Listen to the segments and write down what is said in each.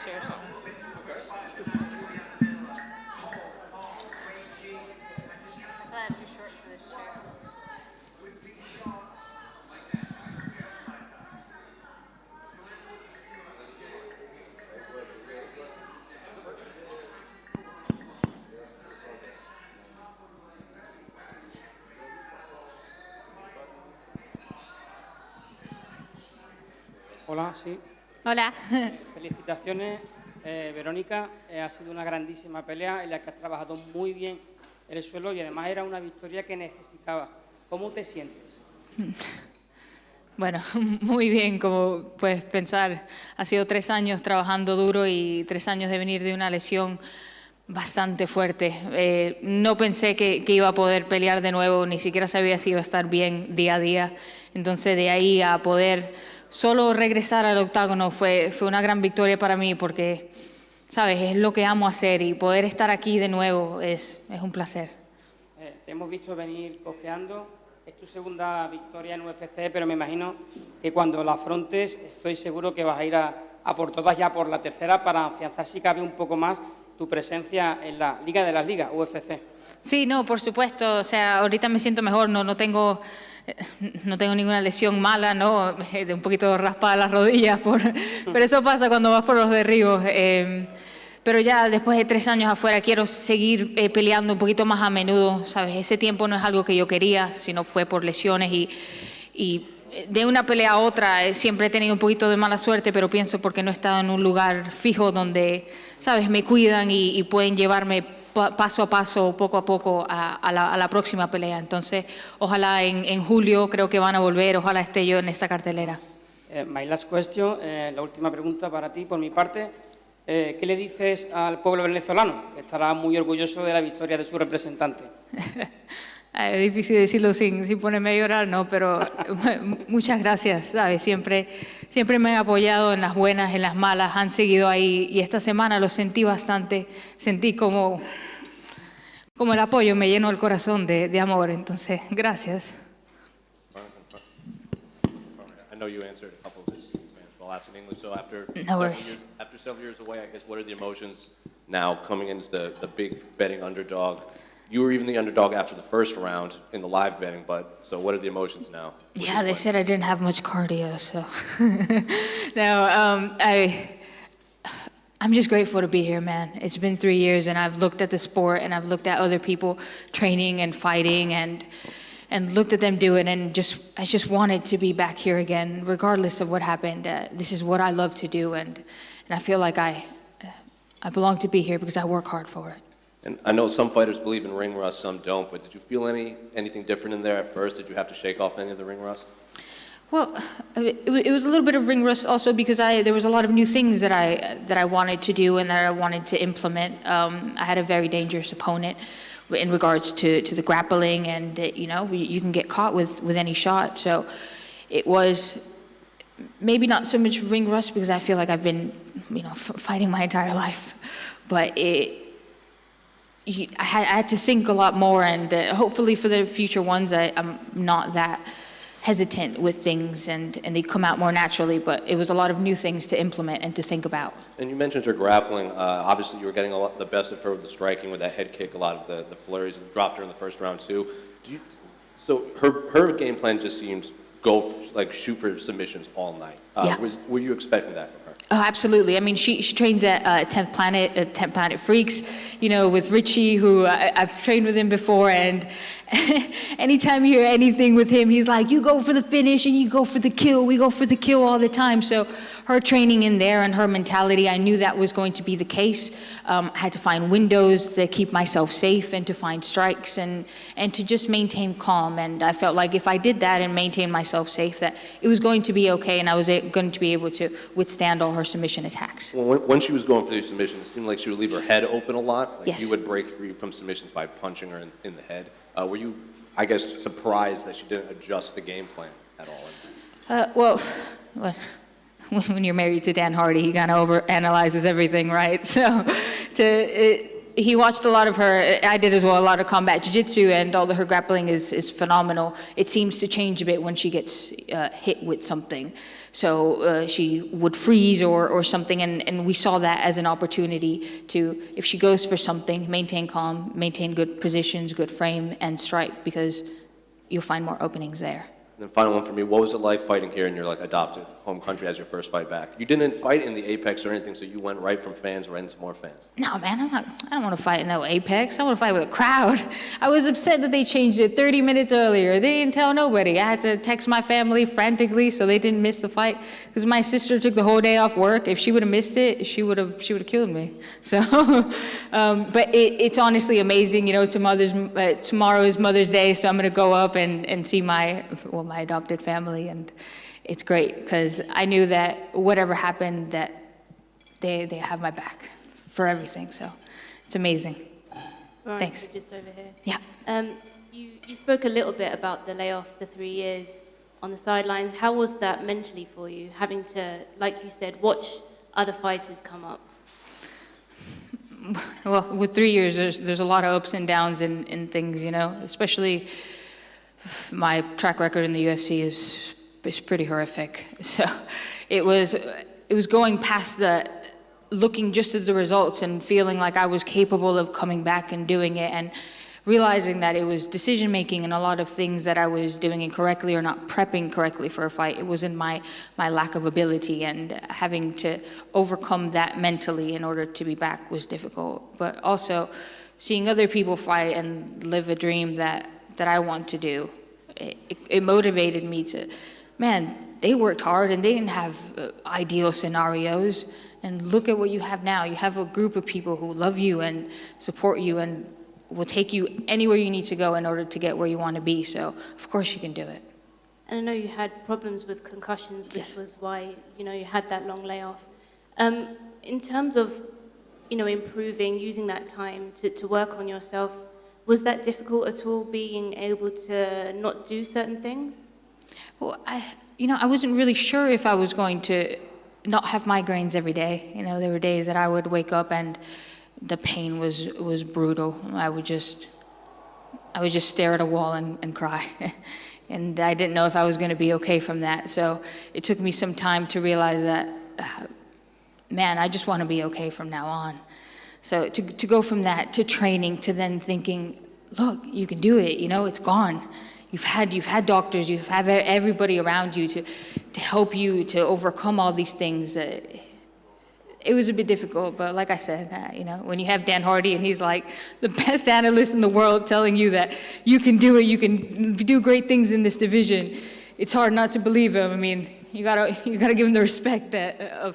chair. I thought I'm too short for this chair. Hola, sí. Hola. Felicitaciones, Verónica. Ha sido una grandísima pelea en la que has trabajado muy bien el suelo y además era una victoria que necesitabas. ¿Cómo te sientes? Bueno, muy bien, como puedes pensar, ha sido 3 años trabajando duro y 3 años de venir de una lesión bastante fuerte. No pensé que iba a poder pelear de nuevo, ni siquiera sabía si iba a estar bien día a día. Entonces, de ahí a poder solo regresar al octágono fue una gran victoria para mí porque, sabes, es lo que amo hacer y poder estar aquí de nuevo es un placer. Te hemos visto venir cojeando. Es tu segunda victoria en UFC, pero me imagino que cuando la afrontes estoy seguro que vas a ir a por todas, ya por la tercera, para afianzar si cabe un poco más tu presencia en la Liga de las Ligas, UFC. Sí, no, por supuesto. O sea, ahorita me siento mejor, no tengo ninguna lesión mala, ¿no? De un poquito raspada las rodillas, pero eso pasa cuando vas por los derribos. Pero ya después de 3 años afuera quiero seguir peleando un poquito más a menudo, ¿sabes? Ese tiempo no es algo que yo quería, sino fue por lesiones y de una pelea a otra siempre he tenido un poquito de mala suerte, pero pienso porque no he estado en un lugar fijo donde, ¿sabes? Me cuidan y pueden llevarme paso a paso, poco a poco a la próxima pelea. Entonces, ojalá en julio creo que van a volver, ojalá esté yo en esta cartelera. My last question, la última pregunta para ti, por mi parte. ¿Qué le dices al pueblo venezolano, que estará muy orgulloso de la victoria de su representante? Es difícil decirlo sin ponerme a llorar, ¿no? Pero muchas gracias, ¿sabes? Siempre me han apoyado en las buenas, en las malas, han seguido ahí y esta semana lo sentí bastante, sentí como el apoyo me llenó el corazón de amor, entonces, gracias. I know you answered a couple of this in Spanish, but I'll ask in English. So after several years away, I guess, what are the emotions now coming into the big betting underdog? You were even the underdog after the first round in the live betting, but so what are the emotions now? Yeah, they said I didn't have much cardio, so. No, I'm just grateful to be here, man. It's been 3 years, and I've looked at the sport, and I've looked at other people training and fighting, and looked at them do it, and I just wanted to be back here again, regardless of what happened. This is what I love to do, and I feel like I belong to be here because I work hard for it. And I know some fighters believe in ring rust, some don't, but did you feel anything different in there at first? Did you have to shake off any of the ring rust? Well, it was a little bit of ring rust also because there was a lot of new things that I wanted to do and that I wanted to implement. I had a very dangerous opponent in regards to the grappling, and you can get caught with any shot. So it was maybe not so much ring rust because I feel like I've been fighting my entire life, but I had to think a lot more, and hopefully for the future ones I'm not that hesitant with things and they come out more naturally, but it was a lot of new things to implement and to think about. And you mentioned her grappling. Obviously, you were getting the best of her with the striking, with that head kick, a lot of the flurries, and dropped her in the first round too. So her game plan just seems shoot for submissions all night. Yeah. Were you expecting that from her? Oh, absolutely. I mean, she trains at 10th Planet Freaks, with Richie, who I've trained with him before, and anytime you hear anything with him, he's like, you go for the finish and you go for the kill. We go for the kill all the time. So her training in there and her mentality, I knew that was going to be the case. I had to find windows to keep myself safe and to find strikes and to just maintain calm. And I felt like if I did that and maintained myself safe, that it was going to be okay and I was going to be able to withstand all her submission attacks. Well, when she was going for these submissions, it seemed like she would leave her head open a lot. Yes. You would break free from submissions by punching her in the head. Were you, I guess, surprised that she didn't adjust the game plan at all? Well, when you're married to Dan Hardy, he kind of overanalyzes everything, right? So he watched a lot of her, I did as well, a lot of combat jiu-jitsu, and all of her grappling is phenomenal. It seems to change a bit when she gets hit with something. So she would freeze or something, and we saw that as an opportunity to, if she goes for something, maintain calm, maintain good positions, good frame, and strike, because you'll find more openings there. And then final one for me, what was it like fighting here in your adopted home country as your first fight back? You didn't fight in the Apex or anything, so you went right from fans right into more fans. No, man, I don't want to fight in no Apex. I want to fight with a crowd. I was upset that they changed it 30 minutes earlier. They didn't tell nobody. I had to text my family frantically so they didn't miss the fight, because my sister took the whole day off work. If she would have missed it, she would have killed me. So, but it's honestly amazing. Tomorrow is Mother's Day, so I'm going to go up and see my adopted family, and it's great because I knew that whatever happened, that they have my back for everything. So it's amazing. Veronica, Thanks. just over here. Yeah. You spoke a little bit about the layoff, the 3 years on the sidelines. How was that mentally for you, having to, like you said, watch other fighters come up? Well, with 3 years, there's a lot of ups and downs in things, especially my track record in the UFC is pretty horrific. So it was going past looking just at the results and feeling like I was capable of coming back and doing it, and realizing that it was decision making and a lot of things that I was doing incorrectly or not prepping correctly for a fight. It wasn't my lack of ability, and having to overcome that mentally in order to be back was difficult. But also seeing other people fight and live a dream that I want to do, it motivated me to, man, they worked hard and they didn't have ideal scenarios, and look at what you have now. You have a group of people who love you and support you and will take you anywhere you need to go in order to get where you want to be. So of course you can do it. And I know you had problems with concussions, which Yes. was why you had that long layoff. In terms of improving, using that time to work on yourself, was that difficult at all, being able to not do certain things? Well, I wasn't really sure if I was going to not have migraines every day. There were days that I would wake up and the pain was brutal. I would just stare at a wall and cry. And I didn't know if I was going to be okay from that. So it took me some time to realize that, man, I just want to be okay from now on. So to go from that to training to then thinking, look, you can do it, it's gone. You've had doctors, you have everybody around you to help you to overcome all these things. It was a bit difficult, but like I said, when you have Dan Hardy and he's like the best analyst in the world telling you that you can do it, you can do great things in this division, it's hard not to believe him. I mean, you gotta give him the respect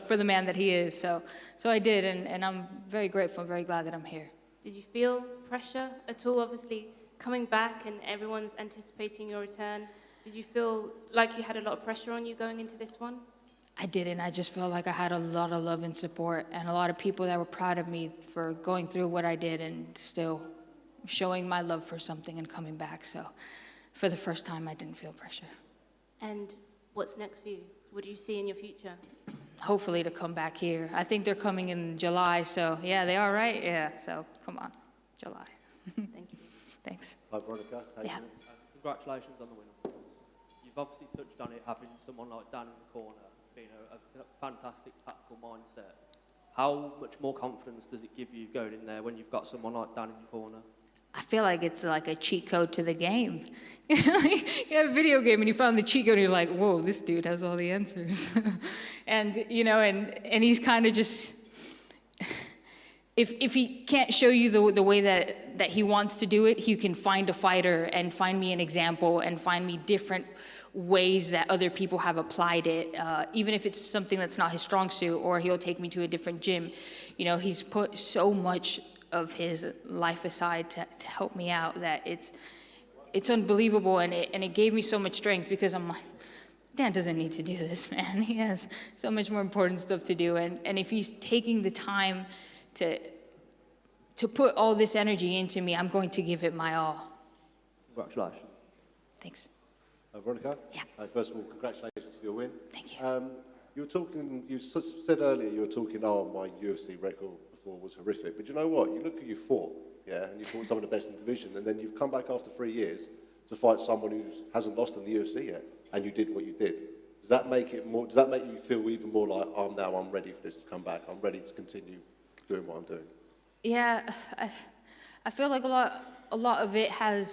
for the man that he is. So I did, and I'm very grateful, very glad that I'm here. Did you feel pressure at all? Obviously, coming back and everyone's anticipating your return. Did you feel like you had a lot of pressure on you going into this one? I didn't. I just felt like I had a lot of love and support, and a lot of people that were proud of me for going through what I did and still showing my love for something and coming back. So for the first time, I didn't feel pressure. And what's next for you? What do you see in your future? Hopefully to come back here. I think they're coming in July, so yeah, they are, right? Yeah, so come on, July. Thank you. Thanks. Hi, Veronica. How you Yeah. doing? Congratulations on the win. You've obviously touched on it, having someone like Dan in the corner, being a fantastic tactical mindset. How much more confidence does it give you going in there when you've got someone like Dan in your corner? I feel like it's like a cheat code to the game. You have a video game and you found the cheat code and you're like, whoa, this dude has all the answers. And, and he's kind of just, if he can't show you the way that he wants to do it, he can find a fighter and find me an example and find me different ways that other people have applied it, even if it's something that's not his strong suit, or he'll take me to a different gym. He's put so much of his life aside to help me out that it's unbelievable, and it gave me so much strength, because I'm like, Dan doesn't need to do this, man. He has so much more important stuff to do, and if he's taking the time to put all this energy into me, I'm going to give it my all. Congratulations. Thanks. Veronica? Yeah. First of all, congratulations for your win. Thank you. You said earlier you were talking, my UFC record before was horrific, but you know what? You look at you fought, yeah, and you fought some of the best in the division, and then you've come back after 3 years to fight someone who hasn't lost in the UFC yet, and you did what you did. Does that make it more? Does that make you feel even more like I'm ready for this to come back? I'm ready to continue doing what I'm doing. Yeah, I feel like a lot of it had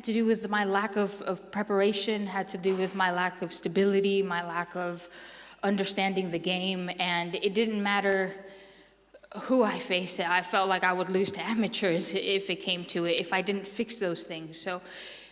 to do with my lack of preparation, had to do with my lack of stability, my lack of understanding the game, and it didn't matter who I faced. I felt like I would lose to amateurs if it came to it, if I didn't fix those things. So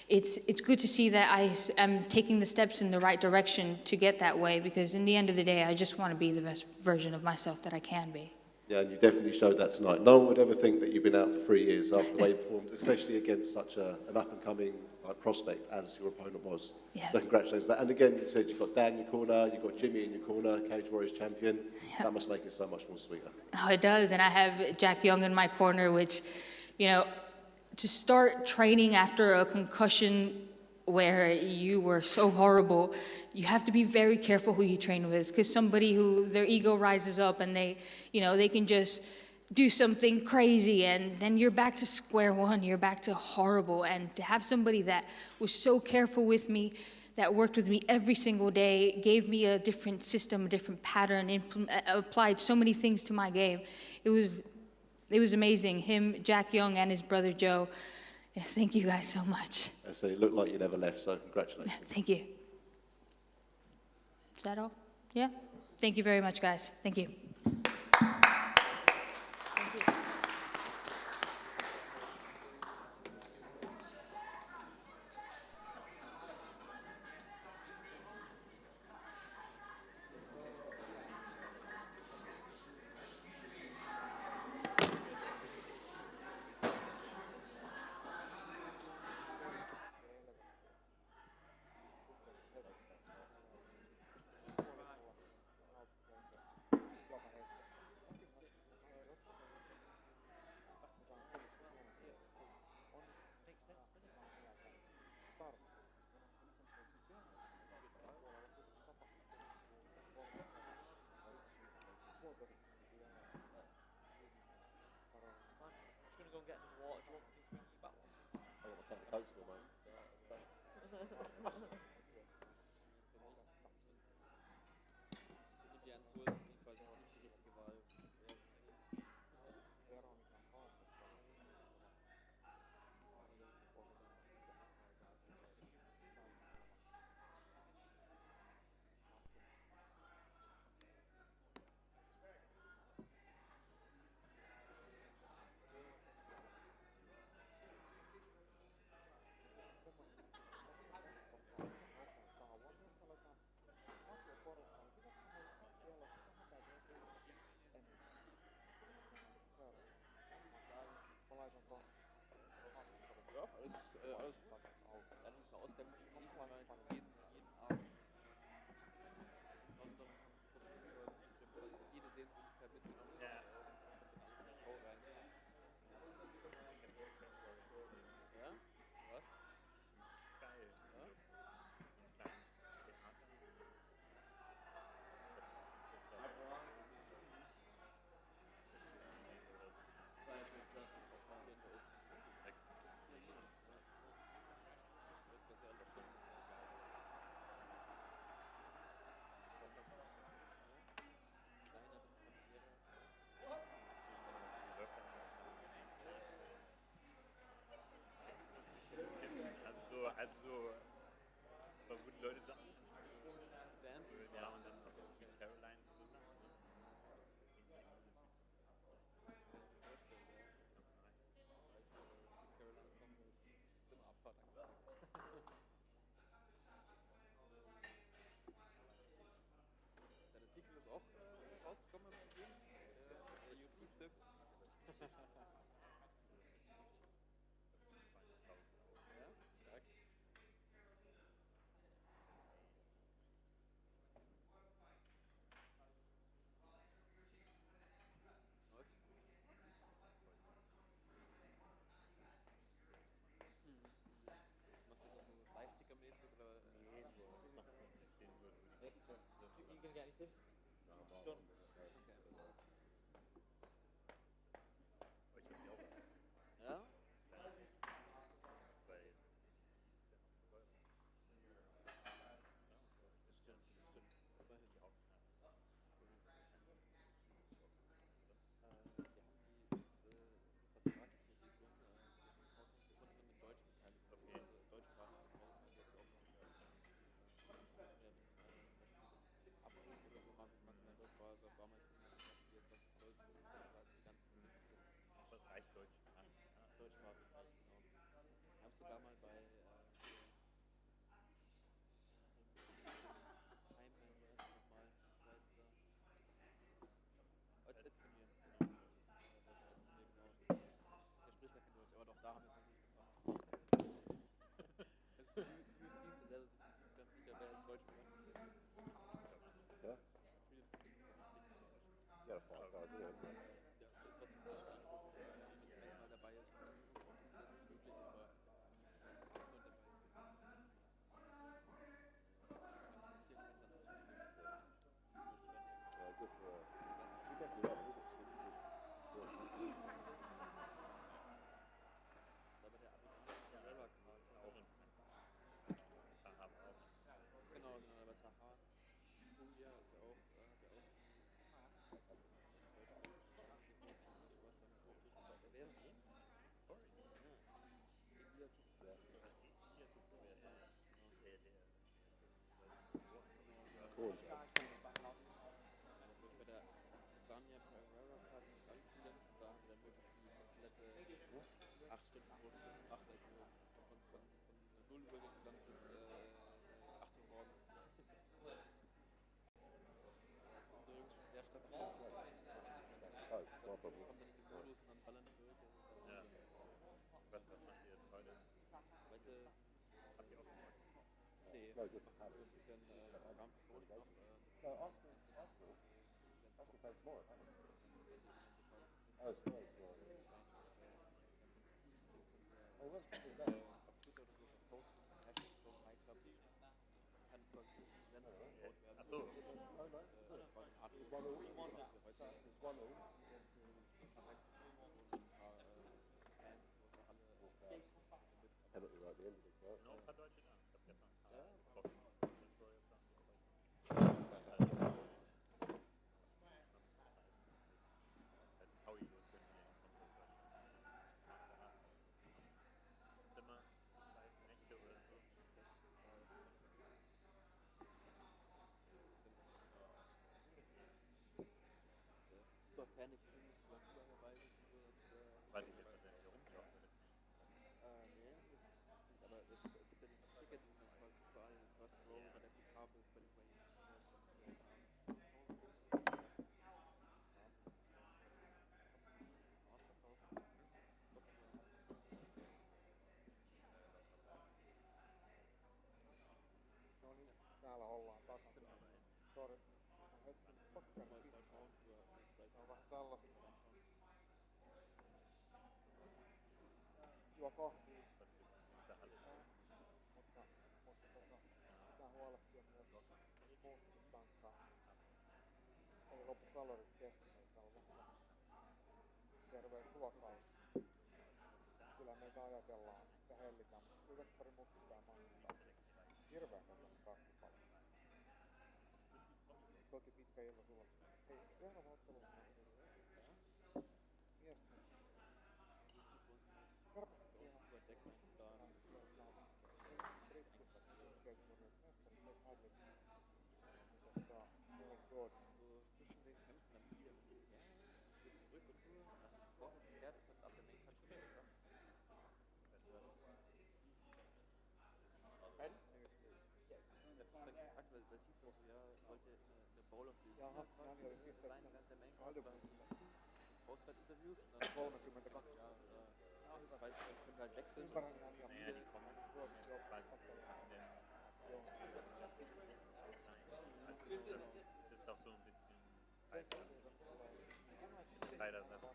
it's good to see that I am taking the steps in the right direction to get that way, because in the end of the day, I just want to be the best version of myself that I can be. Yeah, and you definitely showed that tonight. No one would ever think that you've been out for 3 years after the way you performed, especially against such an up-and-coming prospect as your opponent was. Yeah. So congratulations on that. And again, you said you've got Dan in your corner, you've got Jimmy in your corner, Cage Warriors champion. Yeah. That must make it so much more sweeter. Oh, it does, and I have Jack Young in my corner, which, you know, to start training after a concussion where you were so horrible, you have to be very careful who you train with, because somebody who their ego rises up and they can just do something crazy and then you're back to square one, you're back to horrible. And to have somebody that was so careful with me, that worked with me every single day, gave me a different system, a different pattern, applied so many things to my game, it was amazing. Him, Jack Young, and his brother Joe. Yeah, thank you guys so much. I said it looked like you never left, so congratulations. Thank you. Is that all? Yeah? Thank you very much, guys. Thank you. sogar mal bei Time, wer ist nochmal? Als Turnier. Genau. Der spricht gar kein Deutsch, aber doch, da haben wir es natürlich gebracht. Also die UFC ist selber nicht ganz sicher, wer es Deutsch spricht. Yeah? Spielt jetzt nicht Englisch. Yeah, the five guys, yeah. Ja, ist trotzdem cool, dass er zum ersten Mal dabei ist. Und sehr möglich, aber nur dabei ist. Good for she definitely won, wasn't she? Aber der Amerikaner selber kann Auch interessant. Sahab auch. genau, aber Taha Julia ist ja auch, hat ja auch was dann so richtig gesagt. Er wäre ähnlich. Sorry. Ja. Elia Tuchel. Hier tut mir der. Cool. Bei der Sanja Pereira hat es angelenkt, da haben wir dann wirklich die komplette 8 Stunden Runde gemacht, also von 0 Uhr dann bis 8 Uhr morgens. Also irgendwie schon sehr stabil. Oh, it's not a problem. Kommen dann in den Modus und dann ballern die durch. Ja. Was macht ihr jetzt heute? Heute, Habt ihr auch gemacht? nee, No, good. ein bisschen Rahmenpersonik noch. No, Arsenal play tomorrow. Oh, it's tomorrow. Oh, what's the auf Twitter oder so posten, Hashtag so High Club, kann es quasi Rennen aufgebaut werden. Ach so. Quasi eine Art It's 1-0. heute It's 1-0. ein paar Fans aus der Halle Penalty right at the end of it, right? Noch ein paar Deutsche da. Ich hab gestern ein Ja. paar getroffen. Leroy ist da. How you was good in Zimmer, 2 Nächte oder so. super Fan, ich bin nicht so lange dabei ist. Weil ich jetzt wieder rumgelaufen bin. Nee, aber es gibt ja dieses Ticket, wo man quasi überall in First Row bei der PK ist, bei den Waves. No niin, täällä ollaan takaisin. Sori, on hetken pakkaan Mal pistää. schauen, vielleicht Se on vähän tällaista. Juo kahvia. Mutta pitää huolehtia myös muutakin tankkaa. Ei lopu kalorit kesken, ei tää on vähän terveysruokaa. Kyllä meitä ajatellaan, että hellitään, mutta kyllä Vettari mustaa mainittaa. Hirveän kokoinen kasvipala. Toki pitkä ilta sulla. Hei, seuraava ottelu on miesten. Karpasti ihan brittiskeskustelut mestarit Hadley. Mulle Gordon. so zwischen den Kämpfen dann wieder geht zurück und so, nach Wochen geklärt ist, dann ab der Main schon wieder gesagt. Aktuell, das hieß doch so, ja, wollte eine Bowl of the Year sein während der Main Card, dann Post-Fight-Interviews und dann 32. ja, ich weiß, ich könnte halt wechseln. Naja, die kommen. Das ist doch so ein bisschen leider Sache.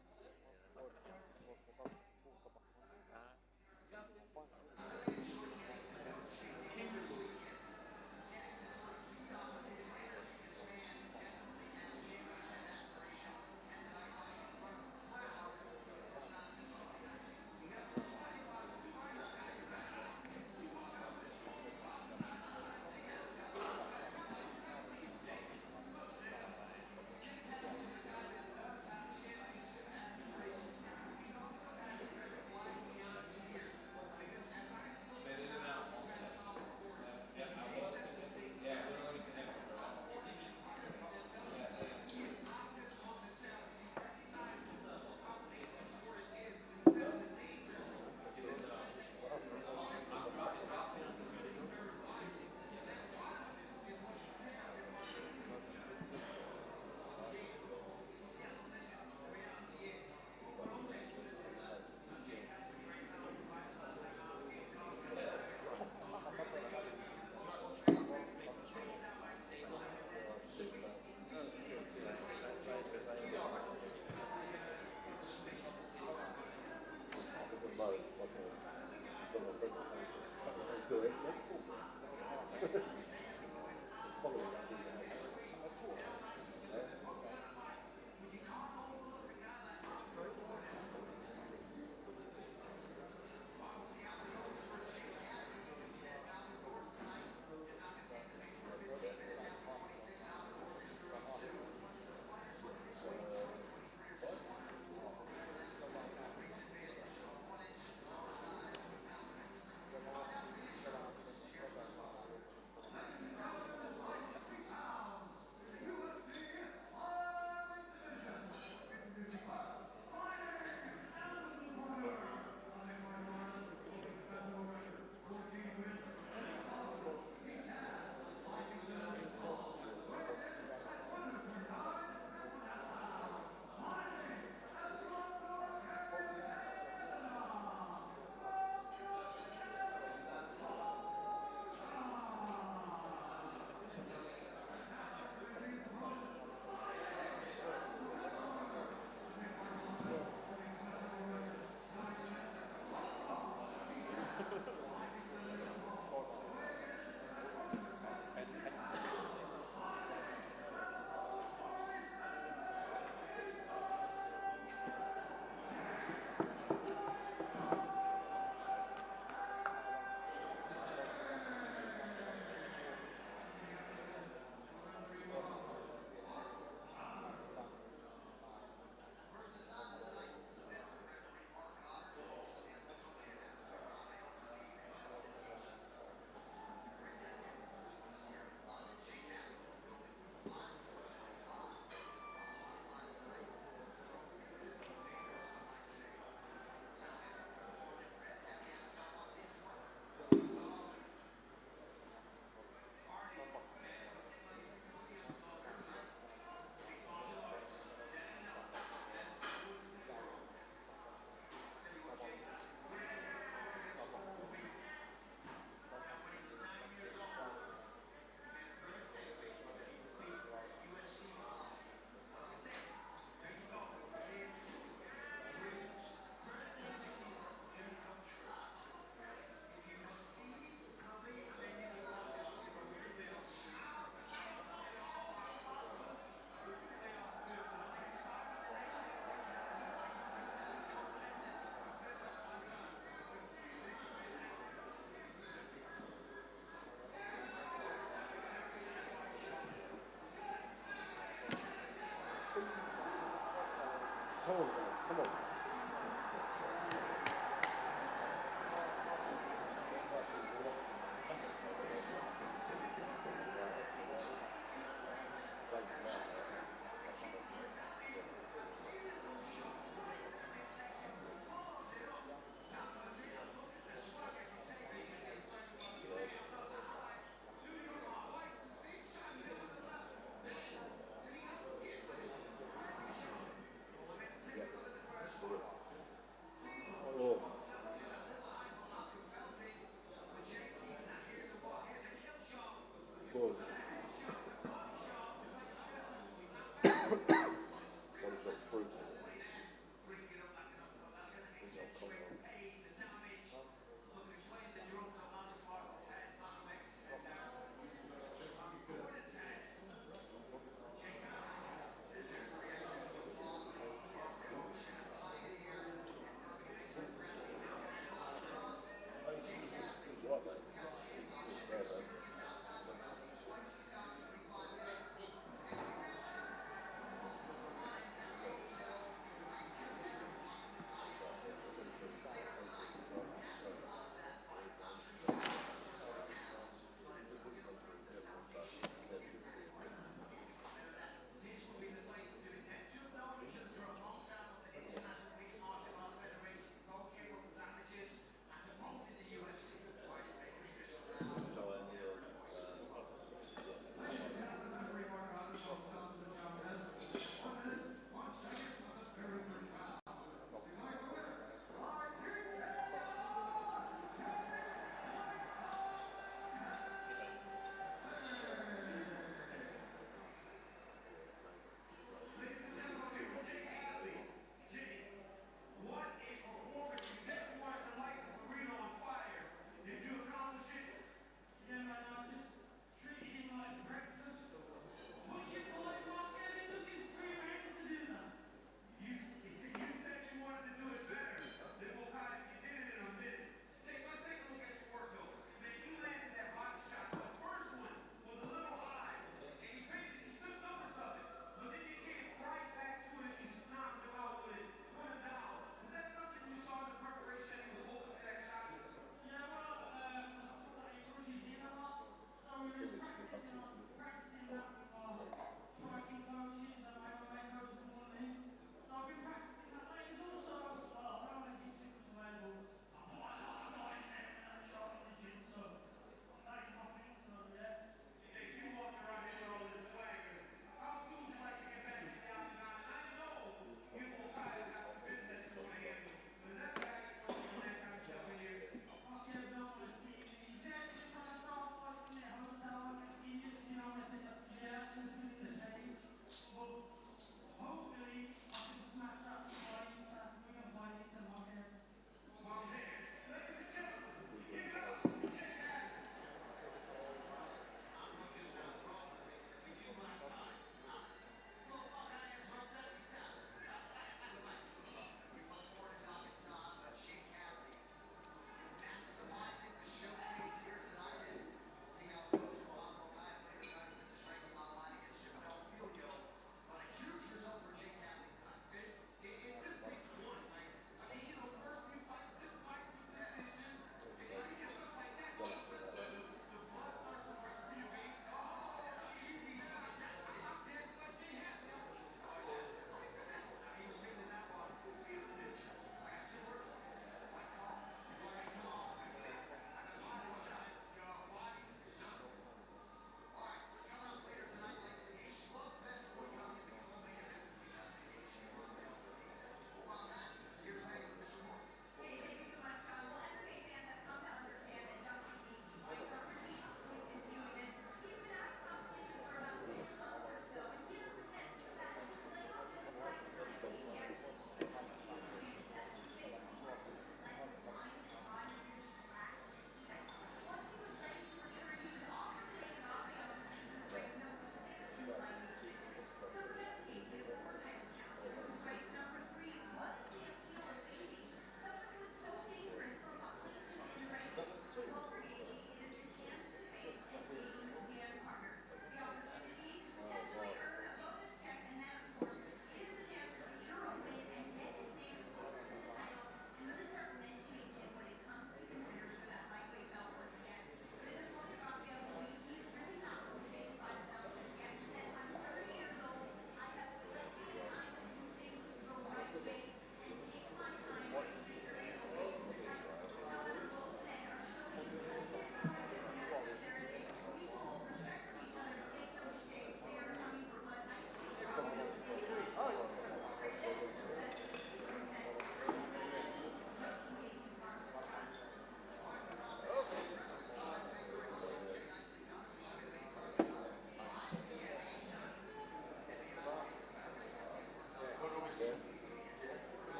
Come on.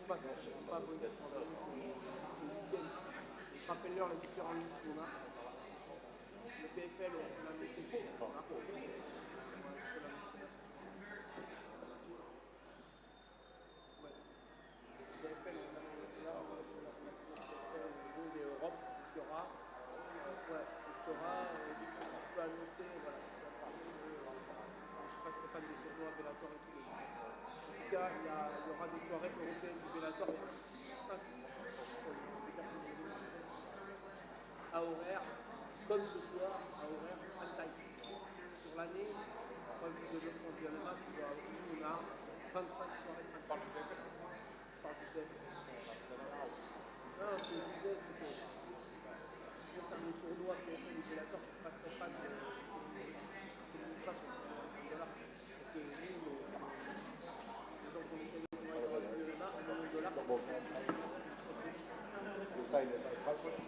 pas beau d'être en train je rappelle-leur les différents limites qu'on a. Le PFL, on a mis ses faux. Bellator et tout. En tout cas, il y aura des soirées européennes du Bellator. Il y a 5 à horaire, comme ce soir, à horaire à taille. Sur l'année, comme je le pense bien le match, on a 25 soirées de par le DF. Par le DF. Non, c'est le DF, c'est un tournoi qui est fait du Bellator, je ne suis pas très fan de ça. Voilà. Parce que nous, donc on essaie de faire $1 million. You're saying there's no coverage?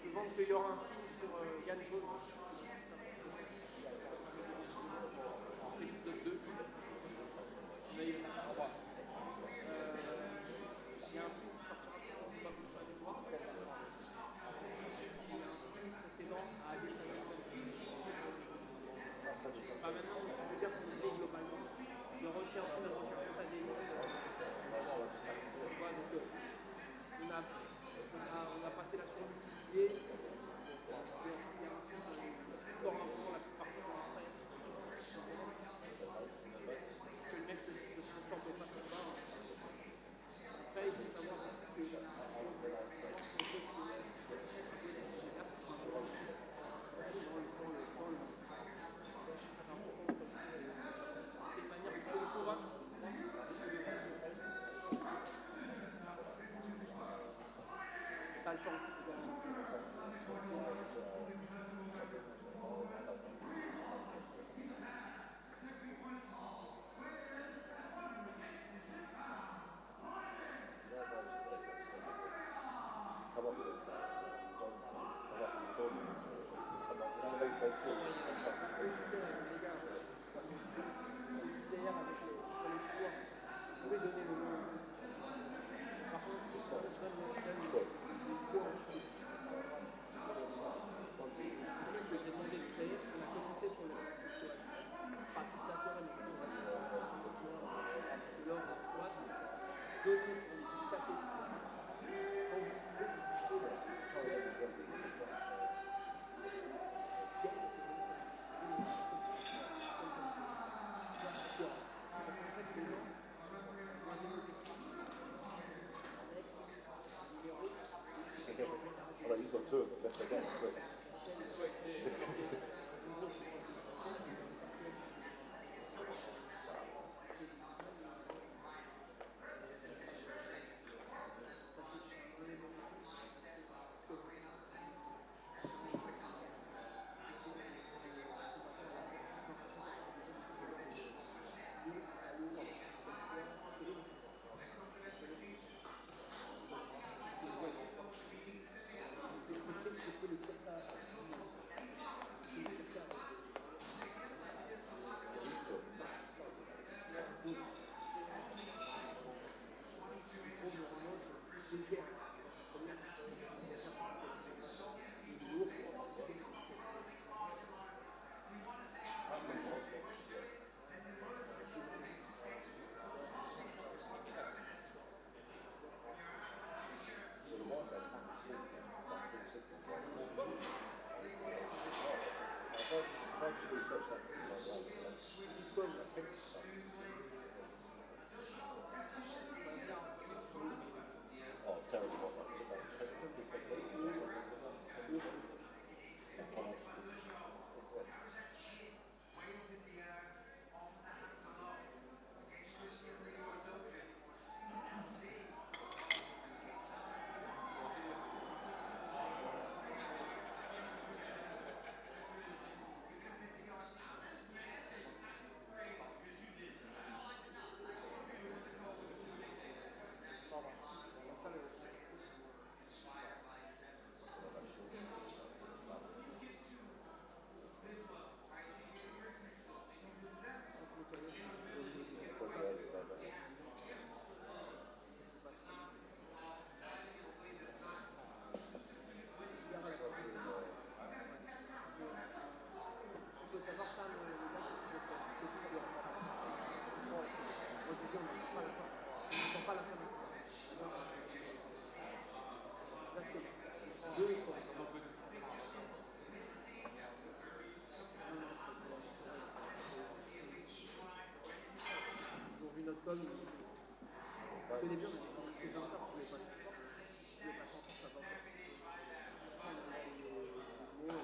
Je pense qu'il y aura un film sur Yanal Ashmouz. De 2. Mais il y a un 3. Il y a un film qui sortira, je ne sais pas si ça va voir. Il y a un film précédent à Gaethje. Maintenant, je veux dire qu'on est globalement. Le recherche de la démo. On a passé la survie. He's got two of them, that's again. comme au début, on était dans le présenteur, on ne pouvait pas sentir sa voix. Après, on a eu des mots, on ne pouvait pas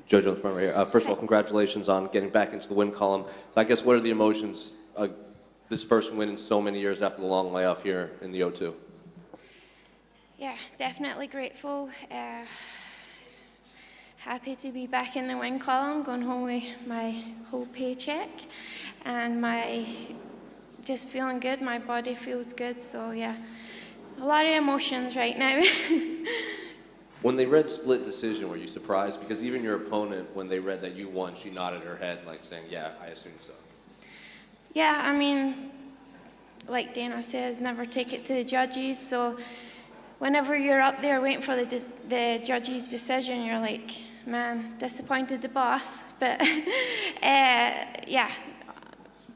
Jojo in the front right here. First of all, congratulations on getting back into the win column. So I guess what are the emotions, this first win in so many years after the long layoff here in the O2? Yeah, definitely grateful. Happy to be back in the win column, going home with my whole paycheck, and just feeling good. My body feels good, so yeah, a lot of emotions right now. When they read split decision, were you surprised? Because even your opponent, when they read that you won, she nodded her head like saying, yeah, I assume so. Yeah, I mean, like Dana says, never take it to the judges. So whenever you're up there waiting for the judge's decision, you're like, man, disappointed the boss. But yeah,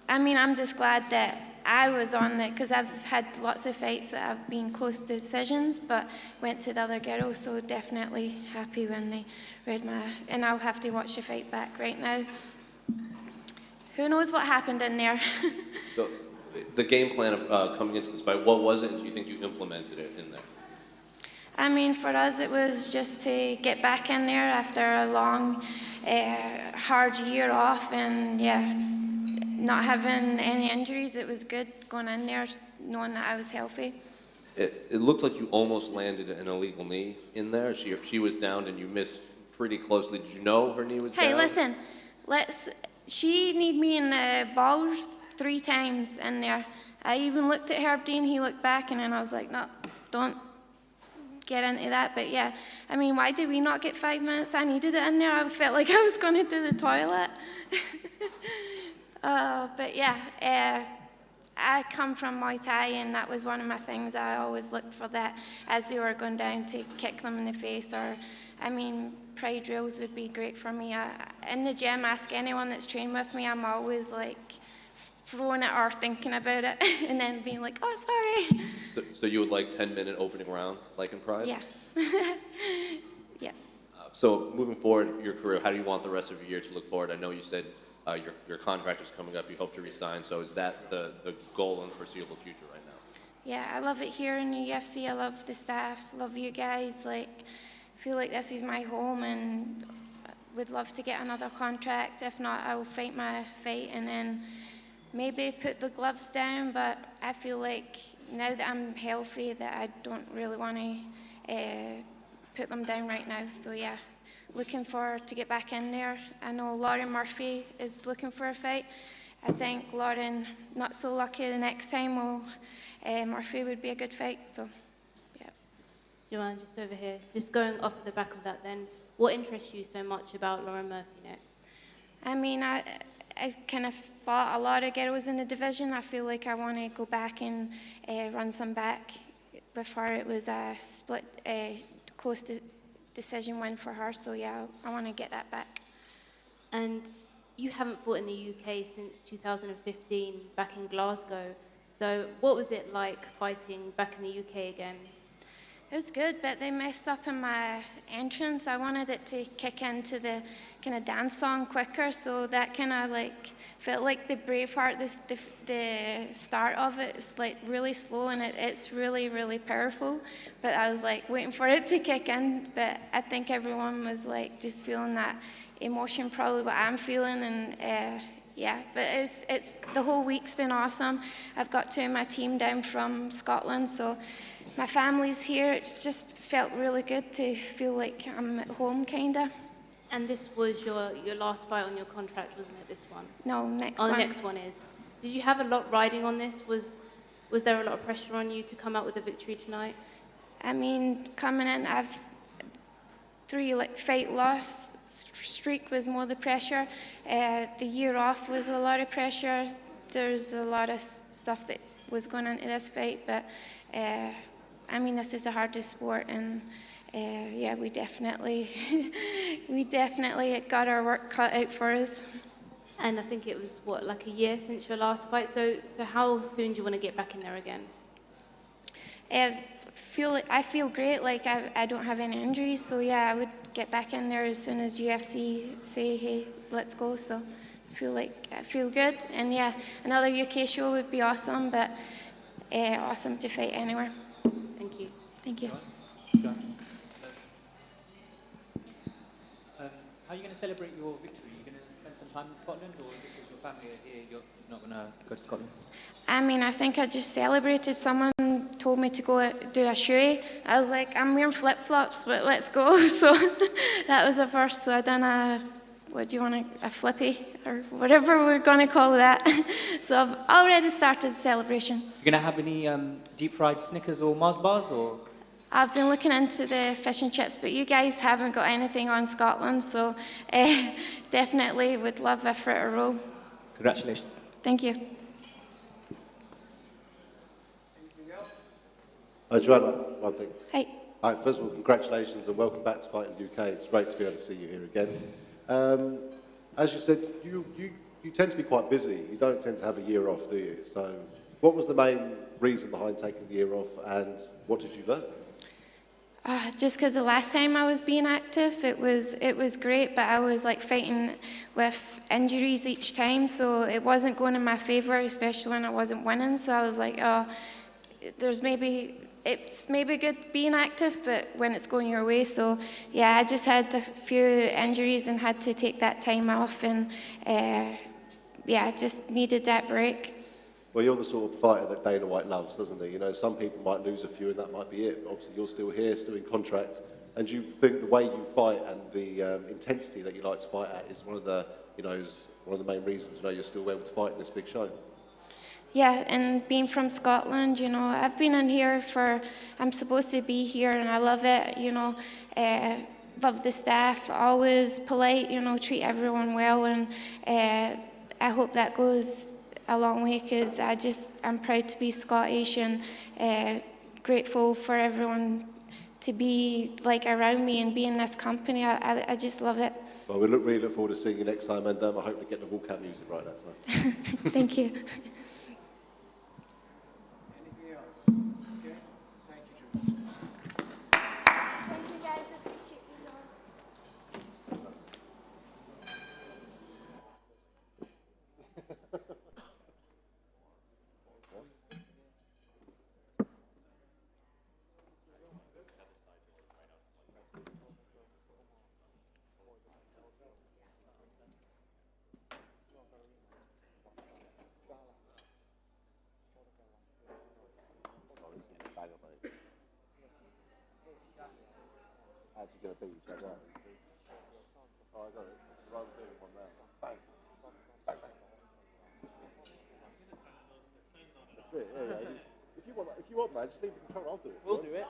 I mean, I'm just glad that I was on it, because I've had lots of fights that have been close decisions, but went to the other girls, so definitely happy when they read and I'll have to watch the fight back right now. Who knows what happened in there? So the game plan of coming into this fight, what was it, and do you think you implemented it in there? I mean, for us, it was just to get back in there after a long, hard year off, and yeah, not having any injuries. It was good going in there, knowing that I was healthy. It looked like you almost landed an illegal knee in there. She was down and you missed pretty closely. Did you know her knee was down? Hey, listen, she kneed me in the balls 3 times in there. I even looked at Herb Dean, he looked back, and then I was like, no, don't get into that. But yeah, I mean, why did we not get 5 minutes? I needed it in there. I felt like I was going to do the toilet. But yeah, I come from Muay Thai, and that was one of my things. I always looked for that as they were going down, to kick them in the face, or, I mean, pride drills would be great for me. In the gym, ask anyone that's trained with me, I'm always like throwing it or thinking about it, and then being like, oh, sorry. So you would like 10-minute opening rounds, like in Pride? Yes. Yeah. So moving forward, your career, how do you want the rest of your year to look forward? I know you said your contract is coming up, you hope to resign, so is that the goal and foreseeable future right now? Yeah, I love it here in the UFC. I love the staff, love you guys. Like, feel like this is my home, and would love to get another contract. If not, I will fight my fight and then maybe put the gloves down. But I feel like now that I'm healthy, that I don't really want to put them down right now. So yeah, looking forward to get back in there. I know Lerone Murphy is looking for a fight. I think Lerone, not so lucky the next time, Murphy would be a good fight, so yeah. Joanne, just over here, just going off the back of that then, what interests you so much about Lerone Murphy next? I mean, I've kind of fought a lot of girls in the division. I feel like I want to go back and run some back. Before it was a split, close decision win for her, so yeah, I want to get that back. And you haven't fought in the UK since 2015, back in Glasgow. So what was it like fighting back in the UK again? It was good, but they messed up in my entrance. I wanted it to kick into the kind of dance song quicker, so that kind of like felt like the Braveheart, the start of it. It's like really slow, and it's really, really powerful. But I was like waiting for it to kick in, but I think everyone was like just feeling that emotion, probably what I'm feeling, and yeah, but it's the whole week's been awesome. I've got 2 of my team down from Scotland, so my family's here. It's just felt really good to feel like I'm at home, kinda. And this was your last fight on your contract, wasn't it, this one? No, next one. The next one is. Did you have a lot riding on this? Was there a lot of pressure on you to come out with a victory tonight? I mean, coming in, I've 3 fight loss streak was more the pressure. The year off was a lot of pressure. There's a lot of stuff that was going into this fight, but I mean, this is the hardest sport, and yeah, we definitely got our work cut out for us. And I think it was, what, like a year since your last fight? So how soon do you want to get back in there again? I feel great, like I don't have any injuries, so yeah, I would get back in there as soon as UFC say, hey, let's go. So I feel good, and yeah, another UK show would be awesome, but awesome to fight anywhere. Thank you. Thank you. How are you going to celebrate your victory? Are you going to spend some time in Scotland, or is it because your family are here, you're not going to go to Scotland? I mean, I think I just celebrated. Someone told me to go do a shoey. I was like, I'm wearing flip-flops, but let's go. So that was a first. So I done what do you want, a flippy, or whatever we're going to call that. So I've already started the celebration. You going to have any deep-fried Snickers or Mars bars, or? I've been looking into the fish and chips, but you guys haven't got anything on Scotland, so definitely would love a fritter roll. Congratulations. Thank you. Joanna, one thing. Hi. Hi, first of all, congratulations and welcome back to Fight in the UK. It's great to be able to see you here again. As you said, you tend to be quite busy. You don't tend to have a year off, do you? So what was the main reason behind taking the year off, and what did you learn? Just because the last time I was being active, it was great, but I was like fighting with injuries each time, so it wasn't going in my favour, especially when I wasn't winning. So I was like, oh, it's maybe good being active, but when it's going your way. So yeah, I just had a few injuries and had to take that time off, and yeah, I just needed that break. Well, you're the sort of fighter that Dana White loves, doesn't he? You know, some people might lose a few and that might be it. But obviously, you're still here, still in contract. And you think the way you fight and the intensity that you like to fight at is one of the main reasons, you're still able to fight in this big show? Yeah, and being from Scotland, I've been in here I'm supposed to be here, and I love it, love the staff, always polite, treat everyone well, and I hope that goes a long way, because I'm proud to be Scottish, and grateful for everyone to be around me and be in this company. I just love it. Well, we really look forward to seeing you next time, and I hope we get the walkout music right that time. Thank you. Anything else? Okay. Thank you, Joanne. Thank you, guys. I appreciate you so much. How's you going to beat each other up? Oh, I got it. Rather doing one now. Bang. Bang, bang. That's it, yeah. If you want, man, just leave the control. I'll do it. We'll do it.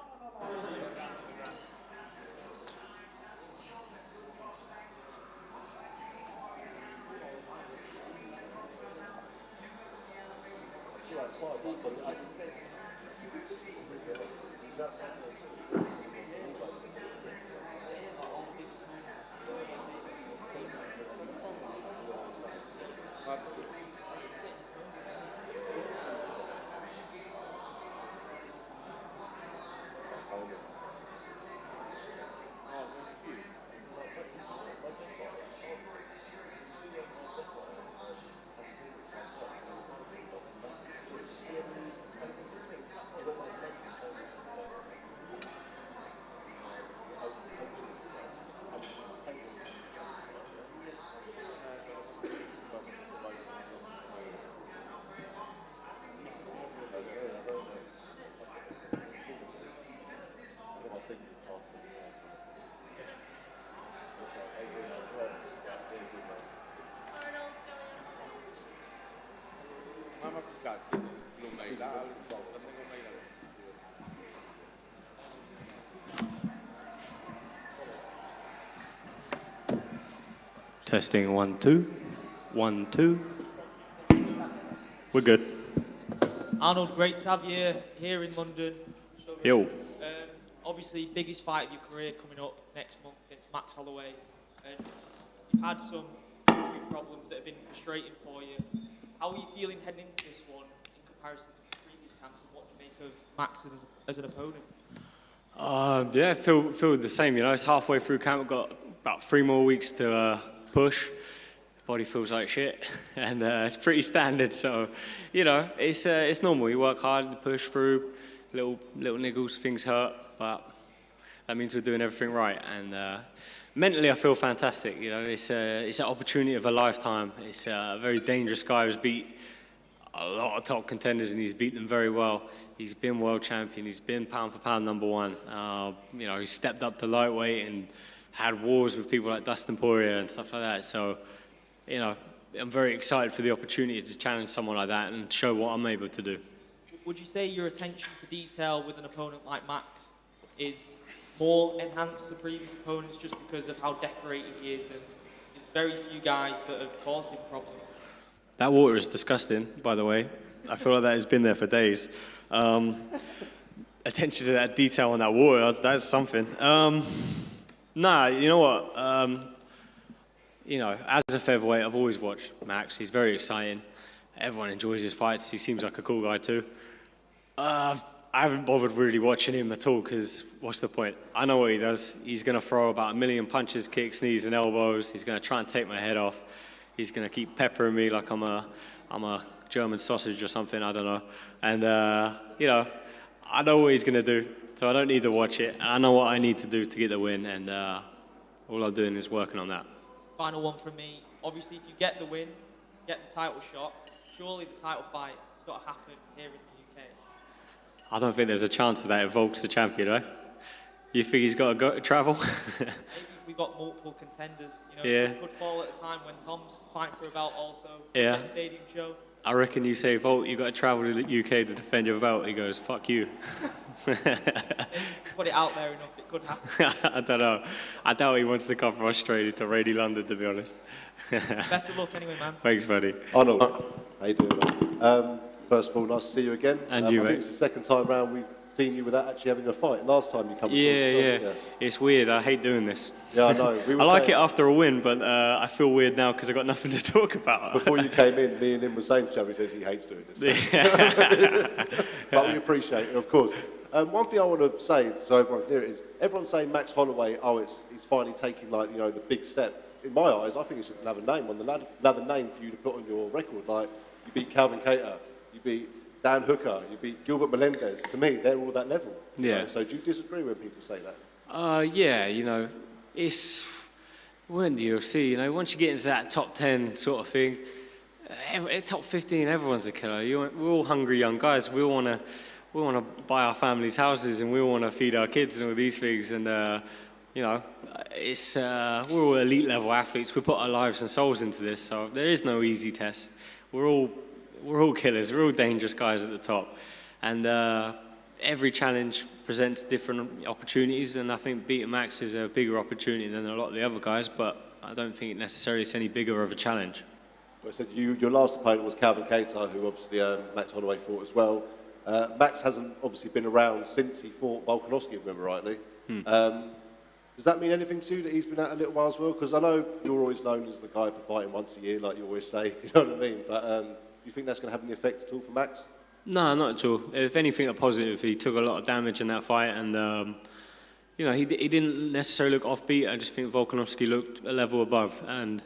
Testing 1, 2. 1, 2. We're good. Arnold, great to have you here in London. Yo. Obviously, biggest fight of your career coming up next month against Max Holloway. And you've had some injury problems that have been frustrating for you. How are you feeling heading into this one in comparison to the previous camps, and what do you make of Max as an opponent? Yeah, feel the same. It's halfway through camp. I've got about 3 more weeks to push. Body feels like shit, and it's pretty standard. So, it's normal. You work hard, push through. Little niggles, things hurt, but That means we're doing everything right. And mentally, I feel fantastic. You know, it's an opportunity of a lifetime. It's a very dangerous guy who's beat a lot of top contenders, and he's beat them very well. He's been world champion. He's been pound for pound #1. You know, he's stepped up to lightweight and had wars with people like Dustin Poirier and stuff like that. So, you know, I'm very excited for the opportunity to challenge someone like that and show what I'm able to do. Would you say your attention to detail with an opponent like Max is more enhanced to previous opponents just because of how decorated he is, and there's very few guys that have caused him problems? That water is disgusting, by the way. I feel like that has been there for days. Attention to that detail on that water, that's something. Nah, you know what? You know, as a featherweight, I've always watched Max. He's very exciting. Everyone enjoys his fights. He seems like a cool guy too. I haven't bothered really watching him at all because what's the point? I know what he does. He's going to throw about 1 million punches, kicks, knees and elbows. He's going to try and take my head off. He's going to keep peppering me like I'm a German sausage or something, I don't know. And, you know, I know what he's going to do, so I don't need to watch it. I know what I need to do to get the win, and all I'm doing is working on that. Final one from me. Obviously, if you get the win, get the title shot, surely the title fight has got to happen here in the UK. I don't think there's a chance that Volk's the champion, right? You think he's got to go travel? Maybe if we got multiple contenders, you know, Yeah. it could fall at a time when Tom's fighting for a belt also, Yeah. get a stadium show. I reckon you say, Volk, you got to travel to the UK to defend your belt. He goes, fuck you. Put it out there enough, it could happen. I don't know. I doubt he wants to come from Australia to raid London, to be honest. Best of luck anyway, man. Thanks, buddy. Arnold, how you doing, man? First of all, nice to see you again. And I you, mate. think it's the second time round we've seen you without actually having a fight. Last time you come. Yeah. It's weird. I hate doing this. Yeah, I know. I like it after a win, but I feel weird now because I've got nothing to talk about. Before you came in, me and him were saying to each other, he says he hates doing this. But we appreciate it, of course. One thing I want to say, so everyone can hear it, is everyone's saying Max Holloway, he's finally taking, like, you know, the big step. In my eyes, I think it's just another name another name for you to put on your record. Like, you beat Calvin Kattar, you beat Dan Hooker, you beat Gilbert Melendez. To me, they're all that level. Yeah. So do you disagree when people say that? Yeah, you know, we're in the UFC, you know, once you get into that top 10 sort of thing, top 15, everyone's a killer. We're all hungry young guys. We all want to buy our families houses, and we all want to feed our kids and all these things. And, you know, we're all elite level athletes. We put our lives and souls into this, so there is no easy test. We're all killers. We're all dangerous guys at the top. And every challenge presents different opportunities, and I think beating Max is a bigger opportunity than a lot of the other guys, but I don't think necessarily it's any bigger of a challenge. Well, I said your last opponent was Calvin Kattar, who obviously Max Holloway fought as well. Max hasn't obviously been around since he fought Volkanovski, if I remember rightly. Does that mean anything to you that he's been out a little while as well? Because I know you're always known as the guy for fighting once a year, like you always say, you know what I mean? But do you think that's going to have any effect at all for Max? No, not at all. If anything, a positive. He took a lot of damage in that fight, and you know, he didn't necessarily look offbeat. I just think Volkanovski looked a level above, and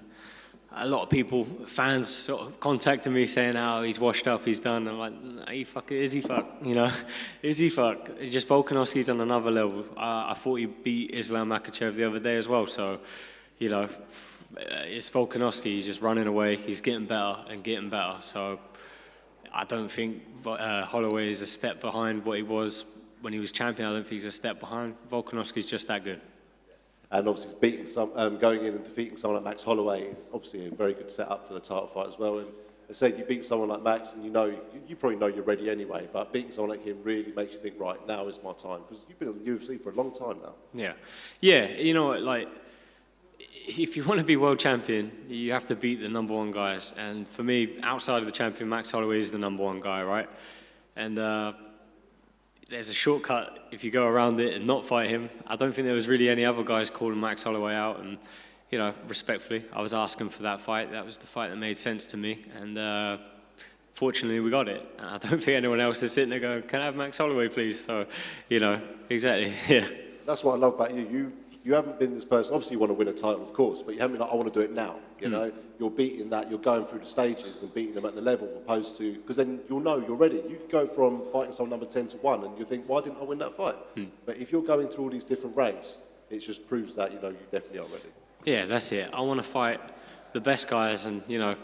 a lot of people, fans, sort of contacted me saying, "Oh, he's washed up, he's done." I'm like, "Nah, is he fuck? You know, is he fuck?" It's just Volkanovski's on another level. I thought he beat Islam Makhachev the other day as well. So, you know, it's Volkanovski. He's just running away. He's getting better and getting better. So, I don't think Holloway is a step behind what he was when he was champion. I don't think he's a step behind. Volkanovski's just that good. And obviously going in and defeating someone like Max Holloway is obviously a very good setup for the title fight as well. And I say you beat someone like Max, and you probably know you're ready anyway, but beating someone like him really makes you think, right, now is my time. Because you've been in the UFC for a long time now. Yeah, you know what, like, if you want to be world champion, you have to beat the number one guys. And for me, outside of the champion, Max Holloway is the number one guy, right? And there's a shortcut if you go around it and not fight him. I don't think there was really any other guys calling Max Holloway out. And, you know, respectfully, I was asking for that fight. That was the fight that made sense to me. And fortunately, we got it. And I don't think anyone else is sitting there going, "Can I have Max Holloway, please?" So, you know, exactly, yeah. That's what I love about you. you haven't been this person. Obviously, you want to win a title, of course, but you haven't been like, I want to do it now. You know, you're beating that. You're going through the stages and beating them at the level, opposed to because then you'll know you're ready. You could go from fighting someone number 10 to 1, and you think, why didn't I win that fight? But if you're going through all these different ranks, it just proves that you definitely are ready. Yeah, that's it. I want to fight the best guys, and I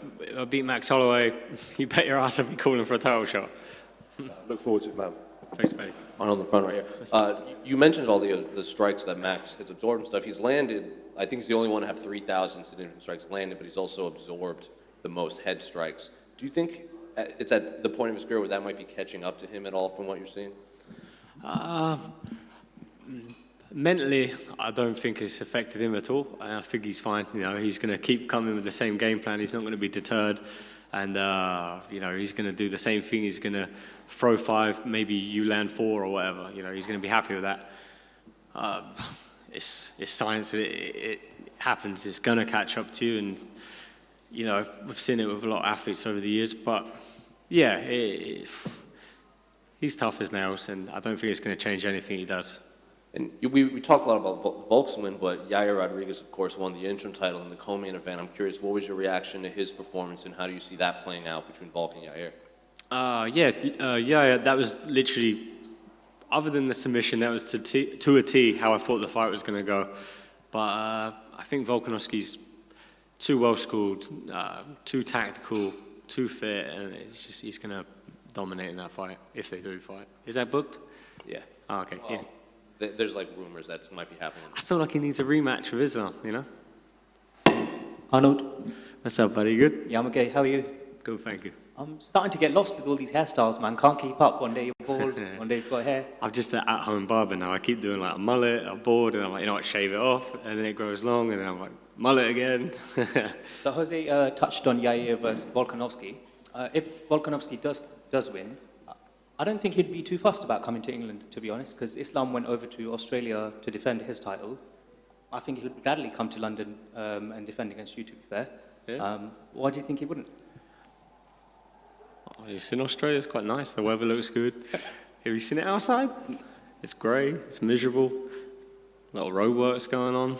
beat Max Holloway. You bet your ass I'll be calling for a title shot. Look forward to it, man. Thanks, buddy. Arnold in the front right here. You mentioned all the strikes that Max has absorbed and stuff. He's landed, I think he's the only one to have 3,000 significant strikes landed, but he's also absorbed the most head strikes. Do you think it's at the point of his career where that might be catching up to him at all from what you're seeing? Mentally, I don't think it's affected him at all. I think he's fine. He's going to keep coming with the same game plan. He's not going to be deterred. And, he's going to do the same thing. He's going to throw 5, maybe you land 4 or whatever. He's going to be happy with that. It's science. It happens. It's going to catch up to you. And, we've seen it with a lot of athletes over the years. But, yeah, he's tough as nails. And I don't think it's going to change anything he does. And we talk a lot about Volk's win, but Yair Rodriguez, of course, won the interim title in the co-main event. I'm curious, what was your reaction to his performance, and how do you see that playing out between Volk and Yair? Yair, that was literally, other than the submission, that was to a T how I thought the fight was going to go. But I think Volkanovski's too well-schooled, too tactical, too fit, and he's going to dominate in that fight, if they do fight. Is that booked? Yeah. Oh, okay, well, yeah. There's rumors that might be happening. I feel like he needs a rematch with Islam, Arnold. What's up, buddy? Good? Yeah, I'm okay. How are you? Good, thank you. I'm starting to get lost with all these hairstyles, man. Can't keep up. One day you're bald, one day you've got hair. I'm just an at-home barber now. I keep doing a mullet, a board, and I'm like, what, shave it off, and then it grows long, and then I'm like, mullet again. So Jose touched on Yair versus Volkanovski. If Volkanovski does win, I don't think he'd be too fussed about coming to England, to be honest, because Islam went over to Australia to defend his title. I think he'll gladly come to London and defend against you, to be fair. Yeah. Why do you think he wouldn't? Oh, it's in Australia, it's quite nice. The weather looks good. Have you seen it outside? It's grey, it's miserable. A lot of road works going on.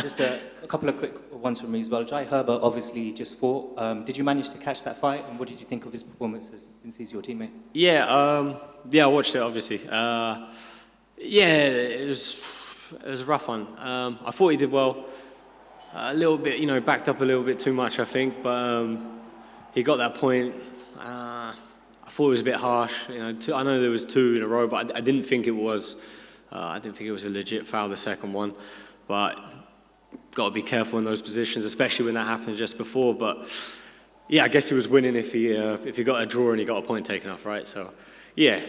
Just a couple of quick ones from me as well. Jai Herbert obviously just fought. Did you manage to catch that fight, and what did you think of his performances since he's your teammate? Yeah, I watched it obviously. It was a rough one. I thought he did well. A little bit, backed up a little bit too much, I think, but he got that point. I thought it was a bit harsh. I know there was 2 in a row, but I didn't think it was. I didn't think it was a legit foul, the second one, but got to be careful in those positions, especially when that happened just before. But yeah, I guess he was winning if he got a draw and he got a point taken off, right? So yeah,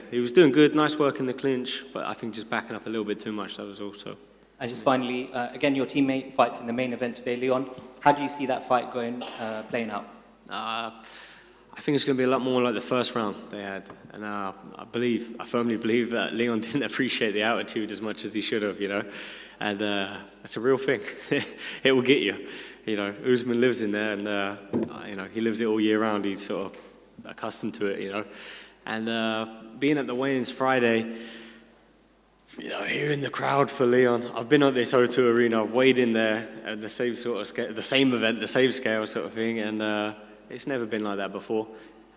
he was doing good, nice work in the clinch, but I think just backing up a little bit too much, that was also. And just finally, again, your teammate fights in the main event today, Leon. How do you see that fight playing out? I think it's going to be a lot more like the first round they had, and I firmly believe that Leon didn't appreciate the altitude as much as he should have, and that's a real thing. It will get you. Usman lives in there, and he lives it all year round. He's sort of accustomed to it, and being at the weigh-ins Friday, hearing the crowd for Leon. I've been at this O2 arena, I've weighed in there at the same sort of scale, the same event, the same scale sort of thing, and it's never been like that before.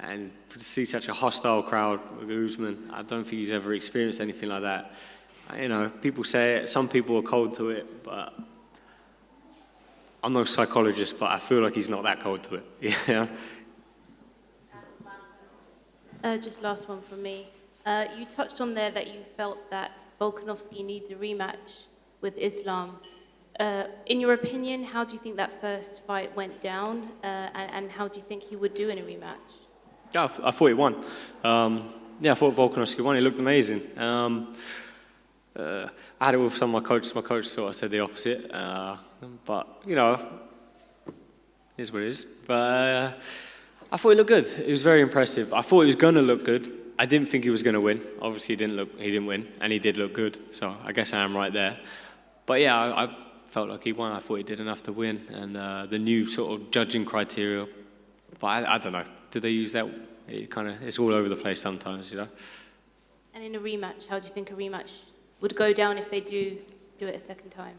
And to see such a hostile crowd with Usman, I don't think he's ever experienced anything like that. People say it, some people are cold to it, but I'm no psychologist, but I feel like he's not that cold to it. Yeah. Just last one from me. You touched on there that you felt that Volkanovski needs a rematch with Islam. In your opinion, how do you think that first fight went down, and how do you think he would do in a rematch? Yeah, I thought he won. I thought Volkanovski won. He looked amazing. I had it with some of my coaches. My coach sort of said the opposite. But, it is what it is. But I thought he looked good. It was very impressive. I thought he was going to look good. I didn't think he was going to win. Obviously, he didn't win, and he did look good. So I guess I am right there. But yeah, I felt like he won. I thought he did enough to win, and the new sort of judging criteria. But I don't know. Do they use that? It's all over the place sometimes, And in a rematch, how do you think a rematch would go down if they do do it a second time?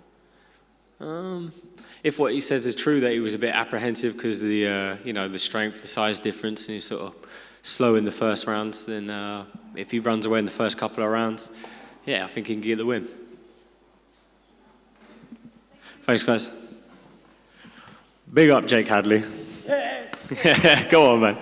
If what he says is true, that he was a bit apprehensive because of the, the strength, the size difference, and he's sort of slow in the first rounds, then if he runs away in the first couple of rounds, yeah, I think he can get the win. Thanks, guys. Big up, Jake Hadley. Yes. Go on, man.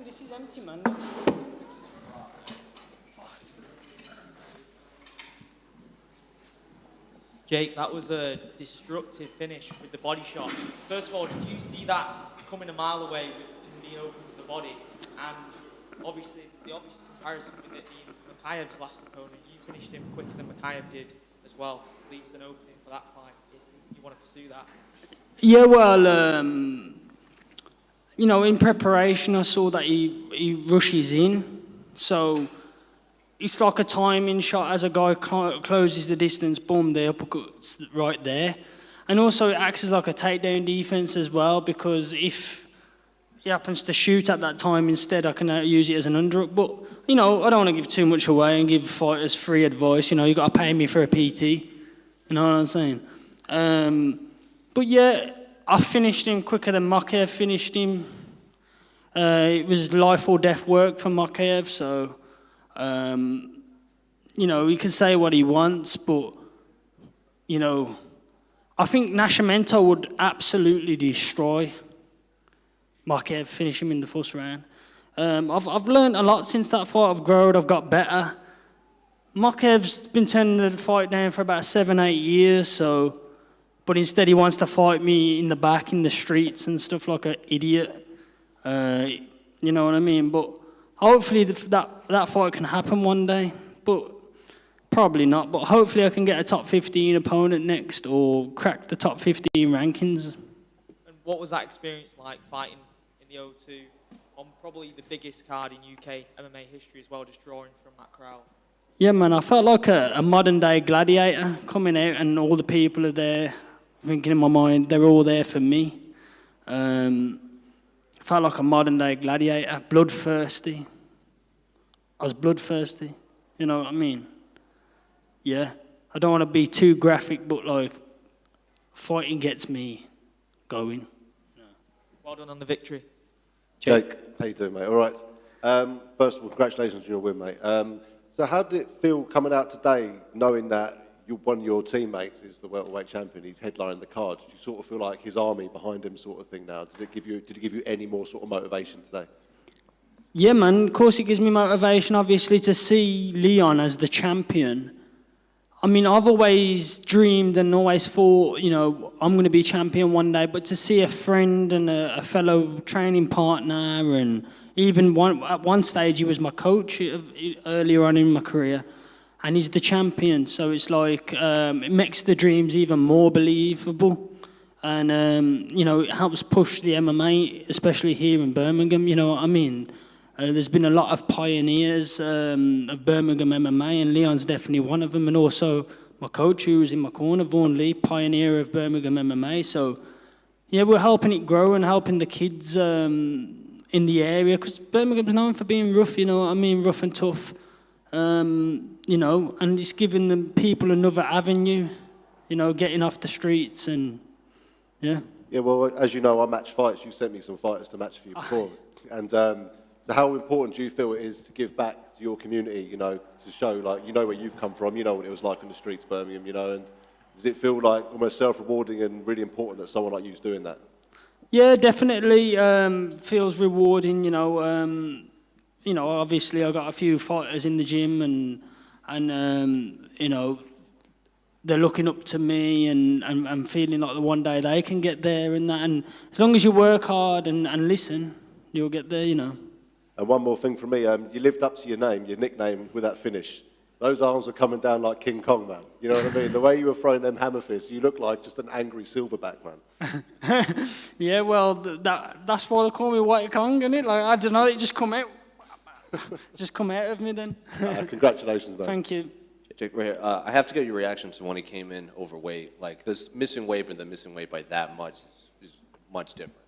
This is empty, man. Jake, that was a destructive finish with the body shot. First of all, did you see that coming a mile away with being open to the body? And obviously, the obvious comparison with it being Mokaev's last opponent, you finished him quicker than Mokaev did as well. Leaves an opening for that fight if you want to pursue that. Yeah, well, in preparation, I saw that he rushes in. So it's like a timing shot as a guy closes the distance, boom, the uppercut's right there. And also it acts as like a takedown defense as well, because if he happens to shoot at that time instead, I can use it as an underhook. But, I don't want to give too much away and give fighters free advice. You got to pay me for a PT. You know what I'm saying? But yeah, I finished him quicker than Mokaev finished him. It was life or death work for Mokaev, so, he can say what he wants, but, I think Nascimento would absolutely destroy Mokaev, finish him in the first round. I've learned a lot since that fight. I've grown, I've got better. Mokaev's been turning the fight down for about 7-8 years, so, but instead he wants to fight me in the back, in the streets and stuff like an idiot. You know what I mean? But hopefully that fight can happen one day. But probably not. But hopefully I can get a top 15 opponent next or crack the top 15 rankings. And what was that experience like fighting in the O2 on probably the biggest card in UK MMA history as well, just drawing from that crowd? Yeah, man, I felt like a modern-day gladiator coming out and all the people are there, thinking in my mind, they're all there for me. I felt like a modern-day gladiator, bloodthirsty. I was bloodthirsty, you know what I mean? Yeah, I don't want to be too graphic, but like, fighting gets me going. Well done on the victory. Jake, how you doing, mate? All right. First of all, congratulations on your win, mate. So how did it feel coming out today, knowing that one of your teammates is the welterweight champion, he's headlining the card? Did you sort of feel like his army behind him sort of thing now? Did it give you any more sort of motivation today? Yeah, man, of course it gives me motivation, obviously, to see Leon as the champion. I mean, I've always dreamed and always thought, I'm going to be champion one day, but to see a friend and a fellow training partner, and even at one stage he was my coach earlier on in my career, and he's the champion, so it's like, it makes the dreams even more believable. And, it helps push the MMA, especially here in Birmingham, you know what I mean? There's been a lot of pioneers of Birmingham MMA, and Leon's definitely one of them. And also my coach, who was in my corner, Vaughan Lee, pioneer of Birmingham MMA. So, yeah, we're helping it grow and helping the kids in the area, because Birmingham's known for being rough, you know what I mean, rough and tough. And it's giving the people another avenue, getting off the streets and, yeah. Yeah, well, as you know, I match fights. You sent me some fighters to match for you before. And so how important do you feel it is to give back to your community, to show, like, where you've come from, what it was like on the streets of Birmingham, and does it feel like almost self-rewarding and really important that someone like you's doing that? Yeah, definitely feels rewarding, obviously I got a few fighters in the gym and they're looking up to me and feeling like one day they can get there and that. And as long as you work hard and listen, you'll get there, And one more thing from me, you lived up to your name, your nickname with that finish. those arms were coming down like King Kong, man. You know what I mean? The way you were throwing them hammer fists, you look like just an angry silverback, man. Yeah, well, that's why they call me White Kong, isn't it? Like, I don't know, it just come out. Just come out of me then. Congratulations, man. Thank you. Jake, right here, I have to get your reaction to when he came in overweight. Like, this missing weight, but the missing weight by that much is much different.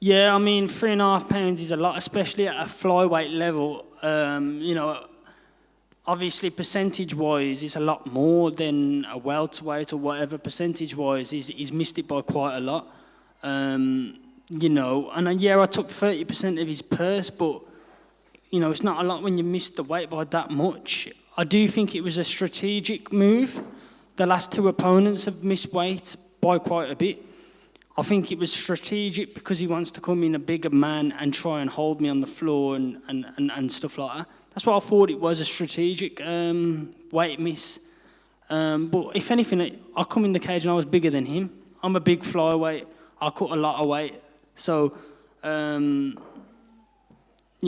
Yeah, I mean, 3.5 pounds is a lot, especially at a flyweight level. You know, obviously, percentage-wise, it's a lot more than a welterweight or whatever. Percentage-wise, he's missed it by quite a lot. You know, and yeah, I took 30% of his purse, but, you know, it's not a lot when you miss the weight by that much. I do think it was a strategic move. The last two opponents have missed weight by quite a bit. I think it was strategic because he wants to come in a bigger man and try and hold me on the floor and stuff like that. That's what I thought it was, a strategic weight miss. But if anything, I come in the cage and I was bigger than him. I'm a big flyweight. I cut a lot of weight. So, you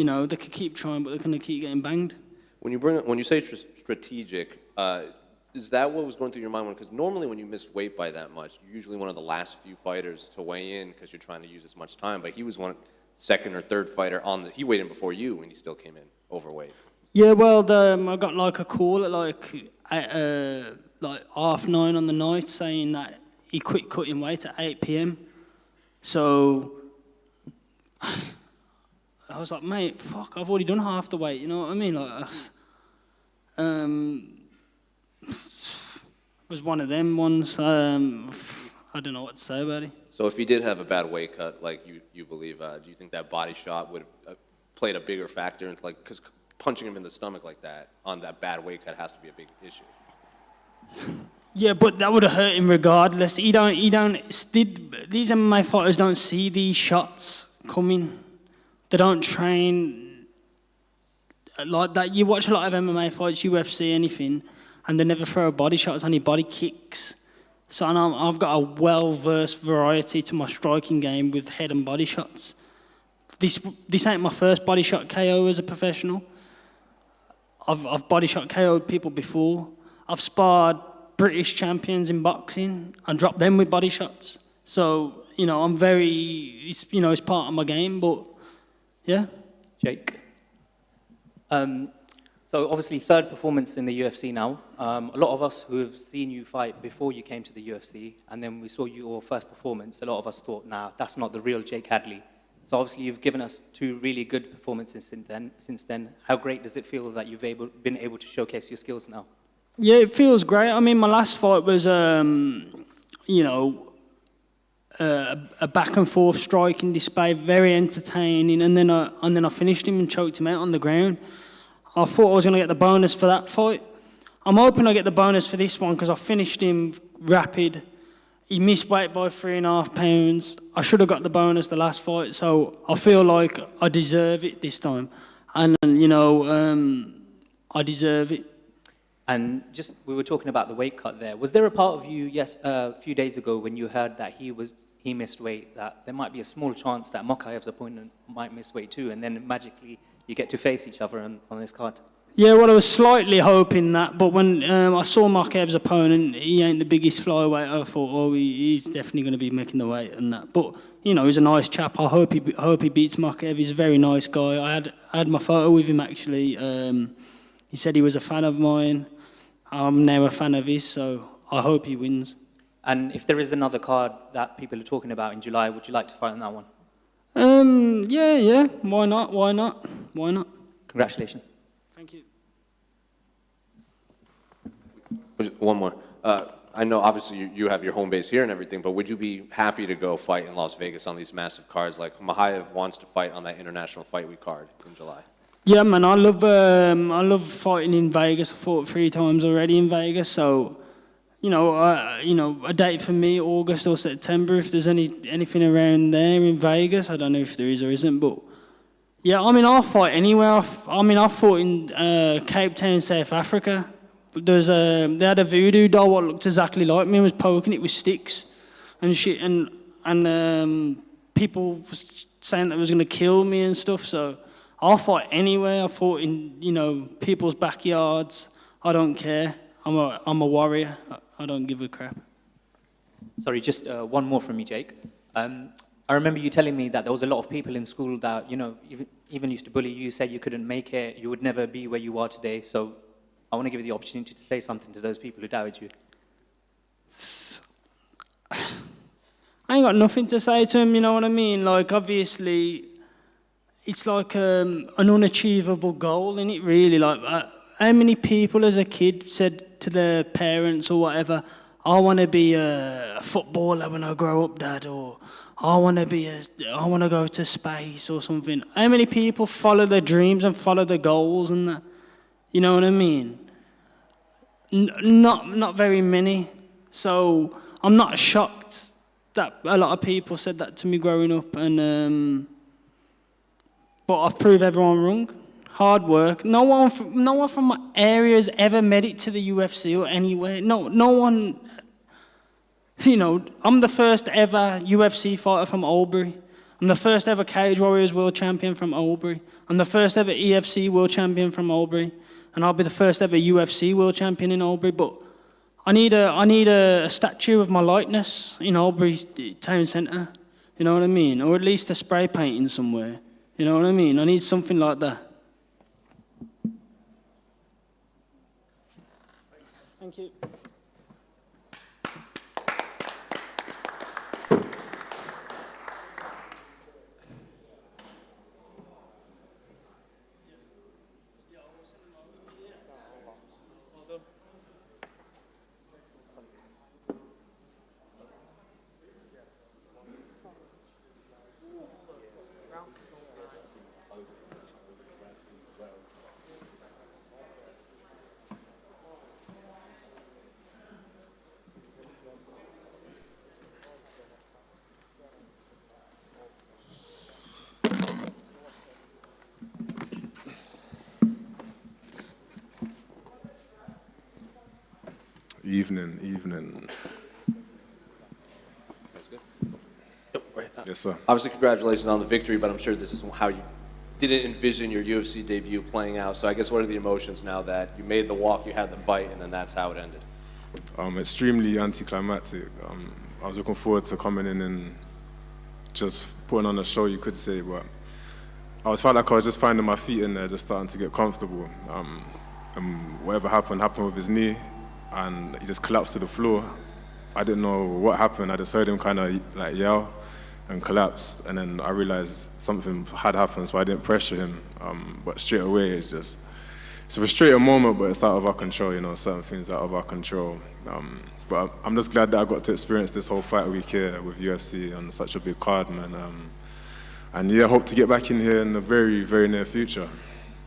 know, they could keep trying, but they're going to keep getting banged. When you say strategic, is that what was going through your mind? Because normally when you miss weight by that much, you're usually one of the last few fighters to weigh in because you're trying to use as much time. But he was second or third fighter he weighed in before you and he still came in overweight. Yeah, well, I got like a call at like 9:30 on the night saying that he quit cutting weight at 8 p.m. So I was like, mate, fuck, I've already done half the weight, you know what I mean? Like, it was one of them ones. I don't know what to say about it. So if he did have a bad weight cut, like you believe, do you think that body shot would have played a bigger factor? Into, like, because punching him in the stomach like that on that bad weight cut has to be a big issue. Yeah, but that would have hurt him regardless. These MMA fighters don't see these shots coming. They don't train like that. You watch a lot of MMA fights, UFC, anything, and they never throw a body shot. It's only body kicks. So I've got a well-versed variety to my striking game with head and body shots. This ain't my first body shot KO as a professional. I've body shot KO'd people before. I've sparred British champions in boxing and dropped them with body shots. So, you know, it's part of my game, but yeah. Jake. So obviously third performance in the UFC now. A lot of us who have seen you fight before you came to the UFC, and then we saw your first performance, a lot of us thought, nah, that's not the real Jake Hadley. So obviously you've given us two really good performances since then. How great does it feel that you've been able to showcase your skills now? Yeah, it feels great. I mean, my last fight was, a back and forth striking display, very entertaining, and then I finished him and choked him out on the ground. I thought I was going to get the bonus for that fight. I'm hoping I get the bonus for this one because I finished him rapid. He missed weight by 3.5 pounds. I should have got the bonus the last fight, so I feel like I deserve it this time. And, I deserve it. And just, we were talking about the weight cut there. Was there a part of you, a few days ago when you heard that he missed weight, that there might be a small chance that Mokaev's opponent might miss weight too, and then magically you get to face each other on this card? Yeah, well, I was slightly hoping that, but when I saw Mokaev's opponent, he ain't the biggest flyweight. I thought, he's definitely going to be making the weight and that. But you know, he's a nice chap. I hope he beats Mokaev. He's a very nice guy. I had my photo with him actually. He said he was a fan of mine. I'm now a fan of his, so I hope he wins. And if there is another card that people are talking about in July, would you like to fight on that one? Yeah. Why not? Congratulations. Thank you. One more. I know obviously you have your home base here and everything, but would you be happy to go fight in Las Vegas on these massive cards? Like Maia wants to fight on that International Fight Week card in July. Yeah, man, I love fighting in Vegas. I fought 3 times already in Vegas, so a date for me, August or September. If there's anything around there in Vegas, I don't know if there is or isn't, but yeah, I mean, I'll fight anywhere. I fought in Cape Town, South Africa. They had a voodoo doll what looked exactly like me and was poking it with sticks and shit, and people was saying that it was going to kill me and stuff. So I'll fight anywhere. I fought in people's backyards. I don't care. I'm a warrior. I don't give a crap. Sorry, just one more from me, Jake. I remember you telling me that there was a lot of people in school that, you know, even used to bully you, said you couldn't make it, you would never be where you are today. So I want to give you the opportunity to say something to those people who doubted you. I ain't got nothing to say to them, you know what I mean? Like, obviously, it's like an unachievable goal, isn't it, really? Like, how many people as a kid said to their parents or whatever, I want to be a footballer when I grow up, Dad, or I want to go to space or something. How many people follow their dreams and follow their goals and that? You know what I mean? Not very many. So I'm not shocked that a lot of people said that to me growing up, and but I've proved everyone wrong. Hard work. No one from my area has ever made it to the UFC or anywhere. No one. You know, I'm the first ever UFC fighter from Albury. I'm the first ever Cage Warriors world champion from Albury. I'm the first ever EFC world champion from Albury, and I'll be the first ever UFC world champion in Albury. But I need a statue of my likeness in Albury town centre. You know what I mean? Or at least a spray painting somewhere. You know what I mean? I need something like that. Thank you. Evening. That's good. Yep, right. Yes, sir. Obviously, congratulations on the victory, but I'm sure this is how you didn't envision your UFC debut playing out. So I guess what are the emotions now that you made the walk, you had the fight, and then that's how it ended? Extremely anticlimactic. I was looking forward to coming in and just putting on a show, you could say, but I felt like I was just finding my feet in there, just starting to get comfortable. And whatever happened with his knee, and he just collapsed to the floor. I didn't know what happened. I just heard him kind of like yell and collapse, and then I realized something had happened, so I didn't pressure him. But straight away, it's a frustrating moment, but it's out of our control, you know, certain things out of our control. But I'm just glad that I got to experience this whole fight week here with UFC on such a big card, man. And yeah, I hope to get back in here in the very, very near future.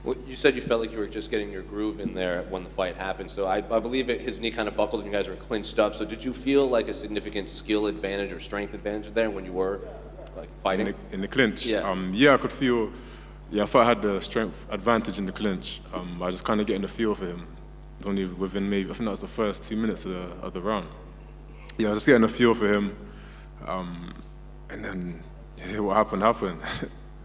Well, you said you felt like you were just getting your groove in there when the fight happened. So I believe his knee kind of buckled and you guys were clinched up. So did you feel like a significant skill advantage or strength advantage there when you were like fighting? In the clinch? Yeah. Yeah, I could feel, I thought I had the strength advantage in the clinch. I was just kind of getting the feel for him. It was only within maybe, I think that was the first 2 minutes of the round. Yeah, I was just getting a feel for him. And then what happened.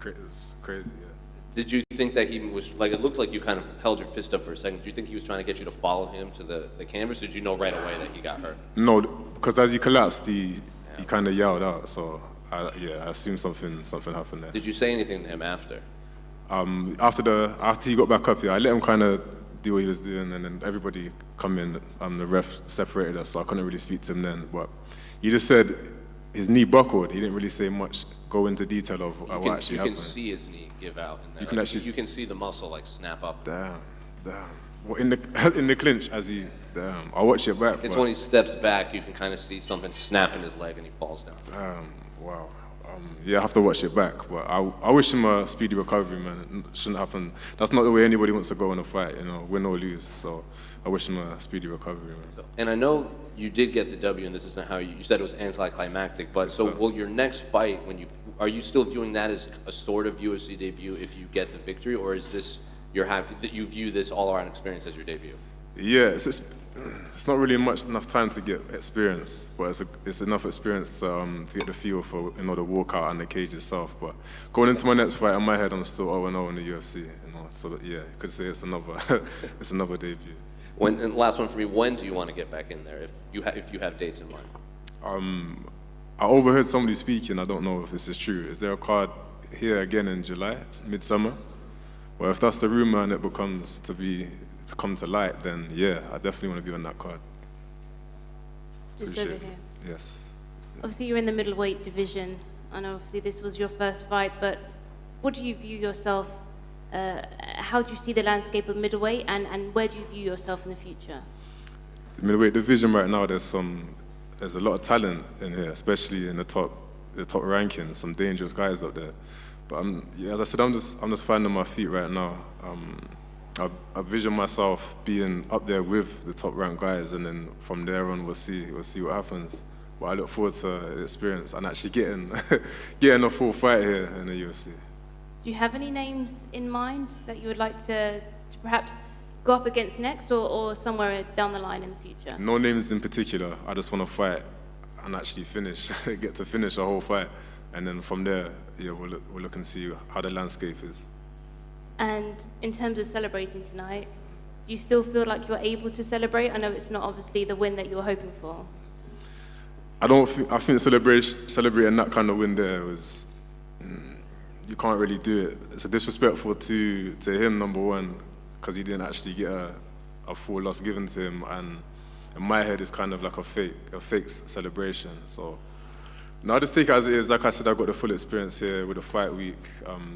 It's crazy, yeah. Did you think that he was, like, it looked like you kind of held your fist up for a second. Did you think he was trying to get you to follow him to the canvas? Did you know right away that he got hurt? No, because as he collapsed, he kind of yelled out. So, I assumed something happened there. Did you say anything to him after? After he got back up here, I let him kind of do what he was doing, and then everybody come in. The ref separated us, so I couldn't really speak to him then. But he just said his knee buckled. He didn't really say much, go into detail of what actually happened. You can see his knee give out in there. You can see the muscle like snap up. Damn. Well, in the clinch, I'll watch it back. It's when he steps back, you can kind of see something snap in his leg and he falls down. Wow. I have to watch it back, but I wish him a speedy recovery, man. It shouldn't happen. That's not the way anybody wants to go in a fight, you know, win or lose. So I wish him a speedy recovery, man. And I know you did get the W, and this isn't how you said it was anticlimactic, but yes, will your next fight, are you still viewing that as a sort of UFC debut if you get the victory, or is this you're happy that you view this all-around experience as your debut? Yeah, it's not really enough time to get experience, but it's enough experience to get the feel for, you know, the walkout and the cage itself. But going into my next fight, in my head, I'm still 0-0 in the UFC, you know. So that, yeah, you could say it's another debut. And last one for me, when do you want to get back in there, if you have dates in mind? I overheard somebody speaking, I don't know if this is true. Is there a card here again in July, midsummer? Well, if that's the rumor and it becomes to come to light, then yeah, I definitely want to be on that card. Just Appreciate over here. it. Yes. Obviously, you're in the middleweight division, and obviously this was your first fight, but what do you view yourself, how do you see the landscape of middleweight, and where do you view yourself in the future? The middleweight division right now, there's a lot of talent in here, especially in the top rankings, some dangerous guys up there. But as I said, I'm just finding my feet right now. I vision myself being up there with the top ranked guys, and then from there on we'll see what happens. But I look forward to the experience and actually getting a full fight here in the UFC. Do you have any names in mind that you would like to perhaps go up against next, or somewhere down the line in the future? No names in particular. I just want to fight and actually get to finish a whole fight, and then from there, yeah, we'll look and see how the landscape is. And in terms of celebrating tonight, do you still feel like you're able to celebrate? I know it's not obviously the win that you were hoping for. I think celebrating that kind of win there was, you can't really do it. It's disrespectful to him, number one, because he didn't actually get a full loss given to him, and in my head it's kind of like a fake celebration. So no, I just take it as it is. Like I said, I got the full experience here with the fight week,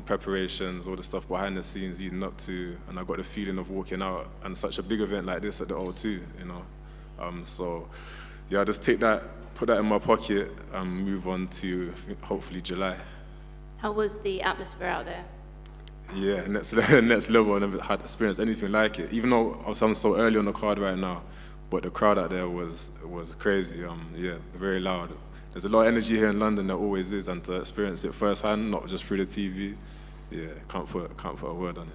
preparations, all the stuff behind the scenes leading up to, and I got the feeling of walking out and such a big event like this at the O2, you know. So yeah, I just take that, put that in my pocket, and move on to hopefully July. How was the atmosphere out there? Yeah, next level. I never had experienced anything like it. Even though I'm so early on the card right now, but the crowd out there was crazy. Yeah, very loud. There's a lot of energy here in London, there always is, and to experience it firsthand, not just through the TV, yeah, can't put a word on it.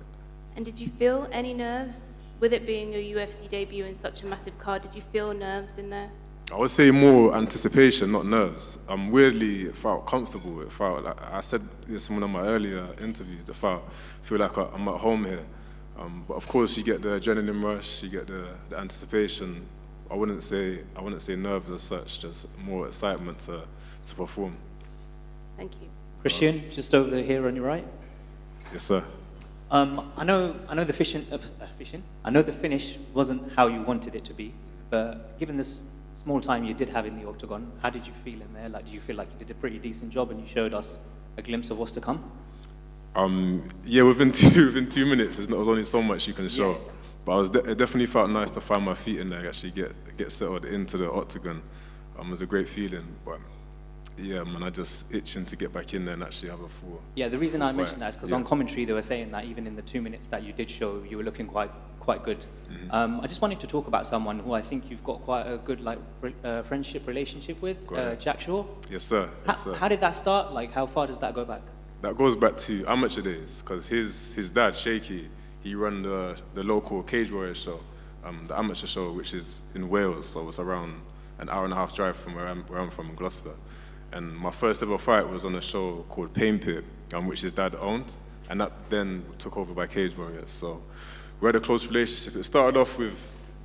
And did you feel any nerves with it being your UFC debut in such a massive card? Did you feel nerves in there? I would say more anticipation, not nerves. Weirdly, it felt comfortable. It felt like, I said this in one of my earlier interviews, I feel like I'm at home here. But of course, you get the adrenaline rush, you get the anticipation. I wouldn't say nerves as such, just more excitement to perform. Thank you. Christian, just over here on your right. Yes, sir. I know the finish wasn't how you wanted it to be, but given this small time you did have in the octagon, how did you feel in there? Like, do you feel like you did a pretty decent job and you showed us a glimpse of what's to come? Yeah, within 2 minutes, there was only so much you can show. Yeah. But it definitely felt nice to find my feet in there, actually get settled into the octagon. It was a great feeling, but yeah, man, I just itching to get back in there and actually have a full. Yeah, the reason I mentioned that is because on commentary they were saying that even in the 2 minutes that you did show, you were looking quite good. Mm-hmm. I just wanted to talk about someone who I think you've got quite a good friendship relationship with, Jack Shaw. Yes, sir. How did that start? Like, how far does that go back? That goes back to amateur days, because his dad, Shaky, he ran the local Cage Warriors show, the amateur show, which is in Wales, so it's around an hour-and-a-half drive from where I'm from, in Gloucester. And my first ever fight was on a show called Pain Pit, which his dad owned, and that then took over by Cage Warriors. So we had a close relationship. It started off with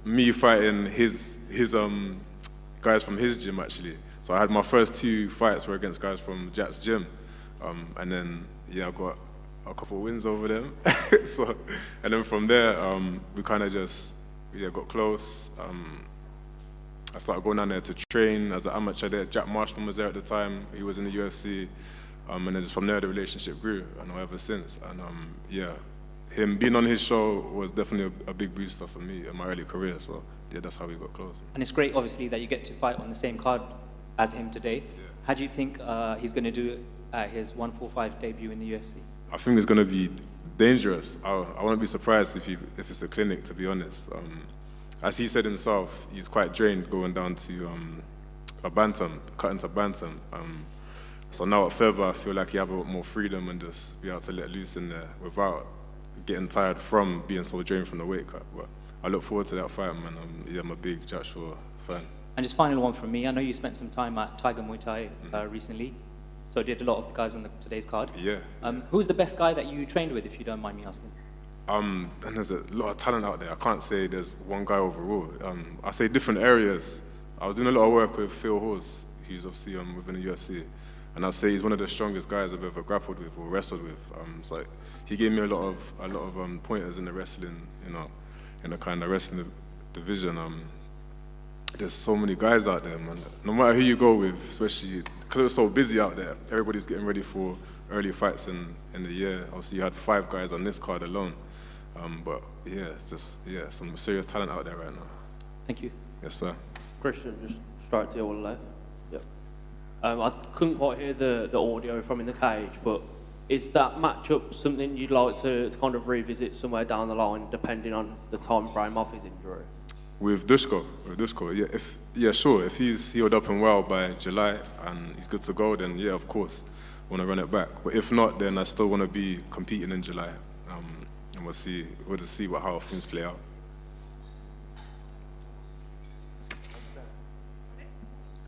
me fighting his guys from his gym, actually. So I had my first 2 fights were against guys from Jack's gym, and then I got a couple of wins over them. And then from there, we kind of just got close. I started going down there to train as an amateur there. Jack Marshman was there at the time. He was in the UFC. And then just from there, the relationship grew, and ever since. And him being on his show was definitely a big booster for me in my early career. So yeah, that's how we got close. And it's great, obviously, that you get to fight on the same card as him today. Yeah. How do you think he's going to do his 145 debut in the UFC? I think it's going to be dangerous. I won't be surprised if it's a clinic, to be honest. As he said himself, he's quite drained going down to a bantam, cutting to bantam. So now at feather, I feel like you have a lot more freedom and just be able to let loose in there without getting tired from being so drained from the weight cut. But I look forward to that fight, man. I'm a big Jack Shaw fan. And just final one from me. I know you spent some time at Tiger Muay Thai recently. So did a lot of the guys on today's card. Yeah. Who's the best guy that you trained with, if you don't mind me asking? And there's a lot of talent out there. I can't say there's one guy overall. I say different areas. I was doing a lot of work with Phil Hawes, who's obviously within the UFC, and I'd say he's one of the strongest guys I've ever grappled with or wrestled with. So he gave me a lot of pointers in the wrestling, in the kind of wrestling division. There's so many guys out there, man. No matter who you go with, especially because it was so busy out there, everybody's getting ready for early fights in the year. Obviously, you had 5 guys on this card alone. But yeah, it's just, some serious talent out there right now. Thank you. Yes, sir. Christian, just straight to your left. Yep. I couldn't quite hear the audio from in the cage, but is that matchup something you'd like to kind of revisit somewhere down the line, depending on the time frame of his injury? With Dushko, yeah, sure. If he's healed up and well by July and he's good to go, then yeah, of course, I want to run it back. But if not, then I still want to be competing in July, and we'll just see how things play out.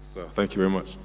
So thank you very much.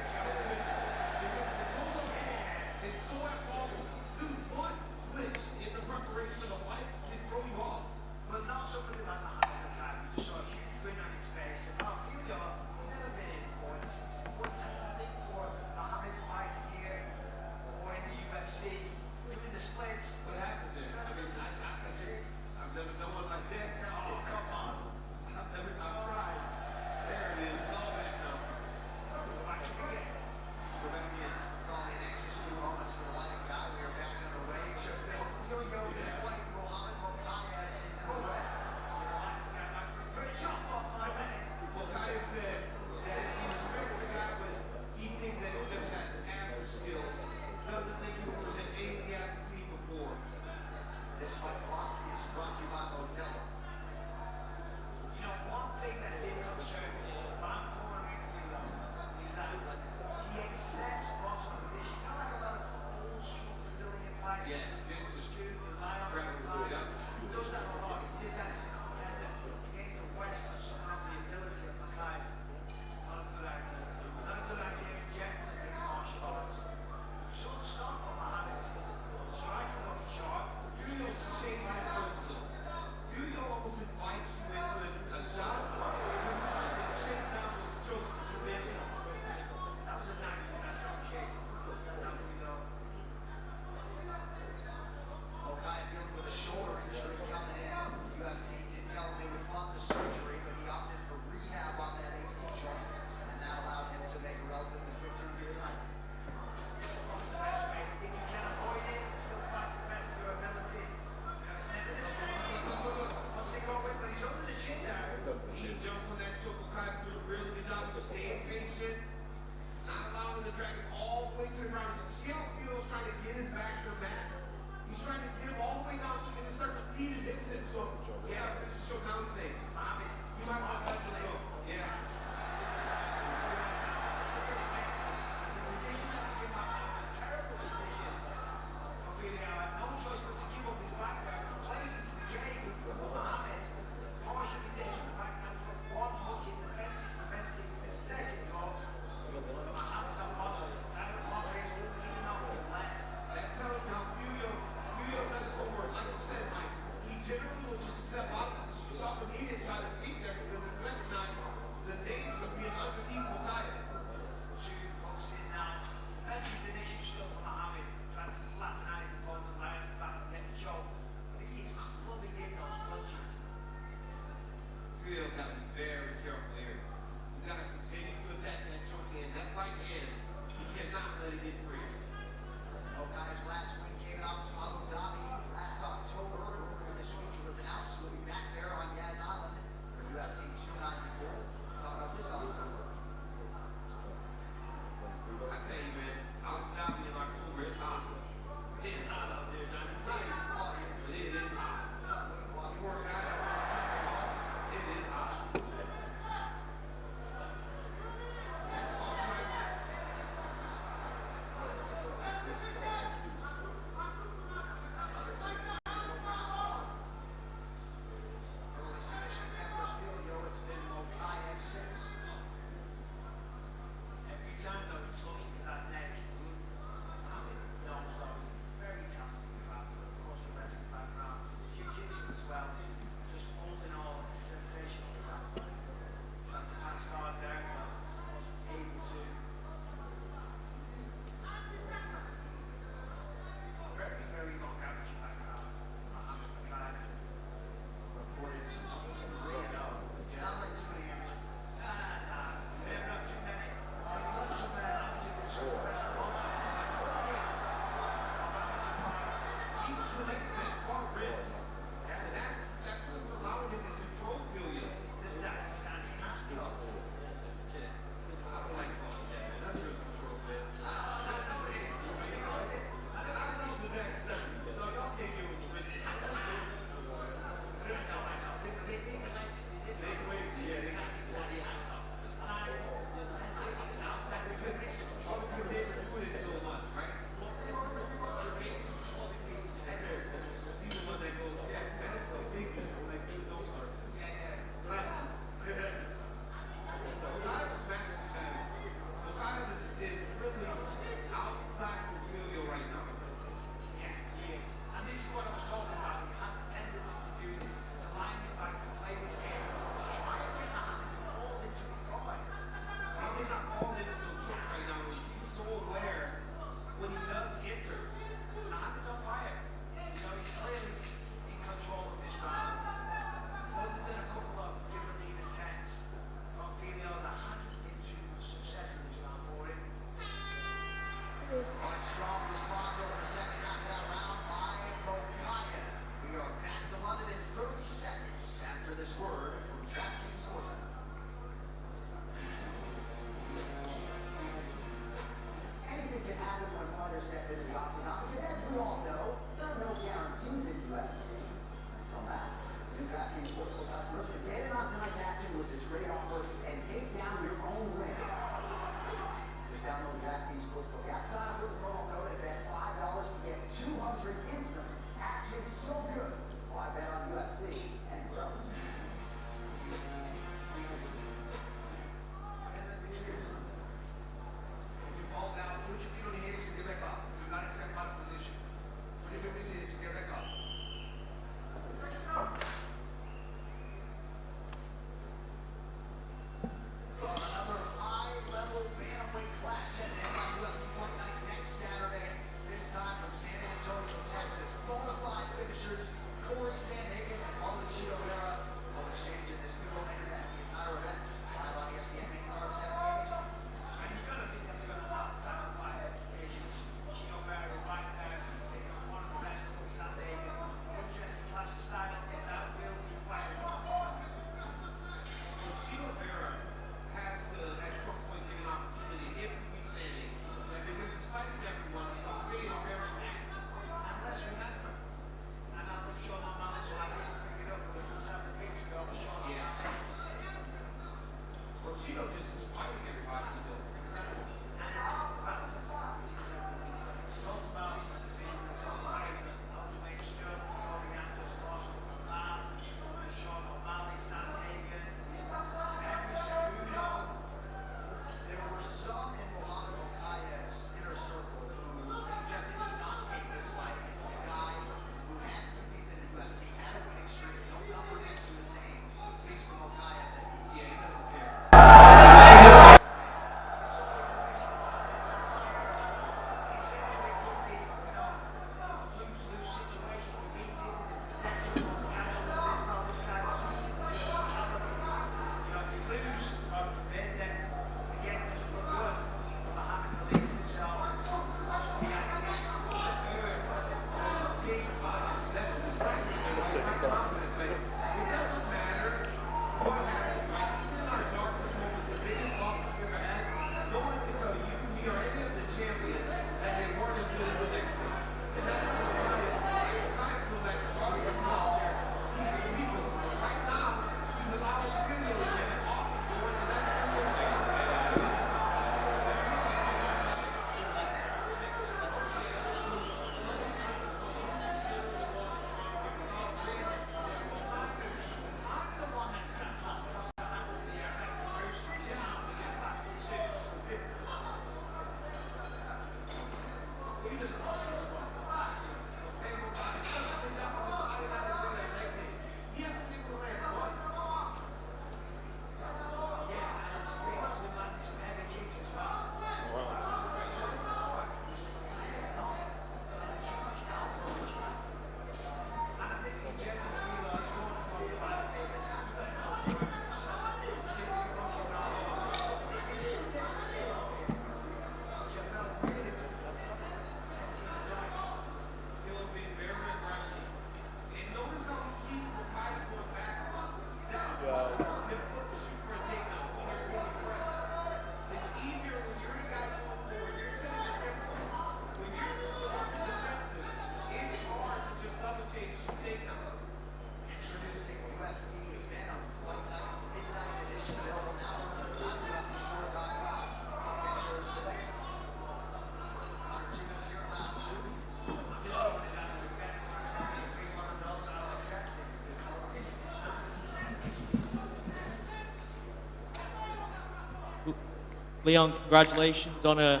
Leon, congratulations on an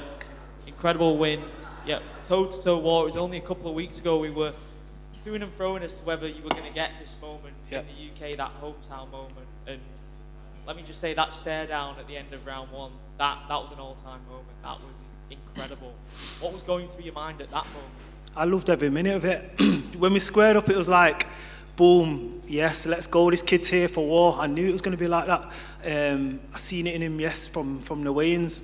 incredible win. Yeah, toe-to-toe war. It was only a couple of weeks ago we were doing and throwing as to whether you were going to get this moment in the UK, that hometown moment. And let me just say, that stare down at the end of round one, that was an all-time moment. That was incredible. What was going through your mind at that moment? I loved every minute of it. When we squared up, it was like, boom, yes, let's go. This kid's here for war. I knew it was going to be like that. I seen it in him, yes, from the weigh-ins.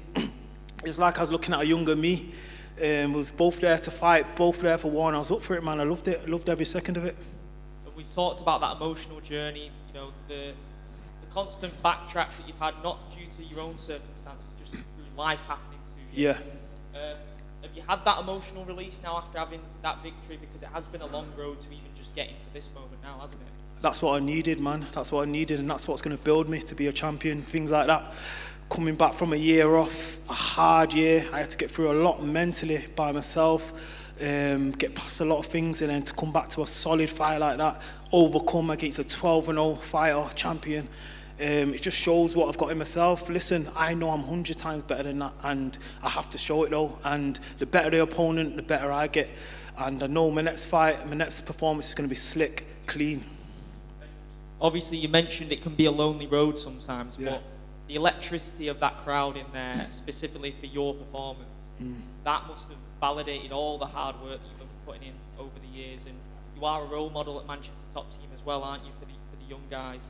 It's like I was looking at a younger me. Was both there to fight, both there for war, and I was up for it, man. I loved it. I loved every second of it. We've talked about that emotional journey, you know, the constant backtracks that you've had, not due to your own circumstances, just through life happening to you. Yeah. Have you had that emotional release now after having that victory? Because it has been a long road to even just getting to this moment now, hasn't it? That's what I needed, man. That's what I needed, and that's what's going to build me to be a champion, things like that. Coming back from a year off, a hard year, I had to get through a lot mentally by myself, get past a lot of things, and then to come back to a solid fight like that, overcome against a 12-0 fighter, champion. It just shows what I've got in myself. Listen, I know I'm 100 times better than that, and I have to show it though. And the better the opponent, the better I get. And I know my next fight, my next performance is going to be slick, clean. Obviously, you mentioned it can be a lonely road sometimes, but the electricity of that crowd in there, specifically for your performance, that must have validated all the hard work that you've been putting in over the years. And you are a role model at Manchester Top Team as well, aren't you, for the young guys?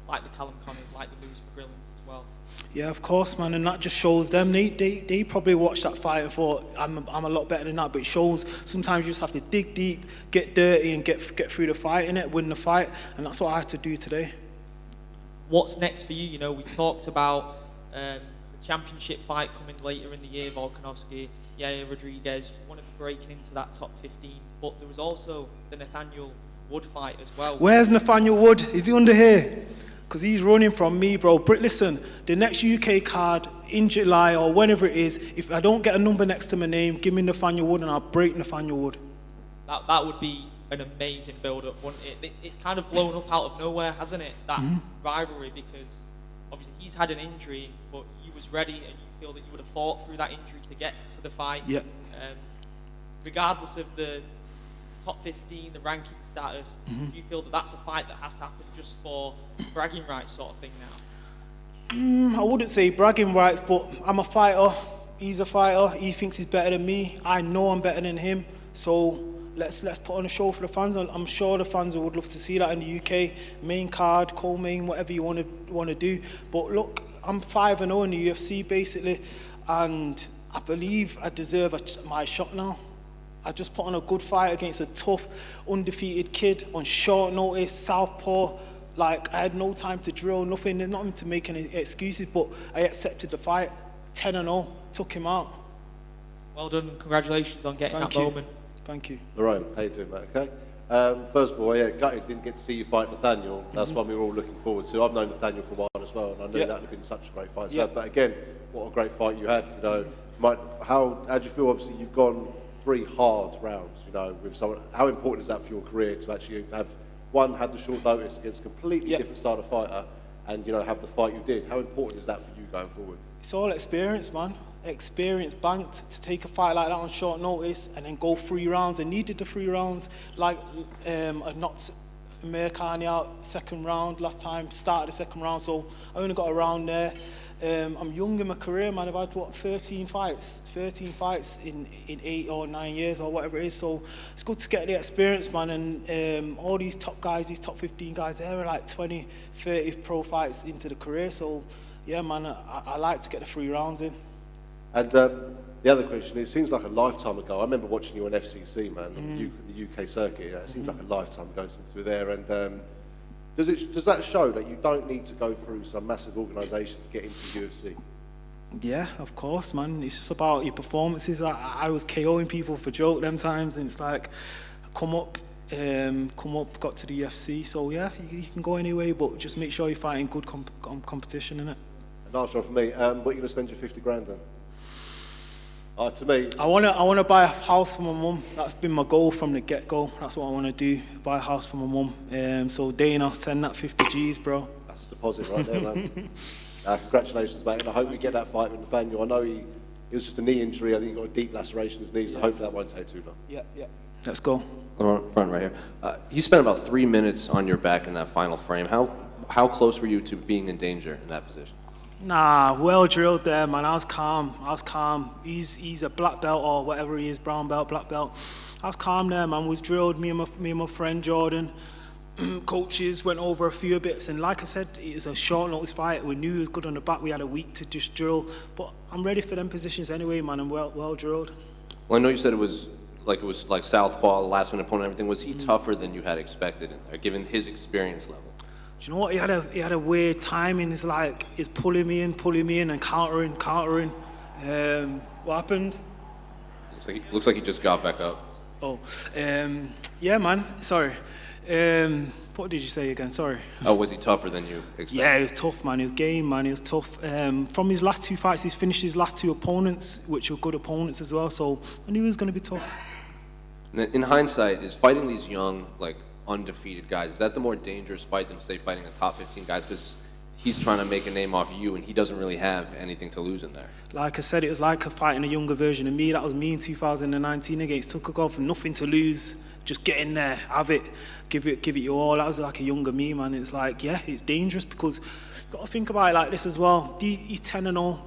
Like the Callum Connors, like the Lewis McGrillans as well. Yeah, of course, man, and that just shows them. They probably watched that fight and thought, I'm a lot better than that, but it shows sometimes you just have to dig deep, get dirty, and get through the fight, innit? Win the fight, and that's what I had to do today. What's next for you? You know, we've talked about the championship fight coming later in the year, Volkanovski, Yair Rodriguez. You want to be breaking into that top 15, but there was also the Nathaniel Wood fight as well. Where's Nathaniel Wood? Is he under here? because he's running from me, bro. But listen, the next UK card in July or whenever it is, if I don't get a number next to my name, give me Nathaniel Wood and I'll break Nathaniel Wood. That would be an amazing build-up, wouldn't it? It's kind of blown up out of nowhere, hasn't it, that rivalry, because obviously he's had an injury, but you was ready and you feel that you would have fought through that injury to get to the fight. Yeah. Regardless of the top 15, the ranking status, do you feel that that's a fight that has to happen just for bragging rights sort of thing now? I wouldn't say bragging rights, but I'm a fighter. He's a fighter. He thinks he's better than me. I know I'm better than him. So let's put on a show for the fans. I'm sure the fans would love to see that in the UK. Main card, co-main, whatever you want to do. But look, I'm 5-0 in the UFC basically, and I believe I deserve my shot now. I just put on a good fight against a tough, undefeated kid on short notice, southpaw. Like, I had no time to drill, nothing. There's nothing to make any excuses, but I accepted the fight. 10-0, took him out. Well done. Congratulations on getting that moment. Thank you. Lerone, how you doing, mate? Okay. First of all, yeah, gutted didn't get to see you fight Nathaniel. That's one we were all looking forward to. I've known Nathaniel for a while as well, and I knew that would have been such a great fight. So, but again, what a great fight you had. You know, how do you feel? Obviously, you've gone 3 hard rounds. You know, with someone. How important is that for your career to actually have had the short notice against a completely different style of fighter, and have the fight you did? How important is that for you going forward? It's all experience, man. Experience banked to take a fight like that on short notice and then go 3 rounds. I needed the 3 rounds. Like I knocked Mercani out second round last time, started the second round, so I only got a round there. I'm young in my career, man. I've had 13 fights in 8 or 9 years or whatever it is. So it's good to get the experience, man. And all these top guys, these top 15 guys, they're like 20, 30 pro fights into the career. So yeah, man, I like to get the 3 rounds in. And the other question, it seems like a lifetime ago. I remember watching you on FCC, man, on the UK circuit. It seems like a lifetime ago since we were there. And does that show that you don't need to go through some massive organisation to get into the UFC? Yeah, of course, man. It's just about your performances. I was KOing people for joke them times, and it's like, come up, got to the UFC. So yeah, you can go anyway, but just make sure you're fighting good competition, innit? And last one for me, what are you going to spend your 50 grand on? To me, I wanna buy a house for my mum. That's been my goal from the get-go. That's what I want to do, buy a house for my mum. So Dana, send that 50 G's, bro. That's a deposit right there, man. Congratulations, mate, and I hope we get that fight with Nathaniel. I know he was just a knee injury. I think he got a deep laceration in his knee, so hopefully that won't take too long. Yeah. Let's go. Front right here. You spent about 3 minutes on your back in that final frame. How close were you to being in danger in that position? Nah, well drilled there, man. I was calm. He's a black belt or whatever he is, brown belt, black belt. I was calm there, man. Was drilled. Me and my friend Jordan, coaches went over a few bits, and like I said, it was a short notice fight. We knew he was good on the back. We had a week to just drill, but I'm ready for them positions anyway, man. I'm well drilled. Well, I know you said it was like southpaw, last minute opponent, everything. Was he tougher than you had expected, given his experience level? Do you know what? He had a weird timing. It's like he's pulling me in and countering. What happened? Looks like he just got back up. Oh, yeah, man. Sorry. What did you say again? Sorry. Oh, was he tougher than you expected? Yeah, he was tough, man. He was game, man. He was tough. From his last 2 fights, he's finished his last 2 opponents, which were good opponents as well. So I knew he was going to be tough. In hindsight, is fighting these young, undefeated guys, is that the more dangerous fight than, say, fighting the top 15 guys? Because he's trying to make a name off you, and he doesn't really have anything to lose in there. Like I said, it was like fighting a younger version of me. That was me in 2019 against Tukagov. Nothing to lose, just get in there, have it, give it your all. That was like a younger me, man. It's like, yeah, it's dangerous because you've got to think about it like this as well. He's 10-0,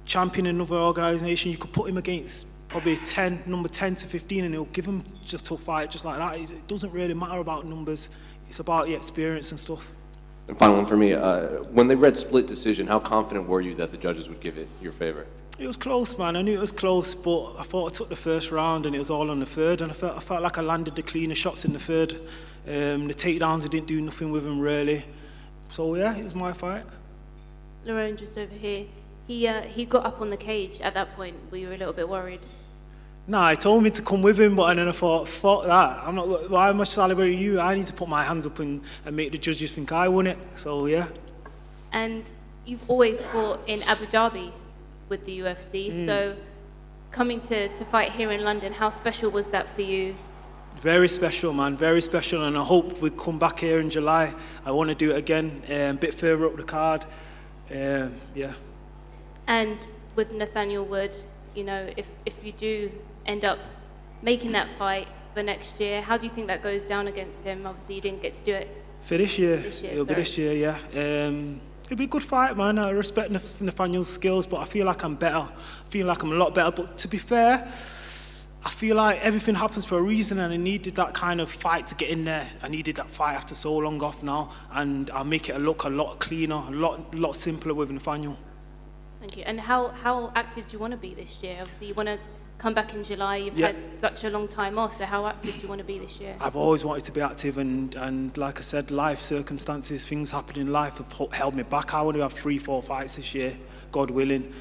champion in another organisation. You could put him against probably number 10 to 15, and he'll give him just a tough fight just like that. It doesn't really matter about numbers. It's about the experience and stuff. And final one for me, when they read split decision, how confident were you that the judges would give it your favor? It was close, man. I knew it was close, but I thought I took the first round and it was all on the third, and I felt like I landed the cleaner shots in the third. The takedowns, I didn't do nothing with them really. So yeah, it was my fight. Lerone, just over here. He got up on the cage at that point. Were you a little bit worried? Nah, he told me to come with him, but and then I thought, fuck that. I'm not. Why am I celebrating you? I need to put my hands up and make the judges think I won it. So yeah. And you've always fought in Abu Dhabi with the UFC. So coming to fight here in London, how special was that for you? Very special, man. Very special, and I hope we come back here in July. I want to do it again, a bit further up the card. Yeah. And with Nathaniel Wood, you know, if you do end up making that fight for next year, how do you think that goes down against him? Obviously, you didn't get to do it For this year. It'll be sorry. this year, yeah. It'll be a good fight, man. I respect Nathaniel's skills, but I feel like I'm better. I feel like I'm a lot better. But to be fair, I feel like everything happens for a reason, and I needed that kind of fight to get in there. I needed that fight after so long off now, and I'll make it look a lot cleaner, a lot simpler with Nathaniel. Thank you. And how active do you want to be this year? Obviously, you want to come back in July. You've had such a long time off, so how active do you want to be this year? I've always wanted to be active, and like I said, life circumstances, things happen in life have held me back. I want to have 3-4 fights this year, God willing,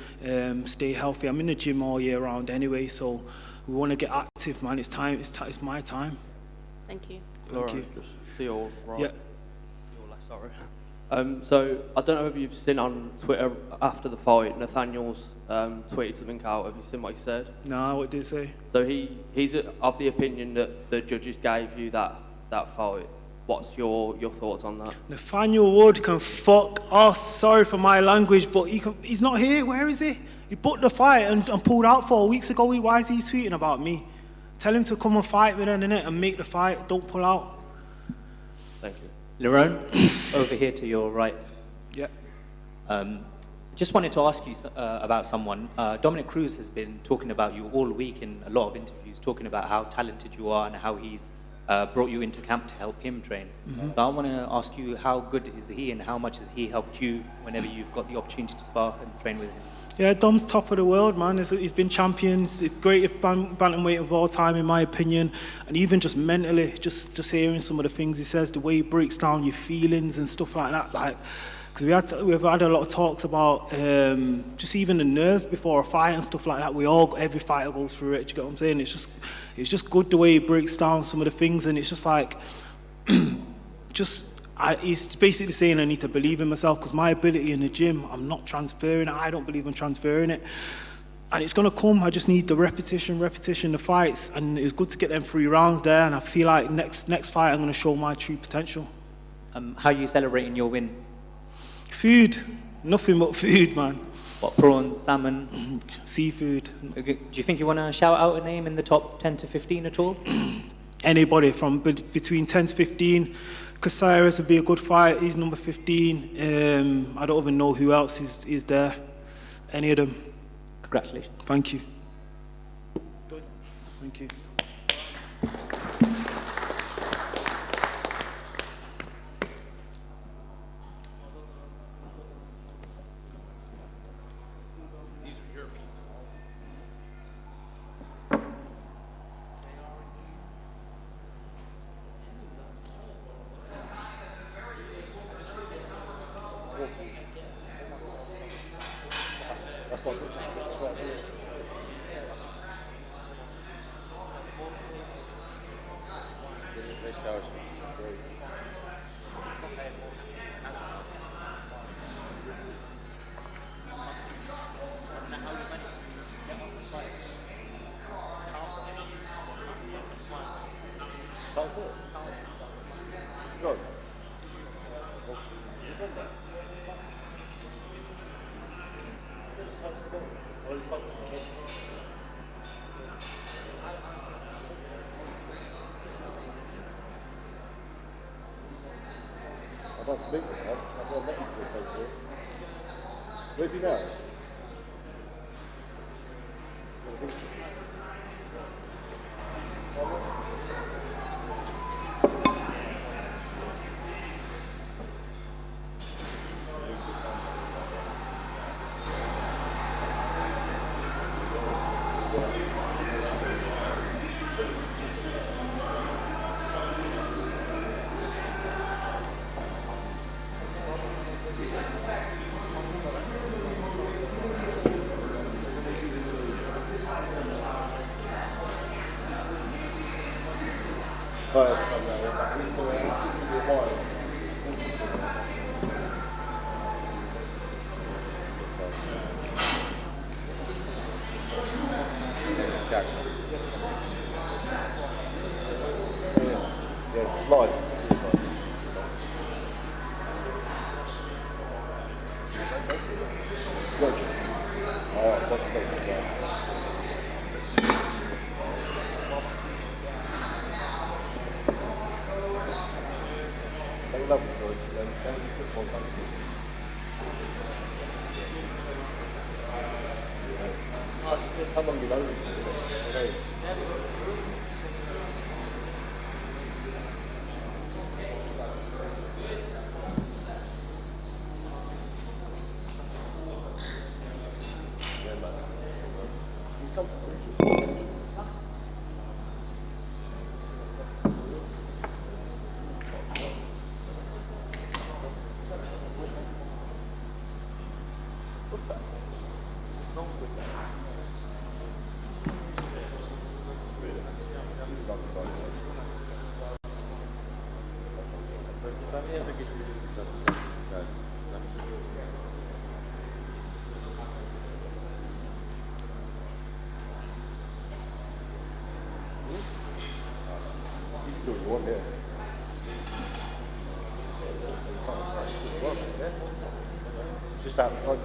stay healthy. I'm in the gym all year round anyway, so we want to get active, man. It's time. It's my time. Thank you. Thank you. Just to your right. Yeah. Your left, sorry. So I don't know if you've seen on Twitter after the fight, Nathaniel's tweeted something out. Have you seen what he said? No, what did he say? So he's of the opinion that the judges gave you that fight. What's your thoughts on that? Nathaniel Wood can fuck off. Sorry for my language, but he's not here. Where is he? He booked the fight and pulled out 4 weeks ago. Why is he tweeting about me? Tell him to come and fight with him, innit, and make the fight. Don't pull out. Thank you. Lerone, over here to your right. Yeah. Just wanted to ask you about someone. Dominic Cruz has been talking about you all week in a lot of interviews, talking about how talented you are and how he's brought you into camp to help him train. So I want to ask you, how good is he and how much has he helped you whenever you've got the opportunity to spar and train with him? Yeah, Dom's top of the world, man. He's been champion. He's the greatest bantamweight of all time, in my opinion. And even just mentally, just hearing some of the things he says, the way he breaks down your feelings and stuff like that. Like, because we've had a lot of talks about just even the nerves before a fight and stuff like that. Every fighter goes through it. Do you get what I'm saying? It's just good the way he breaks down some of the things, and it's just like, he's basically saying I need to believe in myself, because my ability in the gym, I'm not transferring it. I don't believe in transferring it. And it's going to come. I just need the repetition, the fights. And it's good to get them 3 rounds there. And I feel like next fight, I'm going to show my true potential. How are you celebrating your win? Food. Nothing but food, man. What, prawns, salmon? Seafood. Okay. Do you think you want to shout out a name in the top 10 to 15 at all? Anybody from between 10 to 15. Caceres would be a good fight. He's number 15. I don't even know who else is there. Any of them. Congratulations. Thank you. Thank you. Where's he now? Yeah, it's live. Good. All right, that's basically that. They love it, George. They football country. How long you know this? Just out in front.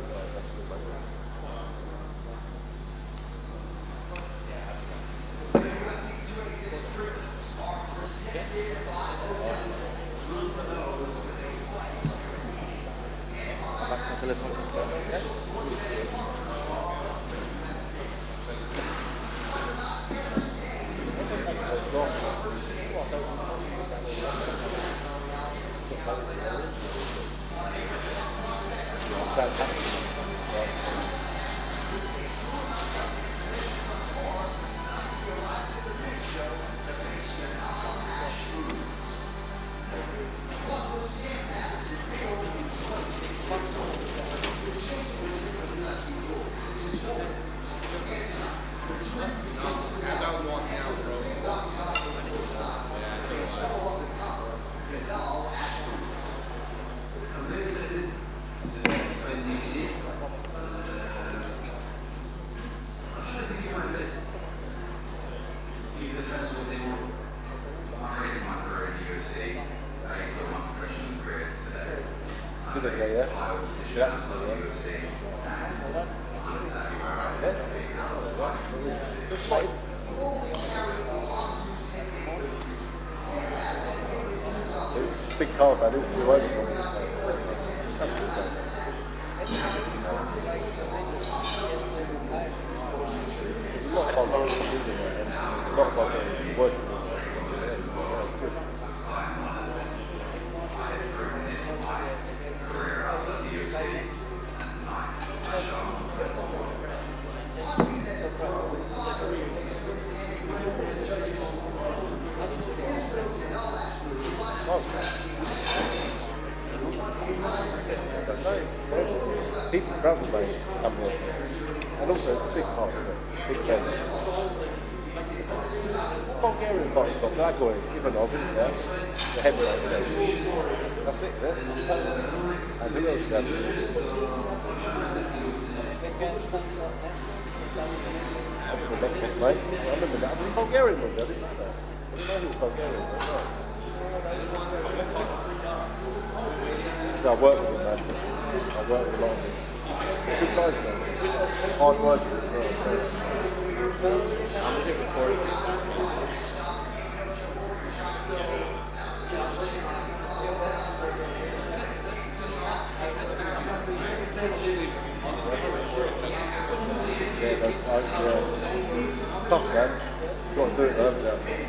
Big car, but I didn't feel over. It's a lot about working. People travel by come here. And also it's a big part of it, big event. Bulgarian fights got Leroy, Ivanov, isn't there? The heavyweight stage. That's it, yeah? And who else does it? I remember that, mate. I remember that. I mean, Bulgarian was there, didn't I? I didn't know he was Bulgarian, right? So I work with him, man. I work with a lot of them. They're good guys, man. Hard working as well. So. I'm looking forward to it. Yeah, tough, man. You've got to do it, haven't you?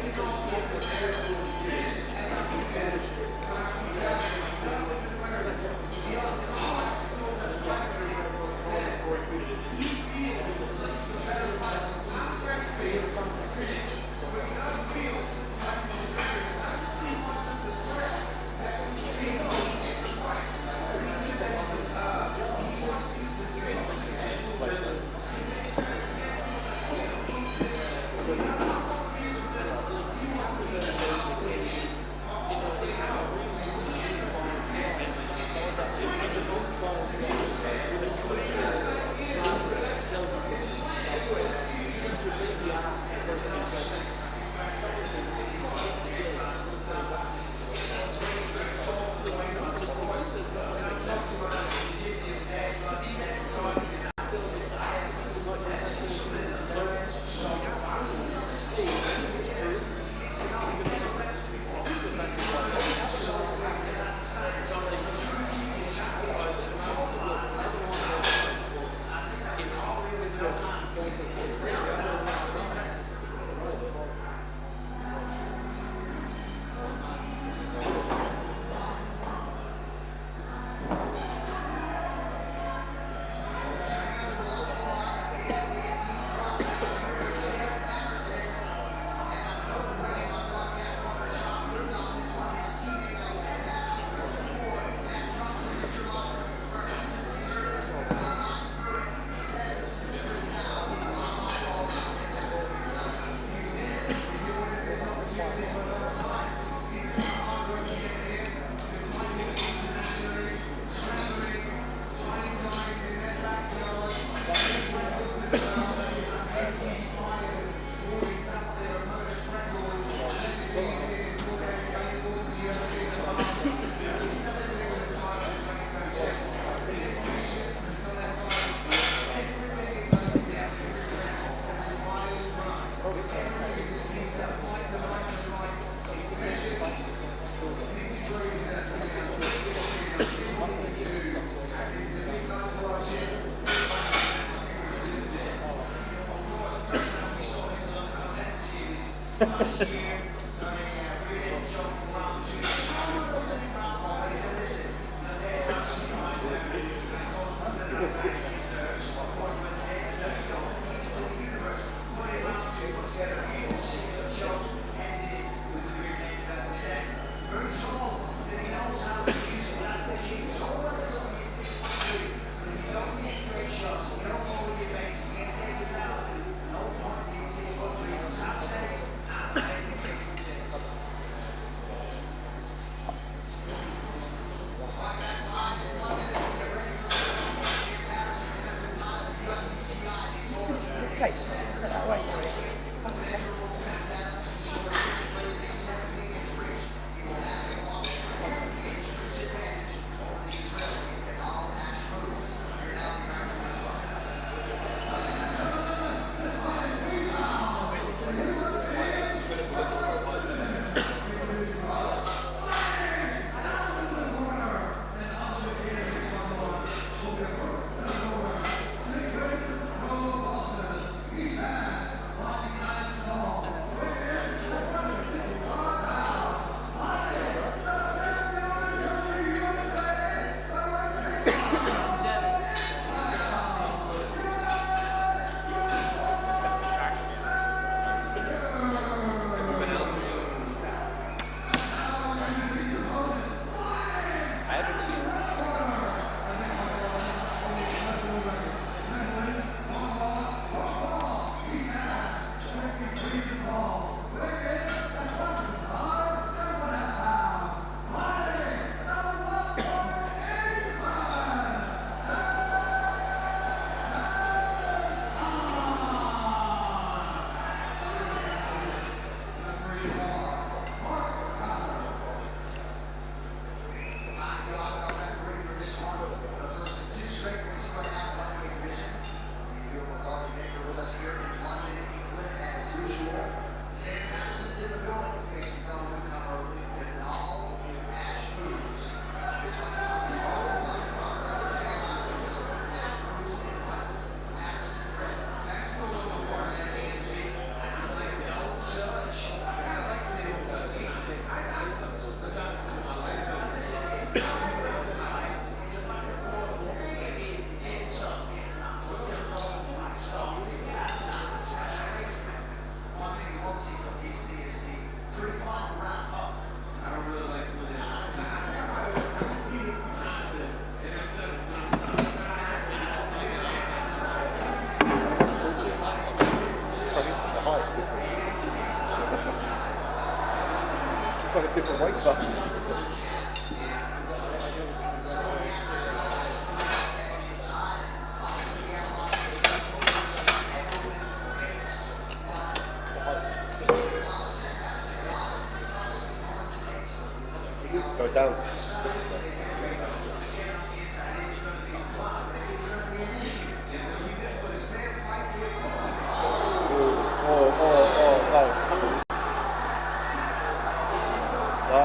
Down.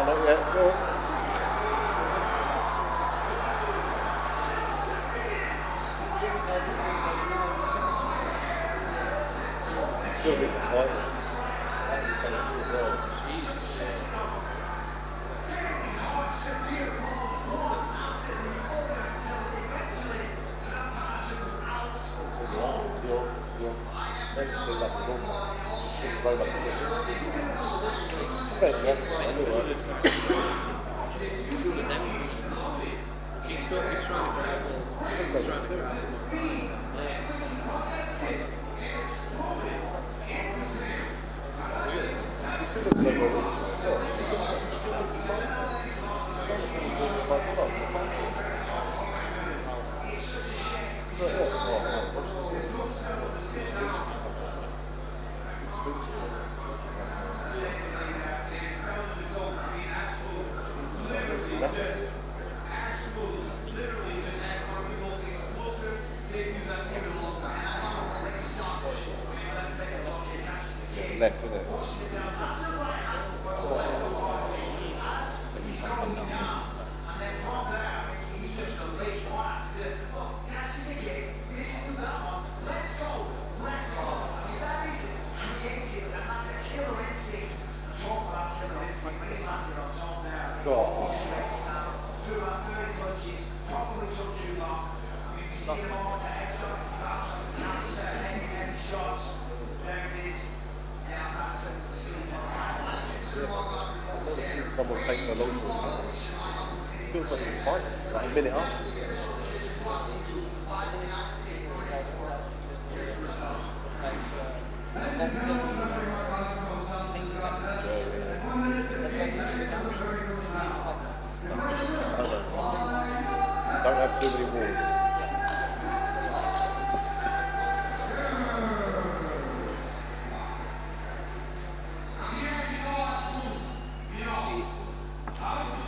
Not yet. Go. Still need to fight. Left, isn't it? God. Someone takes a long time. Feels like it's fighting, like a minute after. Don't have too many walls.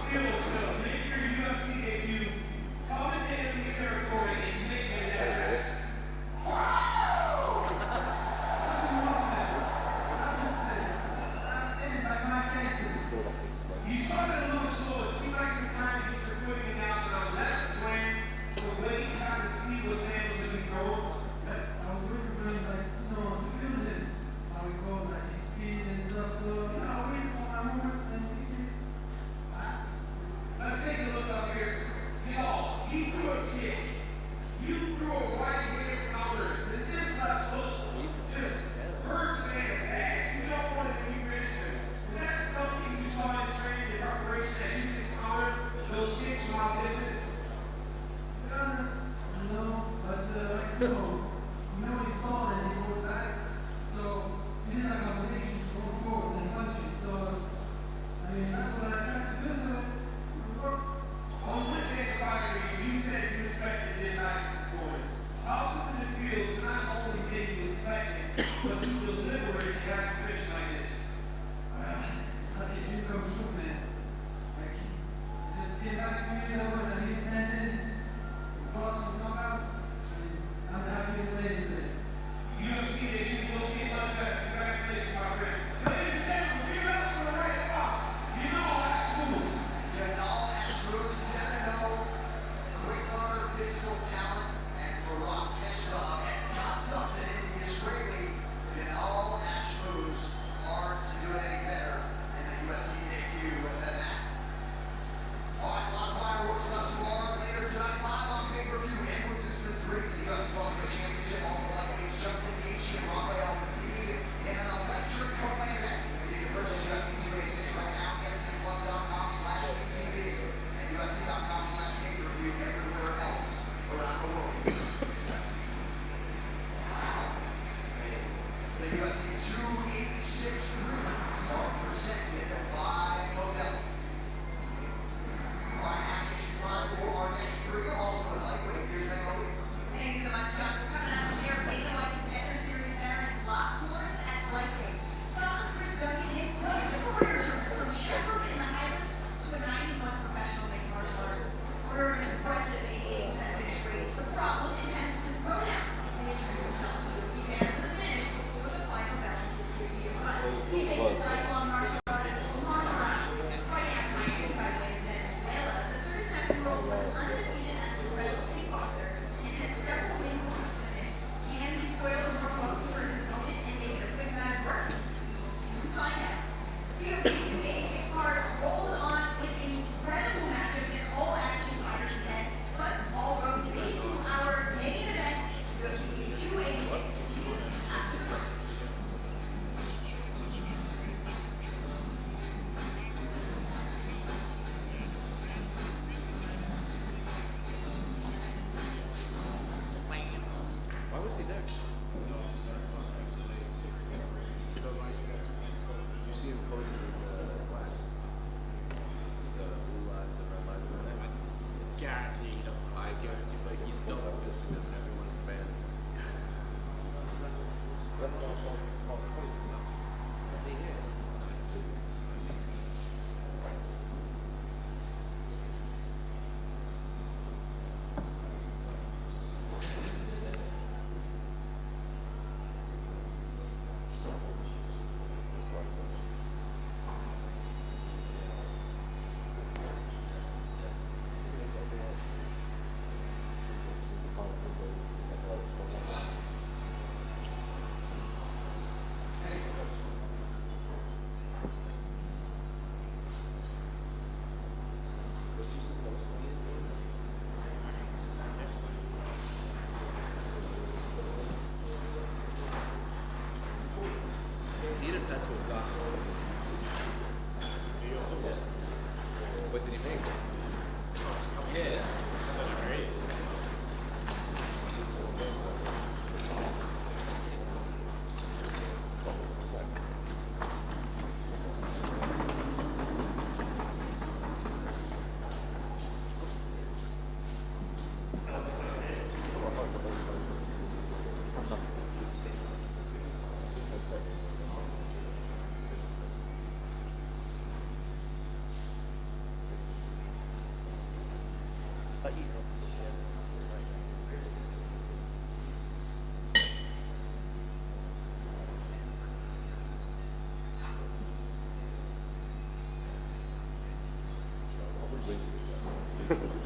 Make your UFC debut. Coming in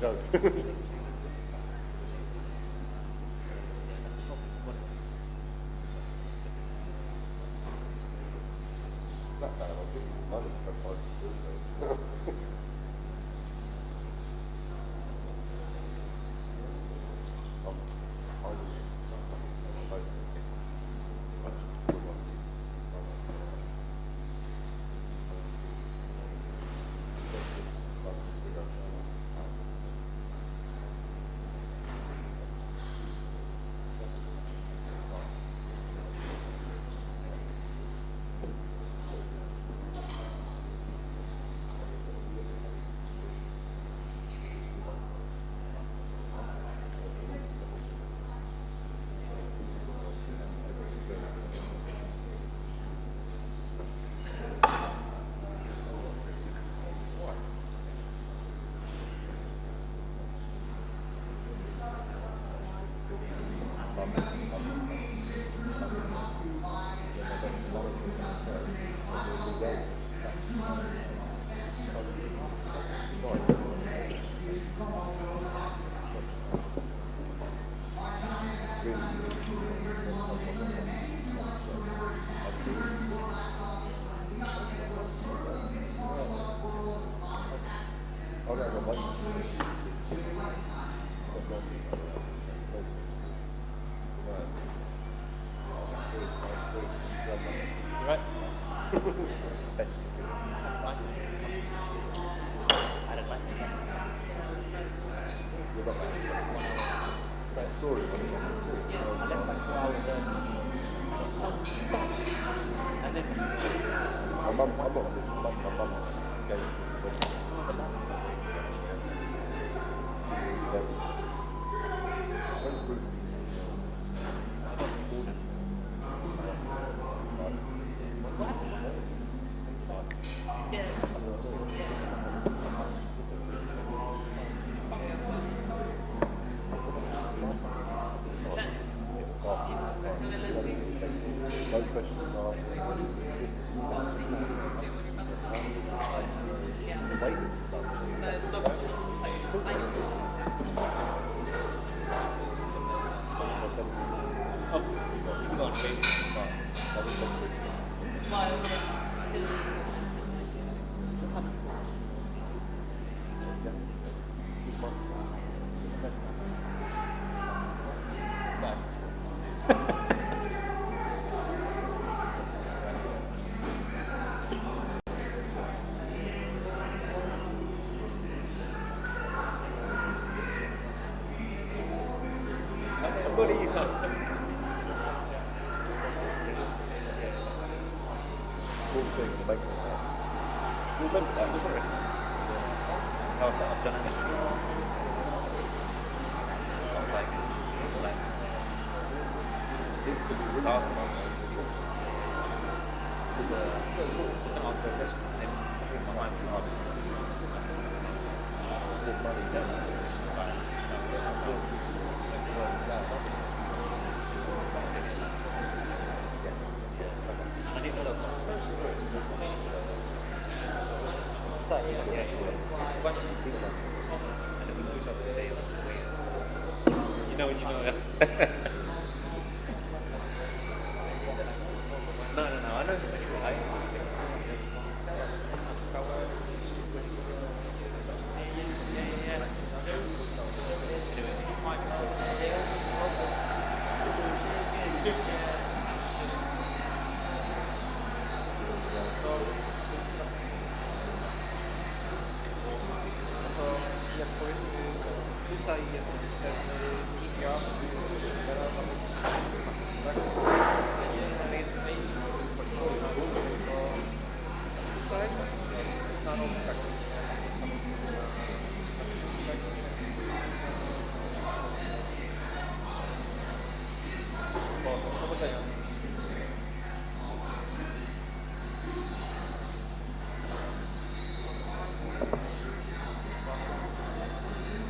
go.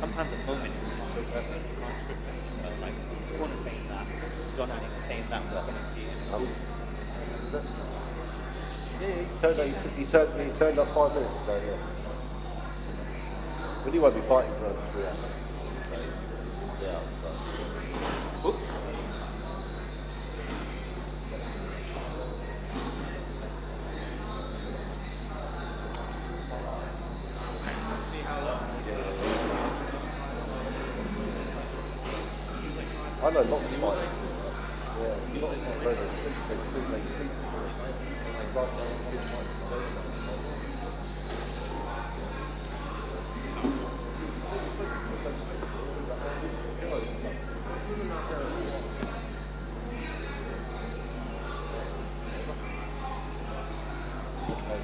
Sometimes at the moment it's so perfect, you can't script it. Like, Sean is saying that, John Allen is saying that, we're going to see it. Yeah, he turned up 5 minutes ago, yeah. Well, you won't be fighting for another 3 hours. Yeah. Whoop. See how long. I know lots of fighters. Yeah, lots of my brothers. They sleep before they fight. They write down big fights.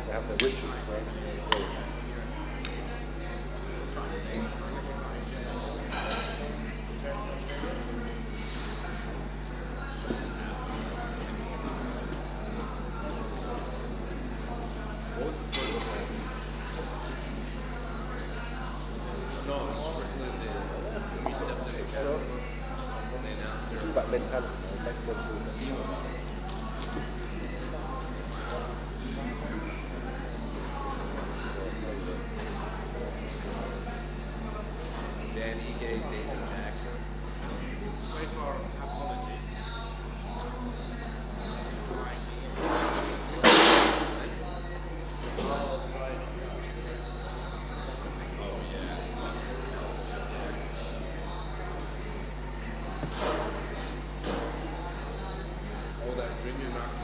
They have their rituals, right? It's about mentality, Danny Gay, David Jackson. So far on Topology. Oh, that premium knocked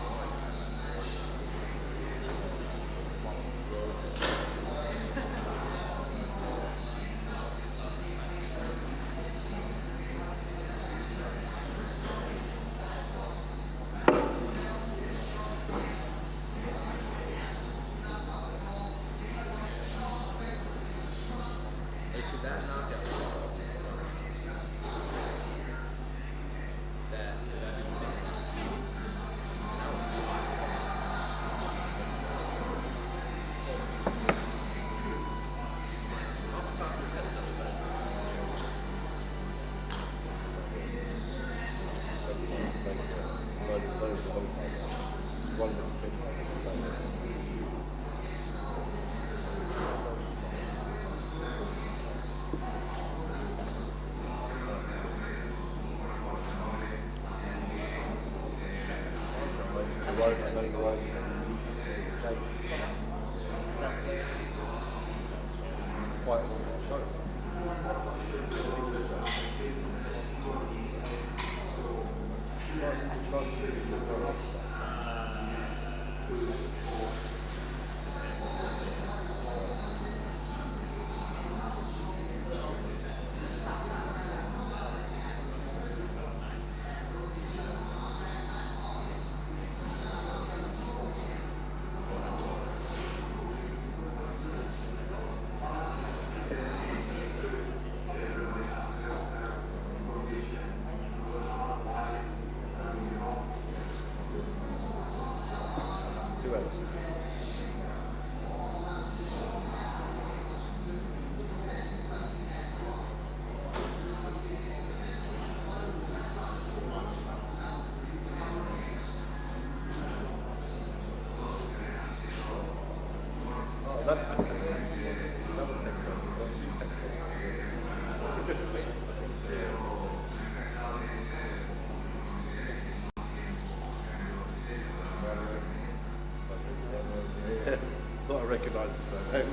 Thought I recognised it,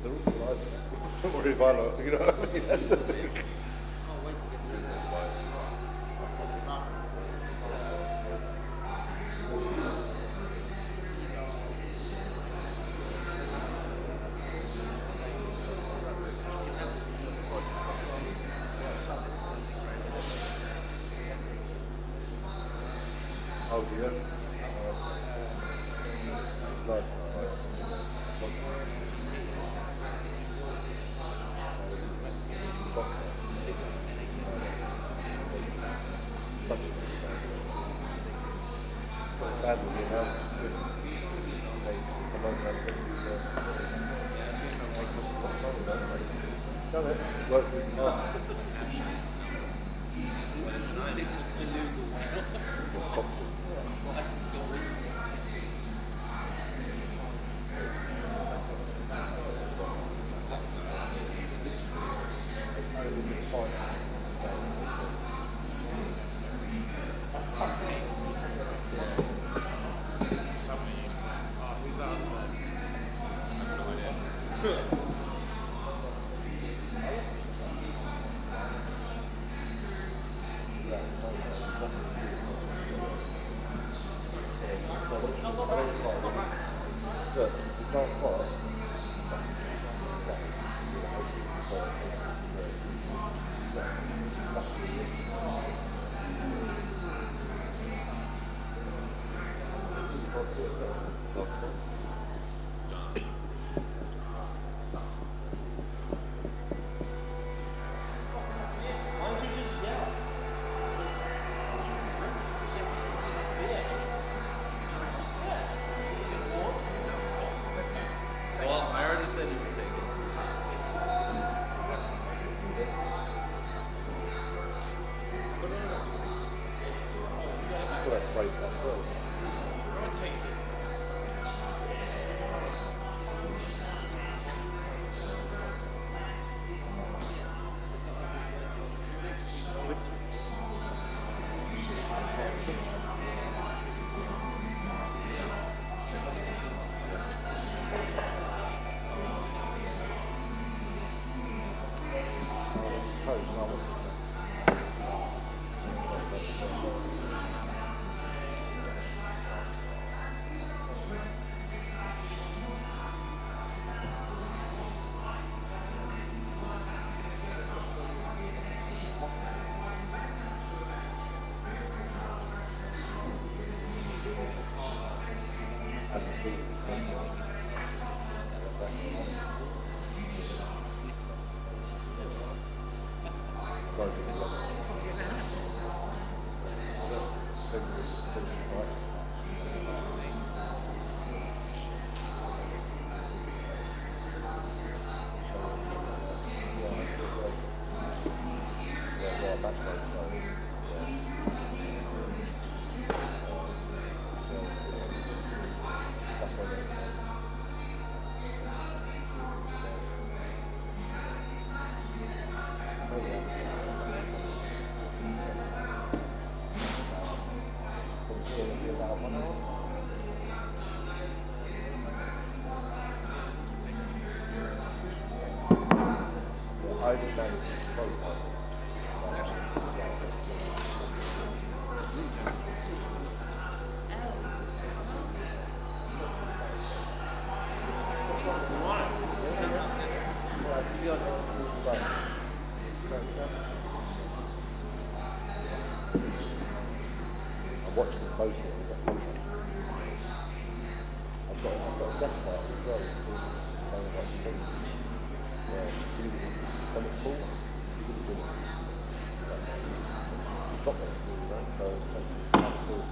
so don't worry about it, you know what I mean? That's the thing. Oh, dear. Nice. Well, I already said you could take it. I watched them closely. I've got a death part as well. Yeah, he was on the ball. He was doing it. He got there, you know, so that's all.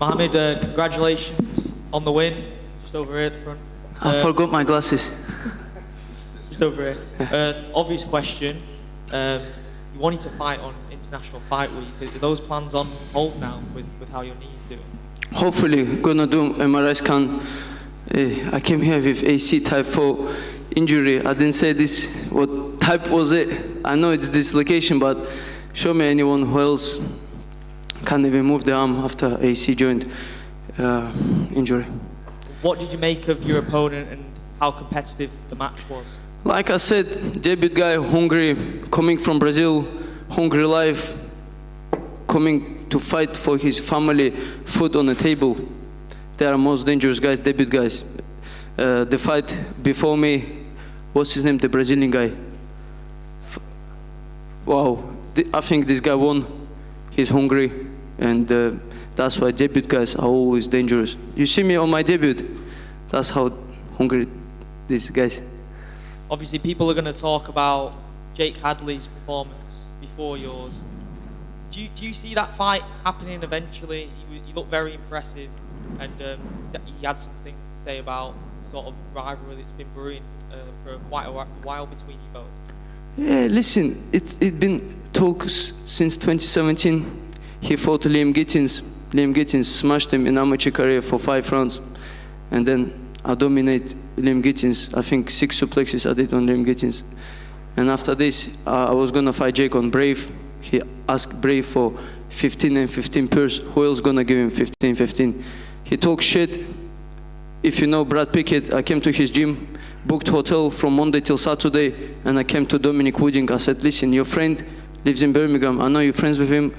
Mohamed, congratulations on the win. Just over here at the front. I forgot my glasses. Just over here. Obvious question. You wanted to fight on International Fight Week. Are those plans on hold now with how your knee is doing? Hopefully, gonna do MRI scan. I came here with AC type 4 injury. I didn't say this. What type was it? I know it's dislocation, but show me anyone who else can't even move the arm after AC joint injury. What did you make of your opponent and how competitive the match was? Like I said, debut guy, hungry, coming from Brazil, hungry life, coming to fight for his family, food on the table. They are most dangerous guys, debut guys. The fight before me, what's his name, the Brazilian guy? Wow, I think this guy won. He's hungry, and that's why debut guys are always dangerous. You see me on my debut, that's how hungry these guys. Obviously, people are going to talk about Jake Hadley's performance before yours. Do you see that fight happening eventually? You look very impressive, and he had some things to say about sort of rivalry that's been brewing for quite a while between you both. Yeah, listen, it's been talks since 2017. He fought Liam Gittins. Liam Gittins smashed him in amateur career for 5 rounds, and then I dominate Liam Gittins. I think 6 suplexes I did on Liam Gittins. And after this, I was gonna fight Jake on Brave. He asked Brave for 15 and 15 purse. Who else gonna give him 15? He talk shit. If you know Brad Pickett, I came to his gym, booked hotel from Monday till Saturday, and I came to Dominic Wooding. I said, listen, your friend lives in Birmingham. I know you're friends with him.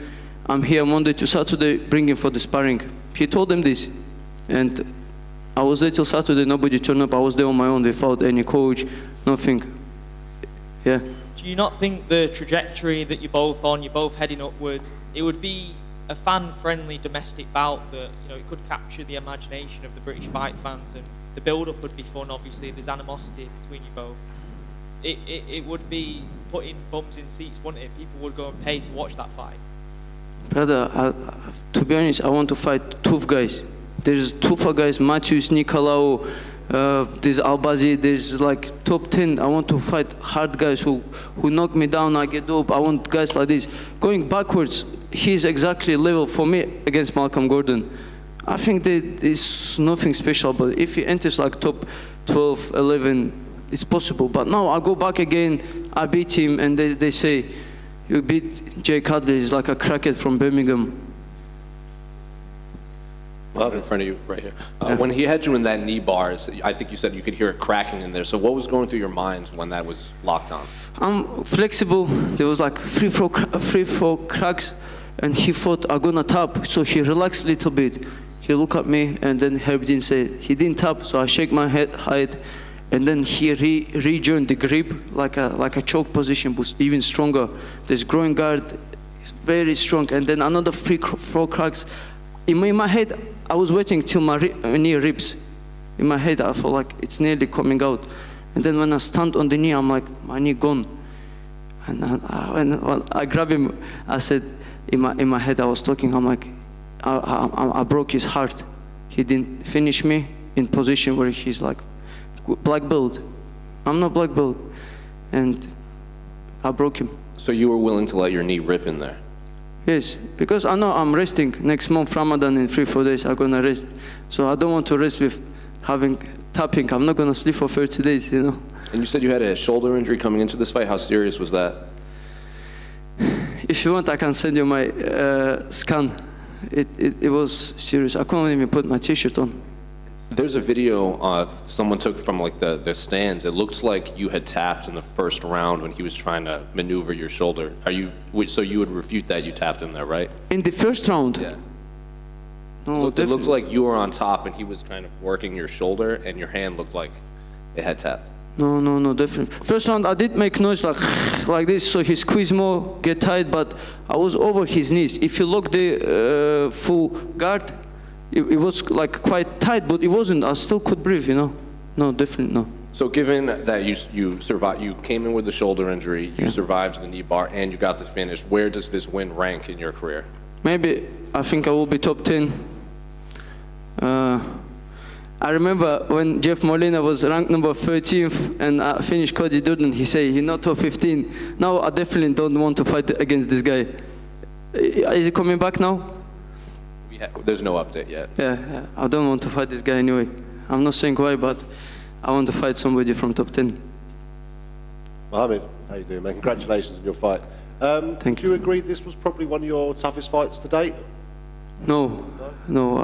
I'm here Monday to Saturday, bring him for the sparring. He told them this. And I was there till Saturday, nobody turned up. I was there on my own without any coach, nothing. Yeah. Do you not think the trajectory that you're both on, you're both heading upwards, it would be a fan-friendly domestic bout that, you know, it could capture the imagination of the British fight fans, and the build-up would be fun, obviously, there's animosity between you both. It would be putting bums in seats, wouldn't it? People would go and pay to watch that fight. Brother, to be honest, I want to fight tough guys. There's tougher guys, Matthews, Nicolau, there's Albazi, there's like top 10. I want to fight hard guys who knock me down, I get up. I want guys like this. Going backwards, he's exactly level for me against Malcolm Gordon. I think there's nothing special, but if he enters like top 12, 11, it's possible. But now I go back again, I beat him, and they say, you beat Jake Hadley, he's like a crackhead from Birmingham. In front of you, right here. When he had you in that knee bars, I think you said you could hear it cracking in there. So what was going through your mind when that was locked on? I'm flexible. There was like three, four cracks, and he thought I'm gonna tap. So he relaxed a little bit. He looked at me, and then Herb didn't say he didn't tap. So I shake my head, and then he rejoined the grip like a choke position, but even stronger. This groin guard is very strong, and then another 4 cracks. In my head, I was waiting till my knee rips. In my head, I felt like it's nearly coming out. And then when I stand on the knee, I'm like, my knee gone. And when I grab him, I said, in my head, I was talking, I'm like, I broke his heart. He didn't finish me in position where he's like, black belt. I'm not black belt. And I broke him. So you were willing to let your knee rip in there? Yes, because I know I'm resting. Next month, Ramadan, in 3-4 days, I'm gonna rest. So I don't want to rest with tapping. I'm not gonna sleep for 30 days, you know. And you said you had a shoulder injury coming into this fight. How serious was that? If you want, I can send you my scan. It was serious. I couldn't even put my t-shirt on. There's a video someone took from like the stands. It looks like you had tapped in the first round when he was trying to maneuver your shoulder. So you would refute that you tapped him there, right? In the first round? Yeah. No, it looks like you were on top and he was kind of working your shoulder and your hand looked like it had tapped. No, definitely. First round, I did make noise like this, so he squeezed more, get tight, but I was over his knees. If you look the full guard, it was like quite tight, but it wasn't. I still could breathe, you know. No, definitely no. So given that you survived, you came in with the shoulder injury, you survived the knee bar, and you got the finish, where does this win rank in your career? Maybe, I think I will be top 10 I remember when Jeff Molina was ranked number 13th and I finished Cody Durden, he said, "You're not top 15. Now I definitely don't want to fight against this guy." Is he coming back now? There's no update yet. Yeah, I don't want to fight this guy anyway. I'm not saying why, but I want to fight somebody from top 10. Mohammed, how you doing, man? Congratulations on your fight. Thank you. Do you agree this was probably one of your toughest fights to date? No.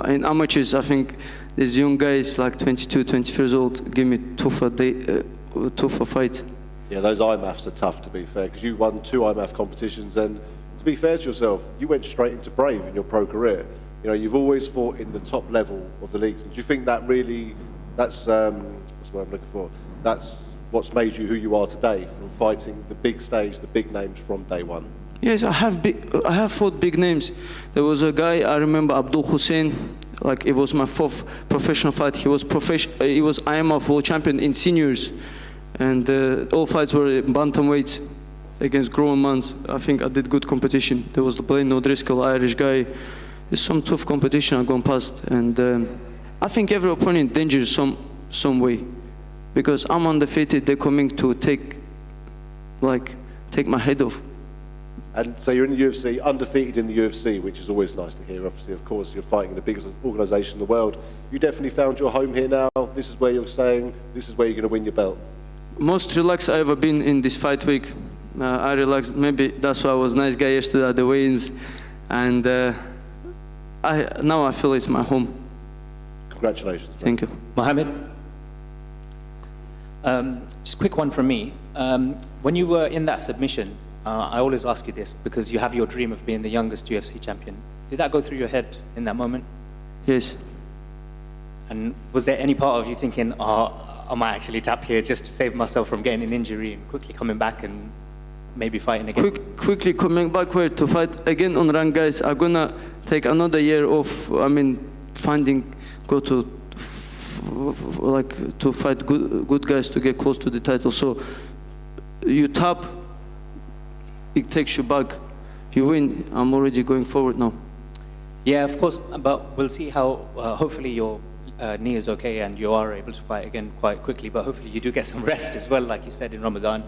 In amateurs, I think these young guys like 22, 23 years old give me tougher fights. Yeah, those IMAFs are tough, to be fair, because you won 2 IMAF competitions, and to be fair to yourself, you went straight into Brave in your pro career. You know, you've always fought in the top level of the leagues. And do you think that really, that's, what's the word I'm looking for? That's what's made you who you are today, from fighting the big stage, the big names from day one? Yes, I have fought big names. There was a guy, I remember, Abdul Hussein, like it was my 4th professional fight. He was IMF world champion in seniors. And all fights were bantamweights against grown mans. I think I did good competition. There was the Blaine O'Driscoll, Irish guy. There's some tough competition I've gone past. And I think every opponent dangerous some way. Because I'm undefeated, they're coming to take my head off. And so you're in the UFC, undefeated in the UFC, which is always nice to hear. Obviously, of course, you're fighting in the biggest organisation in the world. You definitely found your home here now. This is where you're staying. This is where you're going to win your belt. Most relaxed I've ever been in this fight week. I relaxed. Maybe that's why I was a nice guy yesterday at the weigh-ins. And now I feel it's my home. Congratulations. Man. Thank you. Mohammed, just a quick one from me. When you were in that submission, I always ask you this because you have your dream of being the youngest UFC champion. Did that go through your head in that moment? Yes. And was there any part of you thinking, I might actually tap here just to save myself from getting an injury and quickly coming back and maybe fighting again? Quickly coming back to fight again on rank guys. I'm gonna take another year off. To fight good guys to get close to the title. So you tap, it takes you back. You win. I'm already going forward now. Yeah, of course, but we'll see how, hopefully your knee is okay and you are able to fight again quite quickly, but hopefully you do get some rest as well, like you said, in Ramadan.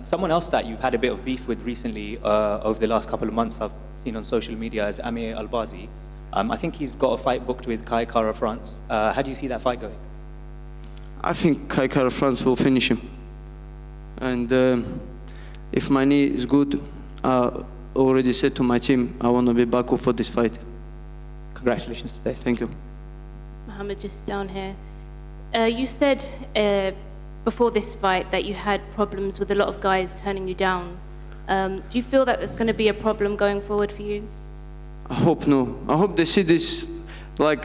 Someone else that you've had a bit of beef with recently over the last couple of months I've seen on social media is Amir Albazi. I think he's got a fight booked with Kai Kara France. How do you see that fight going? I think Kai Kara France will finish him. And if my knee is good, I already said to my team, I want to be back up for this fight. Congratulations today. Thank you. Mohammed, just down here. You said before this fight that you had problems with a lot of guys turning you down. Do you feel that there's going to be a problem going forward for you? I hope no. I hope they see this. Like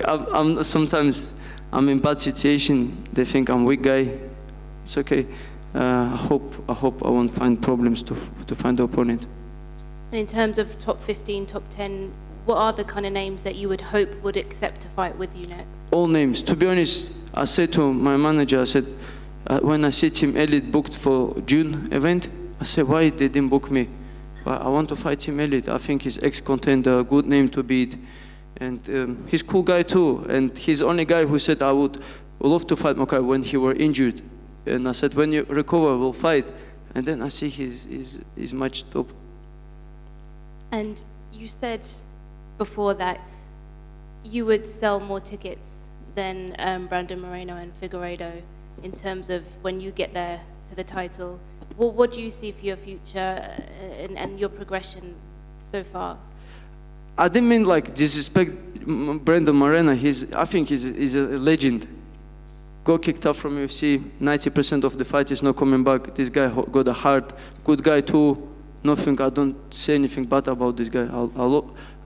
sometimes I'm in bad situation. They think I'm weak guy. It's okay. I hope I won't find problems to find the opponent. And in terms of top 15, top 10, what are the kind of names that you would hope would accept to fight with you next? All names. To be honest, I said to my manager, I said, when I see Team Elite booked for June event, I said, why they didn't book me? I want to fight Team Elite. I think he's ex-contender, good name to beat. And he's a cool guy too. And he's the only guy who said, I would love to fight Mokaev when he were injured. And I said, when you recover, we'll fight. And then I see he's much top. And you said before that you would sell more tickets than Brandon Moreno and Figueiredo in terms of when you get there to the title. Well, what do you see for your future and your progression so far? I didn't mean like disrespect Brandon Moreno. I think he's a legend. Got kicked out from UFC. 90% of the fight is not coming back. This guy got a heart. Good guy too. Nothing. I don't say anything bad about this guy.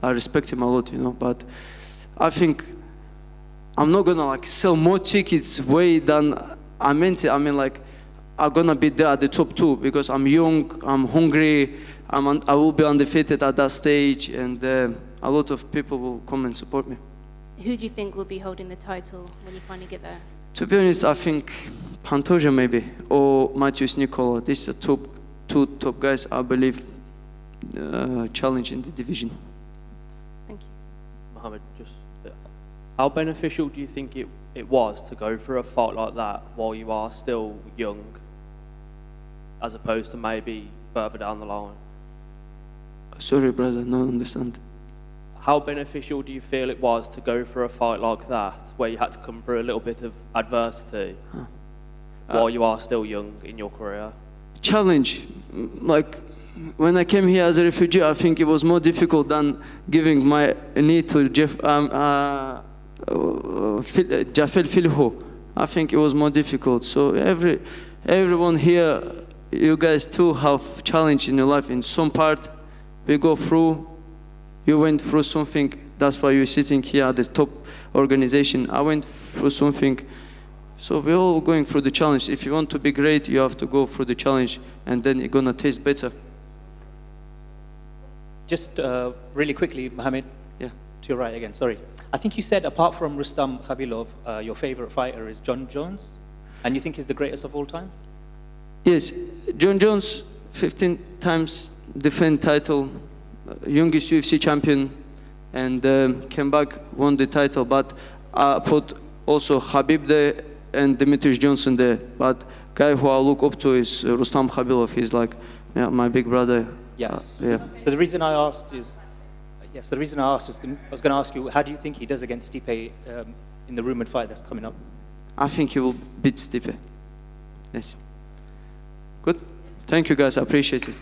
I respect him a lot, you know. But I think I'm not gonna like sell more tickets way than I meant it. I mean like I'm gonna be there at the top 2 because I'm young. I'm hungry. I will be undefeated at that stage, and a lot of people will come and support me. Who do you think will be holding the title when you finally get there? To be honest, I think Pantoja maybe, or Matheus Nicola. These are two top guys, I believe, challenge in the division. Thank you. Mohammed, just How beneficial do you think it was to go through a fight like that while you are still young, as opposed to maybe further down the line? Sorry, brother, no understand. How beneficial do you feel it was to go through a fight like that, where you had to come through a little bit of adversity while you are still young in your career? Challenge, like when I came here as a refugee, I think it was more difficult than giving my knee to Jafel Filho. I think it was more difficult. So everyone here, you guys too have challenge in your life. In some part, we go through. You went through something. That's why you're sitting here at the top organization. I went through something. So we're all going through the challenge. If you want to be great, you have to go through the challenge, and then it's gonna taste better. Just really quickly, Mohammed. Yeah. To your right again. Sorry. I think you said apart from Rustam Khabilov, your favorite fighter is John Jones, and you think he's the greatest of all time? Yes, John Jones, 15 times defend title, youngest UFC champion, and came back, won the title. But I put also Khabib there and Demetrius Johnson there. But guy who I look up to is Rustam Khabilov. He's like my big brother. Yes. Yeah. So the reason I asked is, yes, the reason I asked was I was going to ask you, how do you think he does against Stipe in the rumored fight that's coming up? I think he will beat Stipe. Yes. Good. Thank you, guys. I appreciate it.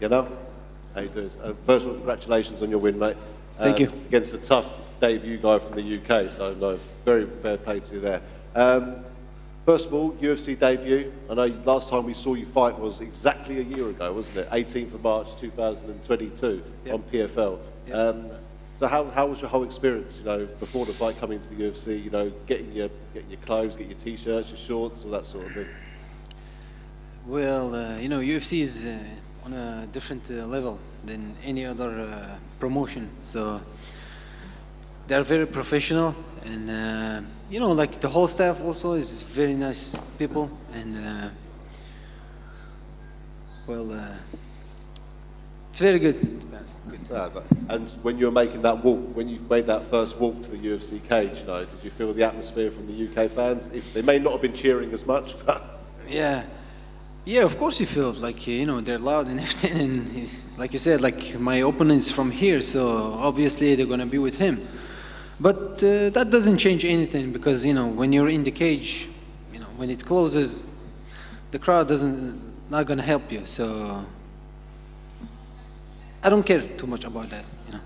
Yanal, how you doing? First of all, congratulations on your win, mate. Thank you. Against a tough debut guy from the UK, so no, very fair play to you there. First of all, UFC debut. I know last time we saw you fight was exactly a year ago, wasn't it? 18th of March 2022 on PFL. So how was your whole experience, you know, before the fight coming to the UFC, you know, getting your clothes, getting your T-shirts, your shorts, all that sort of thing? Well, you know, UFC is on a different level than any other promotion. So they're very professional, and you know, like the whole staff also is very nice people, and Well, it's very good. To be honest. Good. And when you were making that walk, when you made that first walk to the UFC cage, you know, did you feel the atmosphere from the UK fans? If they may not have been cheering as much, but Yeah. Yeah, of course you feel like, you know, they're loud and everything. And like you said, like my opponent's from here, so obviously they're going to be with him. But that doesn't change anything because, you know, when you're in the cage, you know, when it closes, the crowd not going to help you. So I don't care too much about that, you know.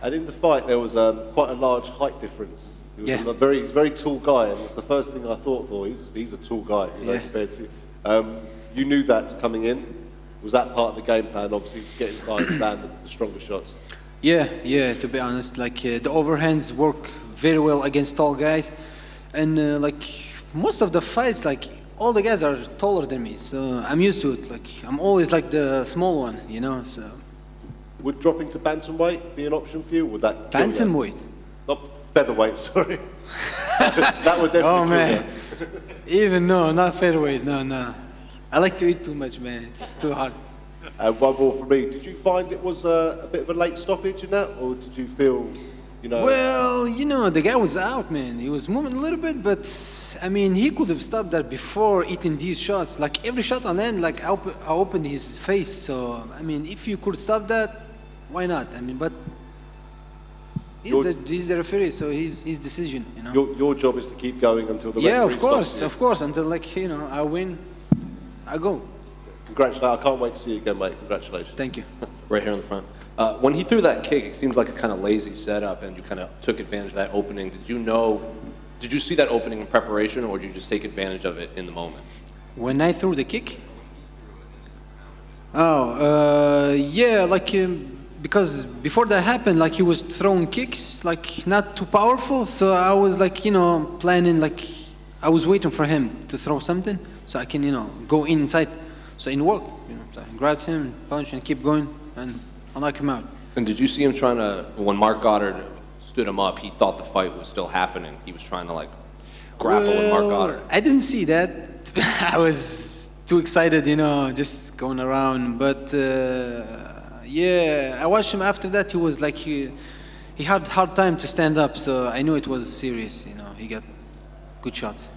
And in the fight, there was quite a large height difference. He was Yeah. a very tall guy, and it's the first thing I thought. He's a tall guy, you know, Yeah. compared to. You knew that coming in. Was that part of the game plan? Obviously, to get inside and land the stronger shots. Yeah. To be honest, like the overhands work very well against tall guys, and like most of the fights, like all the guys are taller than me, so I'm used to it. Like I'm always like the small one, you know. So would dropping to bantamweight be an option for you? Would that kill you? Bantamweight? Not featherweight, sorry. That would definitely oh kill man, you. even no, not featherweight. No. I like to eat too much, man. It's too hard. And one more for me. Did you find it was a bit of a late stoppage in that, or did you feel, you know? Well, you know, the guy was out, man. He was moving a little bit, but I mean, he could have stopped that before eating these shots. Like every shot on end, like I opened his face. So I mean, if you could stop that, why not? I mean, but he's the referee, so his decision, you know. Your job is to keep going until the Yeah, referee stops you. of course, until like you know, I win, I go. Congratulations! I can't wait to see you again, mate. Congratulations. Thank you. Right here in the front. When he threw that kick, it seems like a kind of lazy setup, and you kind of took advantage of that opening. Did you see that opening in preparation, or did you just take advantage of it in the moment? When I threw the kick? Yeah, like because before that happened, like he was throwing kicks, like not too powerful. So I was like, you know, planning, like I was waiting for him to throw something so I can, you know, go inside. So it worked, you know. So I grabbed him, punched, and keep going, and I knocked him out. And did you see him trying to, when Mark Goddard stood him up, he thought the fight was still happening. He was trying to like grapple with Mark Goddard. I didn't see that. I was too excited, you know, just going around. But yeah, I watched him after that. He was like, he had hard time to stand up. So I knew it was serious, you know. He got good shots.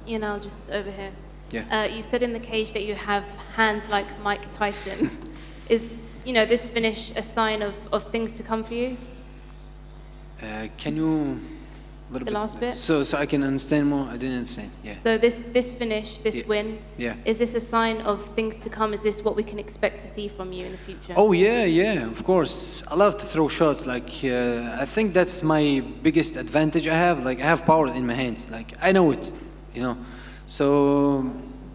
You know, just over here. Yeah. You said in the cage that you have hands like Mike Tyson. Is, you know, this finish a sign of things to come for you? Can you... The last bit? So I can understand more? I didn't understand, yeah. So this finish, this win, Yeah. is this a sign of things to come? Is this what we can expect to see from you in the future? Oh yeah, of course. I love to throw shots. Like I think that's my biggest advantage I have. Like I have power in my hands. Like I know it, you know. So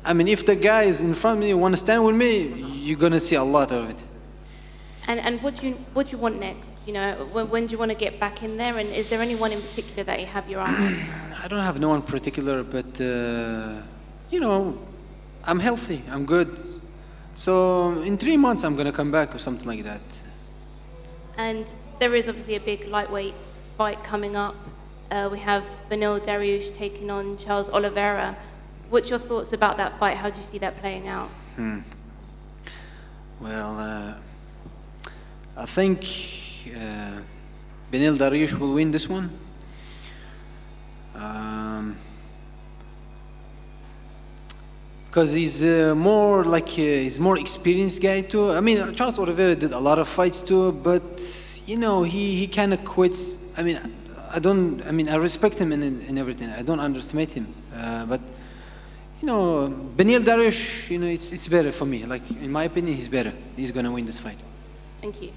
I mean, if the guy is in front of me, want to stand with me, you're gonna see a lot of it. And what do you want next? You know, when do you want to get back in there? And is there anyone in particular that you have your eye on? I don't have no one particular, but you know, I'm healthy. I'm good. So in 3 months, I'm gonna come back or something like that. And there is obviously a big lightweight fight coming up. We have Beneil Dariush taking on Charles Oliveira. What's your thoughts about that fight? How do you see that playing out? Well, I think Beneil Dariush will win this one. Because he's more like he's more experienced guy too. I mean, Charles Oliveira did a lot of fights too, but you know he kind of quits. I mean, I respect him and everything. I don't underestimate him, but you know, Beneil Dariush, you know, it's better for me. Like in my opinion, he's better. He's gonna win this fight. Thank you.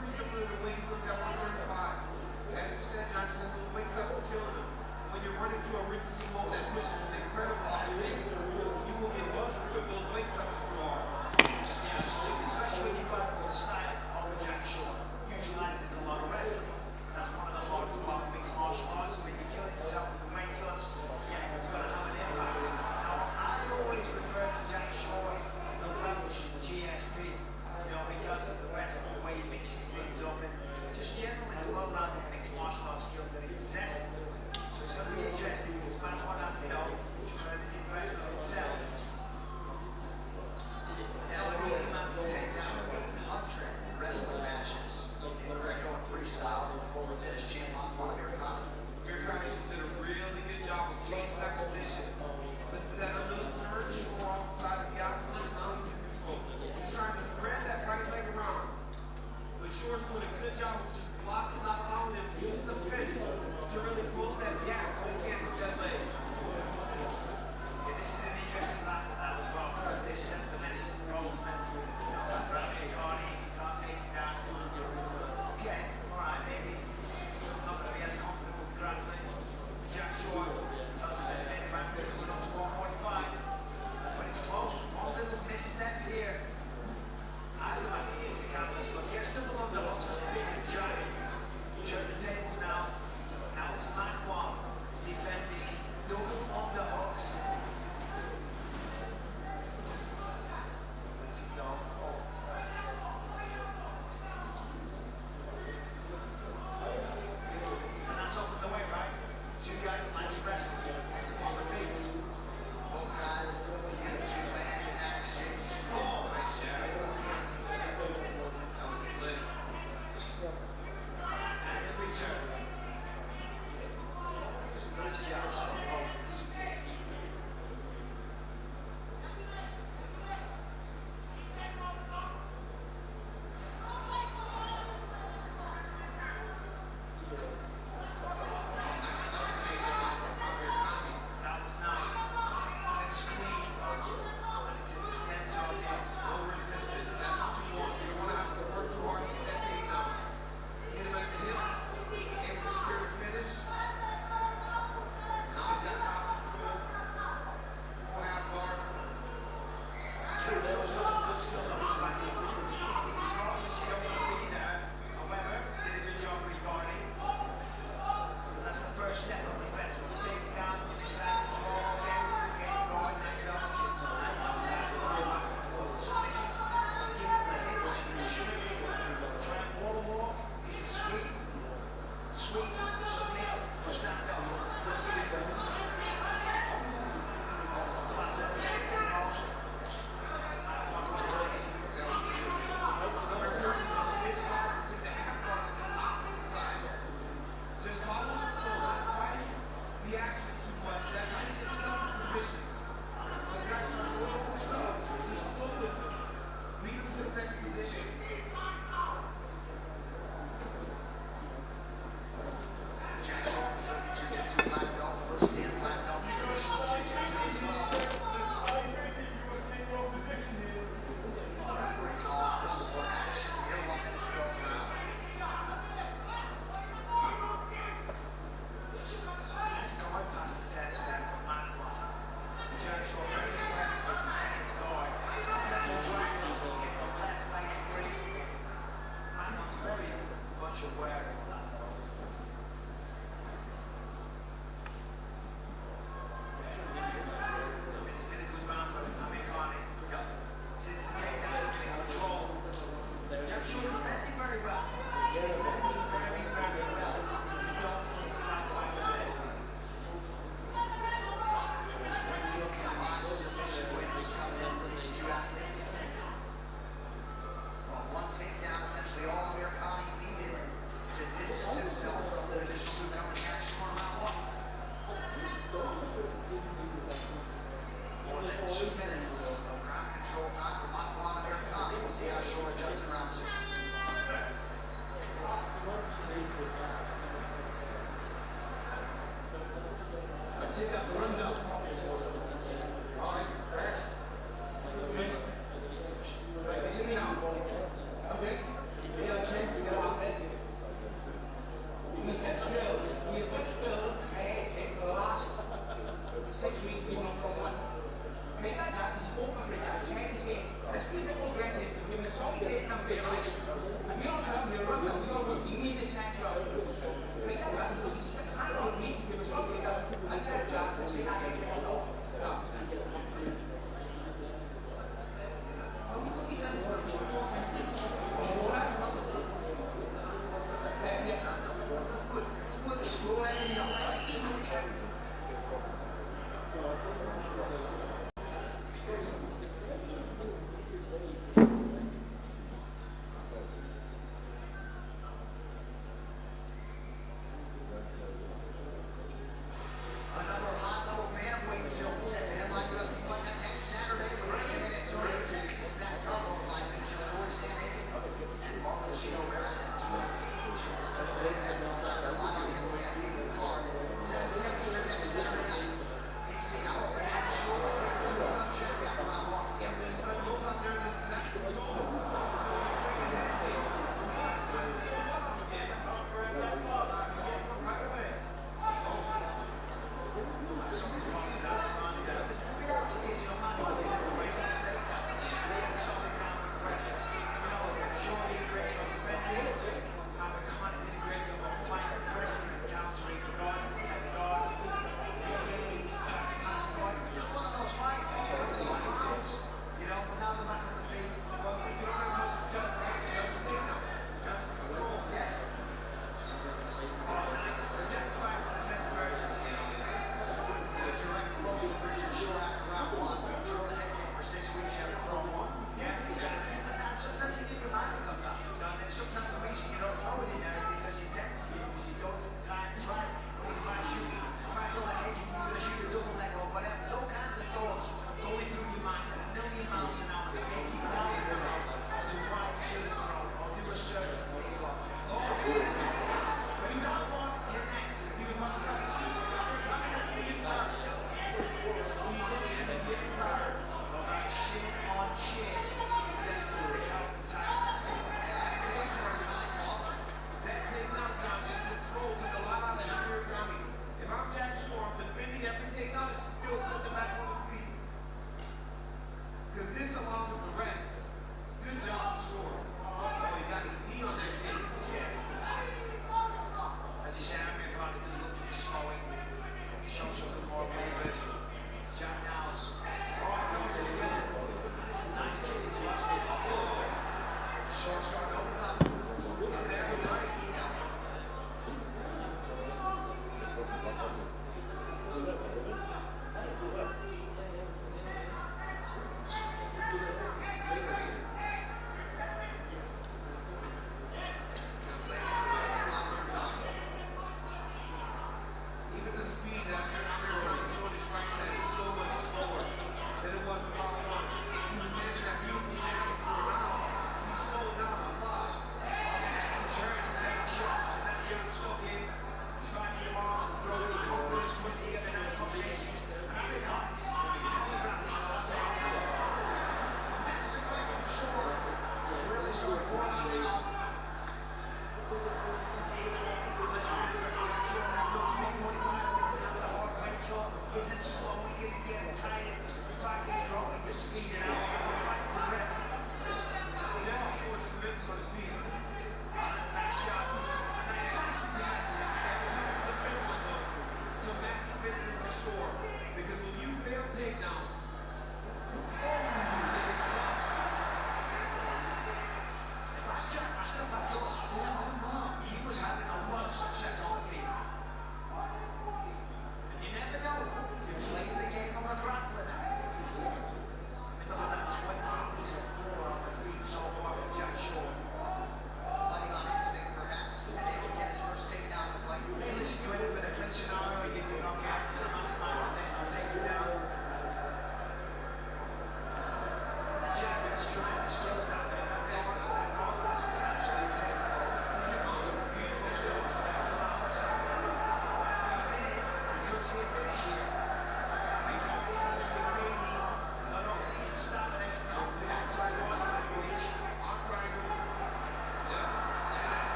recently the weight looked at 135. As you said, John, you said the weight cut will kill him. When you're running to a rickety wall that pushes an incredible technique, you will get buzzed with those weight cuts too hard. Especially when you fight with the style of Jack Shore. Utilizes a lot of wrestling. That's one of the hardest part of mixed martial arts. When you're killing yourself with the weight cuts, yeah, it's going to have an impact. Now, I always refer to Jack Shore as the Welsh GSP, because of the wrestling, the way he mixes things up, and just generally the well-rounded mixed martial arts skill that he possesses. So it's going to be interesting because man one has to know he's a wrestler himself. Now, an easy man to take down 800 wrestling matches in Greco and freestyle from former Finnish champion Marvin Vettori. Vettori did a really good job of changing that position. But that a little third shore off the side of the octagon, now he's in control. He's trying to grab that right leg around. But Shore's doing a good job of just blocking, not allowing him to use the fence to really close that gap so he can't hit that leg. Yeah, this is an interesting class of that as well, because this sends a message to all men. Veronica Hardy, you can't take him down. Okay, alright, maybe not going to be as comfortable with grappling. Jack Shore does a bit of it, around 50 up to 145. But it's close. One little misstep here. I like to hit the cameras, but gets double underhooks with a big jack. Turn the table now. Now it's Mac 1 defending double underhooks. Let's go. And that's open the way, right? Two guys that like to wrestle. It's on the feet. Both guys get to land in that exchange. Oh, right there. That was slick. And the return. Nice jabs on both. That was nice. It was clean. And it's in the center of the arms. No resistance. That's what you want. You don't want to have to work too hard to get that takedown. Hit him at the hip. Able to spirit finish. Now he's got top control. Full half guard. Shows got some good skills on his back. He's obviously don't want to be there. However, did a good job regarding. That's the first step of defense. When you take it down, you're inside control. Okay, guard, now you don't shoot. So now you're inside the guard. Submission. Give him the hits. Shoot. Try and wall walk. It's a sweep. Sweep. Submit. Stand up. Class up. Mouse. Just follow the flow, not fighting the action too much. That's how you get stuck in submissions. Those guys are going for subs. Just flow with them. Lead them to the next position. Jack Shore is like a jiu-jitsu black belt, first stand black belt, traditional jiu-jitsu as well. Referee's off, this is what action here, 1 minute's going around. Nice guard pass attempts there from Mac 1. Jack Shore very aggressive with the tennis guard. Central triangle, get the left leg free. Mac 1's very much aware of that though. It's been a good round for him. Yep. Since the takedown, he's been in control. Jack Shore is defending very well. He's defending very, very well. You don't want to last time with it. Which when you look at live submission winners coming in for these two athletes. Well, one takedown, essentially all Americani needed to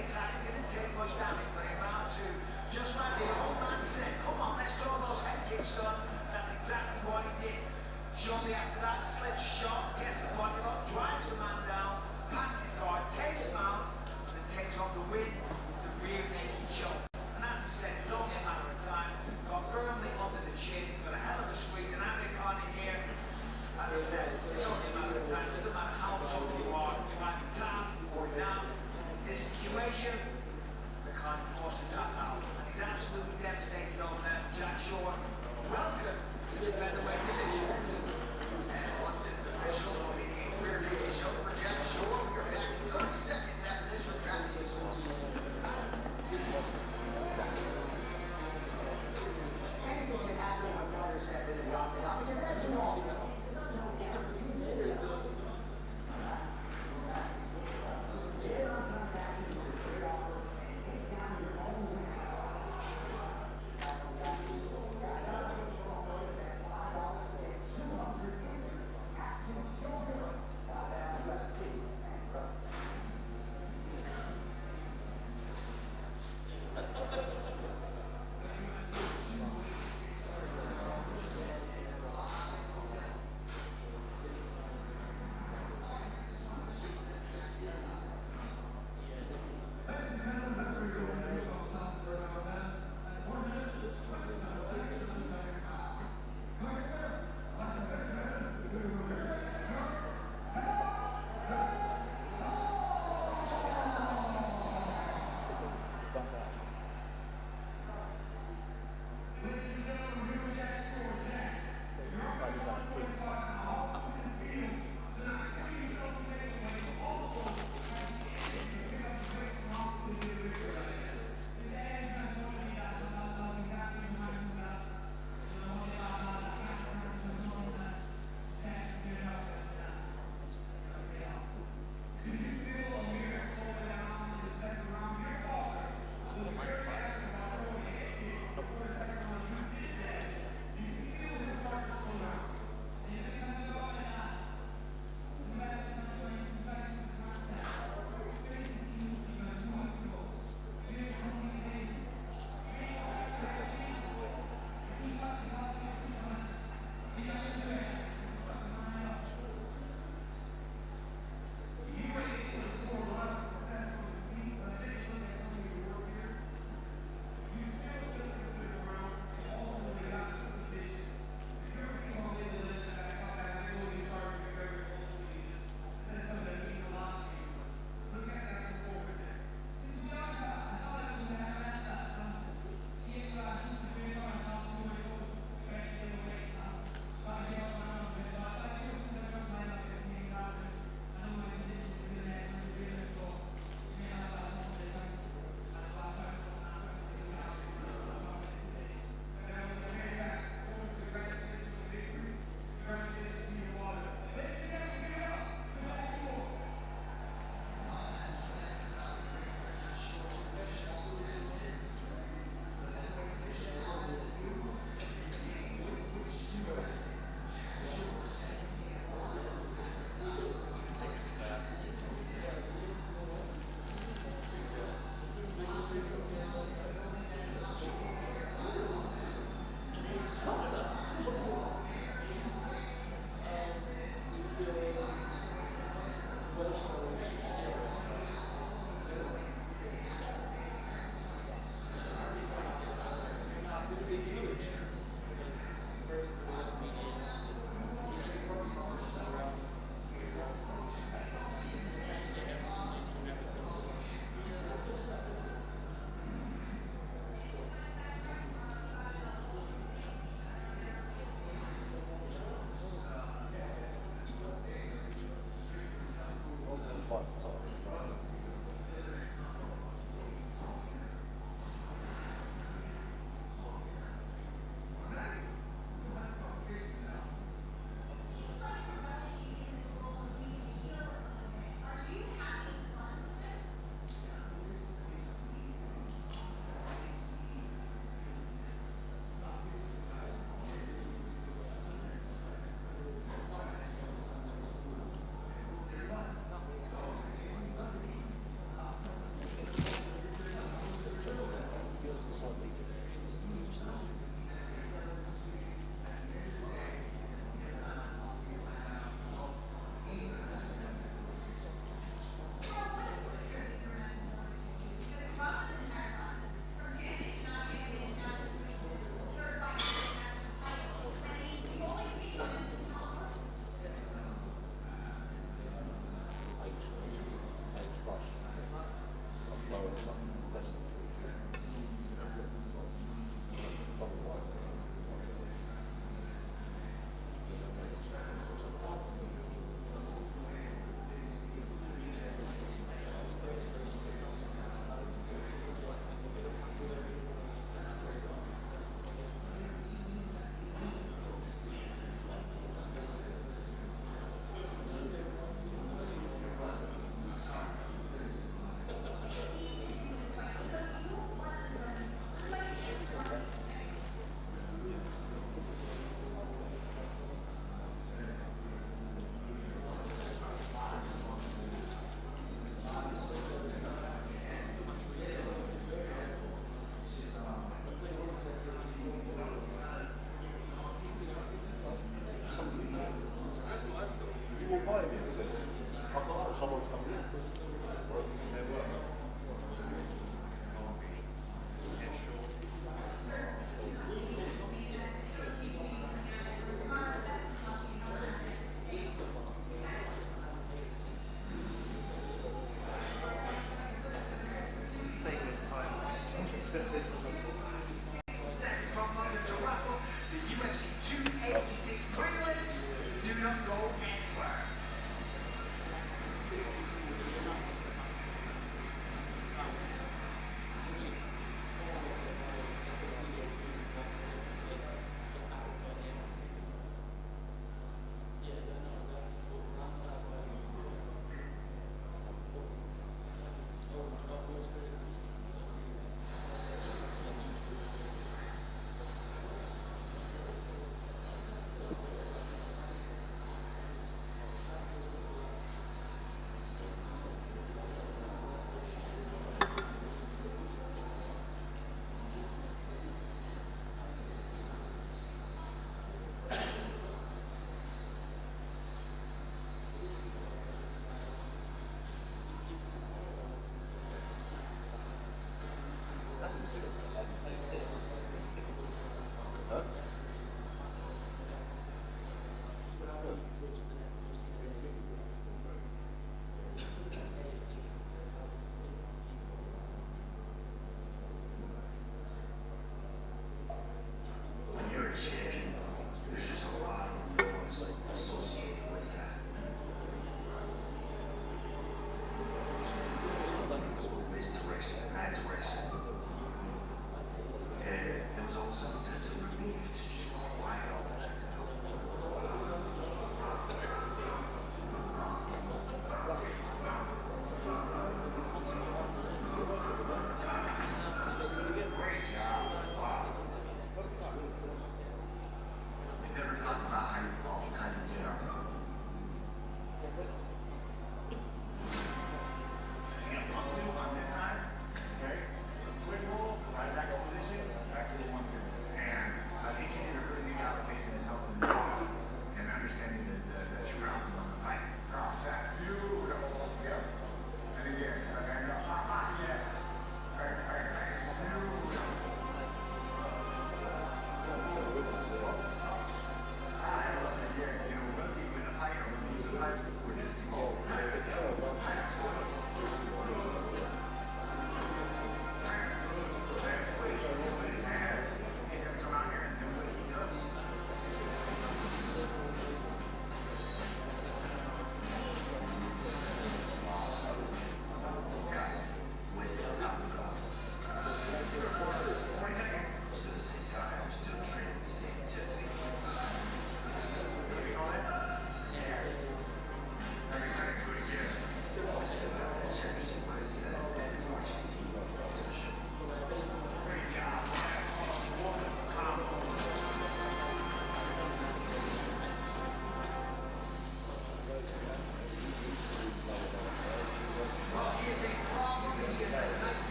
attacks, didn't take much damage, but in round 2, just like the old man said, come on, let's throw those head kicks, son. That's exactly what he did. Shortly after that, slips shot, gets the body lock, drives the man down, passes guard, takes mount, and takes on the win with the rear naked choke. And as we said, it was only a matter of time. Got firmly under the chin, he's got a hell of a squeeze, and Andy Carney here, as I said, it's only a matter of time. It doesn't matter how tough you are, you might be tapped or down. In this situation, the Carney forced to tap out, and he's absolutely devastated over there. Jack Shore, welcome to the featherweight division. And once it's official, it'll be the rear naked choke for Jack Shore. We're back 30 seconds after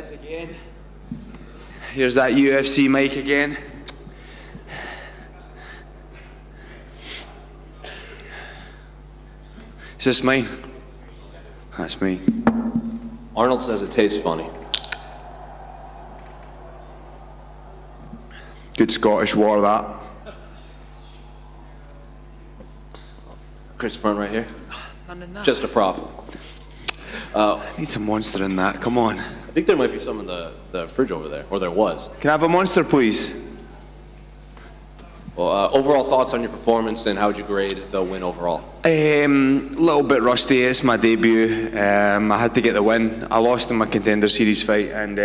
us again. Here's that UFC mic again. Is this mine? That's me. Arnold says it tastes funny. Good Scottish war, that. Chris, front right here. None in that. Just a prop. I need some monster in that, come on. I think there might be some in the fridge over there, or there was. Can I have a monster, please? Well, overall thoughts on your performance, and how would you grade the win overall? A little bit rusty. It's my debut. I had to get the win. I lost in my Contender Series fight, and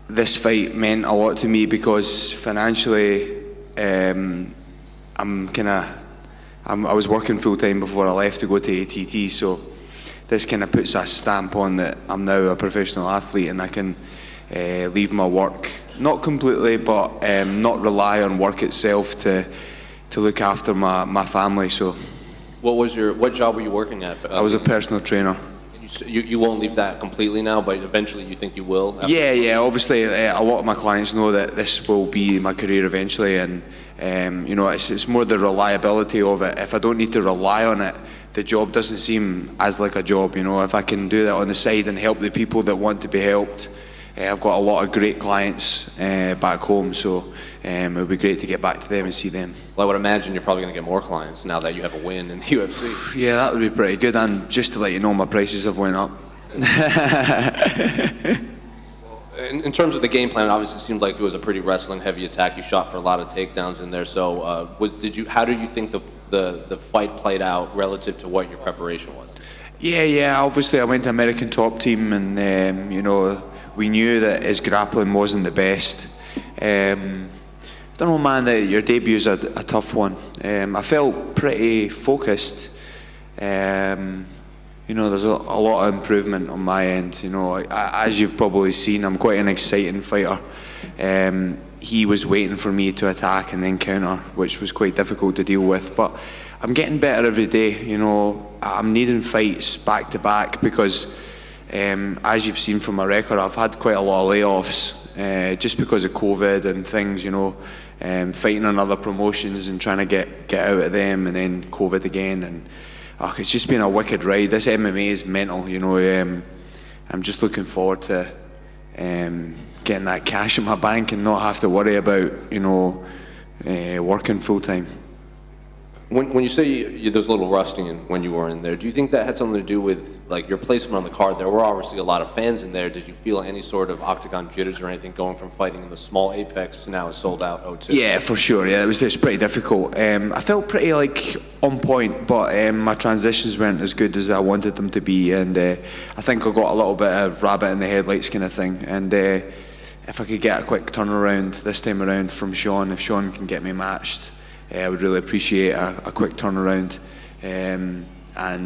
this fight meant a lot to me because financially, I was working full time before I left to go to ATT. So this kind of puts a stamp on that I'm now a professional athlete, and I can leave my work, not completely, but not rely on work itself to look after my family. So, what job were you working at? I was a personal trainer. You won't leave that completely now, but eventually you think you will? Yeah. Obviously, a lot of my clients know that this will be my career eventually, and you know, it's more the reliability of it. If I don't need to rely on it, the job doesn't seem as like a job. You know, if I can do that on the side and help the people that want to be helped. I've got a lot of great clients back home, so it would be great to get back to them and see them. Well, I would imagine you're probably going to get more clients now that you have a win in the UFC. Yeah, that would be pretty good, and just to let you know, my prices have went up. In terms of the game plan, obviously it seemed like it was a pretty wrestling-heavy attack. You shot for a lot of takedowns in there, so how do you think the fight played out relative to what your preparation was? Yeah, obviously I went to American Top Team, and you know, we knew that his grappling wasn't the best. I don't know, man, your debut is a tough one. I felt pretty focused. You know, there's a lot of improvement on my end. You know, as you've probably seen, I'm quite an exciting fighter. He was waiting for me to attack and then counter, which was quite difficult to deal with. But I'm getting better every day. You know, I'm needing fights back to back because, as you've seen from my record, I've had quite a lot of layoffs just because of COVID and things. You know, fighting on other promotions and trying to get out of them, and then COVID again, and it's just been a wicked ride. This MMA is mental. You know, I'm just looking forward to getting that cash in my bank and not have to worry about, you know, working full time. When you say there was a little rusting when you were in there, do you think that had something to do with like your placement on the card? There were obviously a lot of fans in there. Did you feel any sort of octagon jitters or anything going from fighting in the small Apex to now a sold out O2? Yeah, for sure. Yeah, it's pretty difficult. I felt pretty like on point, but my transitions weren't as good as I wanted them to be, and I think I got a little bit of rabbit in the headlights kind of thing. And if I could get a quick turnaround this time around from Sean, if Sean can get me matched, I would really appreciate a quick turnaround. And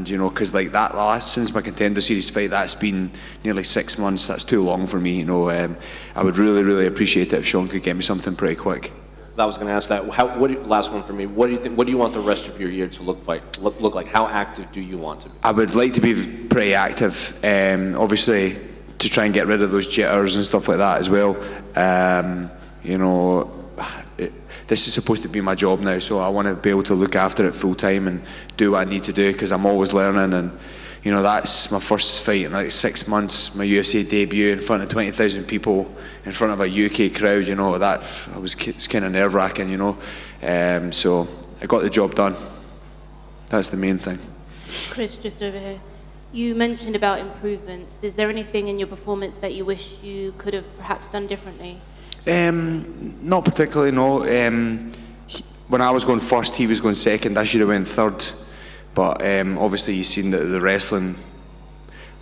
you know, because like that since my Contender Series fight, that's been nearly 6 months. That's too long for me. You know, I would really appreciate it if Sean could get me something pretty quick. I was going to ask that. Last one for me. What do you think? What do you want the rest of your year to look like? How active do you want to be? I would like to be pretty active. Obviously, to try and get rid of those jitters and stuff like that as well. You know, this is supposed to be my job now, so I want to be able to look after it full time and do what I need to do, because I'm always learning. And you know, that's my first fight in like 6 months, my UFC debut in front of 20,000 people, in front of a UK crowd. You know, it's kind of nerve-wracking, you know. So I got the job done. That's the main thing. Chris, just over here. You mentioned about improvements. Is there anything in your performance that you wish you could have perhaps done differently? Not particularly, no. When I was going first, he was going second. I should have went third. But obviously you've seen the wrestling.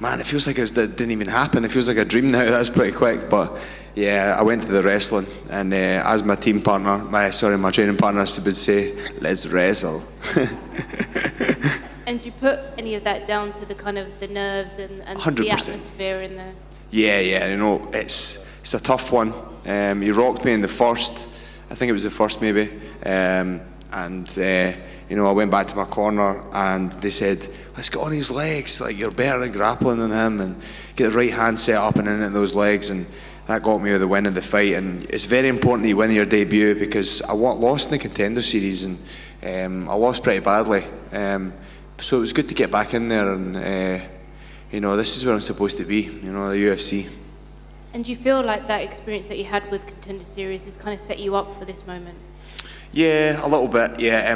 Man, it feels like it didn't even happen. It feels like a dream now. That's pretty quick. But yeah, I went to the wrestling. And as my team partner, my training partner would say, let's wrestle. And do you put any of that down to the kind of the nerves and 100%. The atmosphere in there? Yeah, you know, it's a tough one. He rocked me in the first, I think it was the first maybe. And I went back to my corner, and they said, let's get on his legs, like you're better at grappling than him, and get the right hand set up and in at those legs, and that got me the win of the fight. And it's very important that you win your debut, because I lost in the Contender Series, and I lost pretty badly. So it was good to get back in there, and this is where I'm supposed to be, the UFC. And do you feel like that experience that you had with Contender Series has kind of set you up for this moment? Yeah, a little bit, yeah.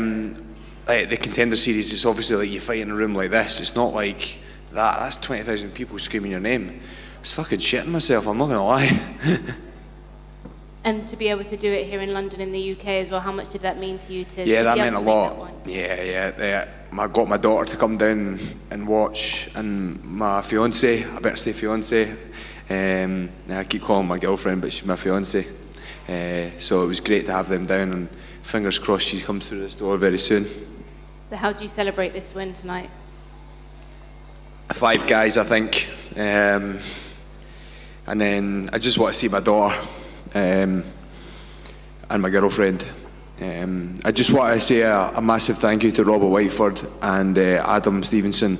The Contender Series, it's obviously like you fight in a room like this. It's not like that. That's 20,000 people screaming your name. I was fucking shitting myself, I'm not going to lie. And to be able to do it here in London, in the UK as well, how much did that mean to you? Yeah, that meant a lot. Yeah. I got my daughter to come down and watch, and my fiance, I better say fiance. I keep calling my girlfriend, but she's my fiance. So it was great to have them down, and fingers crossed she comes through this door very soon. So how do you celebrate this win tonight? 5 guys, I think. And then I just want to see my daughter and my girlfriend. I just want to say a massive thank you to Robert Whiteford and Adam Stevenson.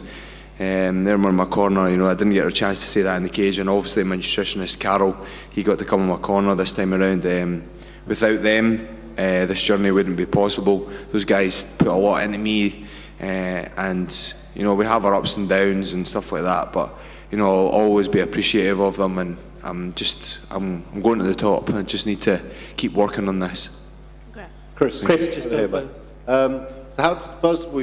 They're in my corner. I didn't get a chance to say that in the cage, and obviously my nutritionist Carol, he got to come in my corner this time around. Without them, this journey wouldn't be possible. Those guys put a lot into me, and we have our ups and downs and stuff like that, but I'll always be appreciative of them, and I'm going to the top. I just need to keep working on this. Chris, just over. So first of all,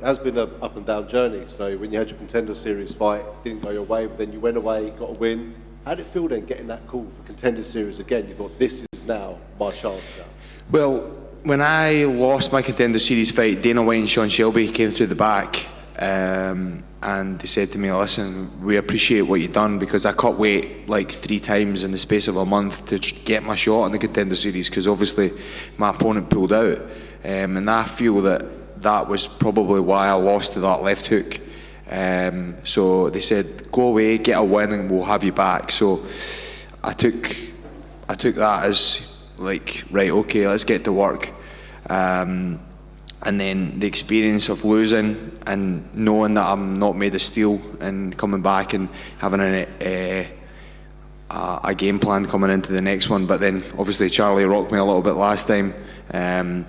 has been an up and down journey. So when you had your Contender Series fight, it didn't go your way, but then you went away, got a win. How did it feel then, getting that call for Contender Series again? You thought, this is now my chance now. Well, when I lost my Contender Series fight, Dana White and Sean Shelby came through the back, and they said to me, listen, we appreciate what you've done, because I cut weight like 3 times in the space of a month to get my shot in the Contender Series, because obviously my opponent pulled out, and I feel that was probably why I lost to that left hook. So they said, go away, get a win, and we'll have you back. So I took that as like, right, okay, let's get to work. And then the experience of losing and knowing that I'm not made of steel, and coming back and having a game plan coming into the next one. But then obviously Charlie rocked me a little bit last time. The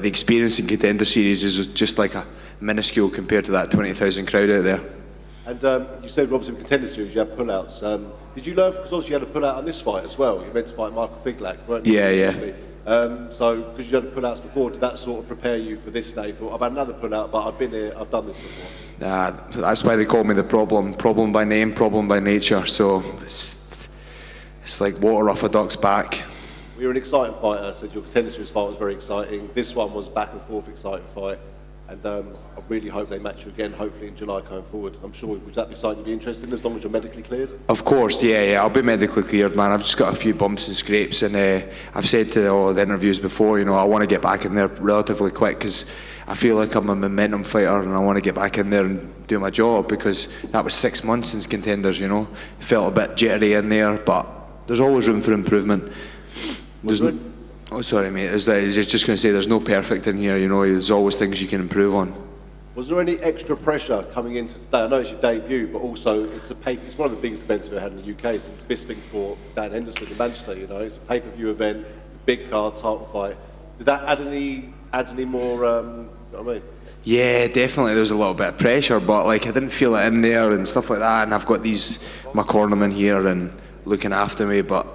experience in Contender Series is just like a minuscule compared to that 20,000 crowd out there. And you said obviously in Contender Series you had pullouts. Did you learn, because obviously you had a pullout on this fight as well, you meant to fight Michael Figlak, weren't you? Yeah. So, because you had pullouts before, did that sort of prepare you for this day? You thought, I've had another pullout, but I've been here, I've done this before. That's why they call me the problem by name, problem by nature. So it's like water off a duck's back. You're an exciting fighter. I said your Contender Series fight was very exciting. This one was back and forth exciting fight. And I really hope they match you again, hopefully in July going forward. I'm sure, would that be something you'd be interested in, as long as you're medically cleared? Of course, yeah, I'll be medically cleared, man. I've just got a few bumps and scrapes, and I've said to all the interviews before, I want to get back in there relatively quick, because I feel like I'm a momentum fighter, and I want to get back in there and do my job, because that was 6 months since Contenders, Felt a bit jittery in there, but there's always room for improvement. Oh, sorry, mate. I was just going to say, there's no perfect in here, There's always things you can improve on. Was there any extra pressure coming into today? I know it's your debut, but also it's one of the biggest events we've had in the UK since Bisping for Dan Henderson in Manchester. It's a pay-per-view event, it's a big card, title fight. Did that add any more? What I mean? Yeah, definitely. There was a little bit of pressure, but I didn't feel it in there and stuff like that. And I've got my cornermen here and looking after me, but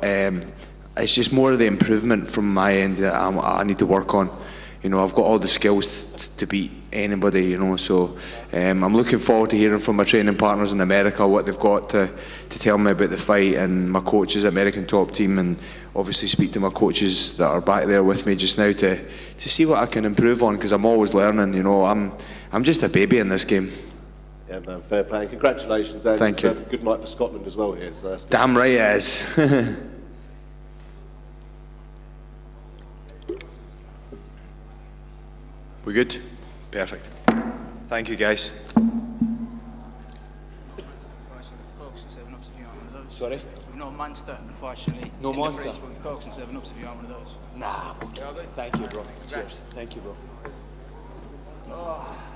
it's just more of the improvement from my end that I need to work on. I've got all the skills to beat anybody, so I'm looking forward to hearing from my training partners in America what they've got to tell me about the fight, and my coaches at American Top Team, and obviously speak to my coaches that are back there with me just now to see what I can improve on, because I'm always learning. I'm just a baby in this game. Yeah, man, fair play. And congratulations. And thank you. Good night for Scotland as well here. So damn right it is. We good? Perfect. Thank you, guys. Sorry? We've not monster, unfortunately. No in monster? The fridge, but we've Cokes and 7-Ups if you want one of those. Nah, okay. Thank you, bro. Cheers. Thank you, bro. Oh.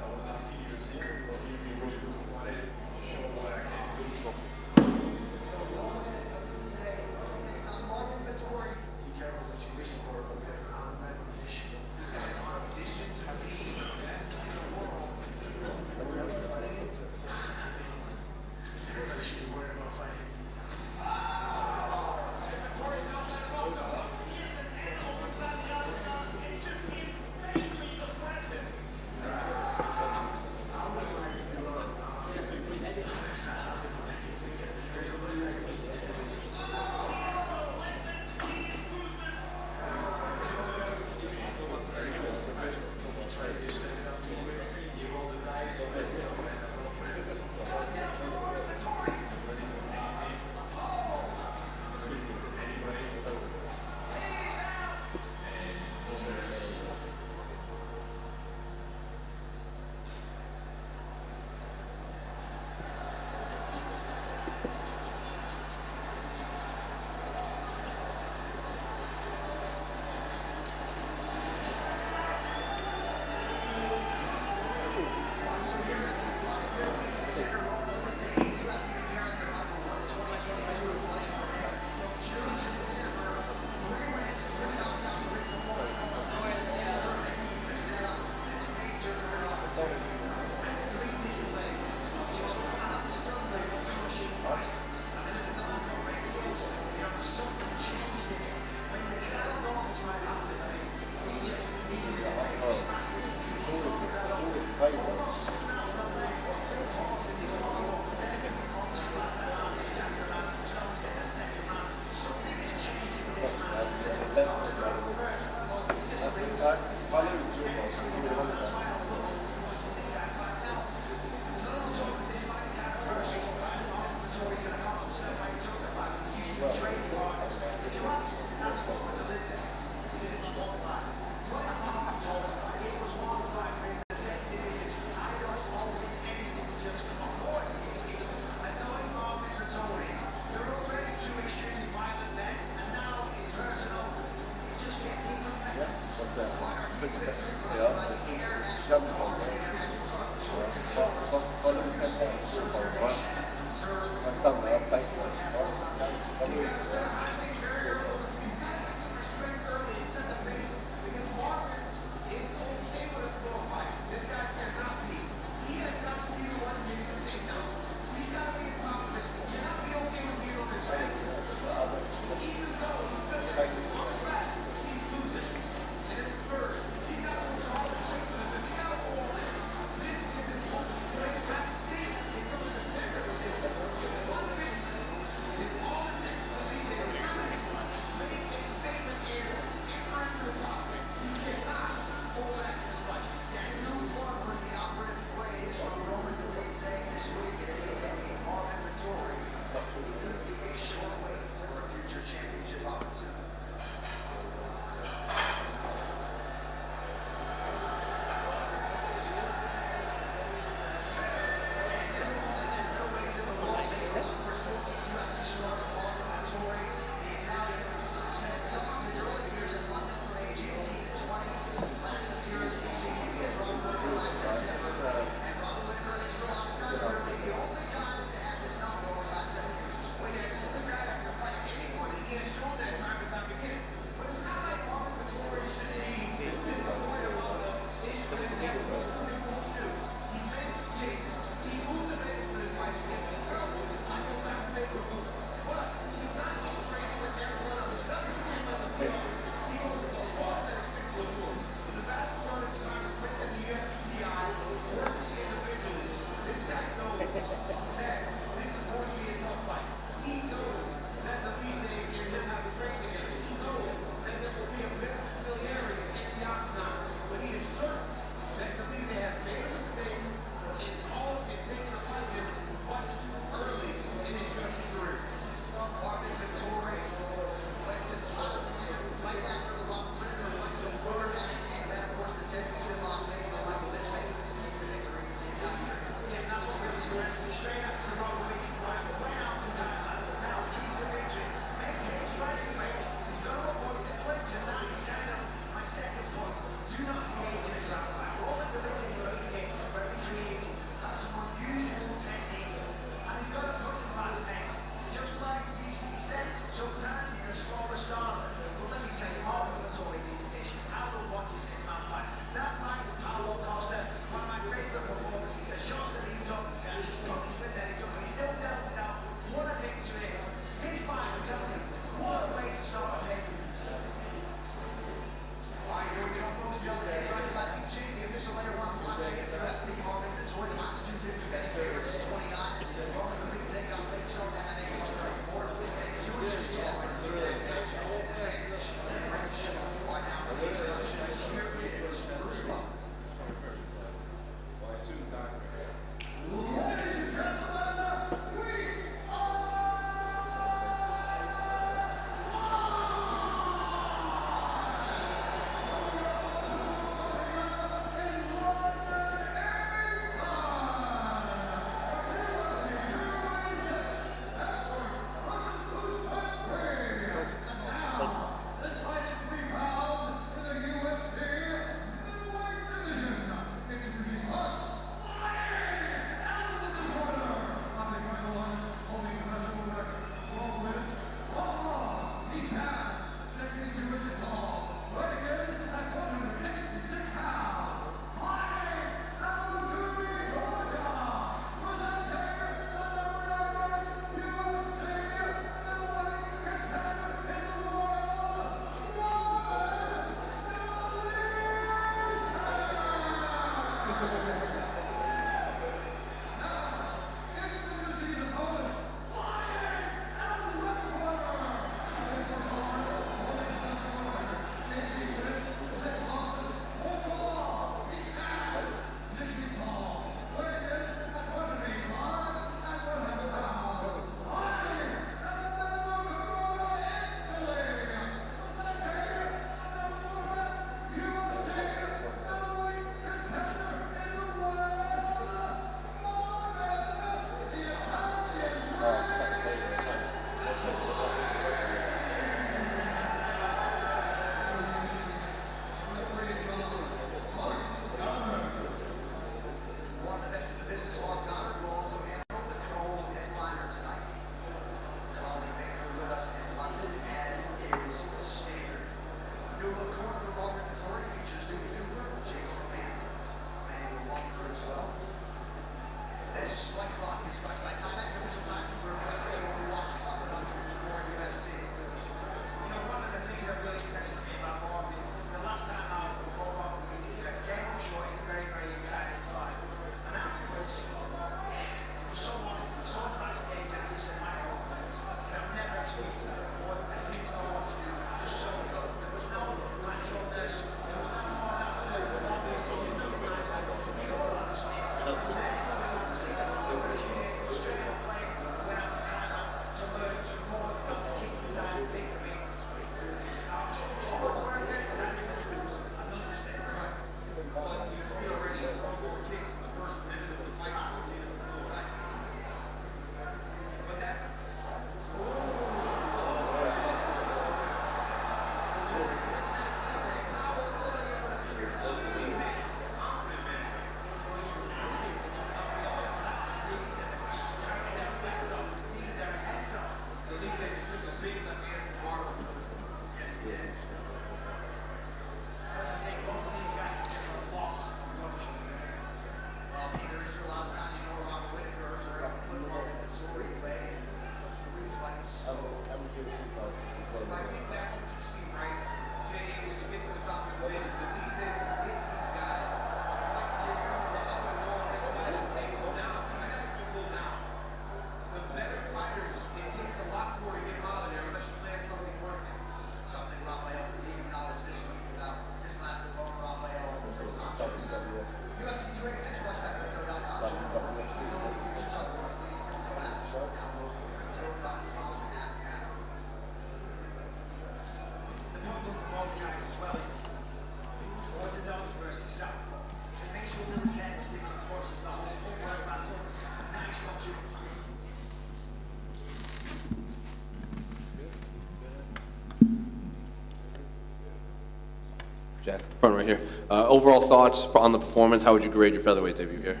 Jack, front right here. Overall thoughts on the performance? How would you grade your featherweight debut here?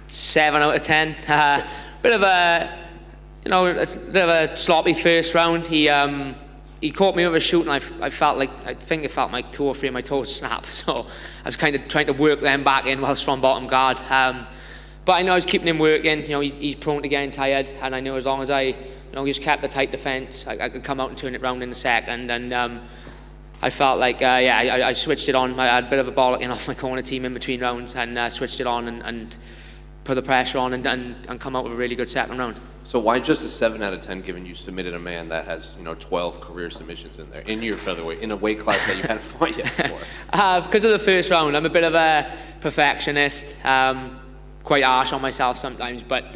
7 out of 10. Bit of a, it's a bit of a sloppy first round. He caught me with a shoot, and I think it felt like 2 or 3 of my toes snap. So I was kind of trying to work them back in whilst from bottom guard. But I know I was keeping him working. He's prone to getting tired, and I knew as long as I, just kept the tight defence, I could come out and turn it round in a second. And I felt like, I switched it on. I had a bit of a bollocking off my corner team in between rounds, and switched it on and put the pressure on and come out with a really good second round. So why just a 7 out of 10 given you submitted a man that has 12 career submissions in there, in your featherweight, in a weight class that you hadn't fought yet before? Because of the first round, I'm a bit of a perfectionist, quite harsh on myself sometimes, but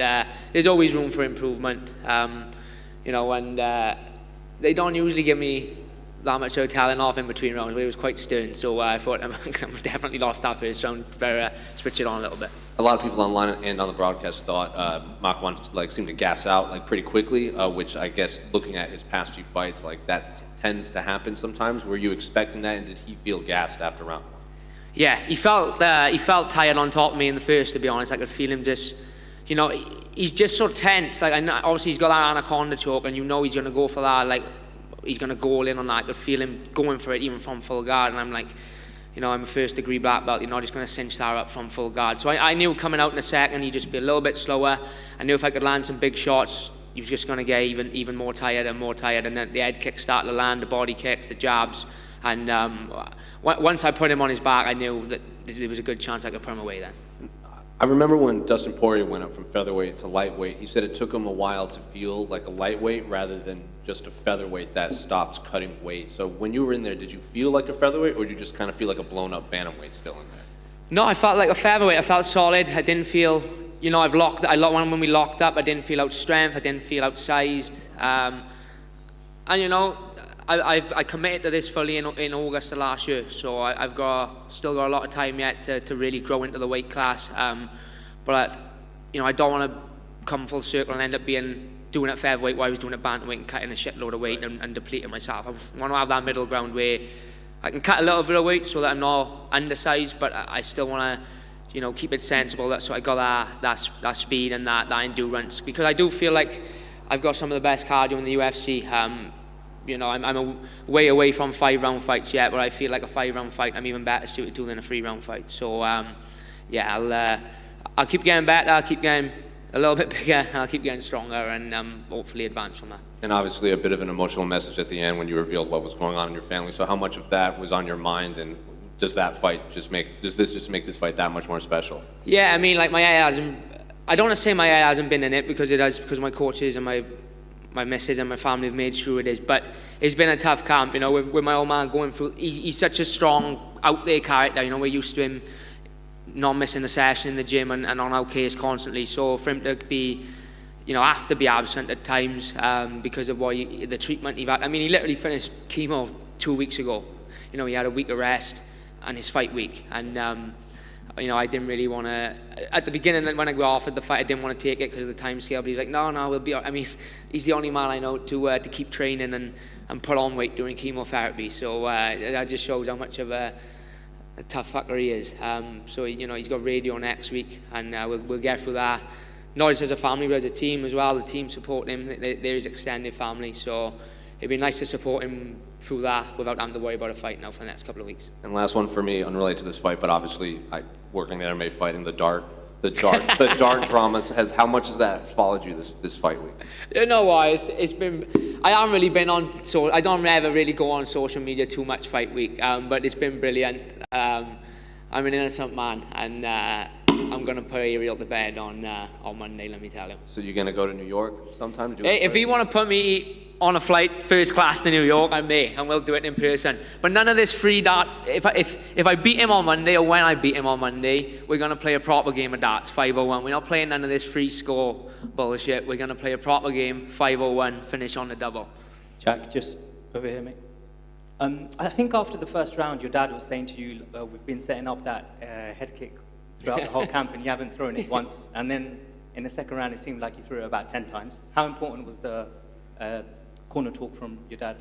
there's always room for improvement, and they don't usually give me that much of a telling off in between rounds, but it was quite stern, so I thought I definitely lost that first round, better switch it on a little bit. A lot of people online and on the broadcast thought Mokaev seemed to gas out pretty quickly, which I guess looking at his past few fights, that tends to happen sometimes. Were you expecting that, and did he feel gassed after round 1? Yeah, he felt tired on top of me in the first, to be honest. I could feel him just, he's just so tense. Obviously he's got that anaconda choke, and he's going to go for that, he's going to go all in on that. I could feel him going for it even from full guard, and I'm like, I'm a first degree black belt, you're not just going to cinch that up from full guard. So I knew coming out in a second, he'd just be a little bit slower. I knew if I could land some big shots, he was just going to get even more tired, and then the head kicks started to land, the body kicks, the jabs. And once I put him on his back, I knew that there was a good chance I could put him away then. I remember when Dustin Poirier went up from featherweight to lightweight, he said it took him a while to feel like a lightweight rather than just a featherweight that stopped cutting weight. So when you were in there, did you feel like a featherweight, or did you just kind of feel like a blown-up bantamweight still in there? No, I felt like a featherweight. I felt solid. I didn't feel, you know, when we locked up, I didn't feel out strength. I didn't feel outsized. And you know, I committed to this fully in August of last year, so I've still got a lot of time yet to really grow into the weight class. But you know, I don't want to come full circle and end up doing it featherweight while I was doing it bantamweight and cutting a shitload of weight and depleting myself. I want to have that middle ground where I can cut a little bit of weight so that I'm not undersized, but I still want to, you know, keep it sensible. So I got that speed and that endurance, because I do feel like I've got some of the best cardio in the UFC. You know, I'm way away from 5-round fights yet, but I feel like a 5-round fight I'm even better suited to than a 3-round fight. So yeah, I'll keep getting better. I'll keep getting a little bit bigger, and I'll keep getting stronger, and hopefully advance from that. And obviously a bit of an emotional message at the end when you revealed what was going on in your family. So how much of that was on your mind, and does this just make this fight that much more special? Yeah, I mean, like I don't want to say my head hasn't been in it, because it has, because my coaches and my missus and my family have made sure it is. But it's been a tough camp, you know, with my old man going through. He's such a strong out there character, you know. We're used to him not missing a session in the gym and on our case constantly. So for him to be, you know, have to be absent at times because of the treatment he's had. I mean, he literally finished chemo 2 weeks ago. You know, he had a week of rest and his fight week. And, you know, I didn't really want to, at the beginning when I got offered the fight, I didn't want to take it because of the time scale. But he's like, no, we'll be, I mean, he's the only man I know to keep training and put on weight during chemotherapy. So that just shows how much of a tough fucker he is. So, you know, he's got radio next week, and we'll get through that. Not just as a family, but as a team as well. The team support him. They're his extended family. So it'd be nice to support him through that without having to worry about a fight now for the next couple of weeks. And last one for me, unrelated to this fight, but obviously working the MMA fighting, the dart drama how much has that followed you this fight week? You know what, it's been, I haven't really been on, so I don't ever really go on social media too much fight week, but it's been brilliant. I'm an innocent man, and I'm going to put Ariel to bed on Monday, let me tell you. So you're going to go to New York sometime? If you want to put me on a flight first class to New York, I may, and we'll do it in person. But none of this free dart. If I beat him on Monday, or when I beat him on Monday, we're going to play a proper game of darts, 501. We're not playing none of this free score bullshit. We're going to play a proper game, 501, finish on the double. Jack, just over here, mate. I think after the first round, your dad was saying to you, we've been setting up that head kick throughout the whole camp, and you haven't thrown it once. And then in the second round, it seemed like you threw it about 10 times. How important was the corner talk from your dad?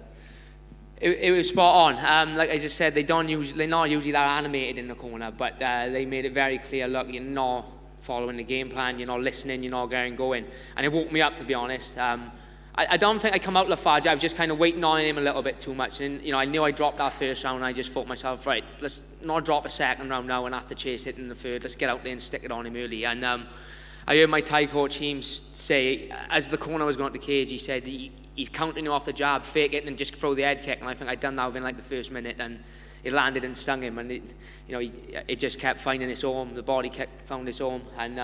It was spot on. Like I just said, they're not usually that animated in the corner, but they made it very clear, look, you're not following the game plan, you're not listening, you're not getting going. And it woke me up, to be honest. I don't think I come out lethargic. I was just kind of waiting on him a little bit too much. And, you know, I knew I dropped that first round, and I just thought to myself, right, let's not drop a second round now and have to chase it in the third. Let's get out there and stick it on him early. And I heard my Thai coach team say, as the corner was going to the cage, he said he's counting you off the jab, fake it, and just throw the head kick. And I think I'd done that within like the first minute, and it landed and stung him. And it just kept finding its home. The body kick found its home, and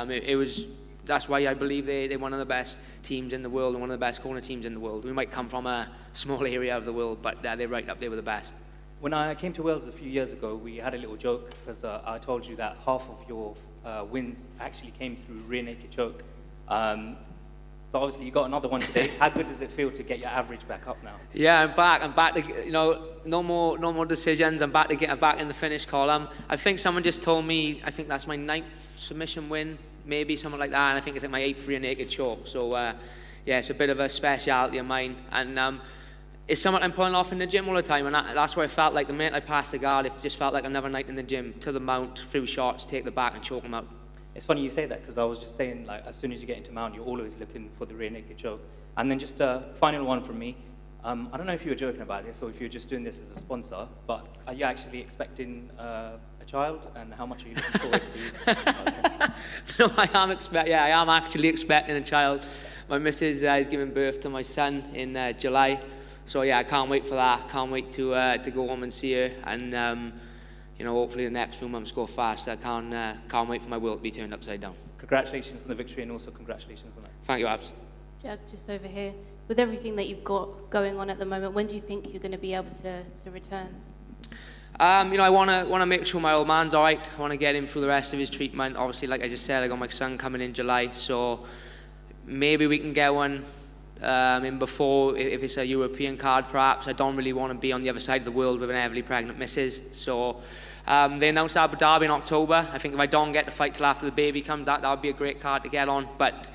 that's why I believe they're one of the best teams in the world and one of the best corner teams in the world. We might come from a small area of the world, but they're right up there with the best. When I came to Wales a few years ago, we had a little joke, because I told you that half of your wins actually came through rear naked choke. So obviously you got another one today. How good does it feel to get your average back up now? Yeah, I'm back to, no more decisions. I'm back to get back in the finish column. I think someone just told me, I think that's my 9th submission win, maybe something like that, and I think it's like my 8th rear naked choke. So yeah, it's a bit of a speciality of mine, and it's something I'm pulling off in the gym all the time, and that's where I felt like the minute I passed the guard, it just felt like another night in the gym, to the mount, through shots, take the back and choke them out. It's funny you say that, because I was just saying, like, as soon as you get into mount, you're always looking for the rear naked choke. And then just a final one from me. I don't know if you were joking about this or if you're just doing this as a sponsor, but are you actually expecting a child, and how much are you looking forward to? No, I am actually expecting a child. My missus is giving birth to my son in July, So yeah, I can't wait for that. Can't wait to go home and see her, and you know, hopefully the next few months go fast. I can't wait for my world to be turned upside down. Congratulations on the victory, and also congratulations on that. Thank you, Abs. Jack, just over here. With everything that you've got going on at the moment, when do you think you're going to be able to return? You know, I want to make sure my old man's all right. I want to get him through the rest of his treatment. Obviously, like I just said, I got my son coming in July, so maybe we can get one in before, if it's a European card, perhaps. I don't really want to be on the other side of the world with an heavily pregnant missus. So they announced Abu Dhabi in October. I think if I don't get the fight till after the baby comes, that would be a great card to get on. But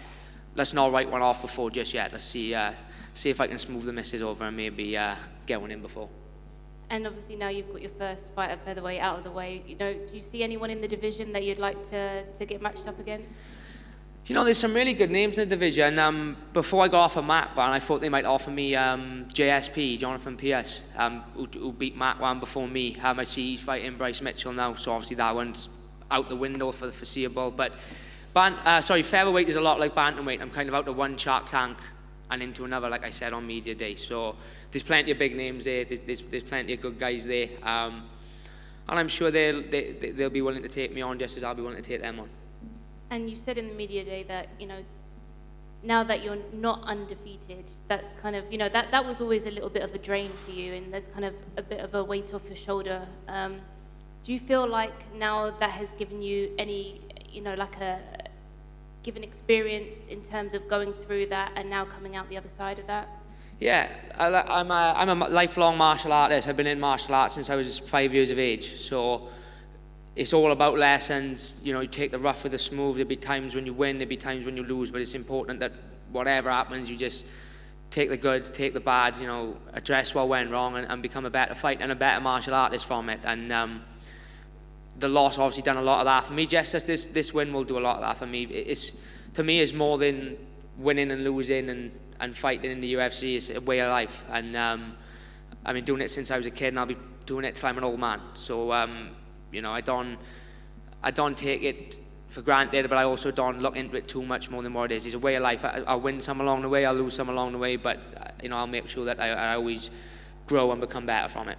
let's not write one off before just yet. Let's see if I can smooth the missus over and maybe get one in before. And obviously now you've got your first fight at featherweight out of the way. You know, do you see anyone in the division that you'd like to get matched up against? You know, there's some really good names in the division. Before I got off of Macban, I thought they might offer me JSP, Jonathan Pierce, who beat Macban before me. I see he's fighting Bryce Mitchell now, so obviously that one's out the window for the foreseeable. But featherweight is a lot like bantamweight. I'm kind of out of one Shark Tank and into another, like I said, on media day. So there's plenty of big names there. There's plenty of good guys there, and I'm sure they'll be willing to take me on just as I'll be willing to take them on. And you said in the media day that, you know, now that you're not undefeated, that's kind of, you know, that was always a little bit of a drain for you, and there's kind of a bit of a weight off your shoulder. Do you feel like now that has given you any, you know, like given experience in terms of going through that and now coming out the other side of that? Yeah, I'm a lifelong martial artist. I've been in martial arts since I was 5 years of age. So it's all about lessons. You know, you take the rough with the smooth. There'll be times when you win, there'll be times when you lose, but it's important that whatever happens, you just take the good, take the bad, you know, address what went wrong and become a better fighter and a better martial artist from it. And the loss obviously done a lot of that for me. Just as this win will do a lot of that for me. To me, it's more than winning and losing and fighting in the UFC. It's a way of life. And I've been doing it since I was a kid, and I'll be doing it till I'm an old man. So you know, I don't take it for granted, but I also don't look into it too much more than what it is. It's a way of life. I'll win some along the way, I'll lose some along the way, but you know, I'll make sure that I always grow and become better from it.